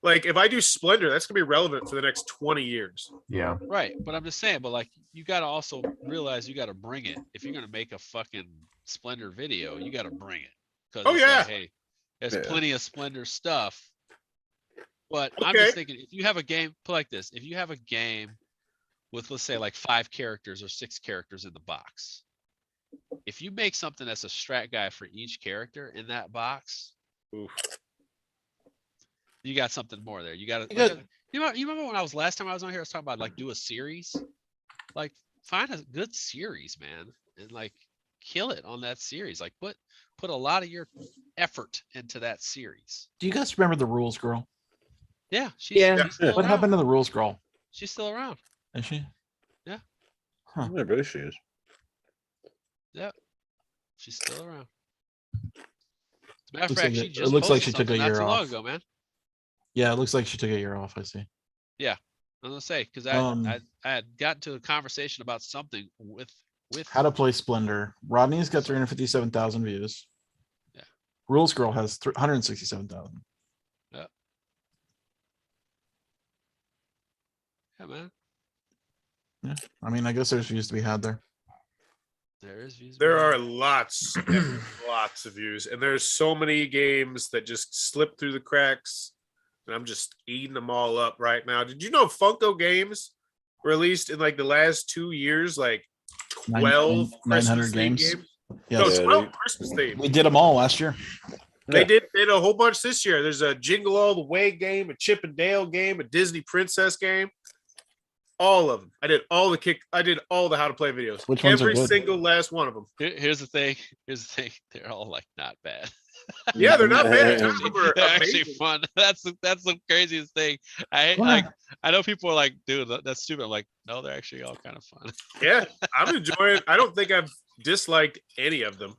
Like if I do Splendor, that's gonna be relevant for the next 20 years.
Yeah.
Right. But I'm just saying, but like you gotta also realize you gotta bring it. If you're gonna make a fucking Splendor video, you gotta bring it.
Oh yeah.
Like, hey, there's plenty of Splendor stuff. But I'm just thinking, if you have a game, put like this, if you have a game with, let's say, like 5 characters or 6 characters in the box, if you make something that's a strat guy for each character in that box, you got something more there. You remember when last time I was on here, I was talking about like do a series, like find a good series, man, and like kill it on that series. Like put a lot of your effort into that series.
Do you guys remember the Rules Girl?
Yeah, she's still
what
around.
happened to the Rules Girl?
She's still around.
Is she?
Yeah.
Huh. I bet she is.
Yep. She's still around. As a matter of
Looks
fact,
like
she
it
just
looks like
posted
she took a
something not
year
too long
off.
ago, man.
Yeah, it looks like she took a year off. I see.
Yeah, I'm gonna say because I had gotten to a conversation about something with
how to play Splendor. Rodney's got 357,000 views.
Yeah.
Rules Girl has 167,000.
Yeah. Yeah, man.
Yeah, I mean, I guess there's views to be had there.
There is views.
There are lots and lots of views, and there's so many games that just slip through the cracks, and I'm just eating them all up right now. Did you know Funko Games released in like the last 2 years like 12
900
Christmas games?
Yes.
No, 12 Christmas themed.
We did them all last year.
They did a whole bunch this year. There's a Jingle All the Way game, a Chip and Dale game, a Disney Princess game. All of them. I did all the how to play videos.
Which ones are
Every
good?
single last one of them.
Here's the thing. They're all like not bad.
Yeah, they're not bad.
They're
Some of them are
actually
amazing.
fun. That's the craziest thing. I know people are like, dude, that's stupid. I'm like, no, they're actually all kind of fun.
Yeah, I'm enjoying it. I don't think I've disliked any of them.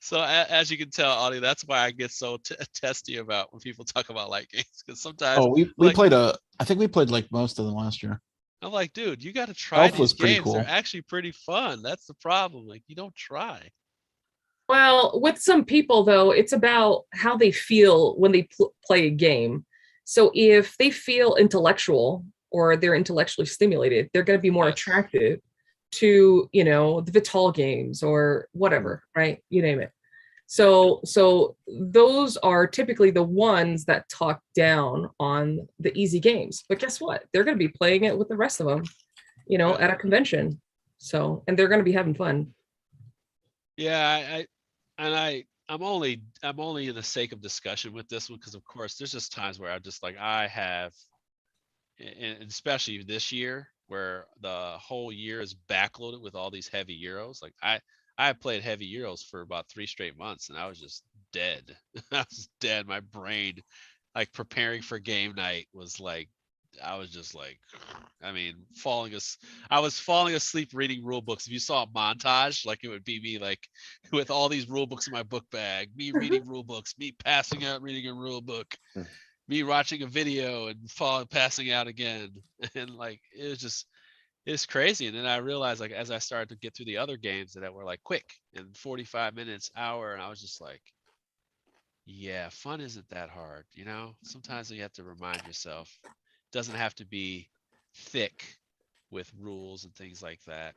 So as you can tell, Audie, that's why I get so testy about when people talk about light games, because sometimes
we
like,
played I think we played like most of them last year.
I'm like, dude, you got to try
Elf
these
was pretty
games.
cool.
They're actually pretty fun. That's the problem. Like, you don't try.
Well, with some people though, it's about how they feel when they play a game. So if they feel intellectual or they're intellectually stimulated, they're going to be more attracted to, you know, the Vital games or whatever, right? You name it. So those are typically the ones that talk down on the easy games. But guess what? They're going to be playing it with the rest of them, you know, at a convention. So, and they're going to be having fun.
Yeah, I'm only in the sake of discussion with this one because of course there's just times where I'm just like I have, and especially this year where the whole year is backloaded with all these heavy Euros. Like I played heavy Euros for about 3 straight months and I was just dead. I was dead. My brain, like preparing for game night was like, I was just like, I mean, I was falling asleep reading rule books. If you saw a montage, like it would be me like with all these rule books in my book bag, me reading rule books, me passing out reading a rule book, me watching a video and passing out again. And like, it's crazy. And then I realized like, as I started to get through the other games that were like quick and 45 minutes, hour. And I was just like, yeah, fun isn't that hard. You know, sometimes you have to remind yourself, doesn't have to be thick with rules and things like that.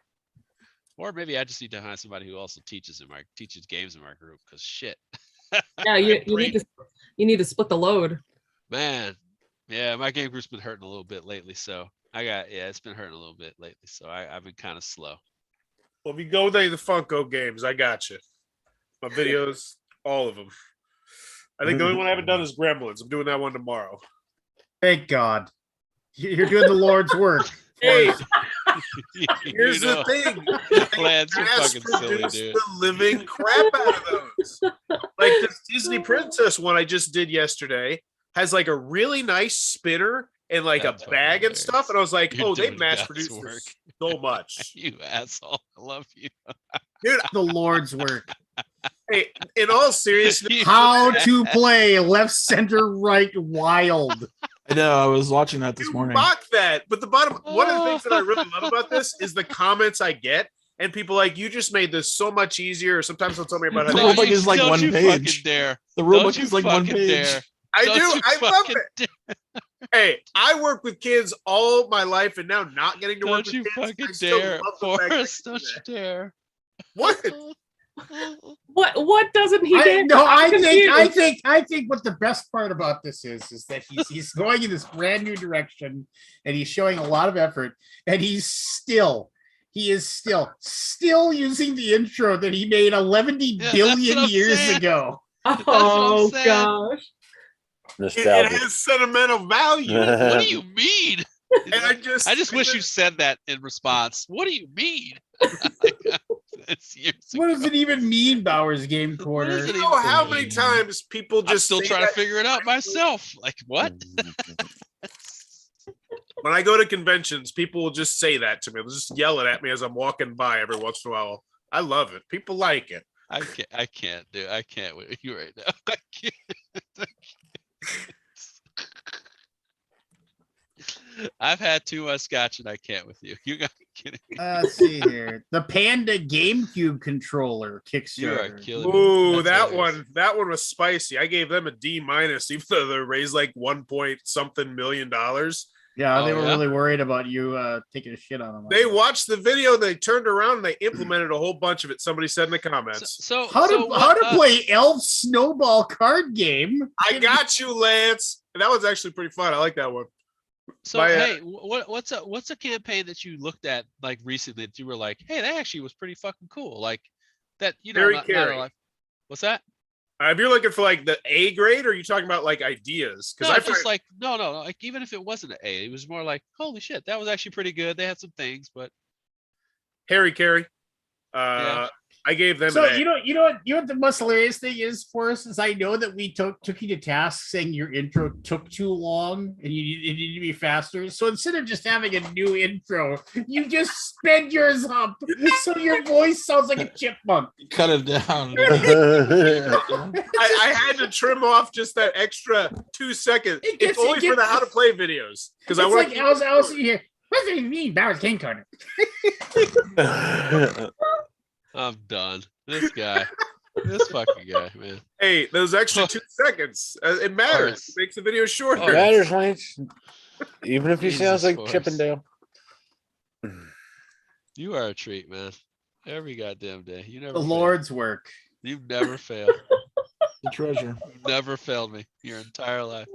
Or maybe I just need to find somebody who also teaches games in my group because shit.
Yeah, you need to split the load.
Man, yeah, my game group's been hurting a little bit lately, so it's been hurting a little bit lately, so I've been kind of slow.
Well, if you go with any of the Funko games, I got you. My videos, all of them. I think the only one I haven't done is Gremlins. I'm doing that one tomorrow.
Thank God. You're doing the Lord's work.
Hey, here's the thing.
Lance, you're fucking silly, dude.
The living crap out of those. Like this Disney Princess one I just did yesterday has like a really nice spinner and like
That's
a bag and stuff. And I was like,
You're
they
doing
mass
God's
produced
work.
this so much.
You asshole. I love you.
Dude,
The Lord's work.
hey, in all seriousness,
How to play left, center, right, wild.
I know. I was watching that this
you
morning.
mock that. But one of the things that I really love about this is the comments I get. And people like, you just made this so much easier. Or sometimes they'll tell me about how
The
they
rule book is like
Don't
one
you
page.
fucking dare.
The rule
Don't
book
you
is like one
fucking
page.
dare.
I
Don't
do.
you
I love
fucking
it.
dare.
Hey, I work with kids all my life, and now not getting to work
Don't
with
you
kids,
fucking
I still
dare,
love the fact that
Forrest.
I
Don't
do
you
that.
dare.
What?
What doesn't he get? I'm confused.
I think what the best part about this is that he's going in this brand new direction and he's showing a lot of effort and he is still using the intro that he made 11
Yeah,
billion
that's what I'm
years
saying.
ago.
Oh
saying.
gosh.
It
Nostalgia.
has sentimental value.
What do you mean?
And I just
wish you said that in response. What do you mean? It's years
What
ago.
does it even mean, Bowers Game
What
Corner?
does it
You know how many times people
I'm
just
still
say
trying to
that
figure it out myself. Like what?
when I go to conventions, people will just say that to me. They'll just yell it at me as I'm walking by every once in a while. I love it. People like it.
I can't with you right now. I can't. I've had too much scotch and I can't with you. You got me kidding.
Let's see here. The Panda GameCube controller
You are
Kickstarter.
killing me.
Ooh,
That's
that
hilarious.
one was spicy. I gave them a D-, even though they raised like 1 point something million dollars.
Yeah, they
Oh,
were
yeah?
really worried about you taking a shit on them.
They watched the video, they turned around, and they implemented a whole bunch of it. Somebody said in the comments.
How to play Elf Snowball card game.
I got you, Lance. And that was actually pretty fun. I like that one.
So
My,
hey, what's a campaign that you looked at like recently that you were like, hey, that actually was pretty fucking cool. Like that, you know,
Mary
not
Carey.
like, what's that?
If you're looking for like the A grade, or are you talking about like ideas?
No,
Because I
just
find
like no. Like even if it wasn't an A, it was more like, holy shit, that was actually pretty good. They had some things, but
Harry Carey.
Yeah.
I gave them
So
an A.
you know what the most hilarious thing is for us is I know that we took you to task saying your intro took too long and it needed to be faster. So instead of just having a new intro, you just sped yours up so your voice sounds like a chipmunk.
Cut it down.
I had to trim off just that extra 2 seconds. It's only for the how to play videos because I want.
Like I was here. What do you mean, Bowers King Corner?
I'm done. This guy, this fucking guy, man.
Hey, those extra 2 seconds, it matters. It makes the video shorter.
Oh,
Matters, Lance. Even if he
Jesus
sounds like
Christ.
Chippendale.
You are a treat, man. Every goddamn day. You never.
The
fail.
Lord's work.
You've never failed.
The treasure.
You've never failed me your entire life.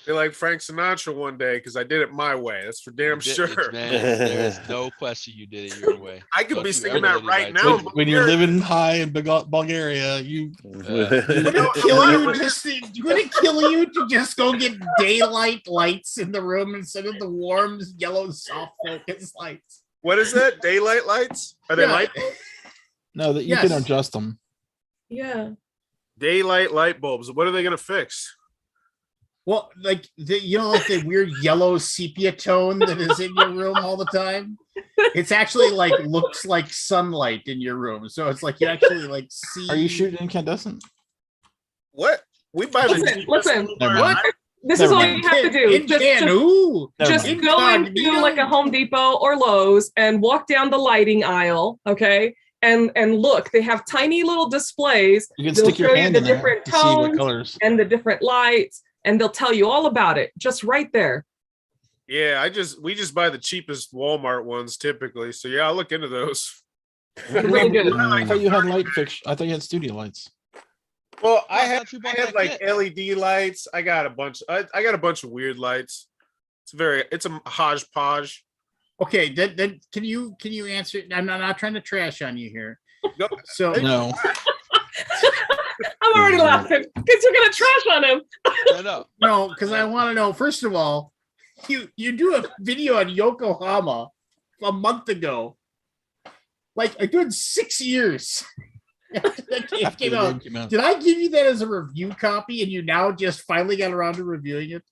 Be like Frank Sinatra one day because I did it my way. That's for damn sure.
Man, there is no question you did it your way.
I could
Don't
be
you
singing
ever
that
let
right
anybody
now.
tell
but
When you're
we're-
living high in Bulgaria, you
Kill you just would it kill you to just go get daylight lights in the room instead of the warm yellow soft focus lights?
What is that? Daylight lights? Are they
Yeah.
light?
know that you
Yes.
can adjust them.
Yeah.
Daylight light bulbs. What are they going to fix?
Well, like like the weird yellow sepia tone that is in your room all the time. It's actually like looks like sunlight in your room, so it's like you actually like see.
Are you shooting incandescent?
What? We buy the
Listen.
Never
What?
mind.
This
Never
is all
mind.
you have to do.
In can, ooh.
Never
Just
mind.
go into
Incognito.
like a Home Depot or Lowe's and walk down the lighting aisle, okay? And look, they have tiny little displays.
You can
They'll
stick your
show you
hand
the
in there
different
to see what
tones
colors.
and the different lights, and they'll tell you all about it just right there.
Yeah, we just buy the cheapest Walmart ones typically. So yeah, I'll look into those.
They're really good.
I thought you had light fix. I thought you had studio lights.
Well, I
I
had
thought you
I
bought
had
that
like
kit.
LED lights. I got a bunch. I got a bunch of weird lights. It's a hodgepodge.
Okay, then can you answer? I'm not trying to trash on you here.
Go-
So
No.
I'm already laughing because you're gonna trash on him.
No.
no, because I want to know. First of all, you do a video on Yokohama a month ago, like a good 6 years. after that game
After
came
the
out.
game came out.
Did I give you that as a review copy, and you now just finally got around to reviewing it?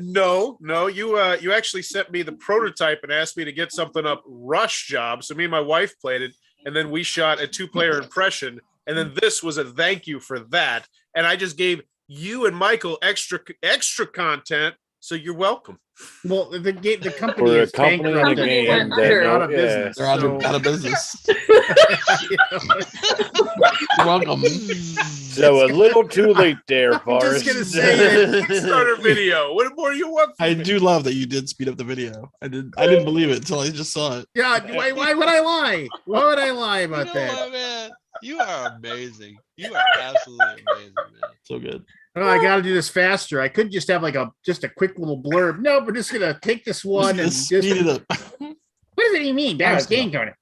No. You actually sent me the prototype and asked me to get something up rush job. So me and my wife played it, and then we shot a 2-player impression. And then this was a thank you for that. And I just gave you and Michael extra content. So you're welcome.
Well, the company
For a
is
company and a
bankrupt.
Company
game
went
that
under.
They're out
no-
of
yeah.
business.
They're out
so-
of business.
you know,
You're welcome.
So a little too late there,
I'm
Forrest.
just gonna say that
Kickstarter video. What more you want? From
I
me?
do love that you did speed up the video. I didn't believe it until I just saw it.
yeah, why would I lie? Why would I lie
You
about
know
that?
what, man? You are amazing. You are absolutely amazing, man.
So good.
Oh, I got to do this faster. I could just have like just a quick little blurb. No, we're just gonna take this one and
Just
just.
speed it up.
What does it mean? That game corner.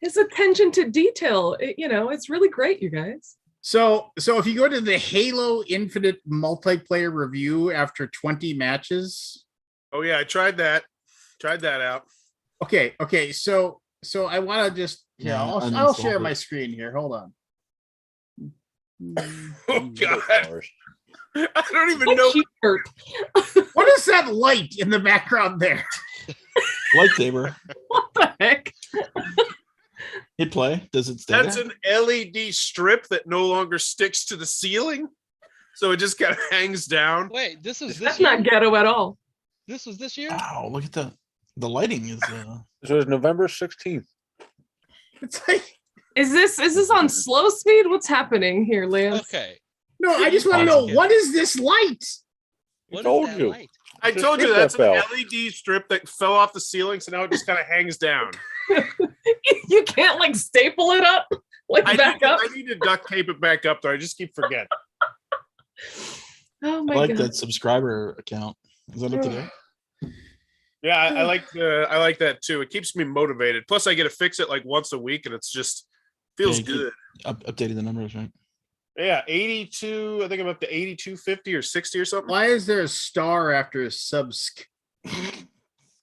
His attention to detail, it's really great, you guys.
So if you go to the Halo Infinite multiplayer review after 20 matches,
Oh yeah, I tried that. Tried that out.
okay. So I want to just
Yeah,
I'll
uninstalled
share
it.
my screen here. Hold on.
Oh god. I don't even know.
Cheaper.
What is that light in the background there?
Lightsaber.
What the heck?
Hit play. Does it stay
That's
there?
an LED strip that no longer sticks to the ceiling. So it just kind of hangs down.
Wait, this was this
That's
year?
not ghetto at all.
This was this year?
Wow, look at that. The lighting is
This was November 16th.
It's like
Is this on slow speed? What's happening here, Lance?
Okay.
no. I just want to know what is this light?
What is
told
that
you.
light?
I
The
told you
strip
that's
that
an
fell.
LED strip that fell off the ceiling, so now it just kind of hangs down.
You can't like staple it up, like back up.
I need to duct tape it back up there. I just keep forgetting.
Oh
I
my
like
god.
that subscriber account. Is that up to date?
Yeah, I like that too. It keeps me motivated. Plus, I get to fix it like once a week, and it's just Feels
you keep
good.
Updating the numbers, right?
Yeah, 82. I think I'm up to 82.50 or 60 or something.
Why is there a star after a subsk?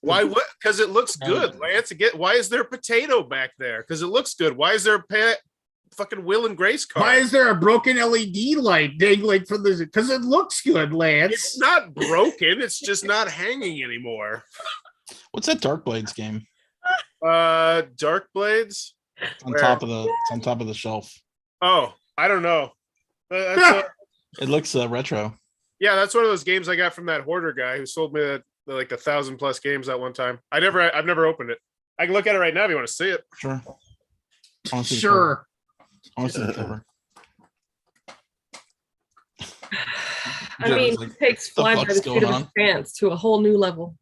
Why? What? Because it looks good, Lance. Why is there a potato back there? Because it looks good. Why is there a fucking Will and Grace card?
Why is there a broken LED light dangling from the? Because it looks good, Lance.
It's not broken. It's just not hanging anymore.
What's that Dark Blades game?
Dark Blades.
It's on top of the shelf.
Oh, I don't know.
It looks retro.
Yeah, that's one of those games I got from that hoarder guy who sold me like 1,000+ games at one time. I've never opened it. I can look at it right now if you want to see it.
Sure.
Sure.
I want to see the cover.
I mean, it takes Fly by the seat of his pants to a whole new level.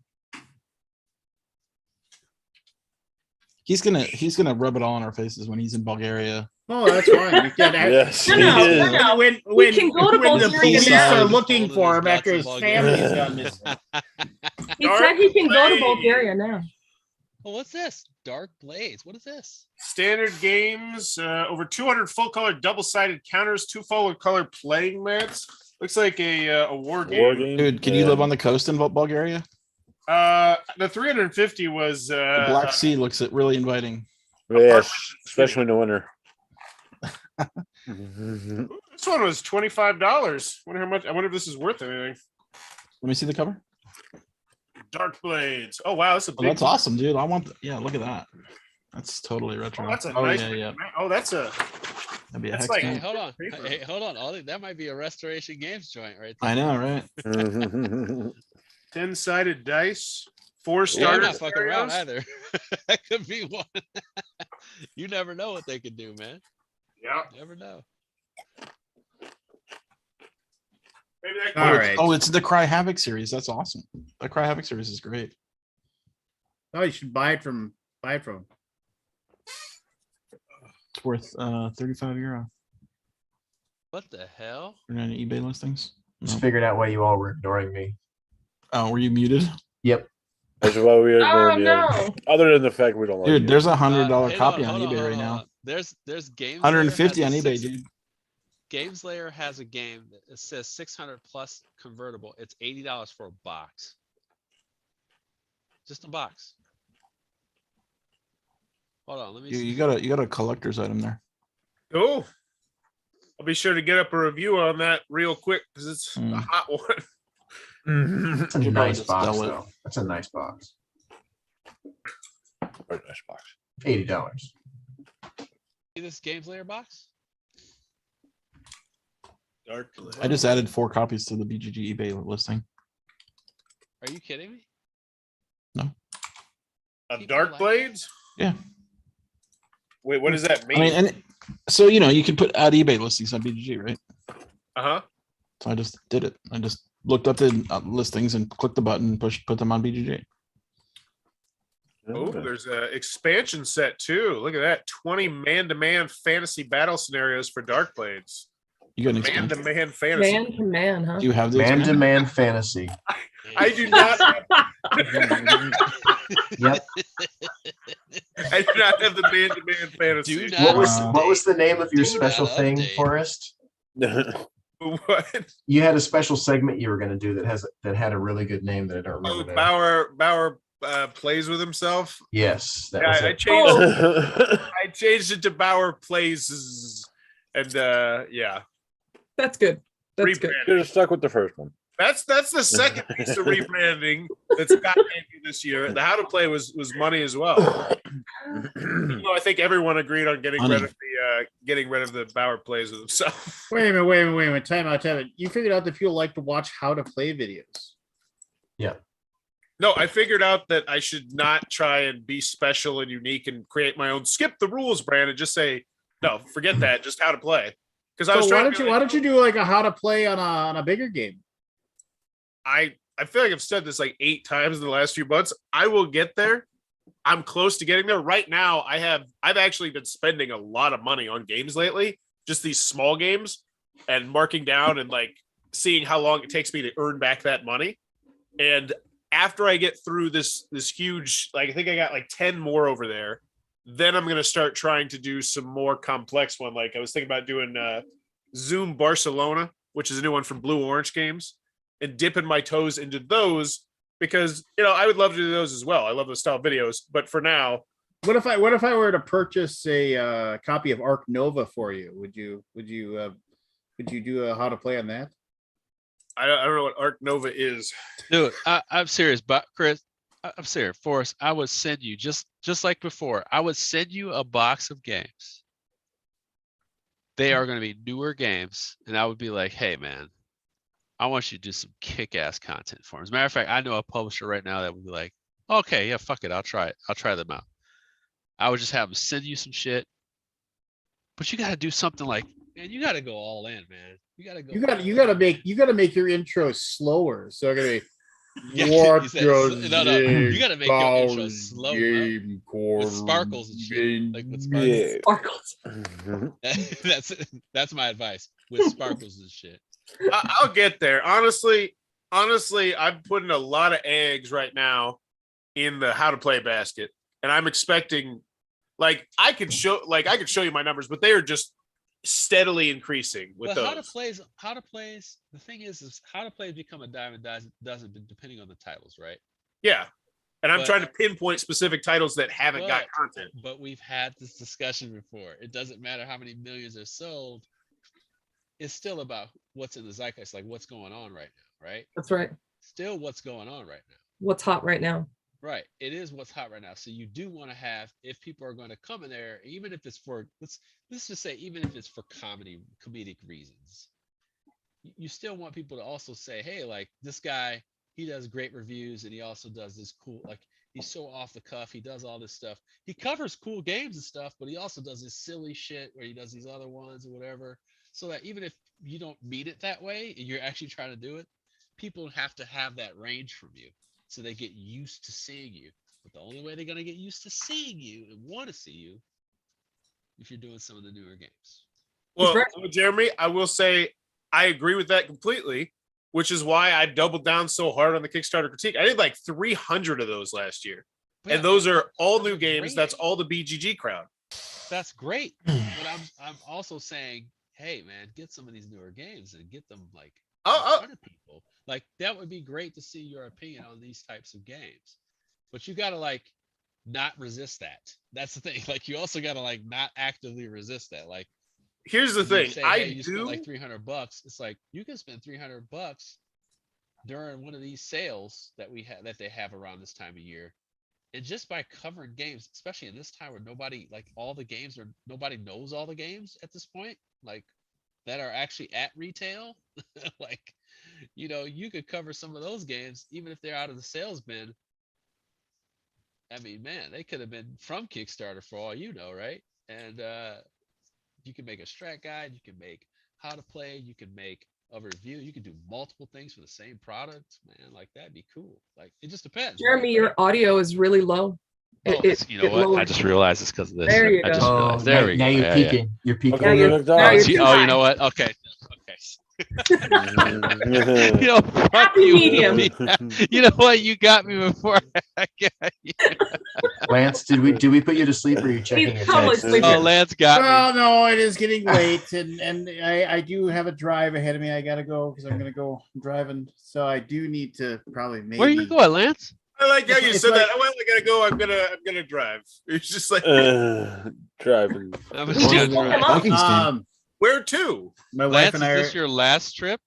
He's gonna rub it all on our faces when he's in Bulgaria.
Oh, that's fine. You can
Yes,
No.
When
can go to
when the
Bulgaria
police
now.
are looking for him
Holding
after
his
his
guts in
family's
Bulgaria.
gone missing.
He said he can go to
Blades.
Bulgaria now.
Oh, what's this? Dark Blades. What is this?
Standard games, over 200 full-color double-sided counters, 2 full-color playing mats. Looks like a war game.
Dude, can you live on the coast in Bulgaria?
The 350 was
The Black Sea looks really inviting.
Yes, especially in the winter.
This one was $25. Wonder how much. I wonder if this is worth anything.
Let me see the cover.
Dark Blades. Oh wow, that's a
Oh,
big.
that's awesome, dude. Yeah, look at that. That's totally retro.
Oh, that's a nice.
yeah.
Oh, that's a.
That'd be a
That's
hex
like-
game.
Hey, hold on.
Paper.
Hey, hold on. That might be a Restoration Games joint right there.
I know, right?
10-sided dice. 4
Yeah, I'm
starter
not fucking around
scenarios.
either. That could be one. You never know what they could do, man.
Yeah.
Never know.
Maybe that
All
could-
right.
Oh, it's the Cry Havoc series. That's awesome. The Cry Havoc series is great.
Oh, you should buy it from.
It's worth €35
What the hell?
for any eBay listings.
Just
No.
figured out why you all were ignoring me.
Oh, were you muted?
Yep.
That's why we are
Oh
ignoring you.
no.
Other than the fact we don't like
Dude,
you.
there's $100
Hey,
copy
hold
on eBay
hold
right now.
There's games.
150 on eBay, dude.
GamesLayer has a game that says 600 plus convertible. It's $80 for a box. Just a box. Hold on, let me.
You got a collector's item there.
Cool. I'll be sure to get up a review on that real quick because it's a
Mm.
hot one.
It's a
Should probably
nice
just
box,
sell it.
though. That's a nice box.
Very nice box.
$80.
See this GamesLayer box?
Dark.
I just added 4 copies to the BGG eBay listing.
Are you kidding me?
Of
People
Dark
like
Blades?
Yeah.
Wait, what does that
I
mean?
mean, and so you can put add eBay listings on BGG, right?
Uh-huh.
So I just did it. I just looked up the listings and clicked the button, put them on BGG.
Oh, there's an expansion set too. Look at that. 20 man-to-man fantasy battle scenarios for Dark Blades.
You got an expansion?
Man-to-man fantasy.
Man to man, huh?
Do you have the
Man to
expansion?
man fantasy.
I do not
Yep.
I do not have the man-to-man fantasy.
Do not
What was
Wow.
what was the name of your
Do
special
not
thing,
update.
Forrest?
What?
You had a special segment you were going to do that had a really good name that I don't
Oh,
remember. now.
Bauer plays with himself.
Yes, that
Yeah,
was
I
it.
changed. I changed it to Bauer plays, and yeah,
That's good. That's good.
rebranding.
Should have stuck with the first one.
That's the second piece of rebranding that Scott made me this year. The how to play was money as well. Even though I think everyone agreed on getting rid of the Bauer plays with himself.
Wait a minute. Time out. You figured out that people like to watch how to play videos.
No, I figured out that I should not try and be special and unique and create my own skip the rules brand and just say, no, forget that, just how to play. Because I was
So
trying to be
why
like,
don't you do like a how to play on a bigger game?
I feel like I've said this like 8 times in the last few months. I will get there. I'm close to getting there. Right now, I've actually been spending a lot of money on games lately, just these small games, and marking down and like seeing how long it takes me to earn back that money. And after I get through this huge, like I think I got like 10 more over there then I'm gonna start trying to do some more complex one. Like I was thinking about doing Zoom Barcelona, which is a new one from Blue Orange Games, and dipping my toes into those because I would love to do those as well. I love those style videos, but for now,
What if I were to purchase a copy of Arc Nova for you? Would you do a how to play on that?
I don't know what Arc Nova is.
Dude, I'm serious, but Chris, I'm serious. Forrest, I would send you just like before. I would send you a box of games. They are going to be newer games, and I would be like, "Hey, man, I want you to do some kick-ass content for them." As a matter of fact, I know a publisher right now that would be like, "Okay, yeah, fuck it, I'll try it. I'll try them out." I would just have them send you some shit, but you got to do something like, man, you got to go all in, man. You got to go.
You got to make your intro slower. So I'm gonna be.
Yeah,
What
you said-
does
no, you got to make your intro
about
slow
game
with sparkles and shit. Like with sparkles.
Yeah.
That's my advice with sparkles and shit.
I'll get there. Honestly, I'm putting a lot of eggs right now in the how to play basket, and I'm expecting, like, I could show you my numbers, but they are just steadily increasing with those.
How to plays. The thing is how to plays become a dime a dozen depending on the titles, right?
Yeah, and I'm
But-
trying to pinpoint specific titles that haven't got content.
But we've had this discussion before. It doesn't matter how many millions are sold. It's still about what's in the zeitgeist, like what's going on right now, right?
That's right.
Still what's going on right now.
What's hot right now?
Right. It is what's hot right now. So you do want to have, if people are going to come in there, even if it's for let's just say, even if it's for comedic reasons, you still want people to also say, hey, like this guy, he does great reviews and he also does this cool, like he's so off the cuff, he does all this stuff. He covers cool games and stuff, but he also does this silly shit where he does these other ones or whatever. So that even if you don't mean it that way, and you're actually trying to do it, people have to have that range from you. So they get used to seeing you. But the only way they're going to get used to seeing you and want to see you if you're doing some of the newer games.
Well, Jeremy, I will say I agree with that completely, which is why I doubled down so hard on the Kickstarter critique. I did like 300 of those last year.
But
And those are all new
that's
games.
great.
That's all the BGG crowd.
That's great. But I'm also saying, hey, man, get some of these newer games and get them like in front of people. Like that would be great to see your opinion on these types of games. But you got to like not resist that. That's the thing. Like you also got to like not actively resist that. Like
here's the
when you
thing.
say,
I
hey, you
do
spent like $300. It's like you can spend $300 during one of these sales that they have around this time of year. And just by covering games, especially in this time where nobody knows all the games at this point, like that are actually at retail, like, you could cover some of those games, even if they're out of the sales bin. I mean, man, they could have been from Kickstarter for all you know, right? And you can make a strat guide, you can make how to play, you can make a review, you can do multiple things for the same product, man. Like that'd be cool. Like it just depends.
Jeremy, your audio is really low.
You know what? I just realized it's because of this.
There you
I just
go.
realized. There we go.
Now you're
Yeah, yeah.
peaking. You're peaking.
Now you're too
Oh,
high.
you know what? Okay. Fuck
Happy
you.
medium.
You know what? You got me before I got you.
Lance, did we put you to sleep or are you checking your
totally
text?
sleeping.
Oh, Lance got me.
Well, no, it is getting late, and I do have a drive ahead of me. I gotta go because I'm gonna go driving, so I do need to probably maybe.
Where are you going, Lance?
I like how you
It's
said
like-
that. Oh, well, I gotta go. I'm gonna drive. It's just like
Driving.
I'm
We
just
just
gonna
woke him
drive.
up.
Vikings game.
where to?
My wife
Lance,
and
is
I.
this your last trip?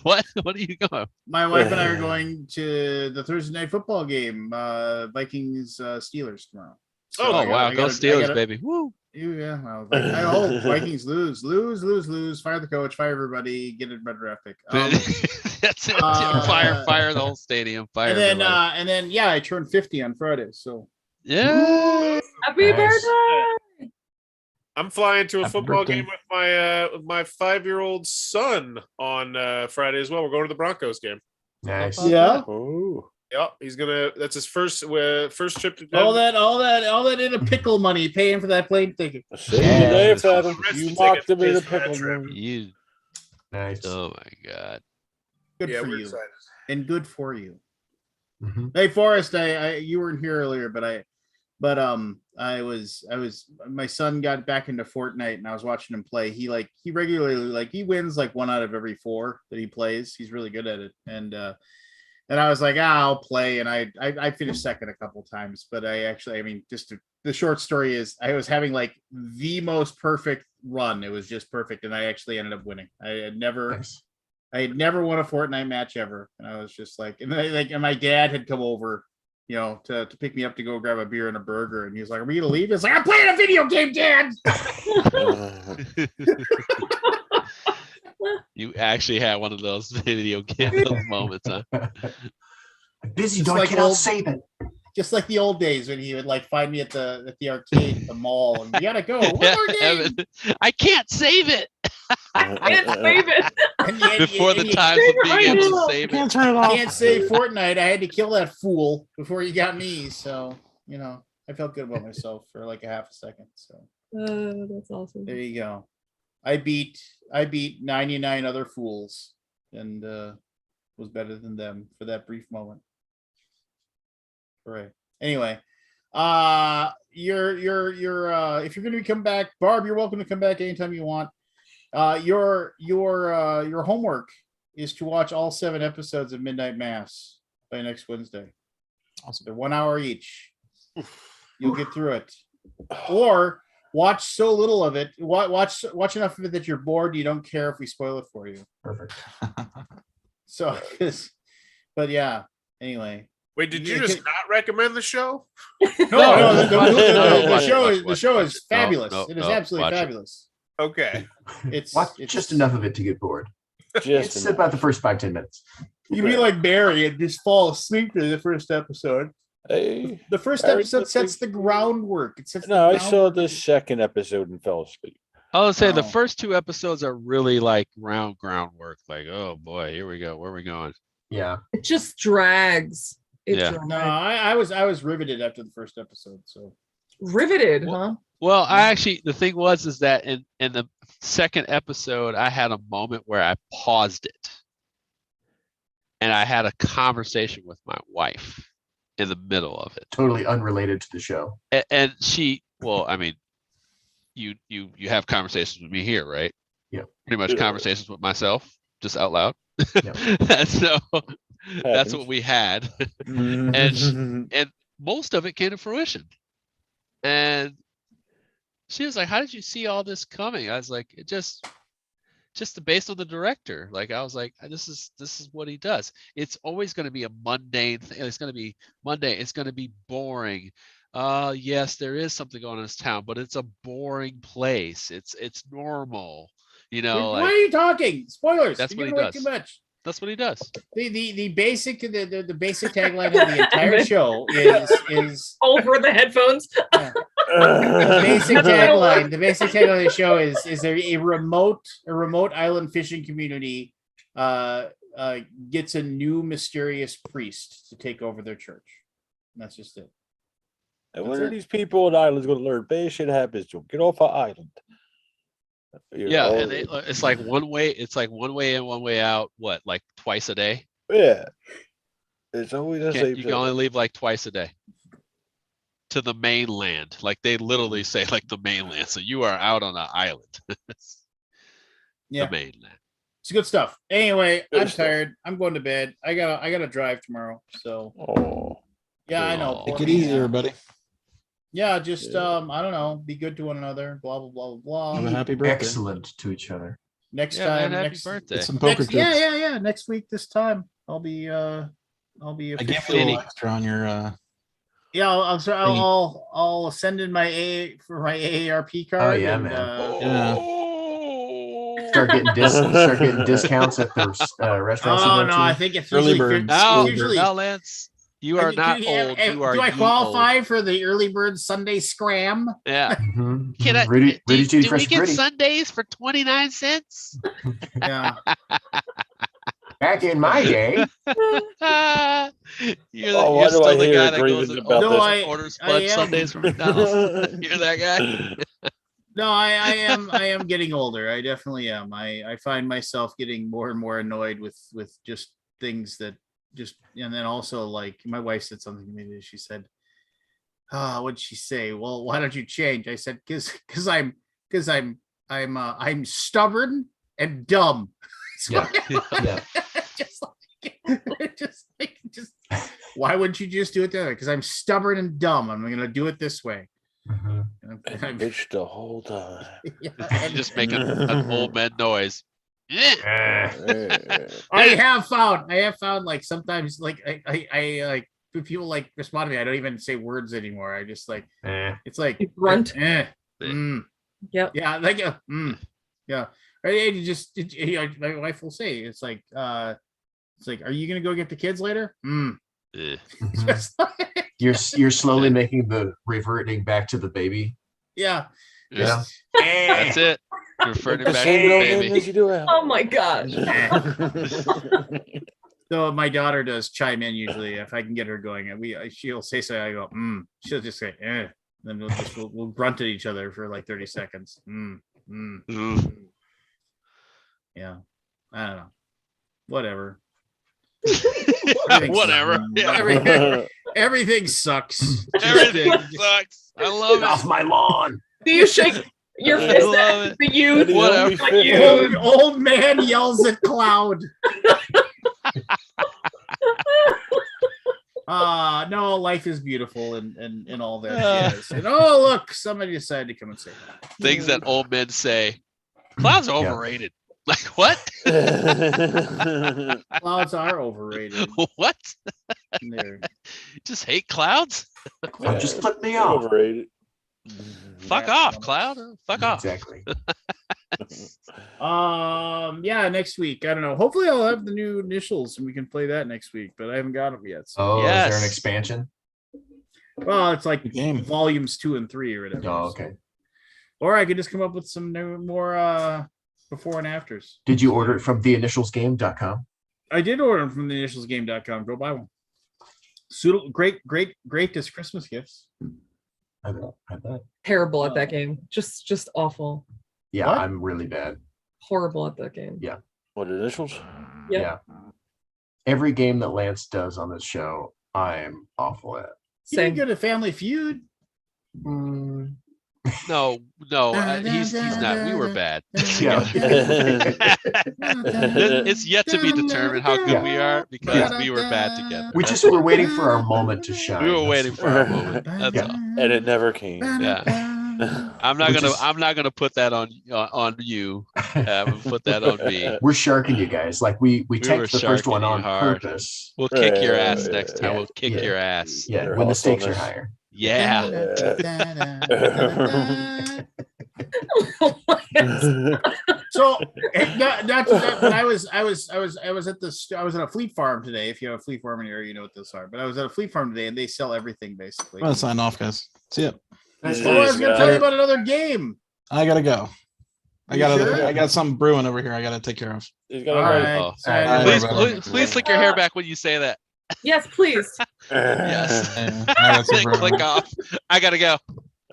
What? What are you going?
My wife and I are going to the Thursday night football game, Vikings Steelers tomorrow. So
Oh,
I
wow,
gotta-
go
I
Steelers,
gotta-
baby! Woo!
Yeah, well, I hope Vikings lose. Fire the coach, fire everybody, get a better draft pick.
That's it.
uh,
Fire the whole stadium. Fire.
and then yeah, I turned 50 on Friday, so
Yeah.
Happy
Nice.
birthday!
I'm flying to a
Happy
football
birthday.
game with my 5-year-old son on Friday as well. We're going to the Broncos game.
Nice.
yeah.
Oh.
Yep, he's gonna. That's his first trip to
All
Denver.
that in a pickle money, paying for that plane ticket.
See you there, Fathom.
Rest
You
of
mocked
tickets
him in
pays
a
for that
pickle.
trip.
room.
You.
Nice.
Oh my God.
Good
Yeah,
for
we're
you,
excited.
and good for you.
Mhm.
Hey, Forrest, I you weren't here earlier, but But my son got back into Fortnite and I was watching him play. He regularly he wins like 1 out of every 4 that he plays. He's really good at it. And I was like, I'll play. And I finished second a couple times, but the short story is I was having like the most perfect run. It was just perfect. And I actually ended up winning. I had never won a Fortnite match ever. And I was just like, and my dad had come over, to pick me up to go grab a beer and a burger. And he was like, are we gonna leave? It's like, I'm playing a video game, Dad.
You actually had one of those video game moments, huh?
Busy,
Just
don't
like
get out,
old-
save it.
Just like the old days when he would like find me at the arcade at the mall and we gotta go. One more game.
I can't save it.
Can't save it.
Before the times of being able to save it.
turn it
I can't save Fortnite. I had to kill that fool before he got me. So, I felt good about myself for like a half a second. So
That's awesome.
there you go. I beat 99 other fools and was better than them for that brief moment. Right. Anyway, you're if you're going to come back, Barb, you're welcome to come back anytime you want. Your homework is to watch all 7 episodes of Midnight Mass by next Wednesday.
Awesome.
They're 1 hour each. You'll get through it, or watch so little of it. Watch enough of it that you're bored. You don't care if we spoil it for you.
Perfect.
So, but yeah. Anyway.
Wait, did you just not recommend the show?
No, the
Watch it,
the show
watch
is
it.
fabulous.
No,
It is
no,
absolutely
watch it.
fabulous.
Okay.
Watch just enough of it to get bored.
Just
It's about the first 5-10 minutes.
You'd be like Barry and just fall asleep through the first episode.
Hey,
The first
Barry,
episode sets the groundwork. It sets
no,
the
I saw
groundwork.
the second episode and fell asleep.
I would say the
Oh.
first 2 episodes are really like groundwork. Like, oh boy, here we go. Where are we going?
Yeah.
It just drags. It
Yeah.
drags.
No, I was riveted after the first episode. So
Riveted,
Well-
huh?
Well, I actually, the thing is that in the second episode, I had a moment where I paused it and I had a conversation with my wife in the middle of it.
Totally unrelated to the show.
And she, well, I mean, you have conversations with me here, right?
Yeah.
Pretty much conversations with myself, just out loud.
Yeah.
So that's
Happens.
what we had.
And
And most of it came to fruition. And she was like, how did you see all this coming? I was like, it just based on the director. Like, I was like, this is what he does. It's always going to be a mundane thing. It's going to be mundane. It's going to be boring. Yes, there is something going on in this town, but it's a boring place. It's normal.
why are you talking? Spoilers.
That's
You're
what he
giving away
does.
Too much.
That's what he does.
The basic tagline of the entire show is
Over the headphones.
the basic tagline. The basic tagline of the show is a remote island fishing community gets a new mysterious priest to take over their church. And that's just it.
when are these people on islands going to learn bad shit happens to them? Get off an island.
Yeah, and it's like one way. It's like one way in, one way out. What, like twice a day?
Yeah. It's always the same
You can only leave like twice a day to the mainland. Like they literally say like the mainland. So you are out on an island.
Yeah.
The mainland.
It's good stuff. Anyway,
Good
I'm
stuff.
tired. I'm going to bed. I gotta drive tomorrow. So
Oh,
yeah, I know.
Oh.
poor
Take it
me.
easy, everybody.
Yeah, just
Yeah.
I don't know. Be good to one another. Blah blah blah blah
Have a
blah.
happy birthday.
Excellent to each other.
Next
Yeah,
time,
man, happy
next,
birthday.
Get some poker
next,
chips.
yeah. Next week, this time, I'll be
I gave you a
officially.
little extra on your
Yeah, I'll send in my AARP card.
Oh, yeah,
and,
man.
Yeah.
Start getting discounts at the restaurants. you
Oh
go
no,
to.
I think it's
Early
usually
birds.
Now,
it's usually.
now, Lance, you are not old. You are
do I
ye
qualify
old.
for the early bird Sunday scram?
Yeah.
Mhm.
Can I,
Rudy,
do,
Rudy Judy
do
Fresh
we
and
get
Pretty.
Sundays for 29 cents?
Yeah.
Back in my day,
You're the,
why
you're
do I
still the
hear
guy that
grievance
goes and
about
opens
this?
and orders
I
fudge
am.
Sundays from McDonald's. You're that guy.
No, I am getting older. I definitely am. I find myself getting more and more annoyed with just things that just, and then also like my wife said something to me that she said, what'd she say? Well, why don't you change? I said, because I'm stubborn and dumb.
Yeah. Yeah.
just why wouldn't you just do it the other way? Because I'm stubborn and dumb. I'm gonna do it this way.
Mhm.
And
And bitch the whole time.
yeah,
You just make an old man noise.
I have found like sometimes like I like when people like respond to me, I don't even say words anymore. I just like it's like
You grunt.
Yep. Yeah, like yeah. Right, you just my wife will say it's like are you gonna go get the kids later?
Mhm.
Just like-
You're slowly making the reverting back to the baby.
yeah.
Yeah.
That's it. Referring
The
back to
same
the
little
baby.
name as you do it.
Oh my gosh.
So my daughter does chime in usually if I can get her going. And she'll say so. I go, She'll just say, Then we'll grunt at each other for like 30 seconds. Yeah. I don't know. Whatever.
Whatever.
Everything sucks.
Everything sucks. I love
Get off
it.
my lawn.
Do you shake your
I
fist
love
at
it.
the youth?
Whatever.
Like you.
Old man yells at cloud. No, life is beautiful and all that jazz. And look, somebody decided to come and say that.
Things that old men say. Clouds are overrated. Like what?
Clouds are overrated.
What?
They're-
Just hate clouds?
Well, just flip me off.
Overrated.
Fuck
Yeah,
off,
no.
cloud. Fuck off.
Exactly.
Yeah, next week. I don't know. Hopefully I'll have the new initials and we can play that next week, but I haven't got them yet. So.
Oh, is there
Yes.
an expansion?
Well, it's like
The game.
volumes 2 and 3 or whatever.
Oh,
so-
okay.
Or I could just come up with some more before and afters.
Did you order it from theinitialsgame.com?
I did order them from theinitialsgame.com. Go buy one. Suitable, great as Christmas gifts.
I bet.
Terrible at that game. Just awful.
Yeah,
What?
I'm really bad.
Horrible at that game.
Yeah.
What initials?
Yep.
Yeah. Every game that Lance does on this show, I'm awful at.
You did
Same.
good at Family Feud.
Mm,
No, he's not. We were bad.
yeah.
It's yet to be determined how good we are because we were bad together.
We just were waiting for our moment to shine.
We were waiting for our moment. That's
Yeah.
all.
And it never came.
Yeah. I'm not
Which
gonna.
is-
I'm not gonna put that on you. Put that on me.
We're sharking you guys. Like we
were
tanked the first one
sharking you
on
hard.
purpose.
We'll kick your
Yeah,
ass next time.
yeah,
We'll kick
yeah.
your ass.
Yeah,
They're
when the
also
stakes are
nice.
higher.
Yeah.
So not but I was at a fleet farm today. If you have a fleet farm in your area, you know what those are. But I was at a fleet farm today, and they sell everything basically.
I'm gonna sign off, guys. See ya.
Oh, I was going to tell you about another game.
I gotta go. I
You
got
sure?
I got something brewing over here. I gotta take care of.
He's
All
gonna
right.
Oh.
Sorry.
All right.
Please slick your hair back when you say that.
Yes, please.
Yes.
Yeah, I got some brewing.
Click off. I gotta go.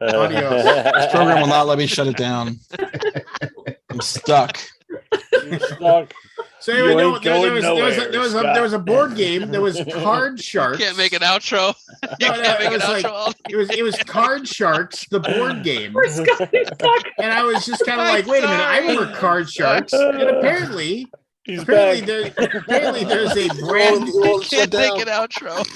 Adios.
This program will not let me shut it down. I'm stuck.
Stuck.
So anyway,
You
no,
ain't
there
going
was
nowhere,
there was a board game. There was Card Sharks.
You can't make an outro. You
No,
can't
it
make an
was like-
outro.
It was Card Sharks, the board game.
We're stuck.
And I was just kind of like, wait a minute, I remember Card Sharks. And apparently
He's
there's a brand
You can't make an outro.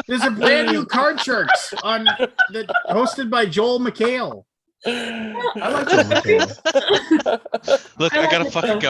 there's a brand new Card Sharks on that hosted by Joel McHale.
I like Joel McHale.
Look, I gotta fucking go.